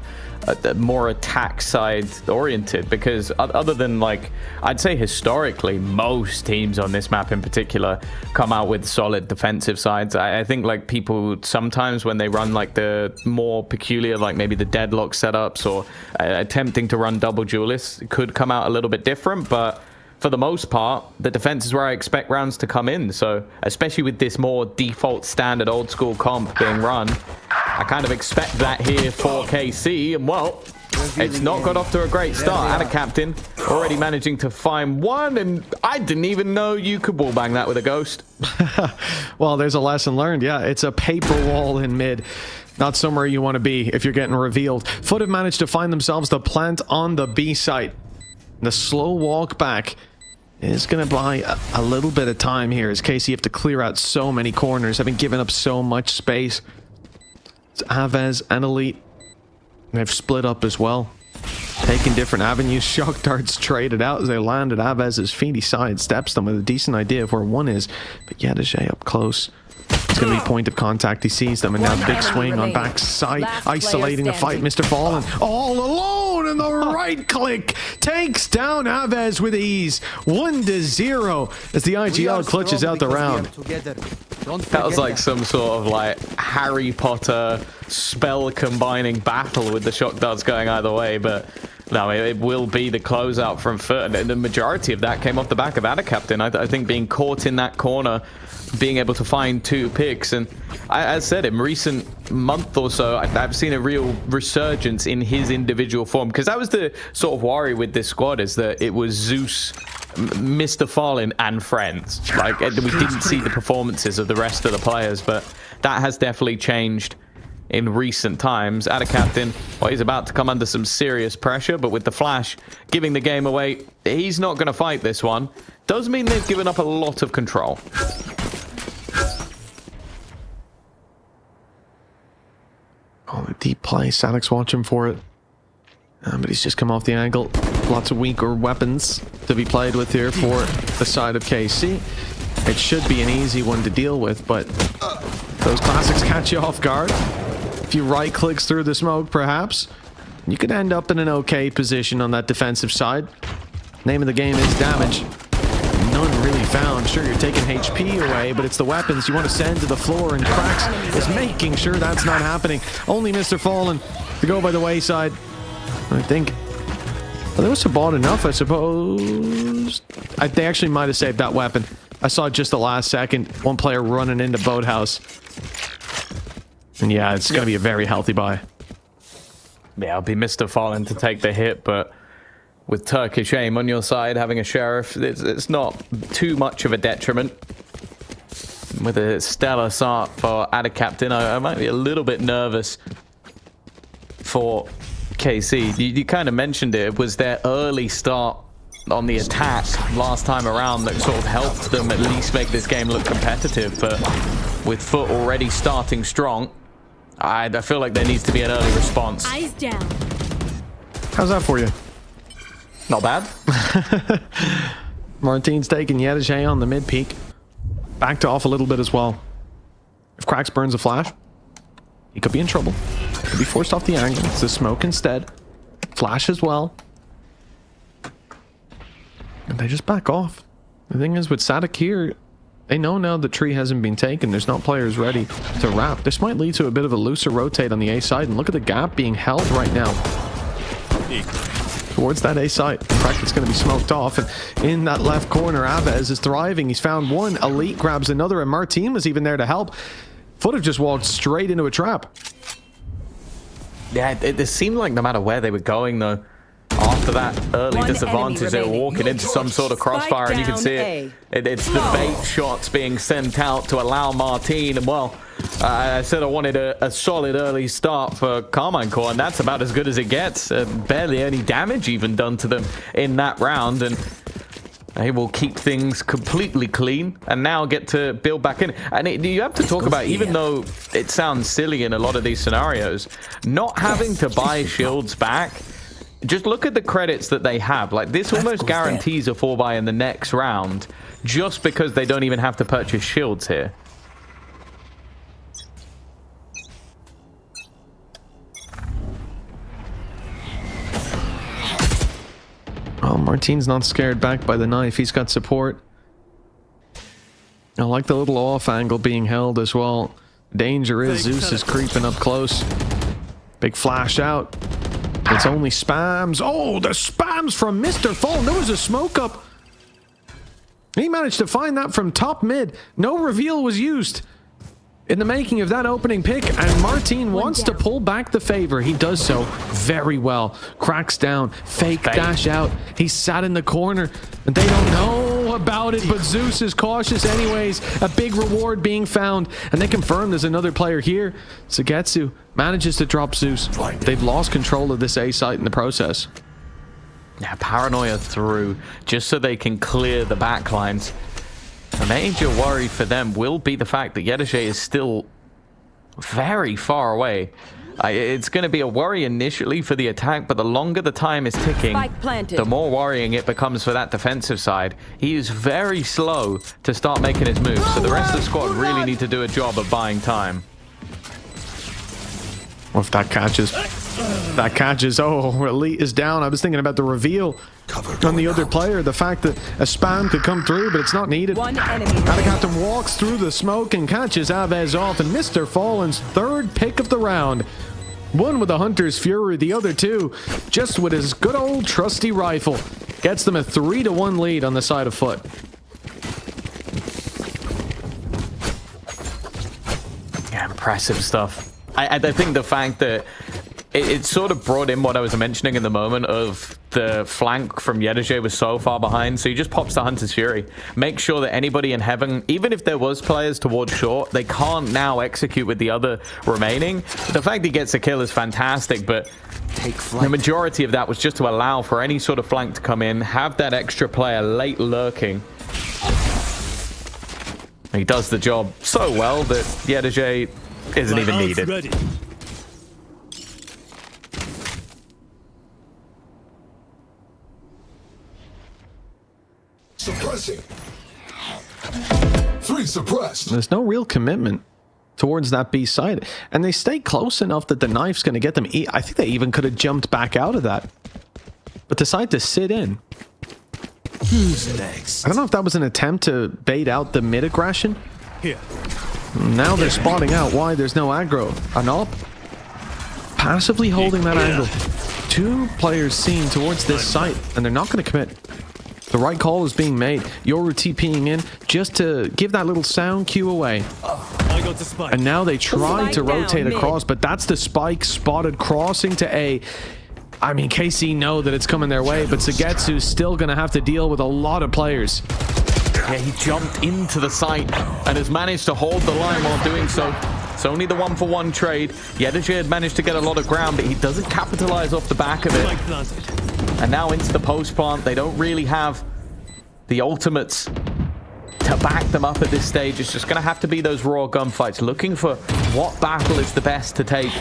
more attack side oriented, because other than, like, I'd say historically most teams on this map in particular come out with solid defensive sides. I think, like, people sometimes when they run like the more peculiar, like maybe the deadlock setups or attempting to run double duelists, could come out a little bit different, but for the most part, the defense is where I expect rounds to come in. So especially with this more default standard old school comp being run, I kind of expect that here for KC. And well, it's not got off to a great start. And a captain already managing to find one, and I didn't even know you could wallbang that with a ghost. Well, there's a lesson learned. Yeah, it's a paper wall in mid. Not somewhere you want to be if you're getting revealed. FUT have managed to find themselves the plant on the B site. The slow walk back is going to buy a little bit of time here, as KC have to clear out so many corners, having given up so much space. It's Aves and Elite. They've split up as well, taking different avenues. Shock darts traded out as they landed Avez's feet. He sidesteps them with a decent idea of where one is, but Yadajay up close. It's going to be point of contact. He sees them, and now the big swing on backside, isolating the fight. Mr. Fallen all alone, and the right click takes down Aves with ease. 1-0 as the IGL clutches out the round. That was like some sort of like Harry Potter spell combining battle with the shock darts going either way, but no, it will be the closeout from FUT, and the majority of that came off the back of Ada Captain. I think being caught in that corner, being able to find 2 picks, and as I said, in recent month or so, I've seen a real resurgence in his individual form, because that was the sort of worry with this squad, is that it was Zeus, Mr. Fallen, and friends. Like, we didn't see the performances of the rest of the players, but that has definitely changed in recent times. Captain, well, he's about to come under some serious pressure, but with the flash giving the game away, he's not going to fight this one. Does mean they've given up a lot of control. Oh, the deep play. Sadek's watching for it. But he's just come off the angle. Lots of weaker weapons to be played with here for the side of KC. It should be an easy one to deal with, but those classics catch you off guard. A few right clicks through the smoke, perhaps. You could end up in an okay position on that defensive side. Name of the game is damage. None really found. Sure, you're taking HP away, but it's the weapons you want to send to the floor, and Cracks is making sure that's not happening. Only Mr. Fallen to go by the wayside. I think well, there was Sabot enough, I suppose. They actually might have saved that weapon. I saw just the last second, one player running into Boathouse. And yeah, it's going to be a very healthy buy. Yeah, it'll be Mr. Fallen to take the hit, but with Turkish aim on your side, having a sheriff, it's not too much of a detriment. With a stellar start for Captain, I might be a little bit nervous for KC. You kind of mentioned it. It was their early start on the attack last time around that sort of helped them at least make this game look competitive, but with FUT already starting strong, I feel like there needs to be an early response. Eyes down. How's that for you? Not bad. Martin's taking Yedajay on the mid peak. Backed off a little bit as well. If Cracks burns a flash, he could be in trouble. Could be forced off the angle. It's the smoke instead. Flash as well. And they just back off. The thing is with Sadek here, they know now the tree hasn't been taken. There's not players ready to wrap. This might lead to a bit of a looser rotate on the A side. And look at the gap being held right now towards that A side. In fact, it's going to be smoked off. And in that left corner, Aves is thriving. He's found one. Elite grabs another, and Martin was even there to help. FUT have just walked straight into a trap. Yeah, it seemed like no matter where they were going, though, after that early disadvantage, they were walking into some sort of crossfire, and you can see it. It's the bait shots being sent out to allow Martin. And well, I said I wanted a solid early start for Karmine Core, and that's about as good as it gets. Barely any damage even done to them in that round, and they will keep things completely clean and now get to build back in. And you have to talk about, even though it sounds silly in a lot of these scenarios, not having to buy shields back. Just look at the credits that they have. Like, this almost guarantees a 4-buy in the next round just because they don't even have to purchase shields here. Oh, Martin's not scared back by the knife. He's got support. I like the little off angle being held as well. Danger is Zeus is creeping up close. Big flash out. It's only spams. Oh, the spams from Mr. Fallen. There was a smoke up. He managed to find that from top mid. No reveal was used in the making of that opening pick, and Martin wants to pull back the favor. He does so very well. Cracks down, fake dash out. He sat in the corner, and they don't know about it, but Zeus is cautious anyways. A big reward being found, and they confirm there's another player here. Sugetsu manages to drop Zeus. They've lost control of this A site in the process. Yeah, paranoia through, just so they can clear the backlines. A major worry for them will be the fact that Yedajay is still very far away. It's going to be a worry initially for the attack, but the longer the time is ticking, the more worrying it becomes for that defensive side. He is very slow to start making his moves, so the rest of the squad really need to do a job of buying time. Or if that catches. That catches. Oh, Elite is down. I was thinking about the reveal on the other player. The fact that a spam could come through, but it's not needed. One enemy. Captain walks through the smoke and catches Aves off. And Mr. Fallen's third pick of the round. One with a Hunter's Fury, the other two just with his good old trusty rifle. Gets them a 3-1 lead on the side of FUT. Yeah, impressive stuff. I think the fact that it sort of brought in what I was mentioning in the moment of the flank from EWC was so far behind. So he just pops the Hunter's Fury. Make sure that anybody in heaven, even if there was players towards short, they can't now execute with the other remaining. The fact he gets a kill is fantastic, but the majority of that was just to allow for any sort of flank to come in, have that extra player late lurking. He does the job so well that EWC isn't even needed. Ready. Suppressing. 3 suppressed. There's no real commitment towards that B side, and they stay close enough that the knife's going to get them. I think they even could have jumped back out of that, but decide to sit in. Who's next? I don't know if that was an attempt to bait out the mid aggression. Here. Now they're spotting out why there's no aggro. Anop passively holding that angle. 2 players seen towards this site, and they're not going to commit. The right call is being made. Yoru TPing in just to give that little sound cue away. I got the spike. And now they try to rotate down, across, but that's the spike spotted crossing to A. I mean, KC know that it's coming their way, but Sagetsu's still going to have to deal with a lot of players. Yeah, he jumped into the site and has managed to hold the line while doing so. It's only the 1-for-1 trade. EWC had managed to get a lot of ground, but he doesn't capitalize off the back of it. And now into the post plant. They don't really have the ultimates to back them up at this stage. It's just going to have to be those raw gunfights, looking for what battle is the best to take.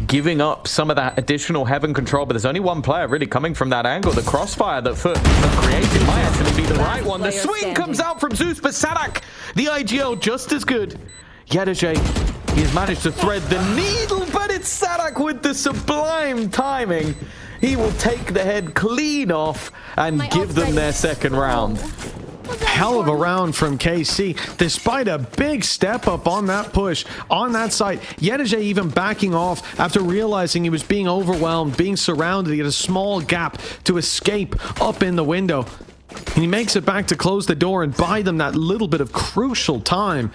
Giving up some of that additional heaven control, but there's only one player really coming from that angle. The crossfire that FUT have created might actually be the right one. The swing comes out from Zeus, but Sadak, the IGL, just as good. EWC, he has managed to thread the needle, but it's Sadak with the sublime timing. He will take the head clean off and give them their second round. Hell of a round from KC, despite a big step up on that push, on that site. EWC even backing off after realizing he was being overwhelmed, being surrounded. He had a small gap to escape up in the window. And he makes it back to close the door and buy them that little bit of crucial time.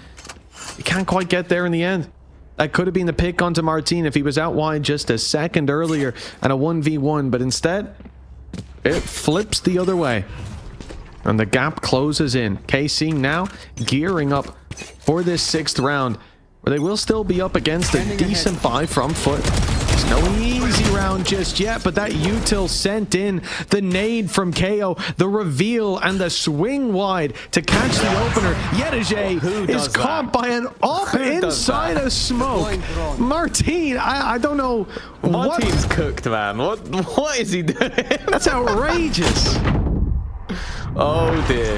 He can't quite get there in the end. That could have been the pick onto Martin if he was out wide just a second earlier and a 1v1, but instead, it flips the other way. And the gap closes in. KC now gearing up for this 6th round, where they will still be up against a decent buy from FUT. It's no easy round just yet, but that util sent in the nade from KO, the reveal, and the swing wide to catch the opener. EWC is caught by an up inside a smoke. Martin, I don't know. Martin's cooked, man. What is he doing? That's outrageous. Oh dear.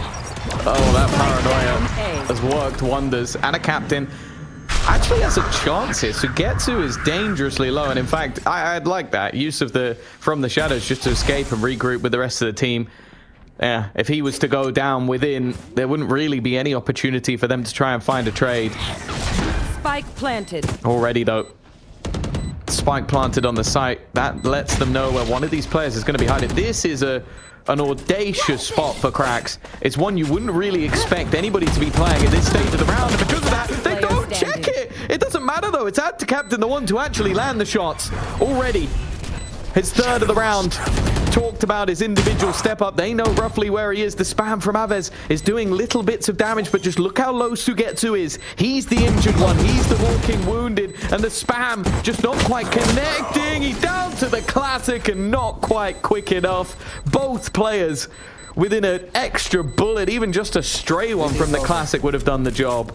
Oh, that paranoia has worked wonders. And a captain actually has a chance here. Sugetsu is dangerously low, and in fact, I'd like that use of the from the shadows just to escape and regroup with the rest of the team. Yeah, if he was to go down within, there wouldn't really be any opportunity for them to try and find a trade. Spike planted. Already though, spike planted on the site. That lets them know where one of these players is going to be hiding. This is an audacious spot for Cracks. It's one you wouldn't really expect anybody to be playing at this stage of the round, and because of that, they don't check it. It doesn't matter though. It's out to captain, the one to actually land the shots. Already his 3rd of the round. Talked about his individual step up. They know roughly where he is. The spam from Aves is doing little bits of damage, but just look how low Sugetsu is. He's the injured one. He's the walking wounded, and the spam just not quite connecting. He's down to the classic and not quite quick enough. Both players within an extra bullet. Even just a stray one from the classic would have done the job.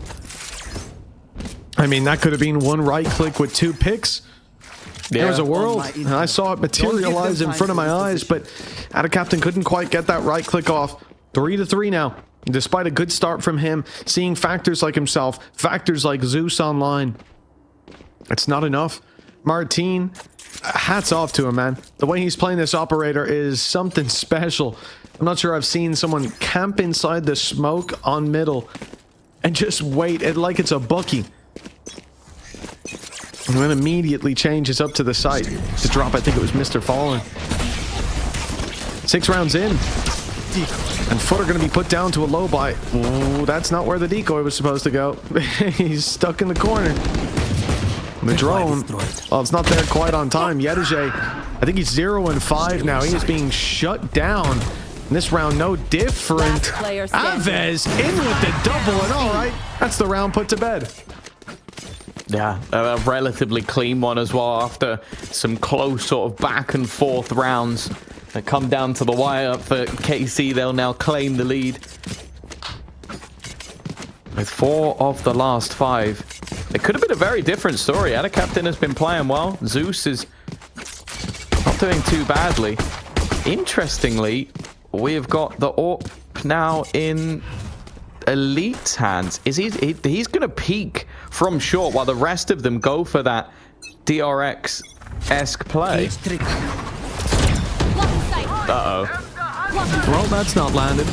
I mean, that could have been one right click with 2 picks. There was a world, and I saw it materialize in front of my eyes, but Ada Captain couldn't quite get that right click off. 3-3 now, despite a good start from him, seeing factors like himself, factors like Zeus online. It's not enough. Martin, hats off to him, man. The way he's playing this operator is something special. I'm not sure I've seen someone camp inside the smoke on middle and just wait like it's a bucky. And then immediately changes up to the site to drop, I think it was Mr. Fallen. 6 rounds in. And FUT are going to be put down to a low buy. Ooh, that's not where the decoy was supposed to go. He's stuck in the corner. The drone, well, it's not there quite on time. EWC, I think he's 0 and 5 now. He is being shut down. In this round, no different. Last player standing. Aves in with the double, and all right, that's the round put to bed. Yeah, a relatively clean one as well after some close sort of back and forth rounds that come down to the wire for KC. They'll now claim the lead. With 4 of the last 5. It could have been a very different story. Ada Captain has been playing well. Zeus is not doing too badly. Interestingly, we have got the AWP now in Elite's hands. Is he's going to peek from short while the rest of them go for that DRX-esque play. Uh-oh. Well, that's not landed.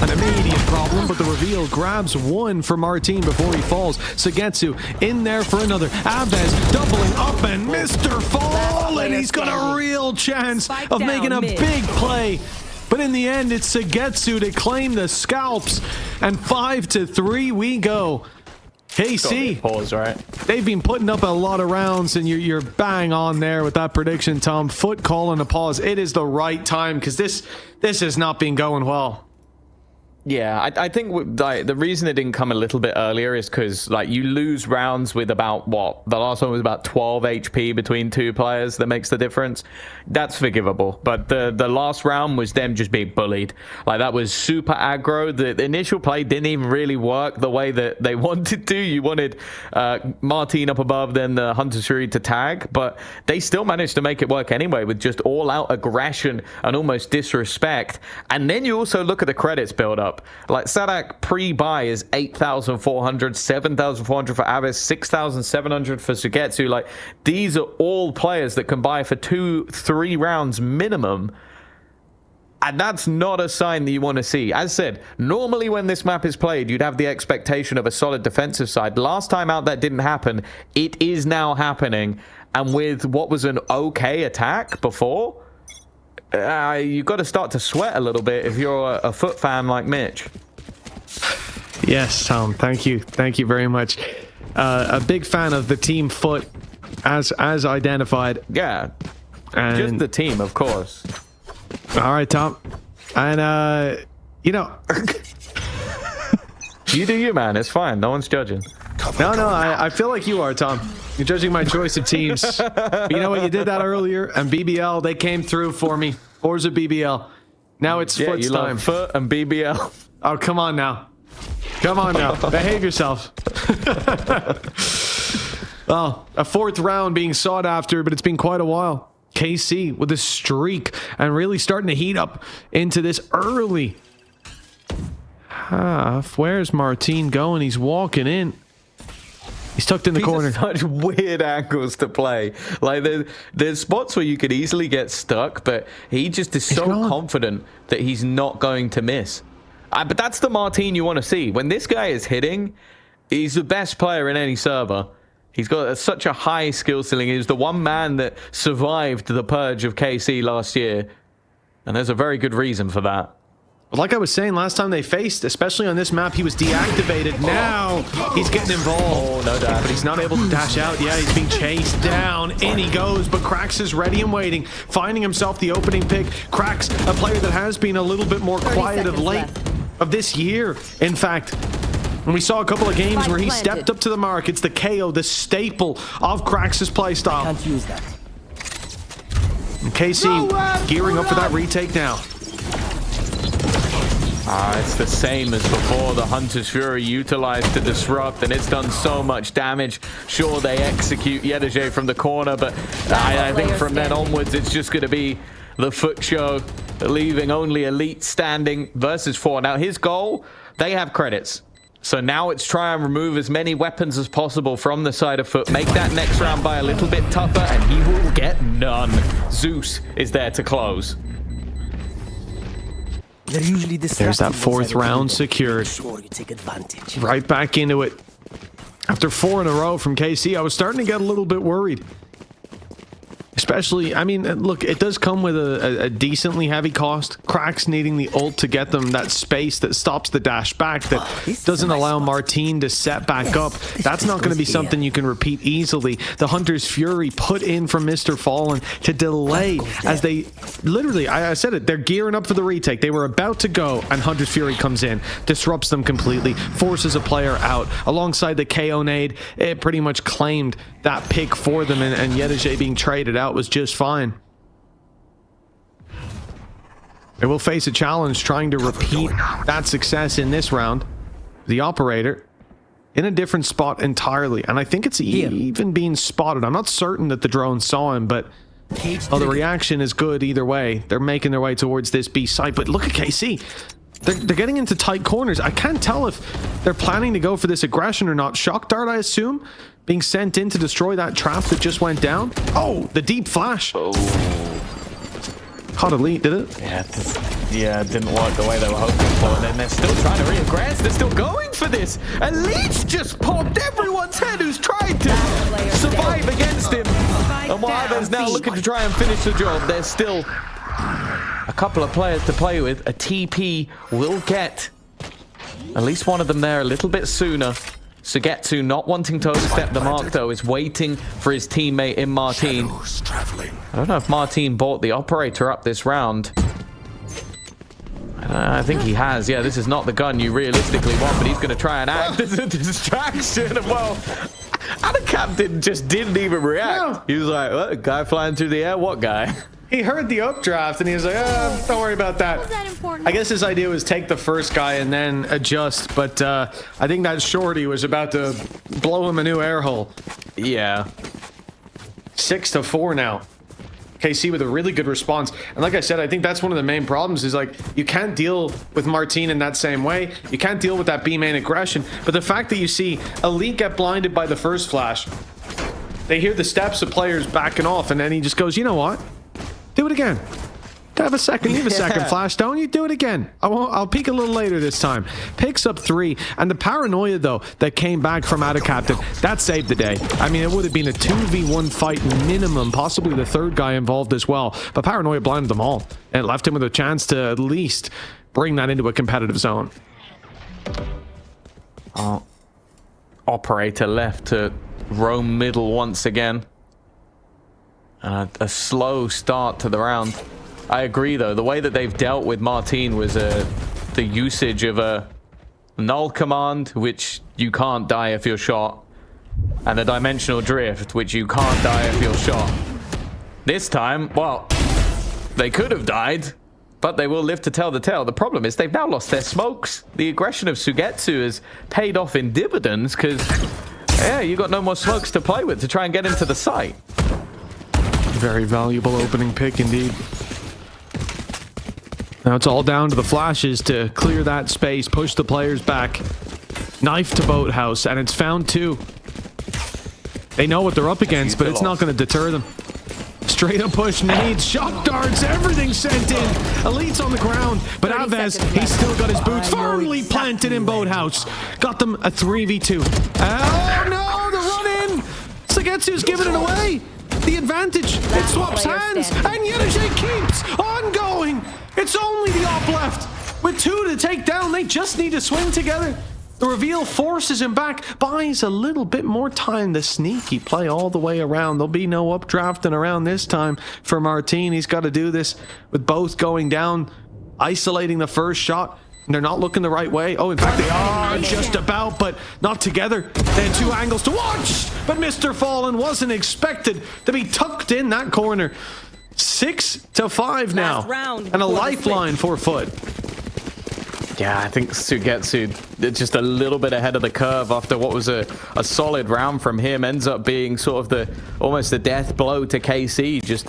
An immediate problem, but the reveal grabs one for Martin before he falls. Sugetsu in there for another. Aves doubling up, and Mr. Fall, and he's got a real chance of making a big play. But in the end, it's Sugetsu to claim the scalps, and 5-3 we go. KC, pause, right? They've been putting up a lot of rounds, and you're bang on there with that prediction, Tom. FUT calling a pause. It is the right time, because this has not been going well. Yeah, I think the reason it didn't come a little bit earlier is because like you lose rounds with about what the last one was about 12 HP between 2 players. That makes the difference. That's forgivable, but the last round was them just being bullied. Like that was super aggro. The initial play didn't even really work the way that they wanted to. You wanted Martin up above, then the Hunter Shuri to tag, but they still managed to make it work anyway with just all-out aggression and almost disrespect. And then you also look at the credits build up. Like Sadak pre-buy is 8,400, 7,400 for Avis, 6,700 for Sugetsu. Like these are all players that can buy for 2-3 rounds minimum, and that's not a sign that you want to see. As said, normally when this map is played, you'd have the expectation of a solid defensive side. Last time out that didn't happen. It is now happening, and with what was an okay attack before, you got to start to sweat a little bit if you're a FUT fan like Mitch. Yes, Tom. Thank you very much. A big fan of the team FUT, as identified. Yeah, and just the team, of course. All right, Tom. And you know, you do you, man. It's fine. No one's judging. No, I feel like you are, Tom. You're judging my choice of teams. But you know what? You did that earlier, and BBL, they came through for me. Forza BBL. Now it's FUT's time. Love FUT and BBL. Oh, come on now. Come on now. Behave yourself. Well, a 4th round being sought after, but it's been quite a while. KC with a streak and really starting to heat up into this early half. Where's Martin going? He's walking in. He's tucked in the corner. Such weird angles to play. Like there's spots where you could easily get stuck, but he just is so confident that he's not going to miss. But that's the Martin you want to see. When this guy is hitting, he's the best player in any server. He's got such a high skill ceiling. He was the one man that survived the purge of KC last year, and there's a very good reason for that. Like I was saying, last time they faced, especially on this map, he was deactivated. Now he's getting involved. Oh, no dash. But he's not able to dash out. Yeah, he's being chased down. In he goes, but Krax is ready and waiting, finding himself the opening pick. Krax, a player that has been a little bit more quiet of late, of this year, in fact. And we saw a couple of games where he stepped up to the mark. It's the KO, the staple of Krax's playstyle. Can't use that. And KC gearing up for that retake now. It's the same as before. The Hunter's Fury utilized to disrupt, and it's done so much damage. Sure, they execute EWC from the corner, but I think from then onwards, it's just going to be the FUT show, leaving only Elite standing versus 4. Now, his goal, they have credits. So now it's try and remove as many weapons as possible from the side of FUT. Make that next round by a little bit tougher, and he will get none. Zeus is there to close. There's that 4th round secured. Sure, you take advantage. Right back into it. After 4 in a row from KC, I was starting to get a little bit worried. Especially, I mean, look, it does come with a decently heavy cost. Cracks needing the ult to get them that space that stops the dash back, that doesn't allow Martine to set back up. That's not going to be something you can repeat easily. The Hunter's Fury put in from Mr. Fallen to delay as they literally, I said it, they're gearing up for the retake. They were about to go, and Hunter's Fury comes in, disrupts them completely, forces a player out. Alongside the KO nade, it pretty much claimed that pick for them, and Yedeje being traded out was just fine. They will face a challenge trying to repeat that success in this round. The operator in a different spot entirely, and I think it's even being spotted. I'm not certain that the drone saw him, but the reaction is good either way. They're making their way towards this B site, but look at KC. They're getting into tight corners. I can't tell if they're planning to go for this aggression or not. Shock dart, I assume, being sent in to destroy that trap that just went down. Oh, the deep flash. Oh. Caught Elite, did it? Yeah, it didn't work the way they were hoping for. And then they're still trying to re-aggress. They're still going for this. Elite's just popped everyone's head who's tried to survive against him. And while others now looking to try and finish the job, there's still a couple of players to play with. A TP will get at least one of them there a little bit sooner. Sugetsu, not wanting to overstep the mark, though, is waiting for his teammate in Martine. I don't know if Martine bought the operator up this round. I think he has. Yeah, this is not the gun you realistically want, but he's going to try and act as a distraction. Well, Adacap didn't even react. No. He was like, what, guy flying through the air? What guy? He heard the updraft and he was like, don't worry about that. I guess his idea was take the first guy and then adjust, but I think that shorty was about to blow him a new air hole. Yeah. 6-4 now. KC with a really good response. And like I said, I think that's one of the main problems is like, you can't deal with Martine in that same way. You can't deal with that B main aggression. But the fact that you see Elite get blinded by the first flash, they hear the steps of players backing off, and then he just goes, you know what? Do it again. Have a second. Leave a second flash. Don't you do it again? I'll peek a little later this time. Picks up 3, and the paranoia though that came back from out of captain, that saved the day. I mean, it would have been a 2v1 fight minimum, possibly the third guy involved as well. But paranoia blinded them all and left him with a chance to at least bring that into a competitive zone. Operator left to roam middle once again. A slow start to the round. I agree, though. The way that they've dealt with Martine was the usage of a null command, which you can't die if you're shot, and a dimensional drift, which you can't die if you're shot. This time, well, they could have died, but they will live to tell the tale. The problem is they've now lost their smokes. The aggression of Sugetsu has paid off in dividends because, yeah, you got no more smokes to play with to try and get into the site. Very valuable opening pick indeed. Now it's all down to the flashes to clear that space, push the players back. Knife to Boathouse, and it's found 2. They know what they're up against, but it's not going to deter them. Straight up push, nades, shock darts, everything sent in. Elite's on the ground, but Aves, he's still got his boots firmly planted in Boathouse. Got them a 3v2. Oh no, the run in! Sugetsu's giving it away. The advantage, it swaps hands, and Yedeje keeps on going. It's only the op left. With 2 to take down, they just need to swing together. The reveal forces him back, buys a little bit more time. The sneaky play all the way around. There'll be no updrafting around this time for Martine. He's got to do this with both going down, isolating the first shot. They're not looking the right way. Oh, in fact, they are just about, but not together. They had 2 angles to watch, but Mr. Fallen wasn't expected to be tucked in that corner. 6-5 now, and a lifeline for FUT. Yeah, I think Sugetsu just a little bit ahead of the curve after what was a solid round from him. Ends up being sort of almost the death blow to KC, just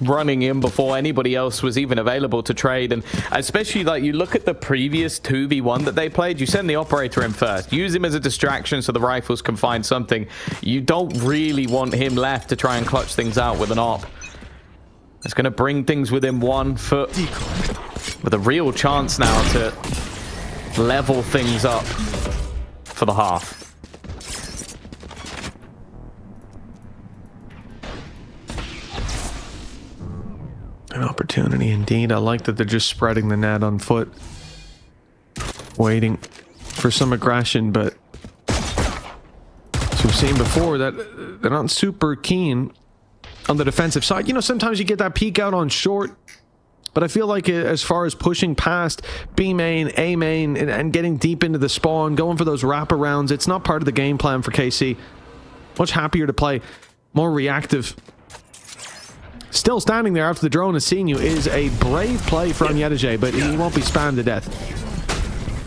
running in before anybody else was even available to trade. And especially like you look at the previous 2v1 that they played, you send the operator in first, use him as a distraction so the rifles can find something. You don't really want him left to try and clutch things out with an op. It's going to bring things within 1 foot with a real chance now to level things up for the half. An opportunity indeed. I like that they're just spreading the net on foot, waiting for some aggression, but as we've seen before, that they're not super keen on the defensive side. You know, sometimes you get that peek out on short, but I feel like as far as pushing past B main, A main, and getting deep into the spawn, going for those wraparounds, it's not part of the game plan for KC. Much happier to play more reactive. Still standing there after the drone has seen you is a brave play from EWC, but he won't be spammed to death.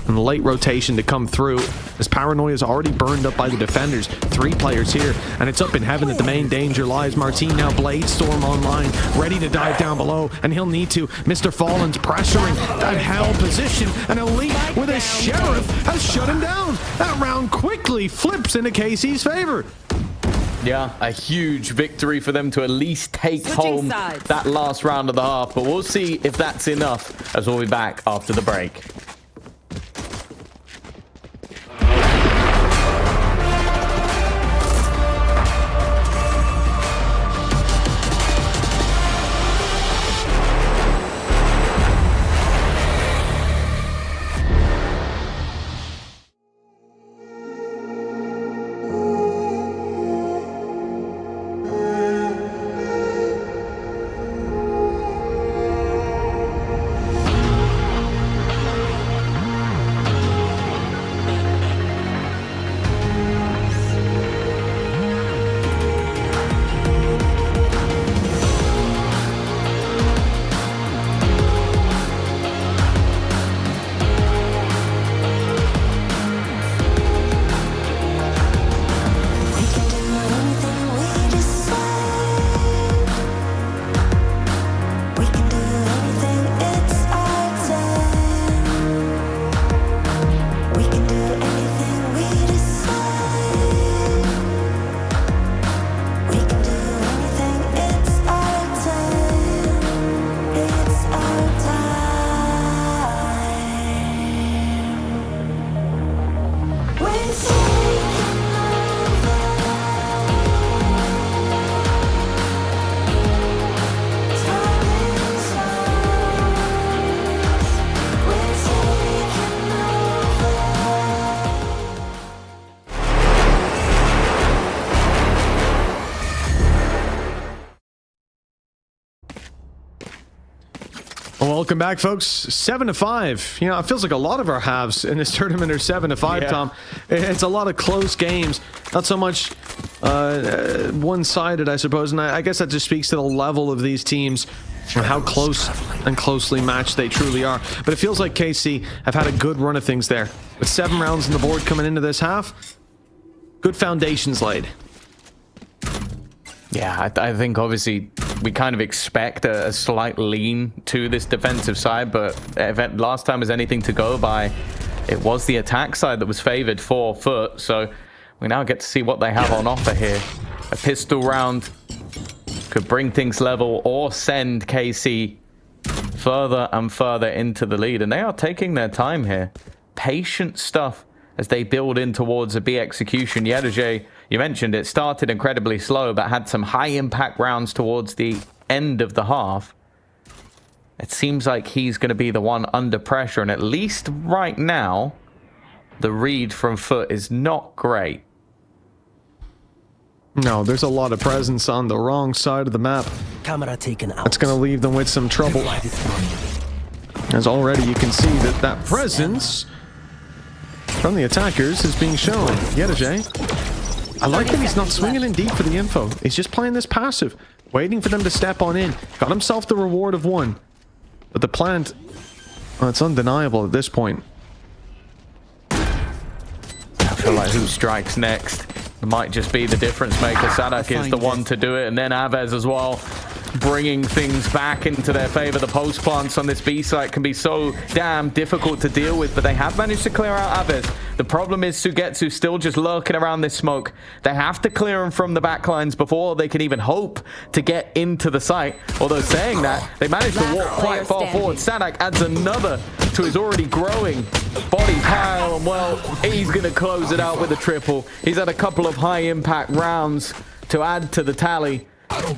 And the late rotation to come through as Paranoia is already burned up by the defenders. 3 players here, and it's up in heaven that the main danger lies. Martin now Bladestorm online, ready to dive down below, and he'll need to. Mr. Fallen's pressuring that hell position, and Elite with a Sheriff has shut him down. That round quickly flips into KC's favor. Yeah, a huge victory for them to at least take home that last round of the half, but we'll see if that's enough as we'll be back after the break. Welcome back, folks. 7-5. You know, it feels like a lot of our halves in this tournament are 7-5, Yeah. Tom. It's a lot of close games. Not so much one-sided, I suppose. And I guess that just speaks to the level of these teams and how close and closely matched they truly are. But it feels like KC have had a good run of things there. With 7 rounds on the board coming into this half, good foundations laid. Yeah, I think obviously we kind of expect a slight lean to this defensive side, but last time was anything to go by, it was the attack side that was favored for FUT, so we now get to see what they have on offer here. A pistol round could bring things level or send KC further and further into the lead, and they are taking their time here. Patient stuff as they build in towards a B execution. EWC, you mentioned it started incredibly slow, but had some high impact rounds towards the end of the half. It seems like he's going to be the one under pressure, and at least right now, the read from FUT is not great. No, there's a lot of presence on the wrong side of the map. Camera taken out. That's going to leave them with some trouble. As already you can see that presence from the attackers is being shown. EWC, I like that he's not swinging in deep for the info. He's just playing this passive, waiting for them to step on in. Got himself the reward of 1. But the plant, well, it's undeniable at this point. I feel like who strikes next might just be the difference maker. Sadak is the one to do it, and then Aves as well, bringing things back into their favor. The post plants on this B site can be so damn difficult to deal with, but they have managed to clear out Aves. The problem is Sugetsu still just lurking around this smoke. They have to clear him from the backlines before they can even hope to get into the site. Although saying that, they managed to walk quite far forward. Sadak adds another to his already growing body pile, and well, he's going to close it out with a triple. He's had a couple of high impact rounds to add to the tally.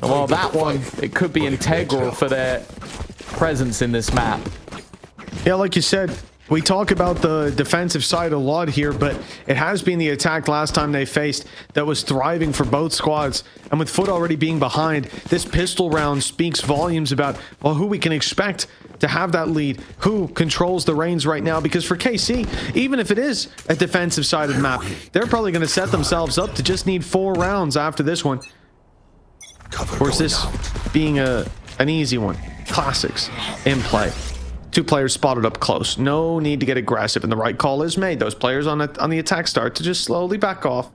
Well, that one, it could be integral for their presence in this map. Yeah, like you said, we talk about the defensive side a lot here, but it has been the attack last time they faced that was thriving for both squads. And with FUT already being behind, this pistol round speaks volumes about, well, who we can expect to have that lead, who controls the reins right now. Because for KC, even if it is a defensive sided map, they're probably going to set themselves up to just need 4 rounds after this one. Of course, this being an easy one. Classics in play. 2 players spotted up close. No need to get aggressive, and the right call is made. Those players on the attack start to just slowly back off,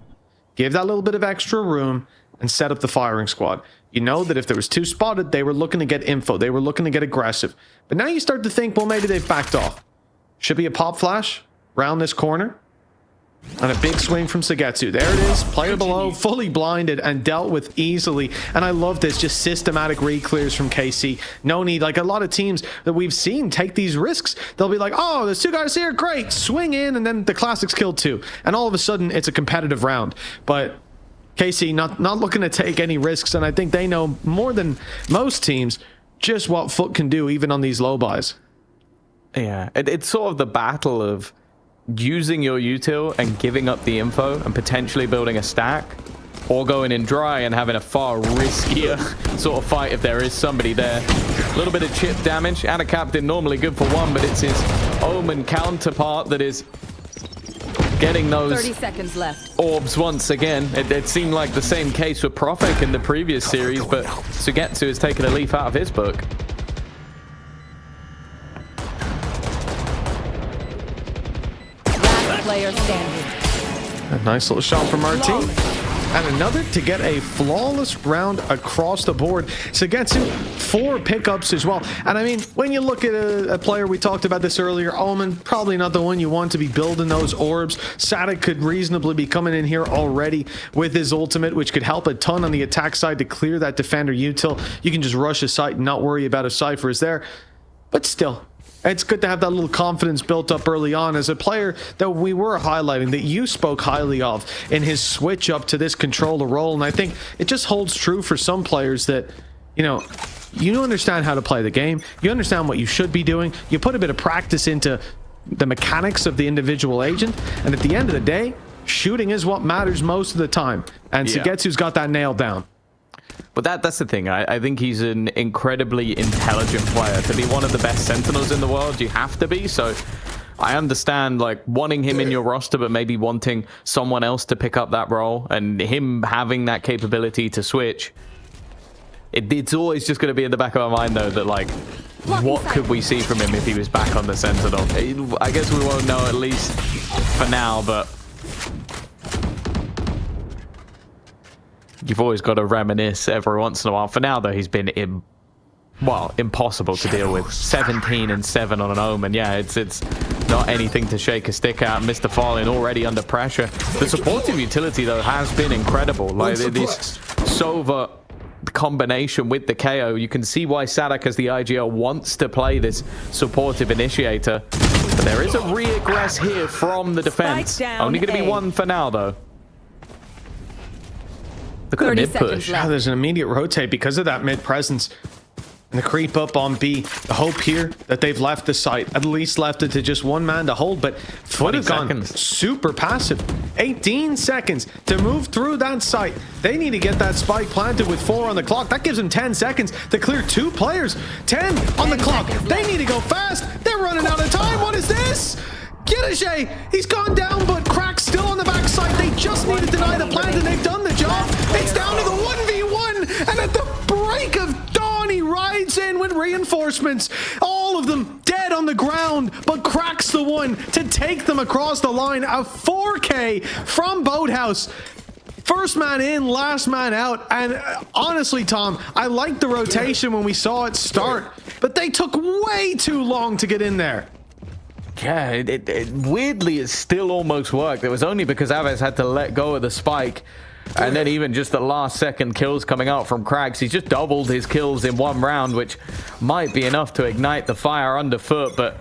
give that little bit of extra room, and set up the firing squad. You know that if there was 2 spotted, they were looking to get info. They were looking to get aggressive. But now you start to think, well, maybe they've backed off. Should be a pop flash round this corner. And a big swing from Sagetsu. There it is. Player below, fully blinded and dealt with easily. And I love this, just systematic re-clears from KC. No need, like a lot of teams that we've seen take these risks. They'll be like, oh, there's 2 guys here, great. Swing in, and then the Classics killed 2. And all of a sudden, it's a competitive round. But KC not looking to take any risks. And I think they know more than most teams just what FUT can do, even on these low buys. Yeah, it's sort of the battle of using your util and giving up the info and potentially building a stack, or going in dry and having a far riskier sort of fight if there is somebody there. A little bit of chip damage and a captain, normally good for 1, but it's his Omen counterpart that is getting those 30 seconds left. Orbs once again. It seemed like the same case with Profek in the previous series, but Sugetsu has taken a leaf out of his book. Player standing. A nice little shot from our team. And another to get a flawless round across the board. Sagetsu, 4 pickups as well. And I mean, when you look at a player, we talked about this earlier, Omen, probably not the one you want to be building those orbs. Sadik could reasonably be coming in here already with his ultimate, which could help a ton on the attack side to clear that defender util. You can just rush a site and not worry about if Cypher is there. But still, it's good to have that little confidence built up early on as a player that we were highlighting, that you spoke highly of in his switch up to this controller role. And I think it just holds true for some players that, you know, you understand how to play the game. You understand what you should be doing. You put a bit of practice into the mechanics of the individual agent. And at the end of the day, shooting is what matters most of the time. And Sagetsu's got that nailed down. But that's the thing. I think he's an incredibly intelligent player. To be one of the best Sentinels in the world, you have to be. So I understand, like, wanting him in your roster, but maybe wanting someone else to pick up that role, and him having that capability to switch. It's always just going to be in the back of our mind, though, that, like, what could we see from him if he was back on the Sentinel? I guess we won't know, at least for now, but you've always got to reminisce every once in a while. For now, though, he's been impossible to deal with. 17 and 7 on an Omen. Yeah, it's not anything to shake a stick at. Mr. Fallen already under pressure. The supportive utility, though, has been incredible. Like this Sova combination with the KO, you can see why Sadak as the IGL wants to play this supportive initiator. But there is a re-aggress here from the defense. Only going to be 1 for now, though. Look at the mid push. Yeah, there's an immediate rotate because of that mid presence. And the creep up on B. The hope here that they've left the site, at least left it to just 1 man to hold, but FUT have gone super passive. 18 seconds to move through that site. They need to get that spike planted with 4 on the clock. That gives them 10 seconds to clear 2 players. 10 on the clock. They need to go fast. They're running out of time. What is this? Gidashay, he's gone down, but Crack's still on the backside. They just need to deny the plant, and they've done the job. It's down to the 1v1, and at the break of dawn, he rides in with reinforcements. All of them dead on the ground, but Crack's the one to take them across the line. A 4K from Boathouse. First man in, last man out. And honestly, Tom, I liked the rotation when we saw it start, but they took way too long to get in there. Yeah, it weirdly, it still almost worked. It was only because Aves had to let go of the spike. And then even just the last second kills coming out from Krags. He's just doubled his kills in one round, which might be enough to ignite the fire underfoot. But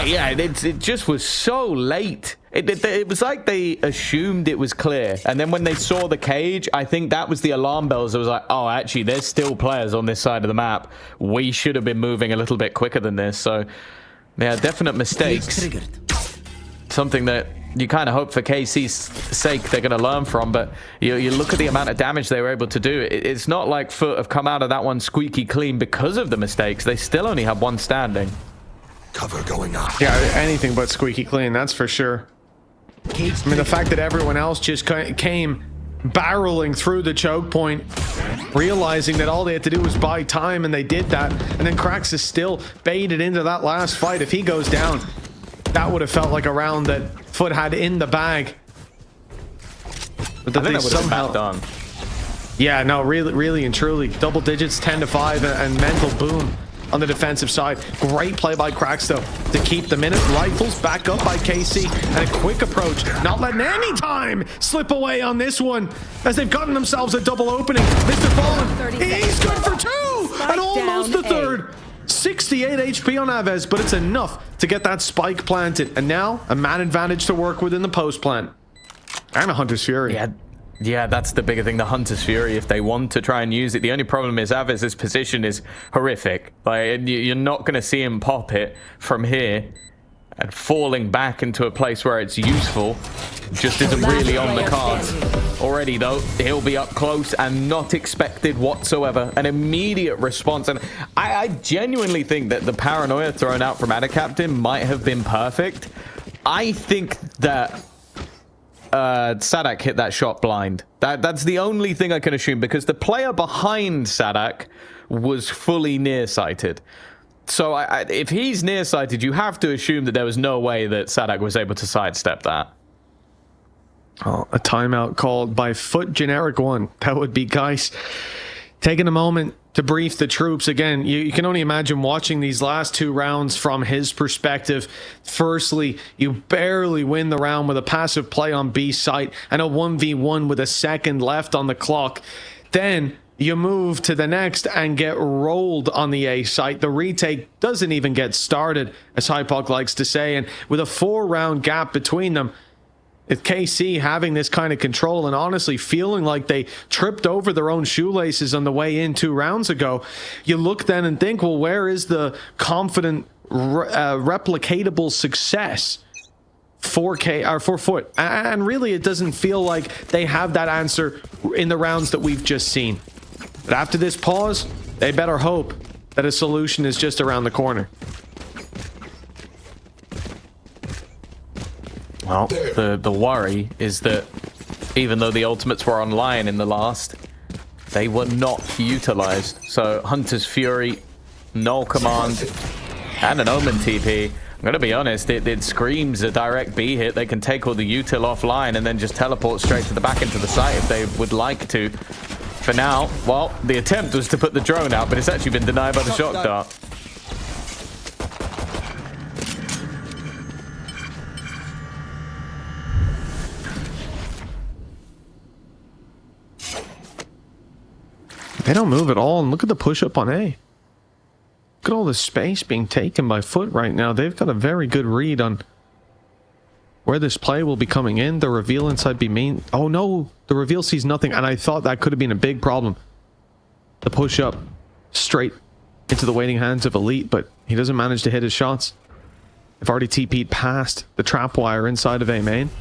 yeah, it just was so late. It was like they assumed it was clear. And then when they saw the cage, I think that was the alarm bells. It was like, oh, actually, there's still players on this side of the map. We should have been moving a little bit quicker than this. So, yeah, definite mistakes. Something that you kind of hope for KC's sake they're going to learn from. But you look at the amount of damage they were able to do. It's not like FUT have come out of that one squeaky clean because of the mistakes. They still only have one standing. Cover going up. Yeah, anything but squeaky clean, that's for sure. I mean, the fact that everyone else just came barreling through the choke point, realizing that all they had to do was buy time, and they did that. And then Krax is still baited into that last fight. If he goes down, that would have felt like a round that FUT had in the bag. But that they somehow done. Yeah, no, really and truly, double digits, 10-5, and mental boom on the defensive side. Great play by Krax, though, to keep the minute. Rifles back up by KC, and a quick approach, not letting any time slip away on this one, as they've gotten themselves a double opening. Mr. Fallen, he's good for two, and almost the third. 68 HP on Aves, but it's enough to get that spike planted. And now, a man advantage to work with in the post plant. And a Hunter's Fury. Yeah, that's the bigger thing, the Hunter's Fury, if they want to try and use it. The only problem is Aves' position is horrific. Like, you're not going to see him pop it from here, and falling back into a place where it's useful just isn't really on the cards. Already, though, he'll be up close and not expected whatsoever. An immediate response. And I genuinely think that the paranoia thrown out from Ada Captain might have been perfect. I think that Sadak hit that shot blind. That's the only thing I can assume, because the player behind Sadak was fully nearsighted. So if he's nearsighted, you have to assume that there was no way that Sadak was able to sidestep that. Oh, a timeout called by FUT Generic 1. That would be Geis taking a moment to brief the troops. Again, you can only imagine watching these last two rounds from his perspective. Firstly, you barely win the round with a passive play on B site and a 1v1 with a second left on the clock. Then you move to the next and get rolled on the A site. The retake doesn't even get started, as Hypok likes to say, and with a 4-round gap between them, with KC having this kind of control and honestly feeling like they tripped over their own shoelaces on the way in 2 rounds ago, you look then and think, well, where is the confident, replicatable success for FUT? And really, it doesn't feel like they have that answer in the rounds that we've just seen. But after this pause, they better hope that a solution is just around the corner. Well, the worry is that even though the ultimates were online in the last, they were not utilized. So Hunter's Fury, null command, and an Omen TP. I'm going to be honest, it screams a direct B hit. They can take all the util offline and then just teleport straight to the back into the site if they would like to. For now, well, the attempt was to put the drone out, but it's actually been denied by the shock dart. They don't move at all, and look at the push-up on A. Look at all the space being taken by FUT right now. They've got a very good read on where this play will be coming in. The reveal inside B main. Oh no, the reveal sees nothing, and I thought that could have been a big problem. The push-up straight into the waiting hands of Elite, but he doesn't manage to hit his shots. They've already TP'd past the trap wire inside of A main,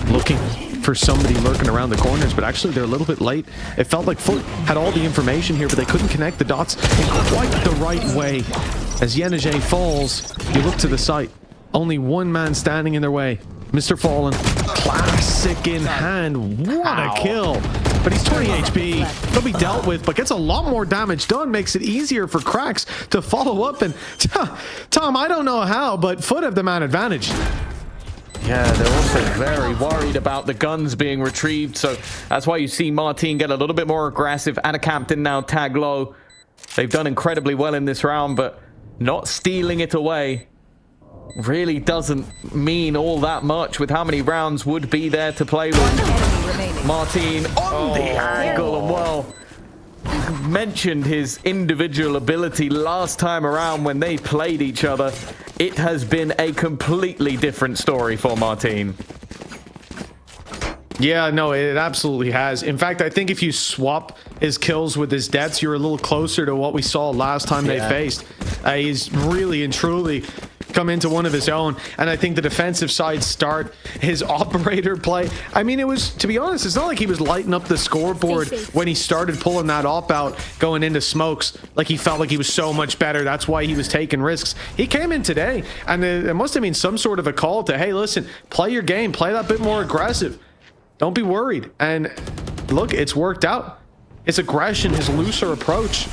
looking for somebody lurking around the corners, but actually they're a little bit late. It felt like FUT had all the information here, but they couldn't connect the dots in quite the right way. As Yenajay falls, you look to the site. Only one man standing in their way. Mr. Fallen, classic in hand. What a kill. But he's 20 HP. He'll be dealt with, but gets a lot more damage done. Makes it easier for Krax to follow up. And Tom, I don't know how, but FUT have the man advantage. Yeah, they're also very worried about the guns being retrieved, so that's why you see Martin get a little bit more aggressive. And a captain now tag low. They've done incredibly well in this round, but not stealing it away really doesn't mean all that much with how many rounds would be there to play with. remaining. Martin on the angle, and well, mentioned his individual ability last time around when they played each other. It has been a completely different story for Martin. Yeah, no, it absolutely has. In fact, I think if you swap his kills with his deaths, you're a little closer to what we saw last time they faced. He's really and truly come into one of his own, and I think the defensive side start, his operator play, I mean, it was, to be honest, it's not like he was lighting up the scoreboard when he started pulling that op out going into smokes, like he felt like he was so much better. That's why he was taking risks. He came in today, and it must have been some sort of a call to, hey, listen, play your game, play that bit more aggressive. Don't be worried. And look, it's worked out. His aggression, his looser approach.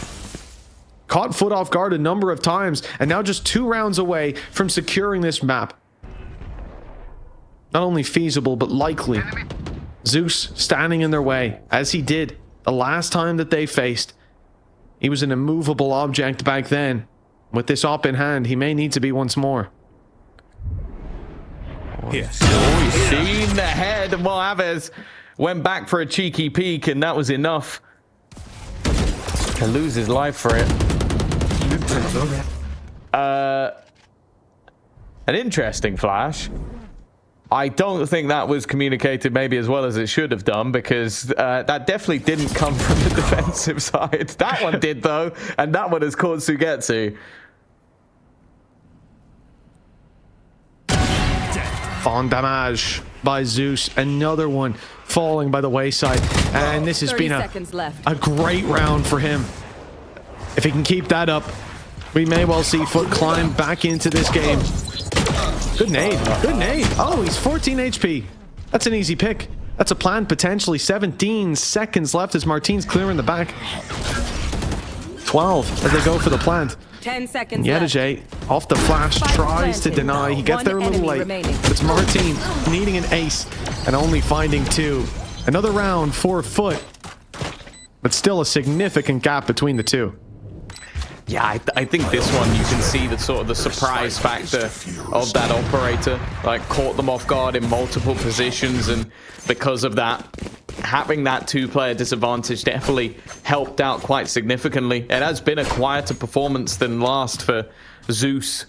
Caught foot off guard a number of times, and now just 2 rounds away from securing this map. Not only feasible, but likely. Zeus standing in their way, as he did the last time that they faced. He was an immovable object back then. With this op in hand, he may need to be once more. Yes. We've seen the head, and well, Aves went back for a cheeky peek, and that was enough to lose his life for it. An interesting flash. I don't think that was communicated maybe as well as it should have done, because that definitely didn't come from the defensive side. That one did, though, and that one has caught Sugetsu. On damage by Zeus, another one falling by the wayside, and this has been a great round for him. If he can keep that up, we may well see FUT climb back into this game. Good nade, good nade. Oh, he's 14 HP. That's an easy pick. That's a plant potentially. 17 seconds left as Martin's clearing the back. 12 as they go for the plant. 10 seconds left. Yedajay off the flash, tries to deny. He gets there a little late. It's Martin needing an ace and only finding 2. Another round for FUT, but still a significant gap between the two. Yeah, I think this one you can see the sort of the surprise factor of that operator. Like, caught them off guard in multiple positions, and because of that, having that 2-player disadvantage definitely helped out quite significantly. It has been a quieter performance than last for Zeus,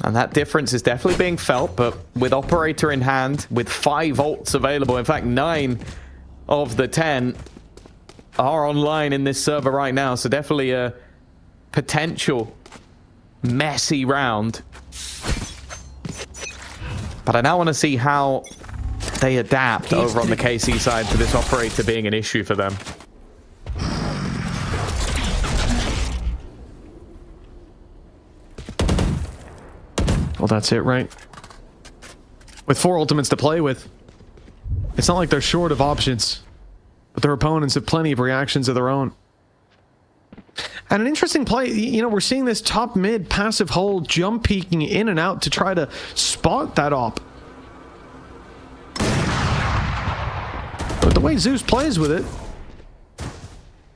and that difference is definitely being felt. But with operator in hand, with 5 ults available, in fact 9 of the 10 are online in this server right now, so definitely a potential messy round. But I now want to see how they adapt over on the KC side to this operator being an issue for them. Well, that's it, right? With 4 ultimates to play with, it's not like they're short of options, but their opponents have plenty of reactions of their own. And an interesting play, you know, we're seeing this top mid passive hold, jump peeking in and out to try to spot that op. But the way Zeus plays with it,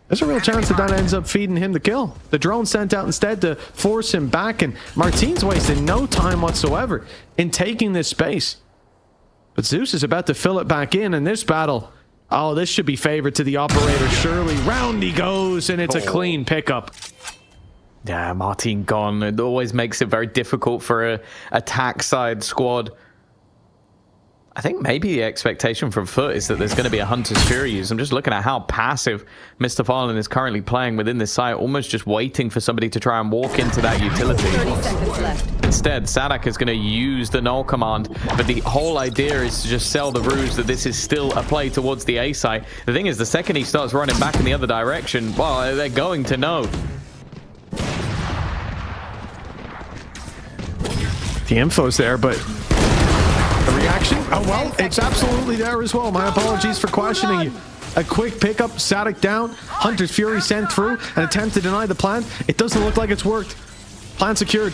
there's a real chance that ends up feeding him the kill. The drone sent out instead to force him back, and Martin's wasted no time whatsoever in taking this space. But Zeus is about to fill it back in this battle, oh, this should be favored to the operator, surely. Round he goes, and it's a clean pickup. Yeah, Martin gone. It always makes it very difficult for a attack side squad. I think maybe the expectation from FUT is that there's going to be a Hunter's Fury use. I'm just looking at how passive Mr. Farland is currently playing within this site, almost just waiting for somebody to try and walk into that utility. 30 seconds left. Instead, Sadak is going to use the null command, but the whole idea is to just sell the ruse that this is still a play towards the A site. The thing is, the second he starts running back in the other direction, well, they're going to know. The info's there, but the reaction? Oh, well, it's absolutely there as well. My apologies for questioning you. A quick pickup, Sadak down, Hunter's Fury sent through, an attempt to deny the plant. It doesn't look like it's worked. Plant secured.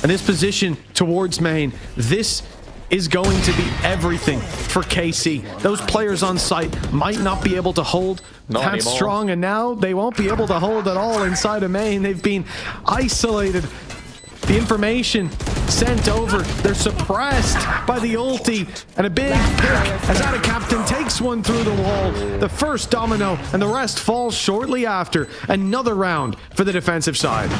And this position towards main, this is going to be everything for KC. Those players on site might not be able to hold that strong, and now they won't be able to hold at all inside of main. They've been isolated The information sent over. They're suppressed by the ulti. And a big pick as Captain takes one through the wall. The first domino, and the rest falls shortly after. Another round for the defensive side.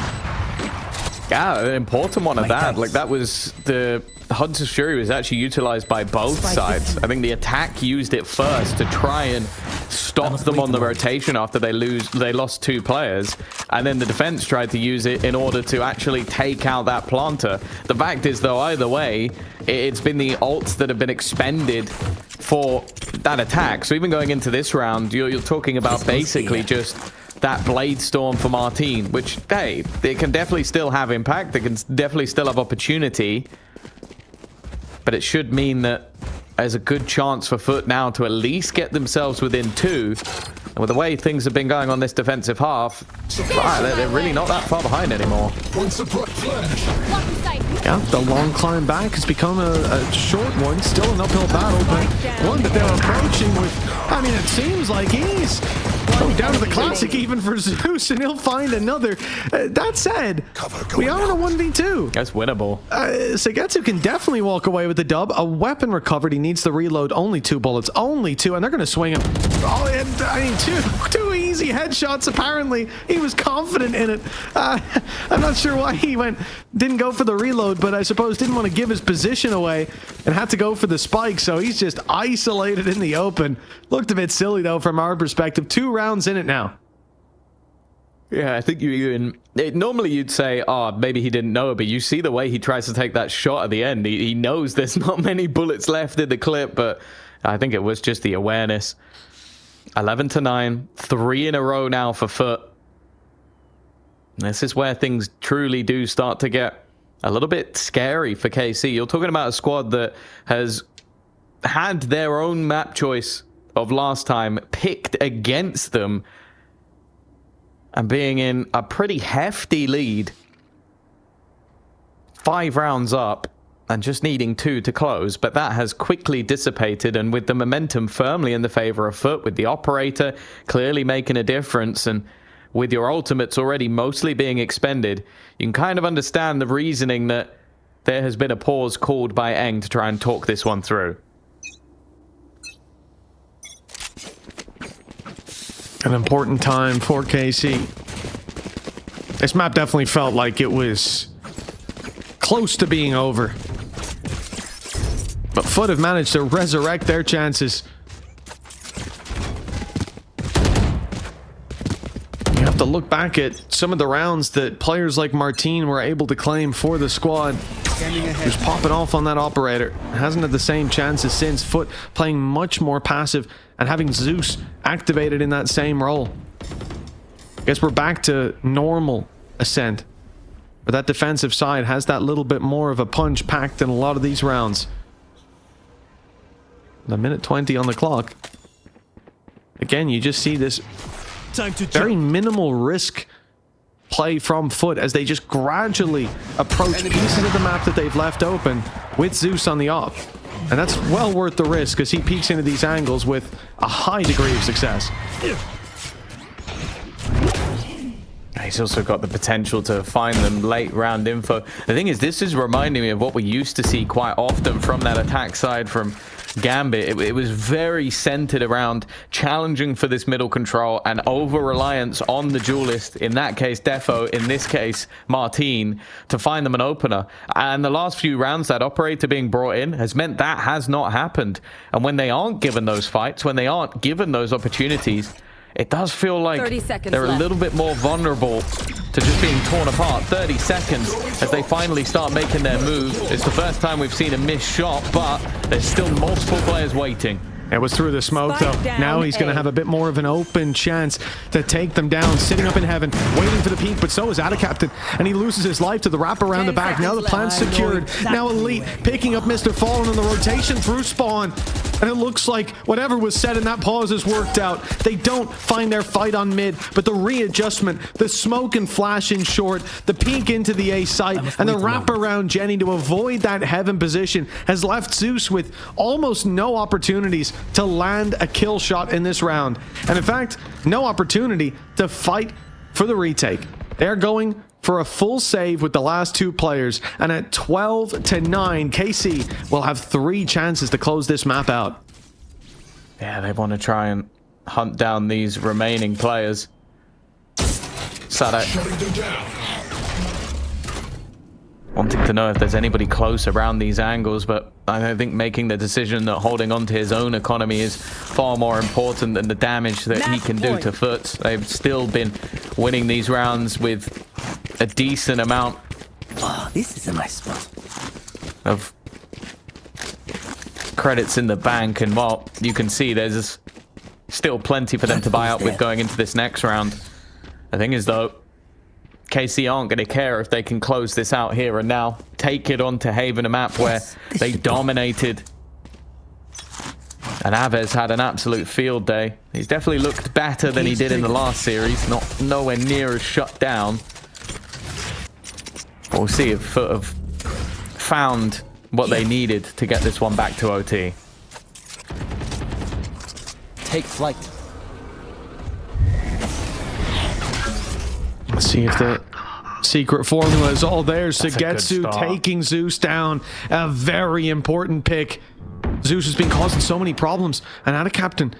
Yeah, an important one of that. Like, that was the Hunter's Fury was actually utilized by both sides. I think the attack used it first to try and stop them on the rotation after they lost 2 players, and then the defense tried to use it in order to actually take out that planter. The fact is, though, either way, it's been the ults that have been expended for that attack. So even going into this round, you're talking about basically just that Blade Storm for Martine, which, hey, it can definitely still have impact. It can definitely still have opportunity. But it should mean that there's a good chance for FUT now to at least get themselves within 2. And with the way things have been going on this defensive half, they're really not that far behind anymore. Yeah, the long climb back has become a short one. Still an uphill battle, but one that they're approaching with, I mean, it seems like ease. Down to the classic even for Zeus, and he'll find another. That said, we are in a 1v2. That's winnable. Segetsu can definitely walk away with the dub. A weapon recovered. He needs to reload. Only 2 bullets. Only 2, and they're going to swing him. Oh, and, I mean, two easy headshots, apparently. He was confident in it. I'm not sure why he didn't go for the reload, but I suppose didn't want to give his position away and had to go for the spike, so he's just isolated in the open. Looked a bit silly, though, from our perspective. 2 rounds in it now. Yeah, I think normally you'd say, oh, maybe he didn't know, but you see the way he tries to take that shot at the end. He knows there's not many bullets left in the clip, but I think it was just the awareness. 11-9, 3 in a row now for FUT. This is where things truly do start to get a little bit scary for KC. You're talking about a squad that has had their own map choice of last time picked against them and being in a pretty hefty lead. 5 rounds up and just needing 2 to close, but that has quickly dissipated, and with the momentum firmly in the favor of FUT, with the operator clearly making a difference, and with your ultimates already mostly being expended, you can kind of understand the reasoning that there has been a pause called by Eng to try and talk this one through. An important time for KC. This map definitely felt like it was close to being over. But FUT have managed to resurrect their chances. You have to look back at some of the rounds that players like Martine were able to claim for the squad. Who's popping off on that operator. Hasn't had the same chances since. FUT playing much more passive and having Zeus activated in that same role. Guess we're back to normal Ascent, where that defensive side has that little bit more of a punch packed in a lot of these rounds. The minute 20 on the clock. Again, you just see this very minimal risk play from FUT as they just gradually approach pieces of the map that they've left open with Zeus on the op. And that's well worth the risk as he peeks into these angles with a high degree of success. He's also got the potential to find them late round info. The thing is, this is reminding me of what we used to see quite often from that attack side from Gambit. It was very centered around challenging for this middle control and over-reliance on the duelist, in that case Defo, in this case Martine, to find them an opener. And the last few rounds, that operator being brought in has meant that has not happened. And when they aren't given those fights, when they aren't given those opportunities, it does feel like they're a little bit more vulnerable to just being torn apart. 30 seconds as they finally start making their move. It's the first time we've seen a missed shot, but there's still multiple players waiting. It was through the smoke, though. Now he's going to have a bit more of an open chance to take them down. Sitting up in heaven, waiting for the peak, but so is Captain, and he loses his life to the wrap around the back. Now the plan's secured. Now Elite picking up Mr. Fallen on the rotation through spawn. And it looks like whatever was said in that pause has worked out. They don't find their fight on mid, but the readjustment, the smoke and flash in short, the peek into the A site, and the wrap around Jenny to avoid that heaven position has left Zeus with almost no opportunities to land a kill shot in this round. And in fact, no opportunity to fight for the retake. They're going for a full save with the last two players. And at 12-9, KC will have 3 chances to close this map out. Yeah, they want to try and hunt down these remaining players. Sadak wanting to know if there's anybody close around these angles, but I think making the decision that holding on to his own economy is far more important than the damage that he can do to FUT. They've still been winning these rounds with a decent amount This is a nice spot. of credits in the bank, and well, you can see there's still plenty for them to buy up with going into this next round. The thing is, though, KC aren't going to care if they can close this out here and now. Take it on to Haven, a map where they dominated. And Aves had an absolute field day. He's definitely looked better than he did in the last series. Nowhere near as shut down. We'll see if FUT have found what they needed to get this one back to OT. Take flight. Let's see if the secret formula is all there. That's a good Sugetsu start. taking Zeus down. A very important pick. Zeus has been causing so many problems, and Ada Captain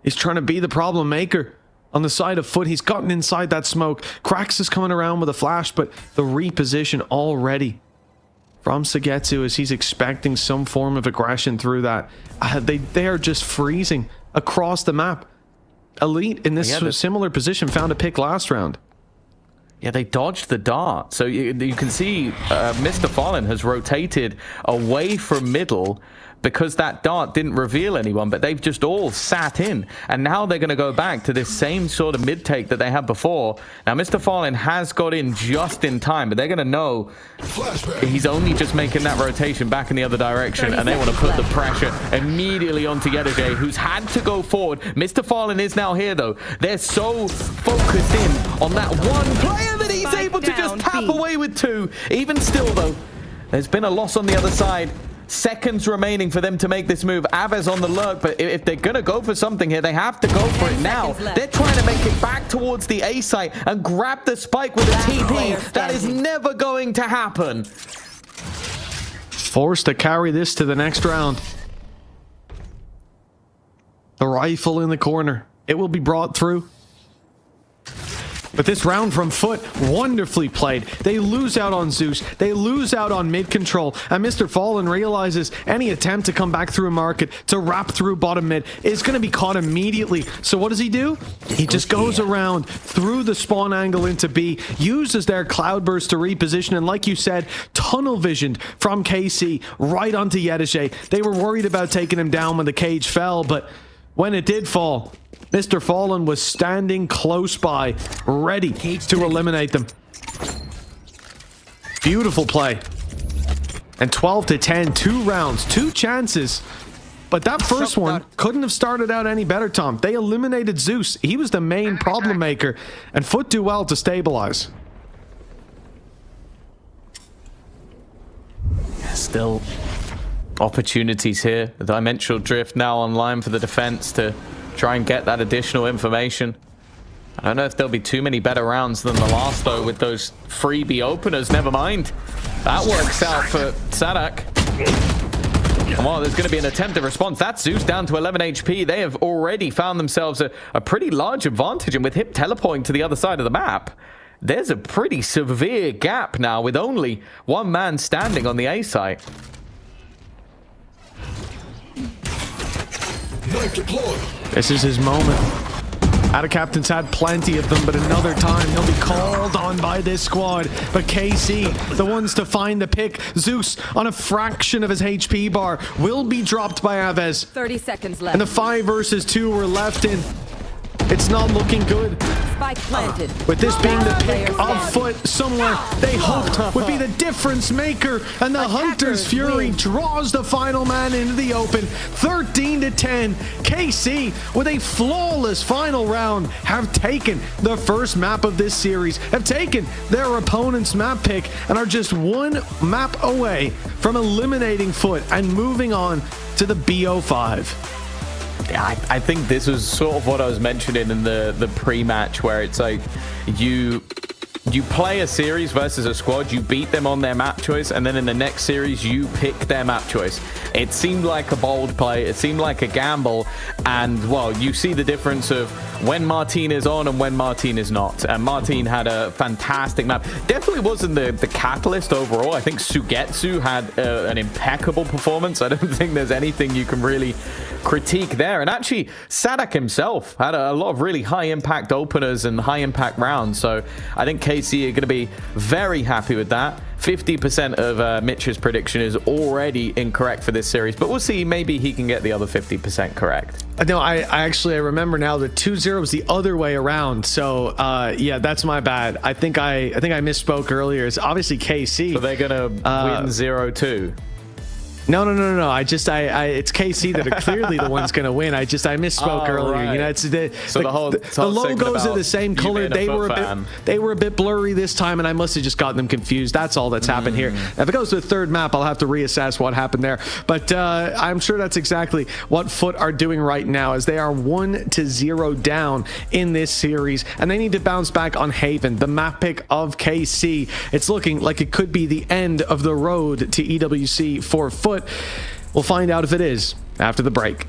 is trying to be the problem maker. On the side of FUT, he's gotten inside that smoke. Krax is coming around with a flash, but the reposition already from Sugetsu as he's expecting some form of aggression through that. They are just freezing across the map. Elite in this similar position found a pick last round. Yeah, they dodged the dart. So you can see Mr. Fallen has rotated away from middle because that dart didn't reveal anyone, but they've just all sat in. And now they're going to go back to this same sort of mid-take that they had before. Now, Mr. Fallen has got in just in time, but they're going to know he's only just making that rotation back in the other direction, and they want to put the pressure immediately onto Yedeje, who's had to go forward. Mr. Fallen is now here, though. They're so focused in on that one player that he's able to just tap away with 2. Even still, though, there's been a loss on the other side. Seconds remaining for them to make this move. Aves on the lurk, but if they're going to go for something here, they have to go for it now. They're trying to make it back towards the A site and grab the spike with a TP. That is never going to happen. Forced to carry this to the next round. The rifle in the corner. It will be brought through. But this round from FUT, wonderfully played. They lose out on Zeus. They lose out on mid control. And Mr. Fallen realizes any attempt to come back through a market, to wrap through bottom mid, is going to be caught immediately. So what does he do? He just goes around through the spawn angle into B, uses their cloudburst to reposition. And like you said, tunnel visioned from KC right onto Yedeje. They were worried about taking him down when the cage fell, but when it did fall, Mr. Fallen was standing close by, ready to eliminate them. Beautiful play. And 12-10, 2 rounds, 2 chances. But that first one couldn't have started out any better, Tom. They eliminated Zeus. He was the main problem maker, and FUT do well to stabilize. Still opportunities here. The dimensional drift now online for the defense to try and get that additional information. I don't know if there'll be too many better rounds than the last, though, with those freebie openers. Never mind. That works out for Sadak. And while there's going to be an attempted response, that's Zeus down to 11 HP. They have already found themselves a pretty large advantage, and with Hip teleporting to the other side of the map, there's a pretty severe gap now with only one man standing on the A site. This is his moment. Ada Captain's had plenty of them, but another time he'll be called on by this squad. But KC, the ones to find the pick. Zeus, on a fraction of his HP bar, will be dropped by Aves. 30 seconds left. And the 5 versus 2 were left in. It's not looking good. Spike planted. With this being the pick of FUT somewhere they hoped would be the difference maker, and the Hunter's Fury draws the final man into the open. 13-10. KC, with a flawless final round, have taken the first map of this series, have taken their opponent's map pick, and are just 1 map away from eliminating FUT and moving on to the BO5. I think this was sort of what I was mentioning in the pre-match, where it's like you you play a series versus a squad, you beat them on their map choice, and then in the next series you pick their map choice. It seemed like a bold play, it seemed like a gamble, and well, you see the difference of when Martine is on and when Martine is not. And Martine had a fantastic map. Definitely wasn't the catalyst overall. I think Sugetsu had an impeccable performance. I don't think there's anything you can really critique there. And actually, Sadak himself had a lot of really high impact openers and high impact rounds. So I think KC are going to be very happy with that. 50% of Mitch's prediction is already incorrect for this series, but we'll see. Maybe he can get the other 50% correct. No, I remember now the 2-0 was the other way around. So yeah, that's my bad. I think I misspoke earlier. It's obviously KC. So they're gonna win 0-2. No. It's KC that are clearly the ones going to win. I misspoke earlier. Right. You know, it's the logos are the same color. They were a bit blurry this time, and I must have just gotten them confused. That's all that's happened here. If it goes to the third map, I'll have to reassess what happened there. But I'm sure that's exactly what FUT are doing right now, as they are 1-0 down in this series, and they need to bounce back on Haven, the map pick of KC. It's looking like it could be the end of the road to EWC for FUT. We'll find out if it is after the break.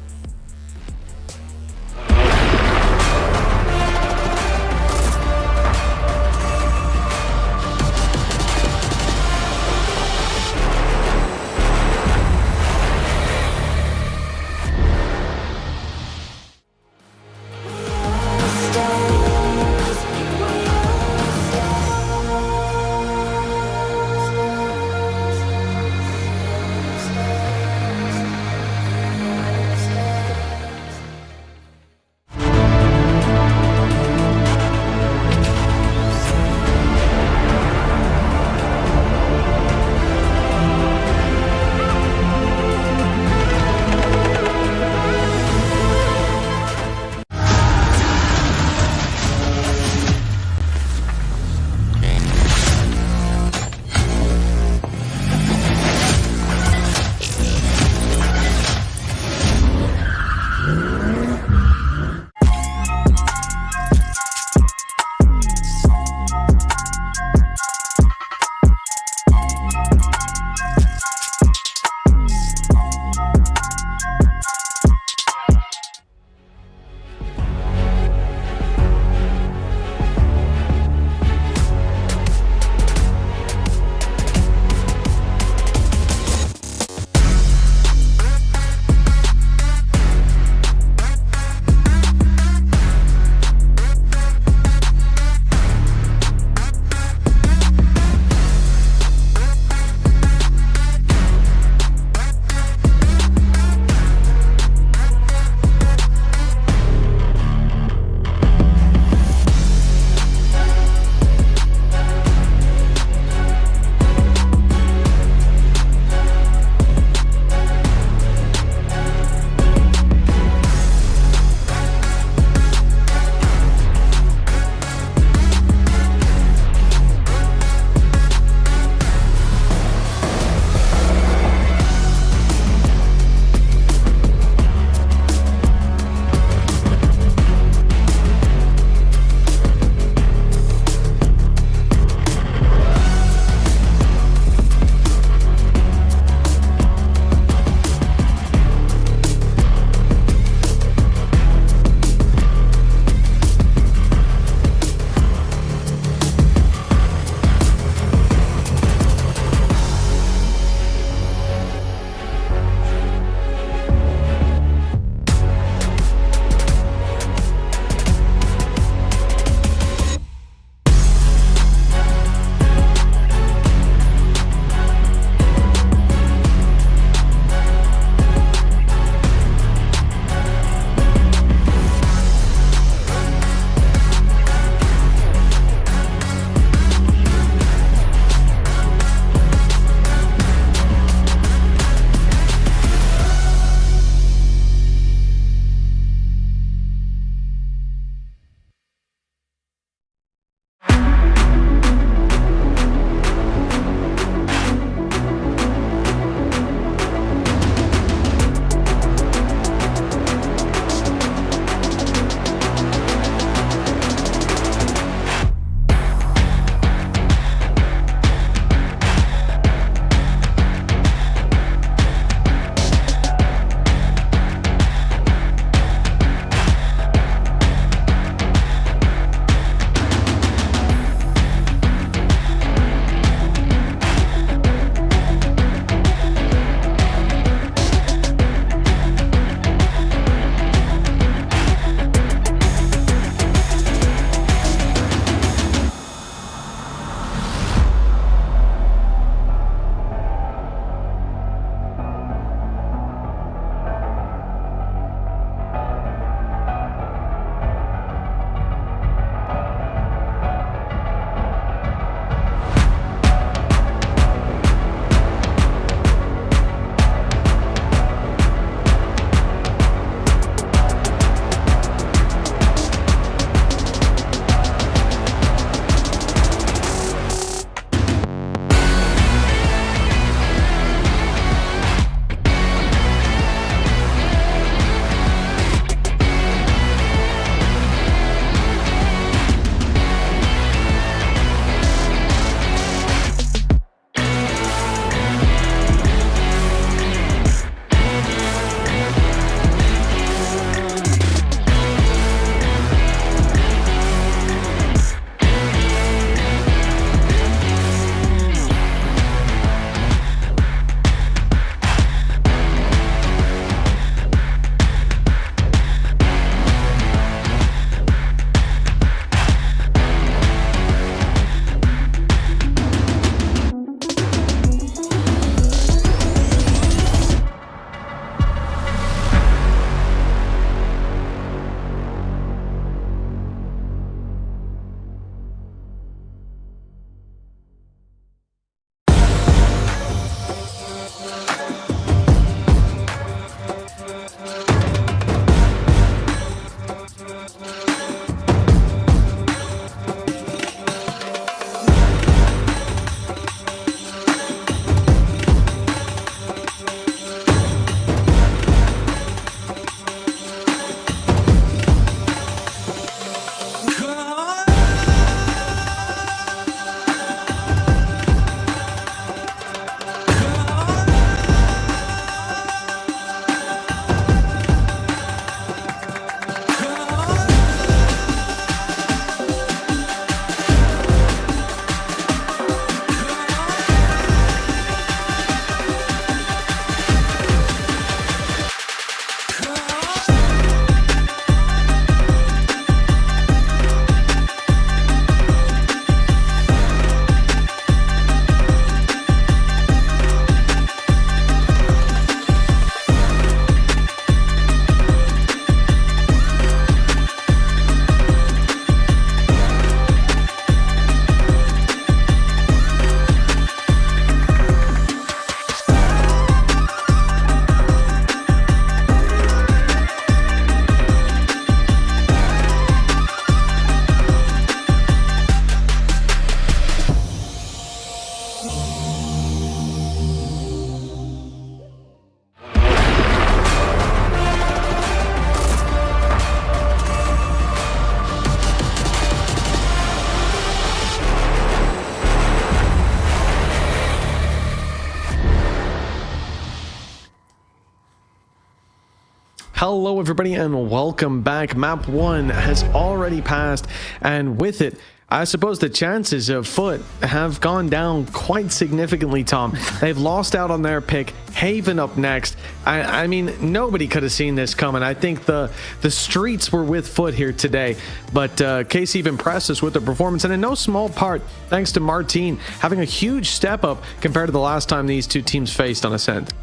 Hello everybody and welcome back. Map 1 has already passed, and with it, I suppose the chances of FUT have gone down quite significantly, Tom. They've lost out on their pick. Haven up next. I mean, nobody could have seen this coming. I think the streets were with FUT here today, but KC impressed us with their performance, and in no small part thanks to Martine having a huge step up compared to the last time these two teams faced on Ascent.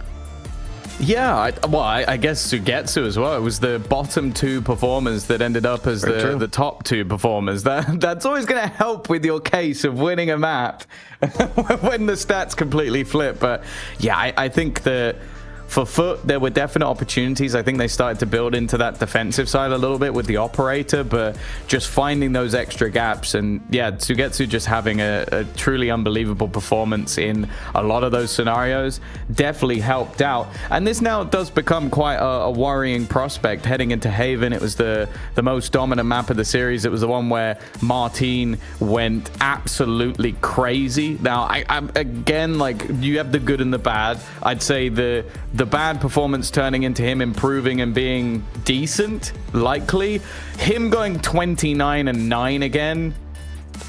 Yeah, I guess Sugetsu as well. It was the bottom two performers that ended up as the top two performers. That's always going to help with your case of winning a map when the stats completely flip. But yeah, I think that for FUT, there were definite opportunities. I think they started to build into that defensive side a little bit with the operator, but just finding those extra gaps. And yeah, Sugetsu just having a truly unbelievable performance in a lot of those scenarios definitely helped out. And this now does become quite a worrying prospect heading into Haven. It was the most dominant map of the series. It was the one where Martine went absolutely crazy. Now, I'm again, like, you have the good and the bad. I'd say the bad performance turning into him improving and being decent, likely. Him going 29-9 again,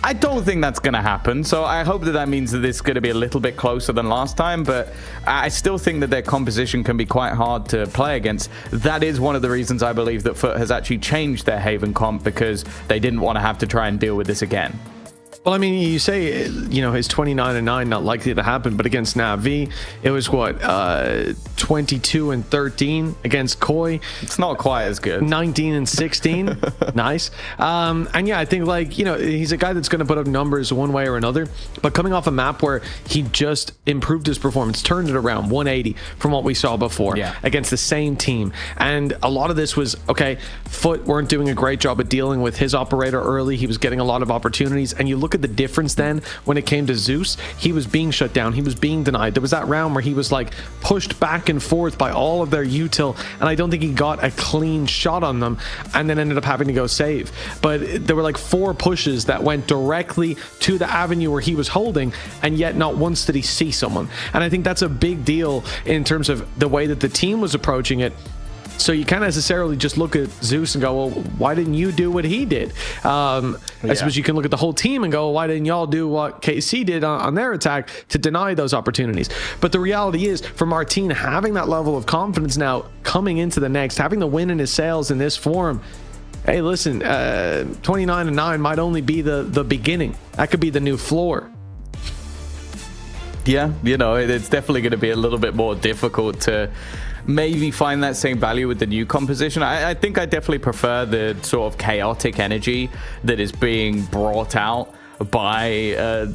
I don't think that's going to happen. So I hope that means that this is going to be a little bit closer than last time, but I still think that their composition can be quite hard to play against. That is one of the reasons I believe that FUT has actually changed their Haven comp, because they didn't want to have to try and deal with this again. Well, I mean, you say, you know, his 29-9 not likely to happen, but against Navi, it was what, 22-13 against Koi. It's not quite as good. 19-16, nice. And yeah, I think, like, you know, he's a guy that's going to put up numbers one way or another. But coming off a map where he just improved his performance, turned it around 180 from what we saw before against the same team, and a lot of this was okay. FUT weren't doing a great job of dealing with his operator early. He was getting a lot of opportunities, and you look at the difference then when it came to Zeus. He was being shut down, he was being denied. There was that round where he was like pushed back and forth by all of their util, and I don't think he got a clean shot on them, and then ended up having to go save. But there were like 4 pushes that went directly to the avenue where he was holding, and yet not once did he see someone. And I think that's a big deal in terms of the way that the team was approaching it. So you can't necessarily just look at Zeus and go, well, why didn't you do what he did? I suppose you can look at the whole team and go, well, why didn't y'all do what KC did on their attack to deny those opportunities? But the reality is, for Martine, having that level of confidence now coming into the next, having the win in his sails in this form, hey, listen, 29-9 might only be the beginning. That could be the new floor. Yeah, you know, it's definitely going to be a little bit more difficult to maybe find that same value with the new composition. I think I definitely prefer the sort of chaotic energy that is being brought out by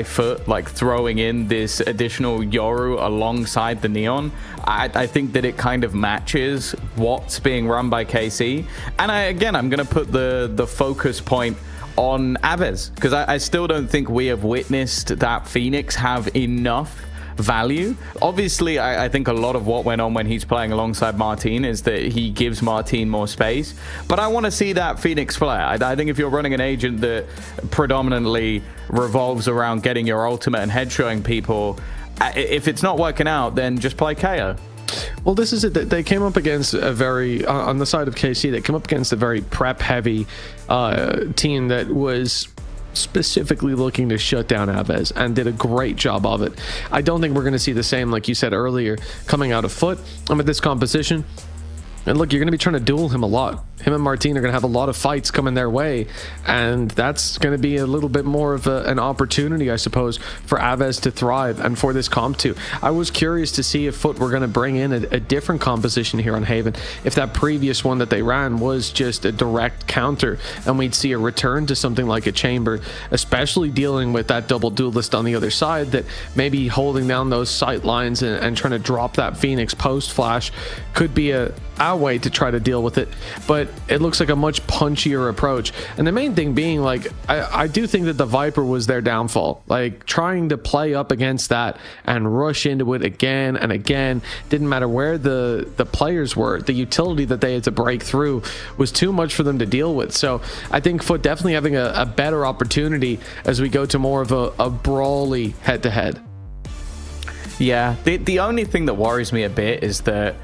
FUT, like throwing in this additional Yoru alongside the Neon. I think that it kind of matches what's being run by KC. And I'm going to put the focus point on Aves, because I still don't think we have witnessed that Phoenix have enough value. Obviously, I think a lot of what went on when he's playing alongside Martine is that he gives Martine more space, but I want to see that Phoenix play. I think if you're running an agent that predominantly revolves around getting your ultimate and headshotting people, if it's not working out, then just play KO. Well, this is it. They came up against a very, on the side of KC, they came up against a very prep-heavy team that was specifically looking to shut down Aves, and did a great job of it. I don't think we're going to see the same, like you said earlier, coming out of FUT. With this composition, and look, you're going to be trying to duel him a lot. Him and Martine are going to have a lot of fights coming their way, and that's going to be a little bit more of an opportunity, I suppose, for Aves to thrive and for this comp too. I was curious to see if FUT were going to bring in a different composition here on Haven, if that previous one that they ran was just a direct counter, and we'd see a return to something like a Chamber, especially dealing with that double duelist on the other side, that maybe holding down those sight lines and trying to drop that Phoenix post flash could be a way to try to deal with it. But it looks like a much punchier approach, and the main thing being, like, I do think that the Viper was their downfall. Like, trying to play up against that and rush into it again and again, didn't matter where the players were, the utility that they had to break through was too much for them to deal with. So I think FUT definitely having a better opportunity as we go to more of a brawly head-to-head. Yeah, the only thing that worries me a bit is that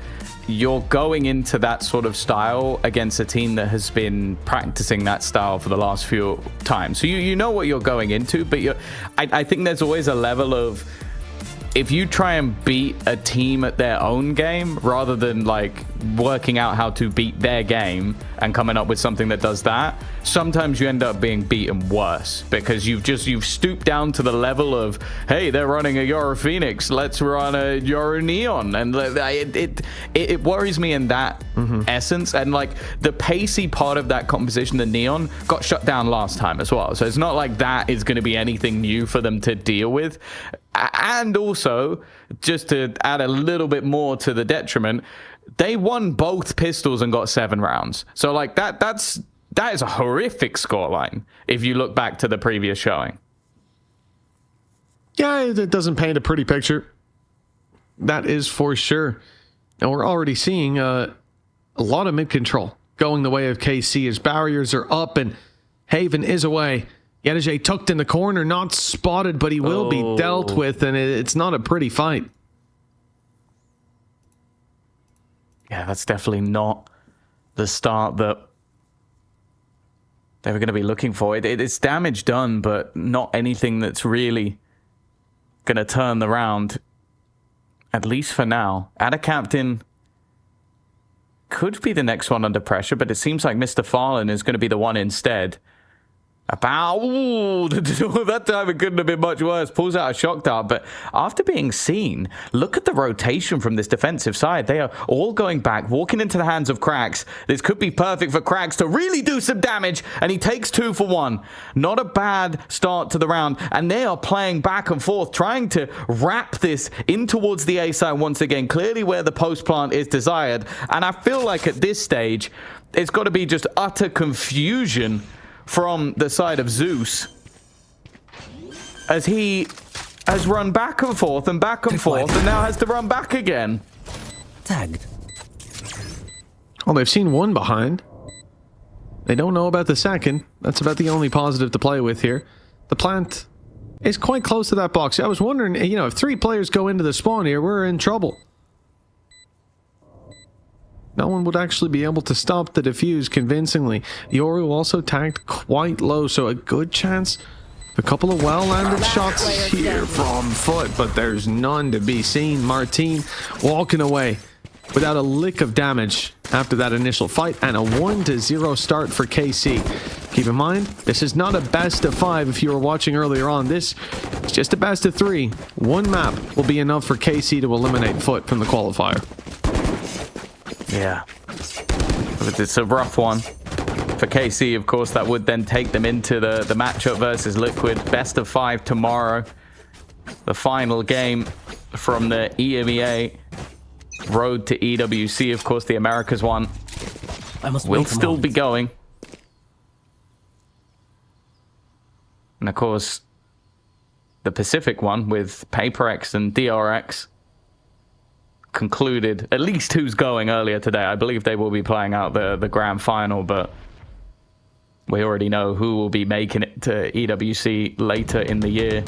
you're going into that sort of style against a team that has been practicing that style for the last few times. So you know what you're going into, but I think there's always a level of, if you try and beat a team at their own game rather than like working out how to beat their game and coming up with something that does that, sometimes you end up being beaten worse because you've stooped down to the level of, hey, they're running a Euro Phoenix, let's run a Euro Neon, and it worries me in that essence. And like the pacey part of that composition, the Neon, got shut down last time as well, so it's not like that is going to be anything new for them to deal with. And also, just to add a little bit more to the detriment, they won both pistols and got 7 rounds. So like that is a horrific scoreline if you look back to the previous showing. Yeah, it doesn't paint a pretty picture. That is for sure. And we're already seeing a lot of mid-control going the way of KC as barriers are up and Haven is away. Yedege tucked in the corner, not spotted, but he will be dealt with, and it's not a pretty fight. Yeah, that's definitely not the start that they were going to be looking for. It's damage done, but not anything that's really going to turn the round, at least for now. Ada Captain could be the next one under pressure, but it seems like Mr. Fallen is going to be the one instead. That time it couldn't have been much worse. Pulls out a shock dart, but after being seen, look at the rotation from this defensive side. They are all going back, walking into the hands of Krax. This could be perfect for Krax to really do some damage, and he takes 2 for 1. Not a bad start to the round, and they are playing back and forth, trying to wrap this in towards the A side once again, clearly where the post plant is desired. And I feel like at this stage, it's got to be just utter confusion from the side of Zeus, as he has run back and forth and back and forth, and now has to run back again. Tagged. Well, they've seen one behind. They don't know about the second. That's about the only positive to play with here. The plant is quite close to that box. I was wondering, you know, if 3 players go into the spawn here, we're in trouble. No one would actually be able to stop the defuse convincingly. Yoru also tagged quite low, so a good chance. A couple of well-landed shots here from FUT, but there's none to be seen. Martin walking away without a lick of damage after that initial fight, and a 1-0 start for KC. Keep in mind, this is not a best of 5 if you were watching earlier on. This is just a best of 3. 1 map will be enough for KC to eliminate FUT from the qualifier. Yeah, but it's a rough one for KC. Of course, that would then take them into the matchup versus Liquid. Best of 5 tomorrow. The final game from the EMEA road to EWC. Of course, the Americas one will still be going. And of course, the Pacific one with PaperX and DRX concluded, at least who's going earlier today. I believe they will be playing out the grand final, but we already know who will be making it to EWC later in the year.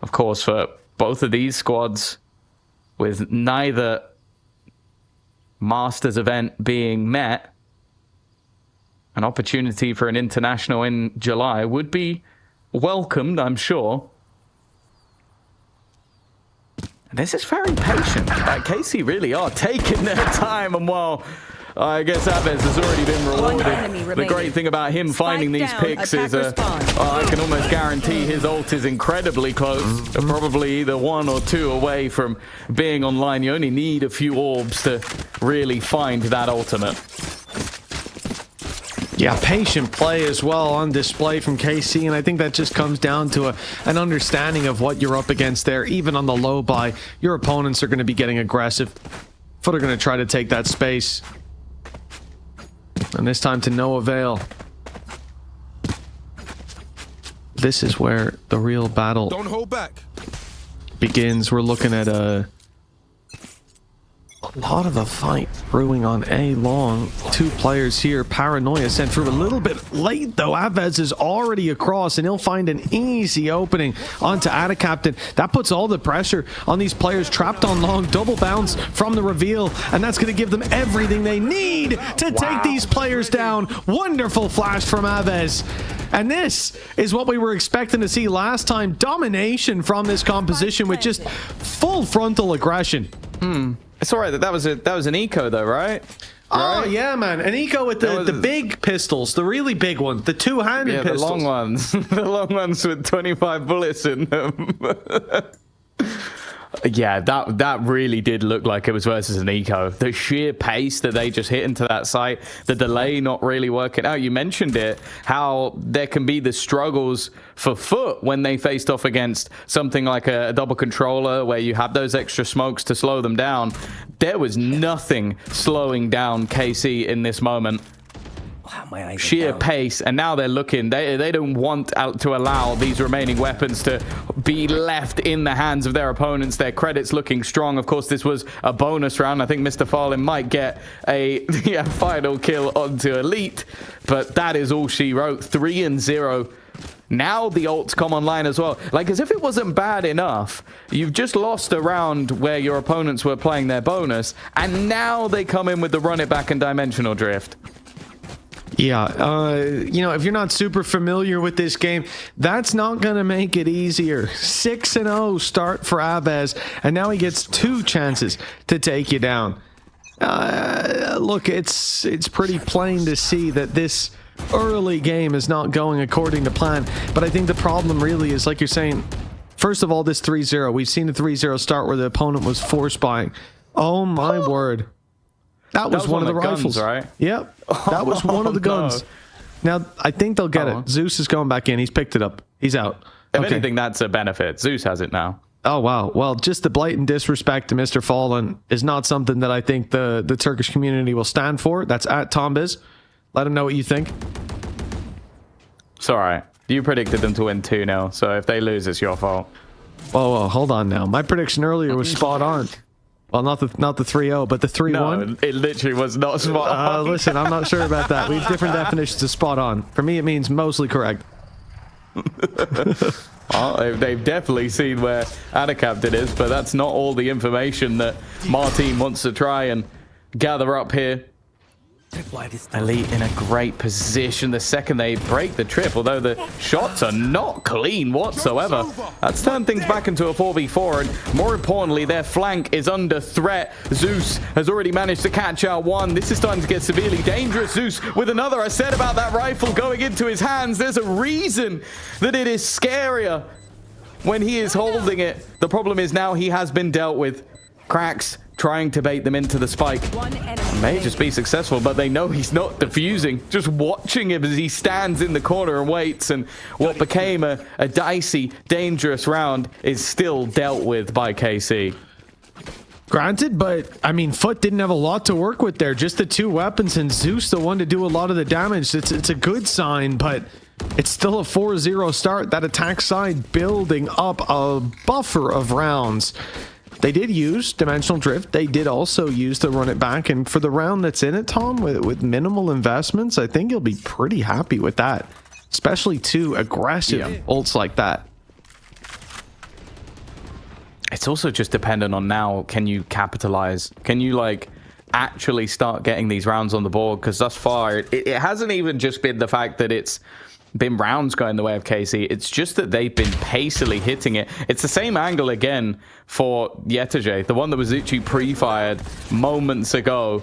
Of course, for both of these squads, with neither Masters event being met, an opportunity for an international in July would be welcomed, I'm sure. This is very patient. KC really are taking their time, and while I guess Aves has already been rewarded, the great thing about him finding these picks is I can almost guarantee his ult is incredibly close. Probably either 1 or 2 away from being online. You only need a few orbs to really find that ultimate. Yeah, patient play as well on display from KC, and I think that just comes down to an understanding of what you're up against there. Even on the low buy, your opponents are going to be getting aggressive. FUT are going to try to take that space, and this time to no avail. This is where the real battle Don't hold back. begins. We're looking at a A lot of a fight brewing on A long. Two players here. Paranoia sent through a little bit late though. Aves is already across and he'll find an easy opening onto Captain. That puts all the pressure on these players trapped on long. Double bounce from the reveal, and that's going to give them everything they need to take these players down. Wonderful flash from Aves. And this is what we were expecting to see last time. Domination from this composition with just full frontal aggression. It's all right that was an eco though, right? Oh yeah, man, an eco with the big pistols, the really big ones, the two-handed pistols. The long ones, the long ones with 25 bullets in them. Yeah, that really did look like it was versus an eco. The sheer pace that they just hit into that site, the delay not really working out. You mentioned it, how there can be the struggles for FUT when they faced off against something like a double controller where you have those extra smokes to slow them down. There was nothing slowing down KC in this moment. Sheer pace, and now they're looking, they don't want to allow these remaining weapons to be left in the hands of their opponents. Their credits looking strong. Of course, this was a bonus round. I think Mr. Farlin might get a final kill onto Elite, but that is all she wrote. 3-0. Now the ults come online as well. Like, as if it wasn't bad enough, you've just lost a round where your opponents were playing their bonus, and now they come in with the run it back and dimensional drift. Yeah, you know, if you're not super familiar with this game, that's not going to make it easier. 6-0 start for Aves, and now he gets 2 chances to take you down. Look, it's pretty plain to see that this early game is not going according to plan, but I think the problem really is, like you're saying, first of all, this 3-0. We've seen a 3-0 start where the opponent was force buying. Oh my word. That was one of the rifles, guns, right? Yep. That was one of the guns. No. Now, I think they'll get it. Zeus is going back in. He's picked it up. He's out. If anything, that's a benefit. Zeus has it now. Oh, wow. Well, just the blatant disrespect to Mr. Fallen is not something that I think the Turkish community will stand for. That's at Tombiz. Let him know what you think. It's all right. You predicted them to win 2-0, so if they lose, it's your fault. Whoa, hold on now. My prediction earlier was spot on. Well, not the 3-0, but the 3-1. No, it literally was not spot on. Listen, I'm not sure about that. We have different definitions of spot on. For me, it means mostly correct. Well, they've definitely seen where Adacaptain is, but that's not all the information that Martin wants to try and gather up here. Elite in a great position the second they break the trip, although the shots are not clean whatsoever. That's turned things back into a 4v4, and more importantly, their flank is under threat. Zeus has already managed to catch out one. This is starting to get severely dangerous. Zeus with another. I said about that rifle going into his hands. There's a reason that it is scarier when he is holding it. The problem is now he has been dealt with. Cracks trying to bait them into the spike. May just be successful, but they know he's not defusing. Just watching him as he stands in the corner and waits, and what became a dicey, dangerous round is still dealt with by KC. Granted, but I mean, FUT didn't have a lot to work with there. Just the 2 weapons, and Zeus the one to do a lot of the damage. It's a good sign, but it's still a 4-0 start. That attack side building up a buffer of rounds. They did use dimensional drift. They did also use to run it back. And for the round that's in it, Tom, with minimal investments, I think you'll be pretty happy with that. Especially 2 aggressive ults like that. It's also just dependent on now, can you capitalize? Can you, like, actually start getting these rounds on the board? Because thus far, it hasn't even just been the fact that it's been rounds going the way of KC. It's just that they've been pacily hitting it. It's the same angle again for Yetege, the one that was literally pre-fired moments ago.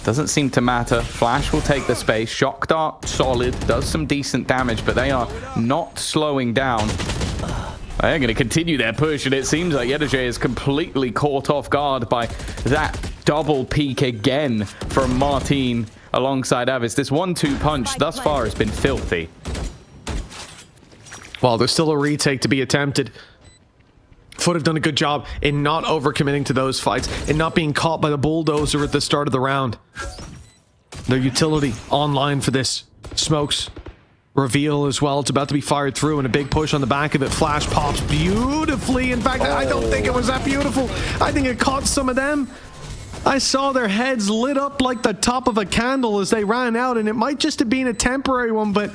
Doesn't seem to matter. Flash will take the space. Shock Dart, solid, does some decent damage, but they are not slowing down. They're going to continue their push, and it seems like Yetege is completely caught off guard by that double peek again from Martin alongside Avis. This 1-2 punch thus far has been filthy. Well, there's still a retake to be attempted. FUT have done a good job in not overcommitting to those fights and not being caught by the bulldozer at the start of the round. Their utility online for this. Smokes. reveal as well. It's about to be fired through, and a big push on the back of it. Flash pops beautifully. In fact, I don't think it was that beautiful. I think it caught some of them. I saw their heads lit up like the top of a candle as they ran out, and it might just have been a temporary one, but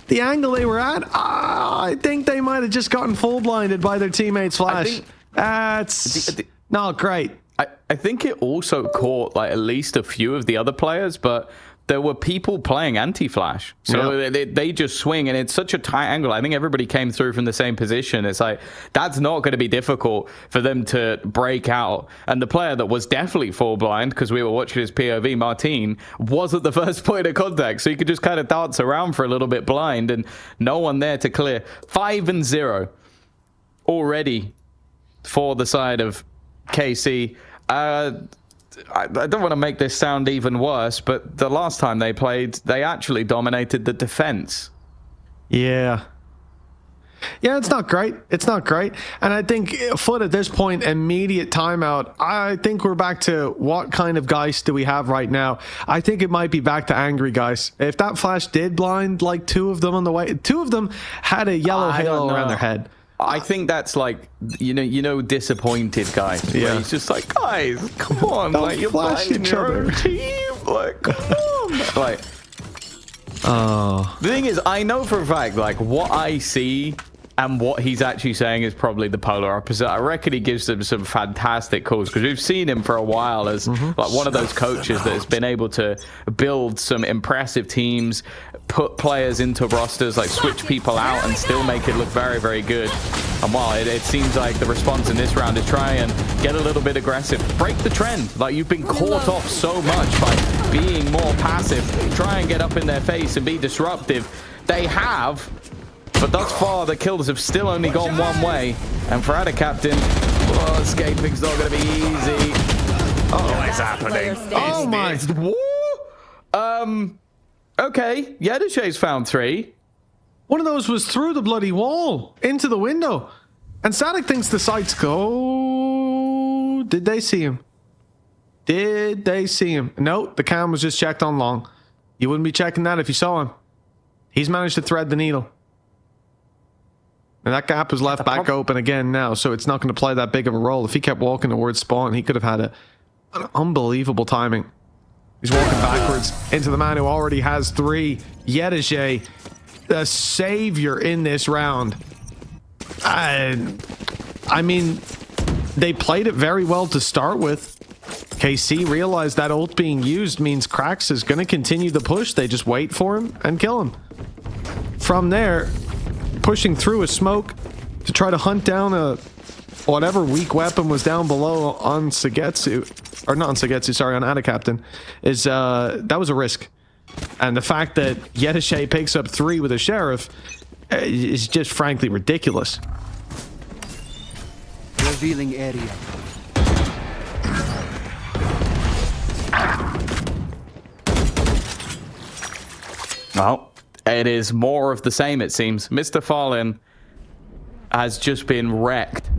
the angle they were at, I think they might have just gotten full blinded by their teammates' flash. That's not great. I think it also caught like at least a few of the other players, but there were people playing anti-flash. So they just swing, and it's such a tight angle. I think everybody came through from the same position. It's like, that's not going to be difficult for them to break out. And the player that was definitely full blind, because we were watching his POV, Martin, was at the first point of contact. So you could just kind of dance around for a little bit blind, and no one there to clear. 5-0 already for the side of KC. I don't want to make this sound even worse, but the last time they played, they actually dominated the defense. Yeah, it's not great. It's not great. And I think FUT at this point, immediate timeout. I think we're back to what kind of guys do we have right now? I think it might be back to angry guys. If that flash did blind like two of them on the way, two of them had a yellow halo around their head. I think that's like, you know, disappointed guy. Yeah, he's just like, guys, come on, don't like you're flash playing each your other. own team, like, come on, like. Oh, the thing is, I know for a fact, like what I see and what he's actually saying is probably the polar opposite. I reckon he gives them some fantastic calls, because we've seen him for a while as like one of those coaches that has been able to build some impressive teams, put players into rosters, like switch people out and still make it look very, very good. And while it seems like the response in this round is try and get a little bit aggressive, break the trend. Like you've been caught off so much by being more passive, try and get up in their face and be disruptive. They have. But thus far, the kills have still only gone one way. And for Ada Captain, escaping's not going to be easy. Oh, it's happening. oh my. Okay, Yedishay's found 3. One of those was through the bloody wall into the window. And Static thinks the sights go. Did they see him? Did they see him? No, the cam was just checked on long. You wouldn't be checking that if you saw him. He's managed to thread the needle. And that gap is left back open again now, so it's not going to play that big of a role. If he kept walking towards spawn, he could have had an unbelievable timing. He's walking backwards into the man who already has 3. Yedishay, the savior in this round. I mean, they played it very well to start with. KC realized that ult being used means Krax is going to continue the push. They just wait for him and kill him. From there, pushing through a smoke to try to hunt down a whatever weak weapon was down below on Sagetsu, or not on Sagetsu, sorry, on Ada Captain, is that was a risk. And the fact that Yedishay picks up 3 with a sheriff is just frankly ridiculous. Revealing area. Well, it is more of the same, it seems. Mr. Fallen has just been wrecked.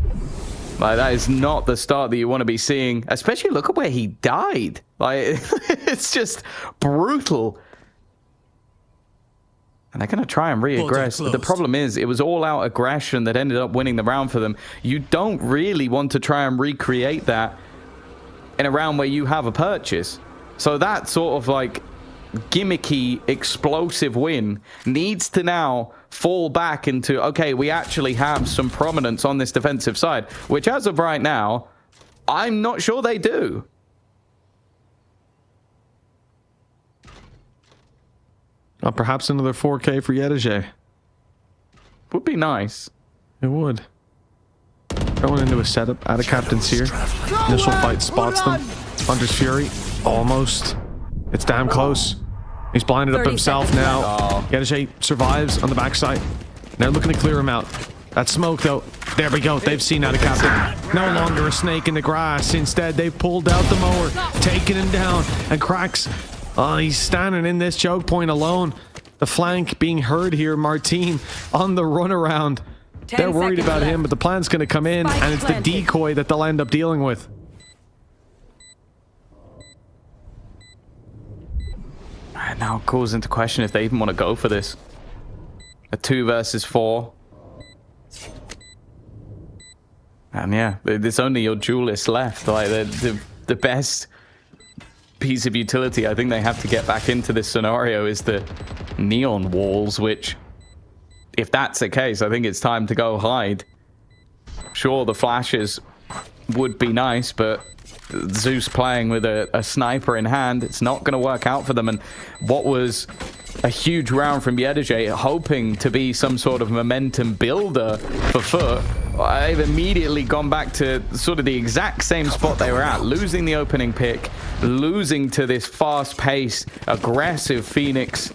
Like, that is not the start that you want to be seeing. Especially look at where he died. Like, it's just brutal. And they're going to try and re-aggress. The problem is, it was all-out aggression that ended up winning the round for them. You don't really want to try and recreate that in a round where you have a purchase. So that sort of, like, gimmicky, explosive win needs to now fall back into, okay, we actually have some prominence on this defensive side, which as of right now, I'm not sure they do. Perhaps another 4K for Yedishay. Would be nice. It would. Going into a setup. Ada Captain's here. Initial fight spots them. Hunter's Fury. Almost. It's damn close. He's blinded up himself now. Yedishay survives on the backside. They're looking to clear him out. That smoke, though. There we go. They've seen Ada Captain. No longer a snake in the grass. Instead, they've pulled out the mower, taken him down, and Krax. He's standing in this choke point alone. The flank being heard here. Martin on the runaround. They're worried about him, but the plan's going to come in, and it's the decoy that they'll end up dealing with. And now it calls into question if they even want to go for this. A 2 versus 4. And yeah, there's only your duelist left. Like the best piece of utility I think they have to get back into this scenario is the neon walls, which, if that's the case, I think it's time to go hide. Sure, the flashes would be nice, but Zeus playing with a sniper in hand, it's not going to work out for them. And what was a huge round from EWC, hoping to be some sort of momentum builder for FUT, I've immediately gone back to sort of the exact same spot they were at, losing the opening pick, losing to this fast-paced, aggressive Phoenix.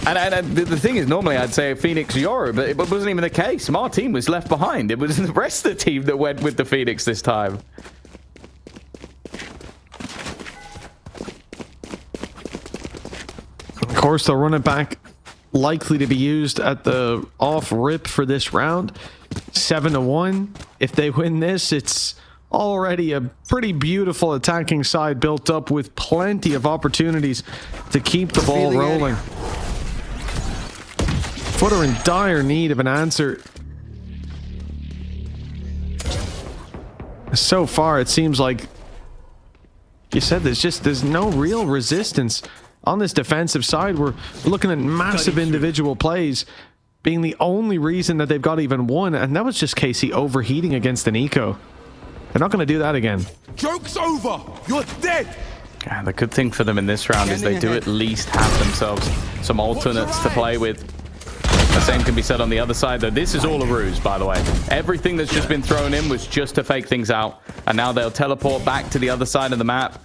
And the thing is, normally I'd say Phoenix Euro, but it wasn't even the case. My team was left behind. It was the rest of the team that went with the Phoenix this time. Of course, they'll run it back. Likely to be used at the off rip for this round. 7-1. If they win this, it's already a pretty beautiful attacking side built up with plenty of opportunities to keep the ball rolling. FUT are in dire need of an answer. So far, it seems like you said there's no real resistance on this defensive side. We're looking at massive individual plays being the only reason that they've got even one, and that was just KC overheating against an eco. They're not going to do that again. Joke's over! You're dead! Yeah, the good thing for them in this round is they do at least have themselves some alternates to play with. The same can be said on the other side, though. This is all a ruse, by the way. Everything that's just been thrown in was just to fake things out. And now they'll teleport back to the other side of the map.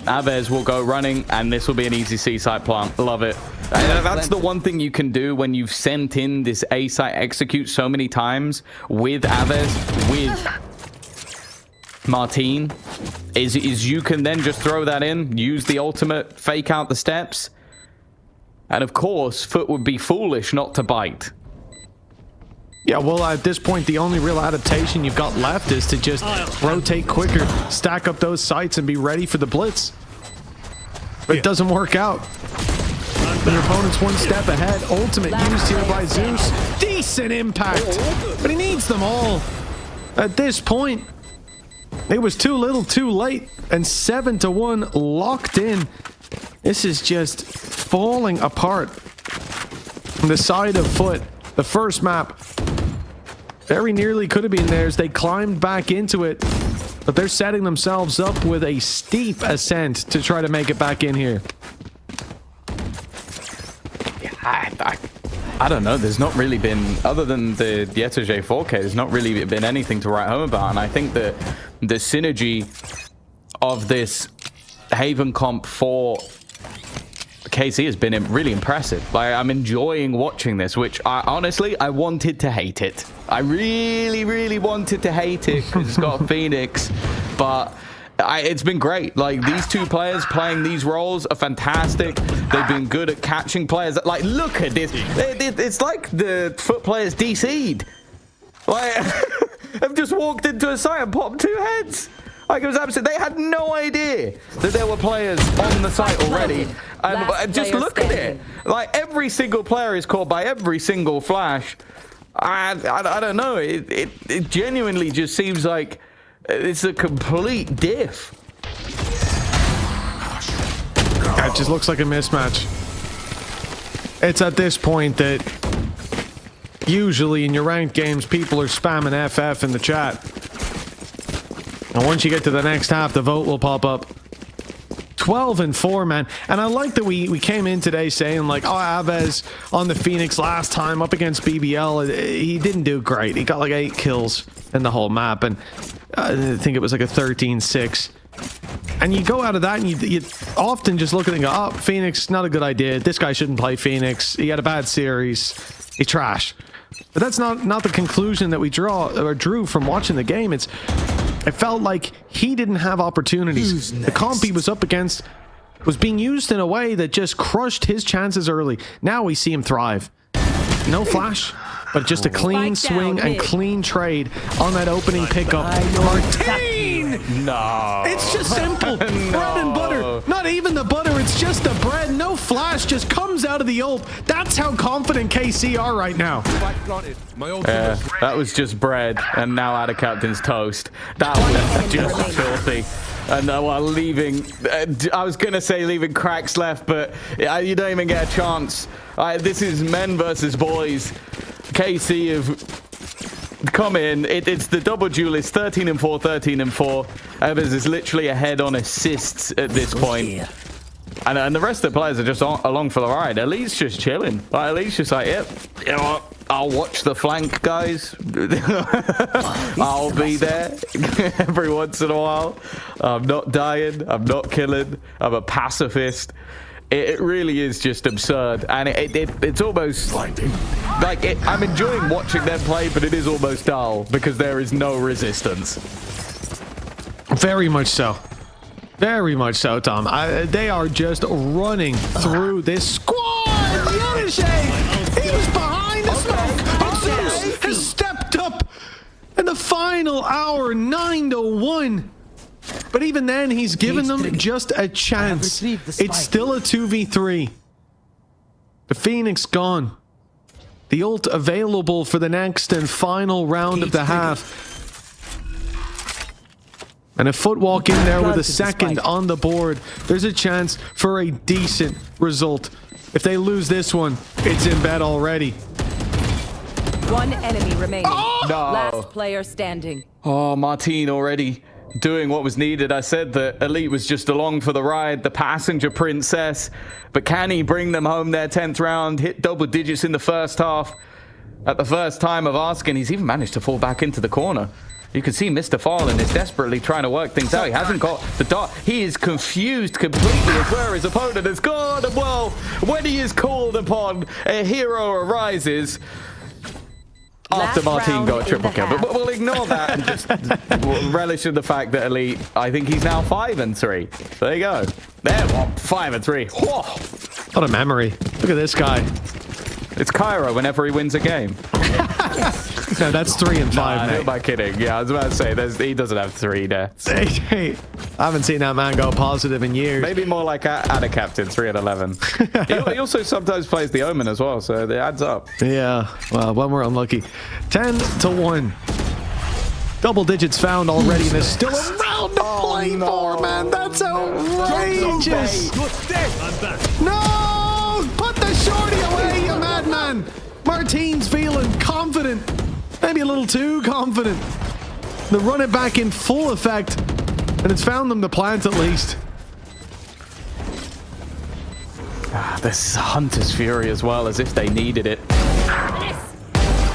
Aves will go running, and this will be an easy C-site plant. Love it. And that's the one thing you can do when you've sent in this A-site execute so many times with Aves, with Martine, is you can then just throw that in, use the ultimate, fake out the steps. And of course, FUT would be foolish not to bite. Yeah, well, at this point, the only real adaptation you've got left is to just rotate quicker, stack up those sites, and be ready for the blitz. But it doesn't work out. When your opponent's one step ahead, ultimate used here by Zeus. Decent impact, but he needs them all. At this point, it was too little, too late, and 7-1 locked in. This is just falling apart from the side of FUT. The first map very nearly could have been theirs. They climbed back into it, but they're setting themselves up with a steep ascent to try to make it back in here. Yeah, I don't know. There's not really been, other than the ETJ 4K, there's not really been anything to write home about. And I think that the synergy of this Haven comp for KC has been really impressive. Like, I'm enjoying watching this, which honestly, I wanted to hate it. I really wanted to hate it because it's got Phoenix, but it's been great. Like, these two players playing these roles are fantastic. They've been good at catching players. Like, look at this. It's like the FUT players DC'd. Like, I've just walked into a site and popped 2 heads. Like, it was absolute. They had no idea that there were players on the site already. And just look at it. Like, every single player is caught by every single flash. I don't know. It genuinely just seems like it's a complete diff. It just looks like a mismatch. It's at this point that usually in your ranked games, people are spamming FF in the chat. And once you get to the next half, the vote will pop up. 12-4, man. And I like that we came in today saying, like, oh, Aves on the Phoenix last time up against BBL, he didn't do great. He got like 8 kills in the whole map, and I think it was like a 13-6. And you go out of that, and you often just look at it and go, oh, Phoenix, not a good idea. This guy shouldn't play Phoenix. He had a bad series. He's trash. But that's not the conclusion that we drew from watching the game. It felt like he didn't have opportunities. The comp he was up against was being used in a way that just crushed his chances early. Now we see him thrive. No flash, But just a clean Spike down swing and mid. clean trade on that opening pickup. Martine! No. It's just simple. Bread and butter. Not even the butter. It's just the bread. No flash. Just comes out of the ult. That's how confident KC are right now. Spike planted. My ultimate. Yeah, that was just bread, and now out of captain's toast. That was just filthy. And while leaving, I was going to say leaving cracks left, but you don't even get a chance. This is men versus boys. KC have come in. It's the double duel. It's 13-4, 13-4. Evers is literally ahead on assists at this point. And the rest of the players are just along for the ride. Elite's just chilling. Elite's just like, yep, you know what? I'll watch the flank, guys. I'll be there every once in a while. I'm not dying. I'm not killing. I'm a pacifist. It really is just absurd. And it's almost like I'm enjoying watching them play, but it is almost dull because there is no resistance. Very much so. Very much so, Tom. They are just running through this squad. Yenishay, he was behind the smoke. But Zeus has stepped up in the final hour, 9-1. But even then, he's given them just a chance. It's still a 2v3. The Phoenix gone. The ult available for the next and final round of the half. And a footwalk in there with a second on the board. There's a chance for a decent result. If they lose this one, it's in bed already. One enemy remaining. Oh! No. Last player standing. Oh, Martine already doing what was needed. I said that Elite was just along for the ride, the passenger princess. But can he bring them home their 10th round, hit double digits in the first half? At the first time of asking, he's even managed to fall back into the corner. You can see Mr. Fallen is desperately trying to work things out. He hasn't got the dart. He is confused completely as where his opponent has gone. And well, when he is called upon, a hero arises. After Last Martine round got a in triple the kill. half. But we'll ignore that and just relish in the fact that Elite, I think he's now 5-3. There you go. There, 5-3. Whoa. What a memory. Look at this guy. It's Cairo whenever he wins a game. No, that's 3 and 5, Nah, who mate. am I kidding? Yeah, I was about to say, he doesn't have 3 deaths. Hey, I haven't seen that man go positive in years. Maybe more like Ada Captain, 3-11. He also sometimes plays the Omen as well, so it adds up. Yeah, well, when we're unlucky. 10-1. Double digits found already, and there's still a round to play for, man. That's outrageous. No! Put the shorty away, you madman. Martine's feeling confident. Maybe a little too confident. They run it back in full effect, and it's found them to plant at least. This Hunter's Fury as well, as if they needed it.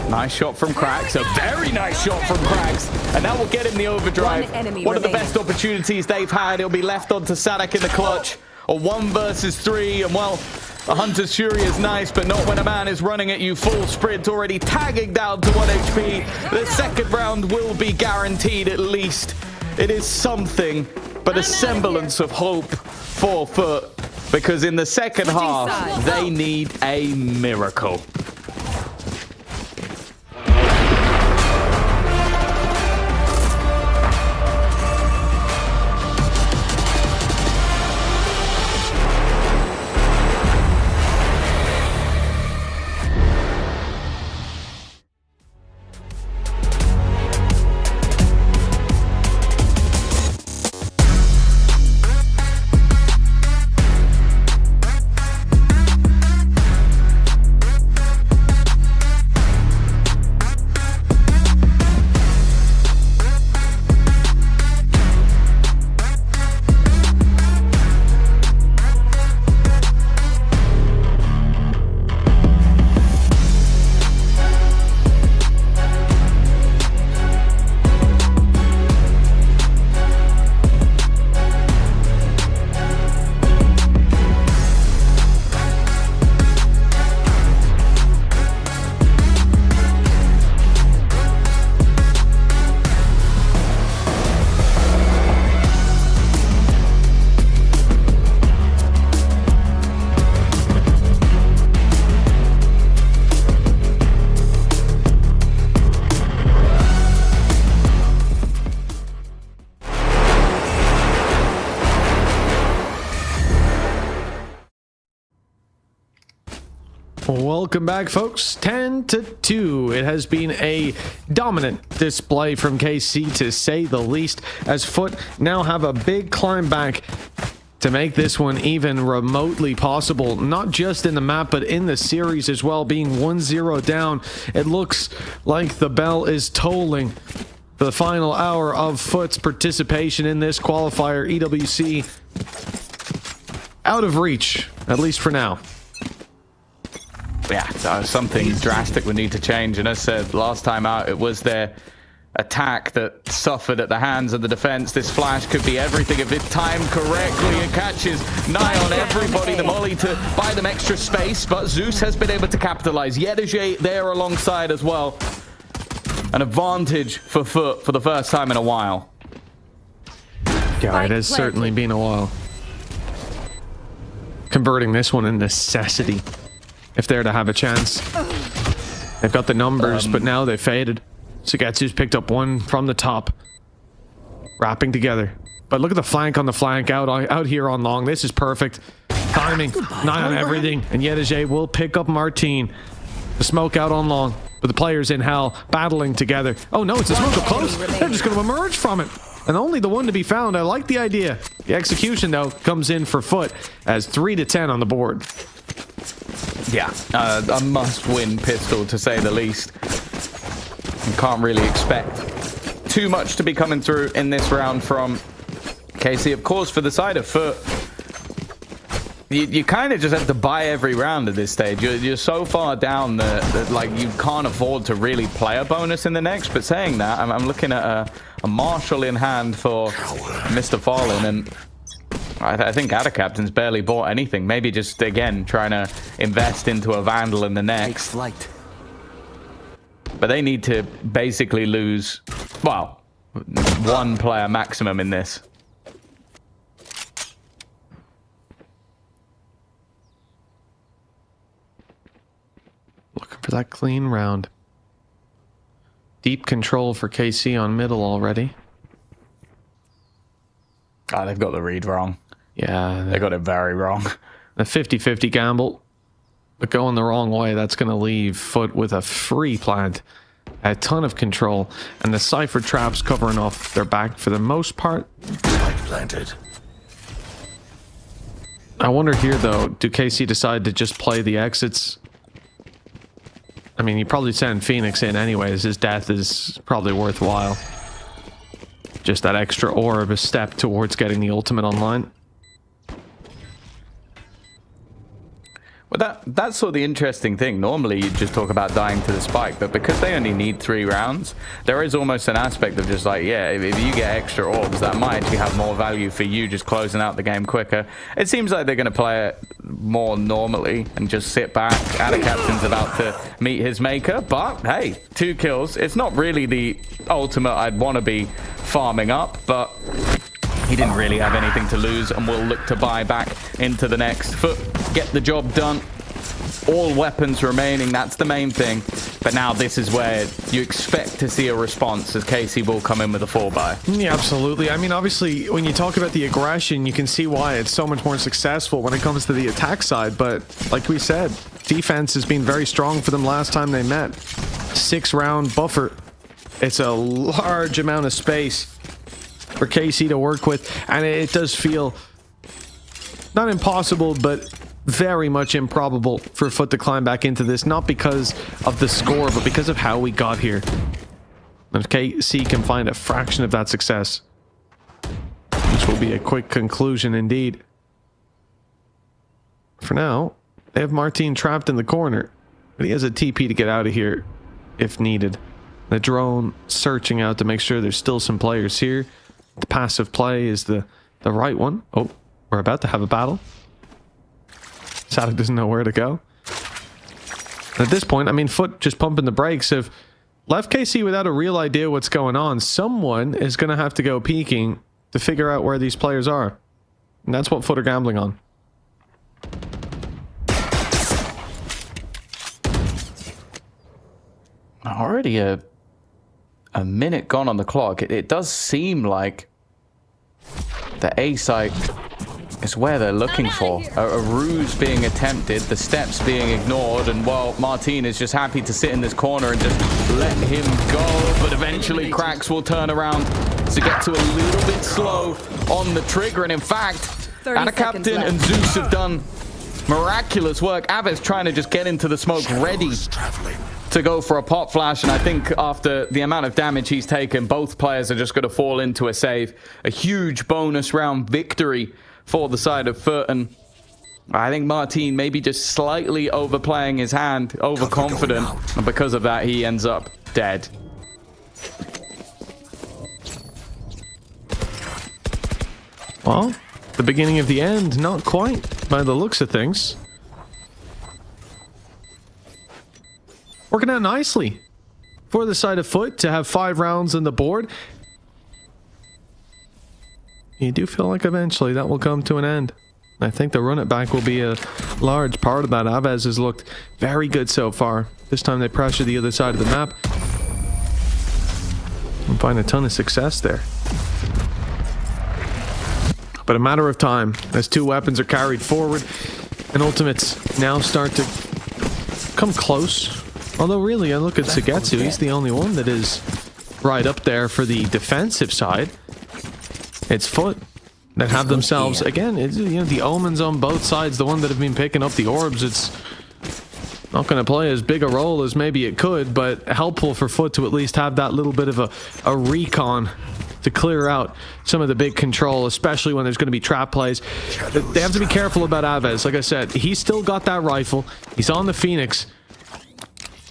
Nice shot from Cracks, a very nice shot from Cracks, and that will get him the overdrive. One of the best opportunities they've had. He'll be left onto Sadak in the clutch. A 1 versus 3, and well, a Hunter's Fury is nice, but not when a man is running at you full sprint, already tagging down to 1 HP. The second round will be guaranteed at least. It is something, but a semblance of hope for FUT, because in the second half, they need a miracle. Welcome back, folks. 10-2. It has been a dominant display from KC, to say the least, as FUT now have a big climb back to make this one even remotely possible, not just in the map but in the series as well. Being 1-0 down, it looks like the bell is tolling for the final hour of FUT's participation in this qualifier. EWC out of reach, at least for now. Yeah, so something drastic would need to change, and as I said last time out, it was their attack that suffered at the hands of the defense. This flash could be everything if it's timed correctly. It catches nigh on everybody. The molly to buy them extra space, but Zeus has been able to capitalize. EWC there alongside as well. An advantage for FUT for the first time in a while. Yeah, it has certainly been a while. Converting this one a necessity if they're to have a chance. They've got the numbers, but now they've faded. Sugetsu's picked up one from the top, wrapping together. But look at the flank on the flank out here on long. This is perfect timing, nigh on everything, and EWC will pick up Martine. The smoke out on long, but the players in hell battling together. Oh no, it's a smoke close. They're just going to emerge from it, and only the one to be found. I like the idea. The execution though comes in for FUT as 3-10 on the board. Yeah, a must-win pistol, to say the least. You can't really expect too much to be coming through in this round from KC. Of course, for the side of FUT, you kind of just have to buy every round at this stage. You're so far down that like you can't afford to really play a bonus in the next. But saying that, I'm looking at a Marshall in hand for Mr. Fallen, and I think Ada Captain's barely bought anything. Maybe just, again, trying to invest into a Vandal in the next. Flight. But they need to basically lose, well, one player maximum in this. Looking for that clean round. Deep control for KC on middle already. Oh, they've got the read wrong. Yeah, They got it very wrong. a 50-50 gamble, but going the wrong way, that's going to leave FUT with a free plant, a ton of control, and the Cypher traps covering off their back for the most part. Spike planted. I wonder here, though, do KC decide to just play the exits? I mean, you probably send Phoenix in anyways. His death is probably worthwhile. Just that extra orb, a step towards getting the ultimate online. Well, that's sort of the interesting thing. Normally, you just talk about dying to the spike, but because they only need 3 rounds, there is almost an aspect of just like, yeah, if you get extra orbs, that might actually have more value for you just closing out the game quicker. It seems like they're going to play it more normally and just sit back. Ada Captain's about to meet his maker, but hey, 2 kills. It's not really the ultimate I'd want to be farming up, but he didn't really have anything to lose and will look to buy back into the next. FUT get the job done. All weapons remaining, that's the main thing. But now this is where you expect to see a response as KC will come in with a 4-buy. Yeah, absolutely. I mean, obviously, when you talk about the aggression, you can see why it's so much more successful when it comes to the attack side. But like we said, defense has been very strong for them last time they met. 6-round buffer. It's a large amount of space for KC to work with, and it does feel not impossible, but very much improbable for FUT to climb back into this, not because of the score, but because of how we got here. And if KC can find a fraction of that success, which will be a quick conclusion indeed. For now, they have Martine trapped in the corner, but he has a TP to get out of here if needed. The drone searching out to make sure there's still some players here. The passive play is the right one. Oh, we're about to have a battle. Sadek doesn't know where to go. And at this point, I mean, FUT just pumping the brakes have left KC without a real idea what's going on. Someone is going to have to go peeking to figure out where these players are. And that's what FUT are gambling on. Already a minute gone on the clock. It does seem like the A site It's where they're looking for. A ruse being attempted, the steps being ignored, and well, Martin is just happy to sit in this corner and just let him go. But eventually, Cracks will turn around to get to a little bit slow on the trigger. And in fact, Anna Captain and Zeus have done miraculous work. Aves trying to just get into the smoke, ready to go for a pop flash. And I think after the amount of damage he's taken, both players are just going to fall into a save. A huge bonus round victory for the side of FUT, and I think Martin maybe just slightly overplaying his hand, overconfident, and because of that he ends up dead. Well, the beginning of the end, not quite by the looks of things. Working out nicely for the side of FUT to have 5 rounds on the board. You do feel like eventually that will come to an end. I think the run it back will be a large part of that. Aves has looked very good so far. This time they pressure the other side of the map and find a ton of success there. But a matter of time as 2 weapons are carried forward and ultimates now start to come close. Although really, I look at Sugetsu, he's the only one that is right up there for the defensive side. It's FUT that have themselves, again, it's, you know, the omens on both sides, the one that have been picking up the orbs. It's not going to play as big a role as maybe it could, but helpful for FUT to at least have that little bit of a recon to clear out some of the big control, especially when there's going to be trap plays. They have to be careful about Aves. Like I said, he's still got that rifle. He's on the Phoenix.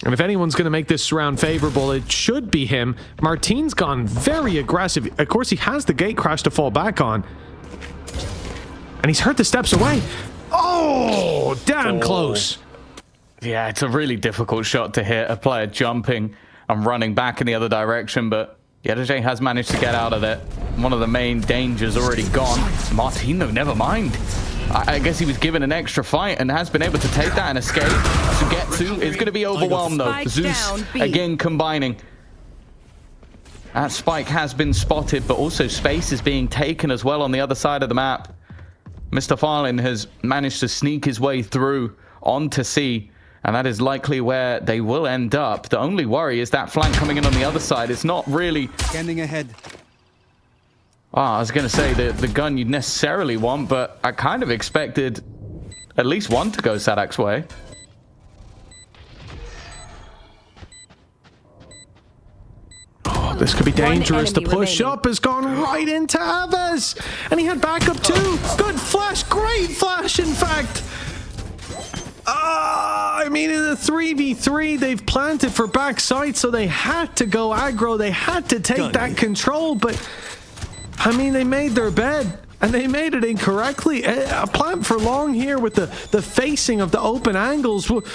And if anyone's going to make this round favorable, it should be him. Martin's gone very aggressive. Of course, he has the gate crash to fall back on. And he's heard the steps away. Oh, damn close. Yeah, it's a really difficult shot to hit. A player jumping and running back in the other direction, but EWC has managed to get out of it. One of the main dangers already gone. Martin, though, never mind. I guess he was given an extra fight and has been able to take that and escape. Sugetsu is going to be overwhelmed, though. Zeus, again, combining. That spike has been spotted, but also space is being taken as well on the other side of the map. Mr. Farlin has managed to sneak his way through onto C, and that is likely where they will end up. The only worry is that flank coming in on the other side. It's not really... Scanning ahead. I was going to say the gun you'd necessarily want, but I kind of expected at least one to go Sadak's way. Oh, this could be dangerous. The push up has gone right into Aves, and he had backup too. Good flash, great flash, in fact. I mean, in the 3v3, they've planted for backside, so they had to go aggro. They had to take that control, but... I mean, they made their bed, and they made it incorrectly. A plant for long here with the facing of the open angles would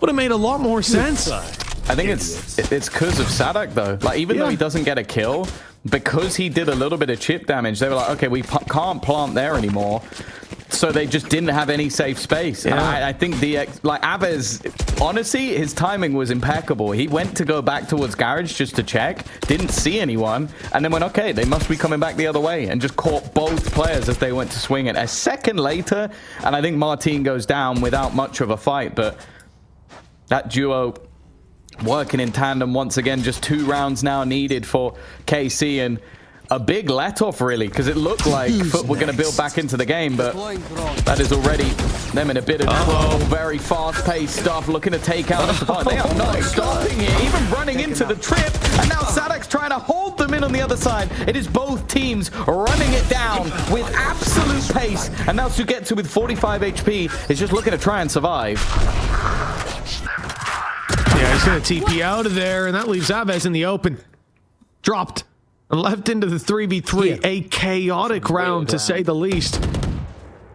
have made a lot more sense. I think it's because of Sadak, though. Like, even though he doesn't get a kill, because he did a little bit of chip damage, they were like, okay, we can't plant there anymore. So they just didn't have any safe space. And I think Aves, honestly, his timing was impeccable. He went to go back towards garage just to check, didn't see anyone, and then went, okay, they must be coming back the other way, and just caught both players as they went to swing it. A second later, and I think Martin goes down without much of a fight, but that duo working in tandem once again. Just 2 rounds now needed for KC, and a big let-off, really, because it looked like FUT were going to build back into the game, but that is already them in a bit of trouble. Very fast-paced stuff, looking to take out the fight. They are not stopping it, even running into the trip, and now Sadak's trying to hold them in on the other side. It is both teams running it down with absolute pace, and now Sugetsu with 45 HP is just looking to try and survive. Yeah, he's going to TP out of there, and that leaves Aves in the open. Dropped. And left into the 3v3, a chaotic round to say the least.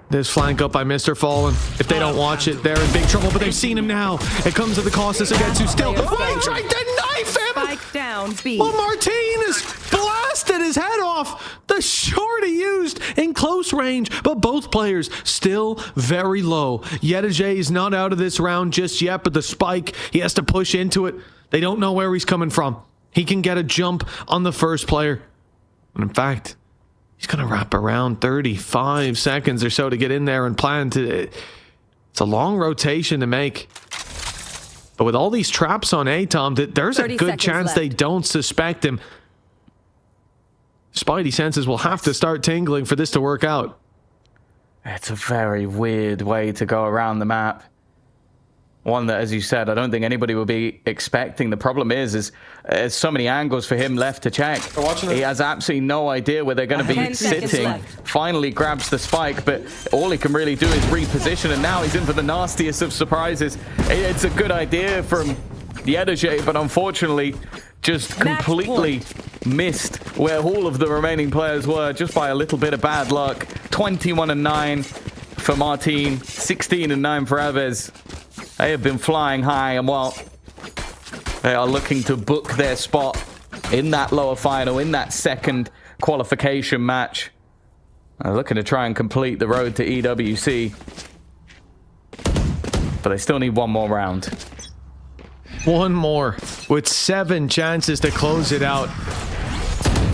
This flank up by Mr. Fallen. If they don't watch it, they're in big trouble, but they've seen him now. It comes at the cost of Sugetsu still. Oh, he tried to knife him! Spike down, B. Well, Martinez blasted his head off. The short he used in close range, but both players still very low. EWC is not out of this round just yet, but the spike, he has to push into it. They don't know where he's coming from. He can get a jump on the first player. And in fact, He's going to wrap around 35 seconds or so to get in there and plan to... It's a long rotation to make. But with all these traps on A, Tom, there's a good chance they don't suspect him. Spidey senses will have to start tingling for this to work out. It's a very weird way to go around the map. One that, as you said, I don't think anybody will be expecting. The problem is there's so many angles for him left to check. He has absolutely no idea where they're going to be sitting. Finally grabs the spike, but all he can really do is reposition, and now he's in for the nastiest of surprises. It's a good idea from EWC, but unfortunately just completely missed where all of the remaining players were, just by a little bit of bad luck. 21-9 for Martin, 16-9 for Aves. They have been flying high, and well, they are looking to book their spot in that lower final, in that second qualification match. They're looking to try and complete the road to EWC, but they still need one more round. One more, with 7 chances to close it out.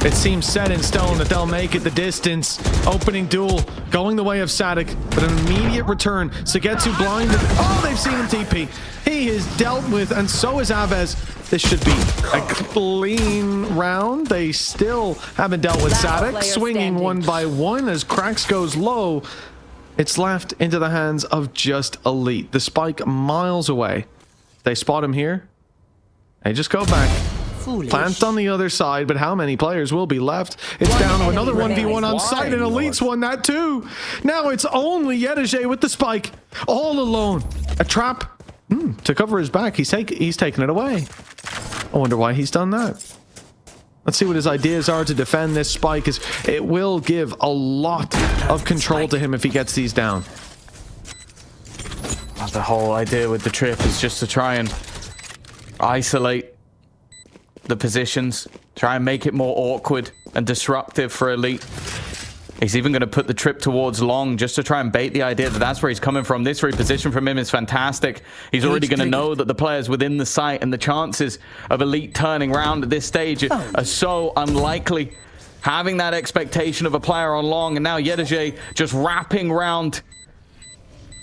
It seems set in stone that they'll make it the distance. Opening duel, going the way of Sadik, but an immediate return. Sugetsu blinded. Oh, they've seen him TP. He is dealt with, and so is Aves. This should be a clean round. They still haven't dealt with Sadik. Swinging one by one as Cracks goes low. It's left into the hands of just Elite. The spike miles away. They spot him here. They just go back. Plant on the other side, but how many players will be left? It's down to another 1v1 on site, and Elite's won that too. Now it's only EWC with the spike, all alone. A trap to cover his back. He's taken it away. I wonder why he's done that. Let's see what his ideas are to defend this spike, as it will give a lot of control to him if he gets these down. The whole idea with the trip is just to try and isolate the positions, try and make it more awkward and disruptive for Elite. He's even going to put the trip towards long just to try and bait the idea that that's where he's coming from. This reposition from him is fantastic. He's already going to know that the players within the site, and the chances of Elite turning around at this stage are so unlikely. Having that expectation of a player on long, and now EWC just wrapping round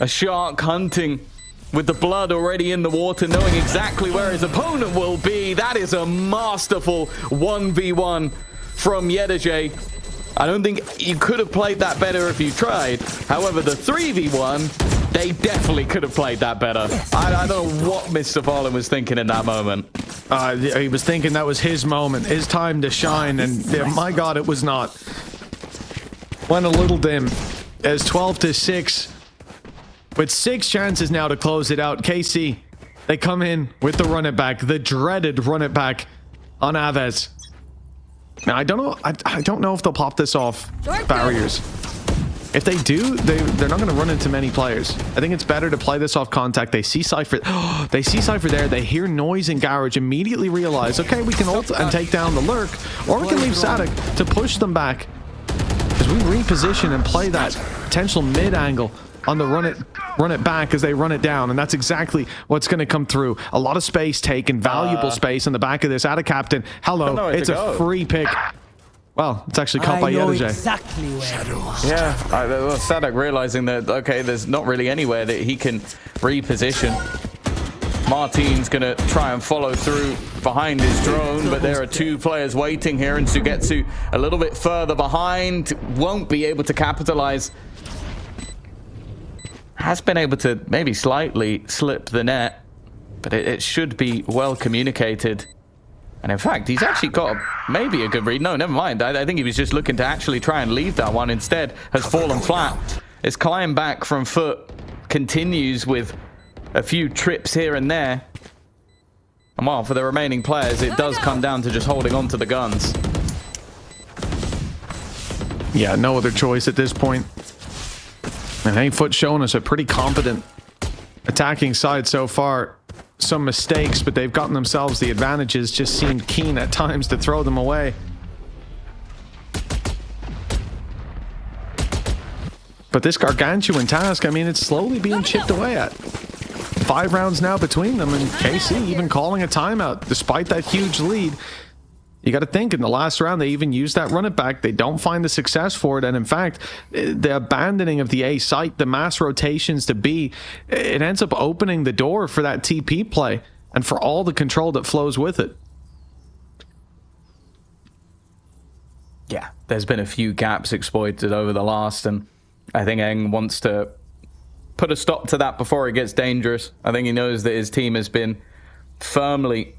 a shark, hunting with the blood already in the water, knowing exactly where his opponent will be. That is a masterful 1v1 from EWC. I don't think you could have played that better if you tried. However, the 3v1, they definitely could have played that better. I don't know what Mr. Fallen was thinking in that moment. He was thinking that was his moment, his time to shine, and my God, it was not. Went a little dim as 12-6. With 6 chances now to close it out. KC, they come in with the run it back, the dreaded run it back on Aves. Now, I don't know if they'll pop this off barriers. If they do, they're not going to run into many players. I think it's better to play this off contact. They see Cypher. They see Cypher there. They hear noise in Garage, immediately realize, okay, we can ult and take down the Lurk, or we can leave Sadik to push them back. As we reposition and play that potential mid angle on the run it back as they run it down, and that's exactly what's going to come through. A lot of space taken, valuable space in the back of this. Out of captain. Hello, it's a free pick. Well, it's actually caught by EWC. Exactly where. Yeah, Sadik realizing that, okay, there's not really anywhere that he can reposition. Martin's going to try and follow through behind his drone, but there are 2 players waiting here, and Sugetsu a little bit further behind, won't be able to capitalize. Has been able to maybe slightly slip the net, but it should be well communicated. And in fact, he's actually got maybe a good read. No, never mind. I think he was just looking to actually try and leave that one. Instead, has fallen flat. His climb back from FUT continues with a few trips here and there. And while for the remaining players, it does come down to just holding on to the guns. Yeah, no other choice at this point. And hey, FUT showing us a pretty competent attacking side so far. Some mistakes, but they've gotten themselves the advantages. Just seemed keen at times to throw them away. But this gargantuan task, I mean, it's slowly being chipped away at. 5 rounds now between them, and KC even calling a timeout despite that huge lead. You got to think in the last round, they even use that run it back. They don't find the success for it. And in fact, the abandoning of the A site, the mass rotations to B, it ends up opening the door for that TP play and for all the control that flows with it. Yeah, there's been a few gaps exploited over the last, and I think Eng wants to put a stop to that before it gets dangerous. I think he knows that his team has been firmly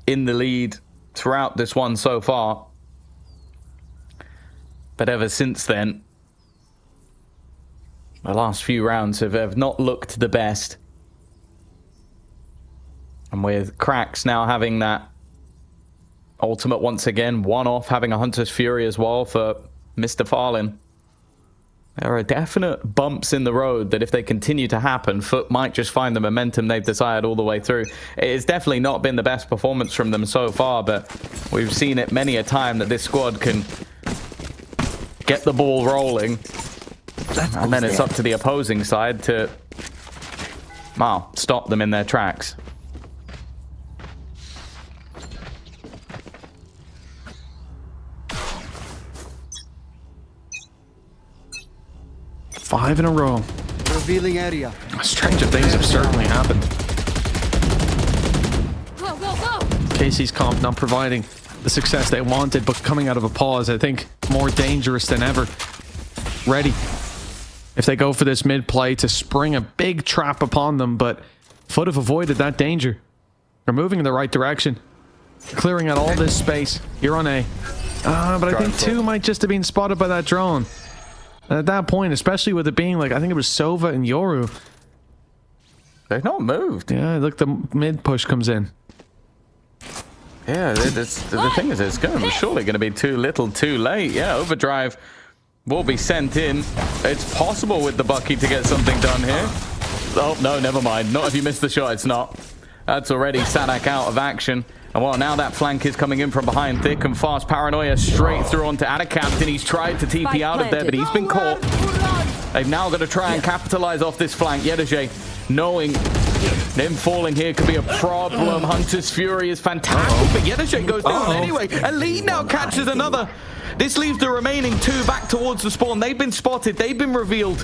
in the lead throughout this one so far, but ever since then, the last few rounds have not looked the best. And with Cracks now having that ultimate once again, one off, having a Hunter's Fury as well for Mr. Farlin, there are definite bumps in the road that if they continue to happen, FUT might just find the momentum they've desired all the way through. It's definitely not been the best performance from them so far, but we've seen it many a time that this squad can get the ball rolling. And then it's up to the opposing side to, well, stop them in their tracks. Five in a row. Revealing area. Stranger things have certainly happened. Go, go, go! KC's comp not providing the success they wanted, but coming out of a pause, I think more dangerous than ever. Ready. If they go for this mid play to spring a big trap upon them, but FUT have avoided that danger. They're moving in the right direction. Clearing out all this space here on A. But I think 2 might just have been spotted by that drone. And at that point, especially with it being like, I think it was Sova and Yoru. They've not moved. Yeah, look, the mid push comes in. Yeah, the thing is, it's surely going to be too little too late. Yeah, Overdrive will be sent in. It's possible with the Bucky to get something done here. Oh, no, never mind. Not if you miss the shot, it's not. That's already Sadak out of action. And well, now that flank is coming in from behind thick and fast. Paranoia straight through onto Captain. He's tried to TP out of there, but he's been caught. They've now got to try and capitalize off this flank. Yedaje, knowing them falling here could be a problem. Hunter's Fury is fantastic, but Yedaje goes down anyway. Elite now catches another. This leaves the remaining 2 back towards the spawn. They've been spotted. They've been revealed.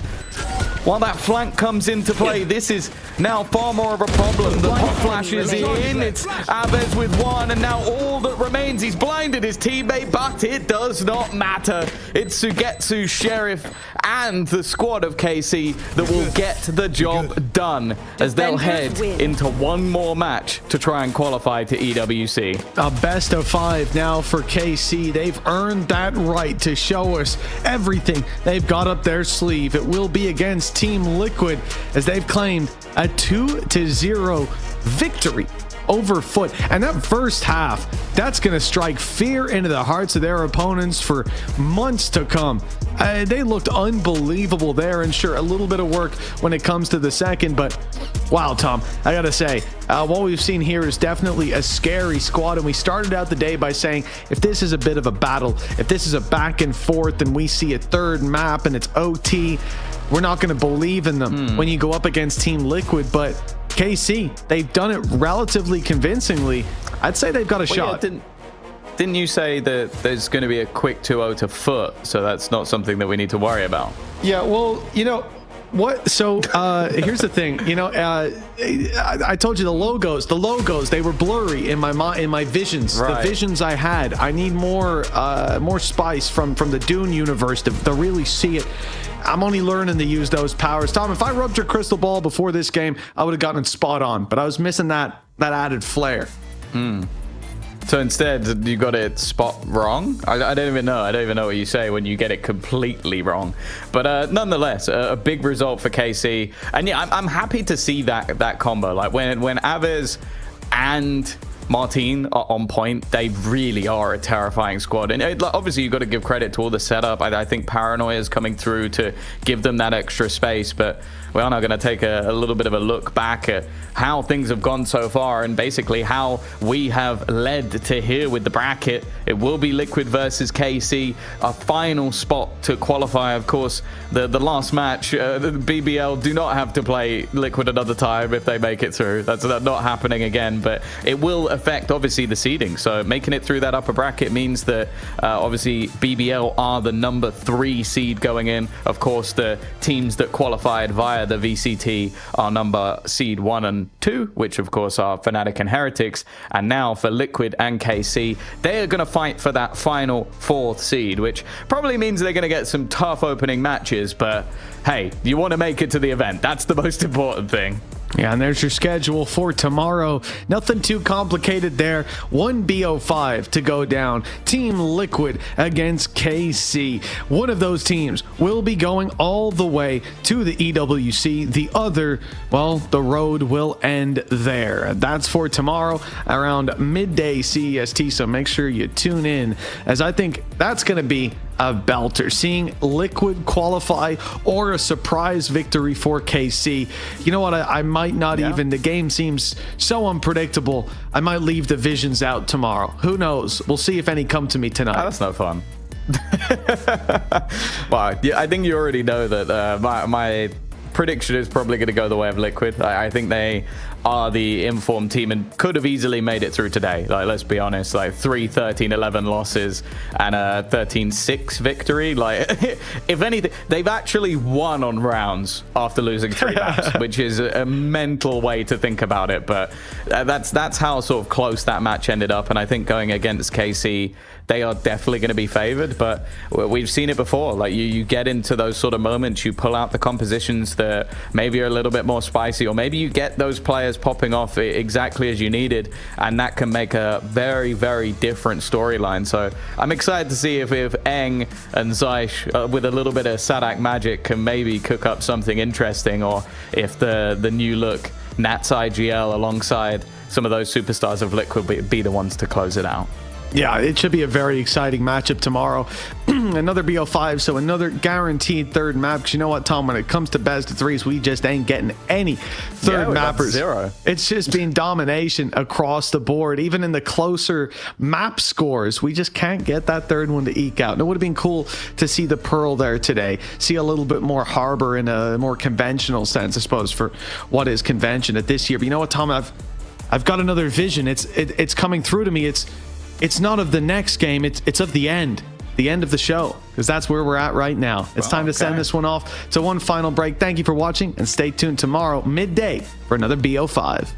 While that flank comes into play, this is now far more of a problem. The pop flash is in. It's Abez with 1, and now all that remains, he's blinded his teammate, but it does not matter. It's Sugetsu, Sheriff, and the squad of KC that will get the job done as they'll head into one more match to try and qualify to EWC. A best of 5 now for KC. They've earned that right to show us everything they've got up their sleeve. It will be against Team Liquid as they've claimed a 2-0 victory over FUT. And that first half, that's going to strike fear into the hearts of their opponents for months to come. They looked unbelievable there, and sure, a little bit of work when it comes to the second, but wow, Tom, I gotta say, what we've seen here is definitely a scary squad, and we started out the day by saying, if this is a bit of a battle, if this is a back and forth, and we see a third map and it's OT, we're not going to believe in them when you go up against Team Liquid. But KC, they've done it relatively convincingly. I'd say they've got a shot. Yeah, didn't you say that there's going to be a quick 2-0 to FUT, so that's not something that we need to worry about? Yeah, well, you know what? So here's the thing. You know, I told you the logos, they were blurry in my visions. Right. The visions I had. I need more spice from the Dune universe to really see it. I'm only learning to use those powers. Tom, if I rubbed your crystal ball before this game, I would have gotten it spot on, but I was missing that added flair. So instead, you got it spot wrong? I don't even know. I don't even know what you say when you get it completely wrong. But nonetheless, a big result for KC. And yeah, I'm happy to see that combo. Like when Aves and Martin are on point, they really are a terrifying squad. And obviously, you've got to give credit to all the setup. I think Paranoia is coming through to give them that extra space. But we are now going to take a little bit of a look back at how things have gone so far and basically how we have led to here with the bracket. It will be Liquid versus KC, a final spot to qualify. Of course, the last match, the BBL do not have to play Liquid another time if they make it through. That's not happening again, but it will affect obviously the seeding. So making it through that upper bracket means that obviously BBL are the number 3 seed going in. Of course, the teams that qualified via the VCT are number seed 1 and 2, which of course are Fnatic and Heretics. And now for Liquid and KC, they are going to fight for that final 4th seed, which probably means they're going to get some tough opening matches. But hey, you want to make it to the event. That's the most important thing. Yeah, and there's your schedule for tomorrow. Nothing too complicated there. 1 BO5 to go down. Team Liquid against KC. One of those teams will be going all the way to the EWC. The other, well, the road will end there. That's for tomorrow around midday CEST, so make sure you tune in, as I think that's going to be a belter. Seeing Liquid qualify or a surprise victory for KC. You know what? I might not even. The game seems so unpredictable. I might leave the visions out tomorrow. Who knows? We'll see if any come to me tonight. Oh, that's no fun. Well, yeah, I think you already know that my prediction is probably going to go the way of Liquid. I think they are the informed team and could have easily made it through today. Like, let's be honest, like 3-13-11 losses and a 13-6 victory. Like, if anything, they've actually won on rounds after losing 3 maps, which is a mental way to think about it. But that's how sort of close that match ended up. And I think going against KC, they are definitely going to be favored, but we've seen it before. Like, you get into those sort of moments, you pull out the compositions that maybe are a little bit more spicy, or maybe you get those players popping off exactly as you needed, and that can make a very, very different storyline. So I'm excited to see if Eng and Zysh with a little bit of Sadak magic can maybe cook up something interesting, or if the new look Nats IGL alongside some of those superstars of Liquid be the ones to close it out. Yeah, it should be a very exciting matchup tomorrow. Another BO5, so another guaranteed third map. Because you know what, Tom, when it comes to best of threes, we just ain't getting any third mappers. 0. It's just been domination across the board. Even in the closer map scores, we just can't get that third one to eke out. And it would have been cool to see the Pearl there today. See a little bit more Harbor in a more conventional sense, I suppose, for what is convention at this year. But you know what, Tom, I've got another vision. It's coming through to me. It's not of the next game, it's of the end of the show, because that's where we're at right now. It's time to send this one off to one final break. Thank you for watching, and stay tuned tomorrow midday for another BO5.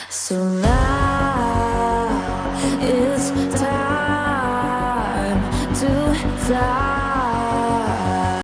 So now it's time to die.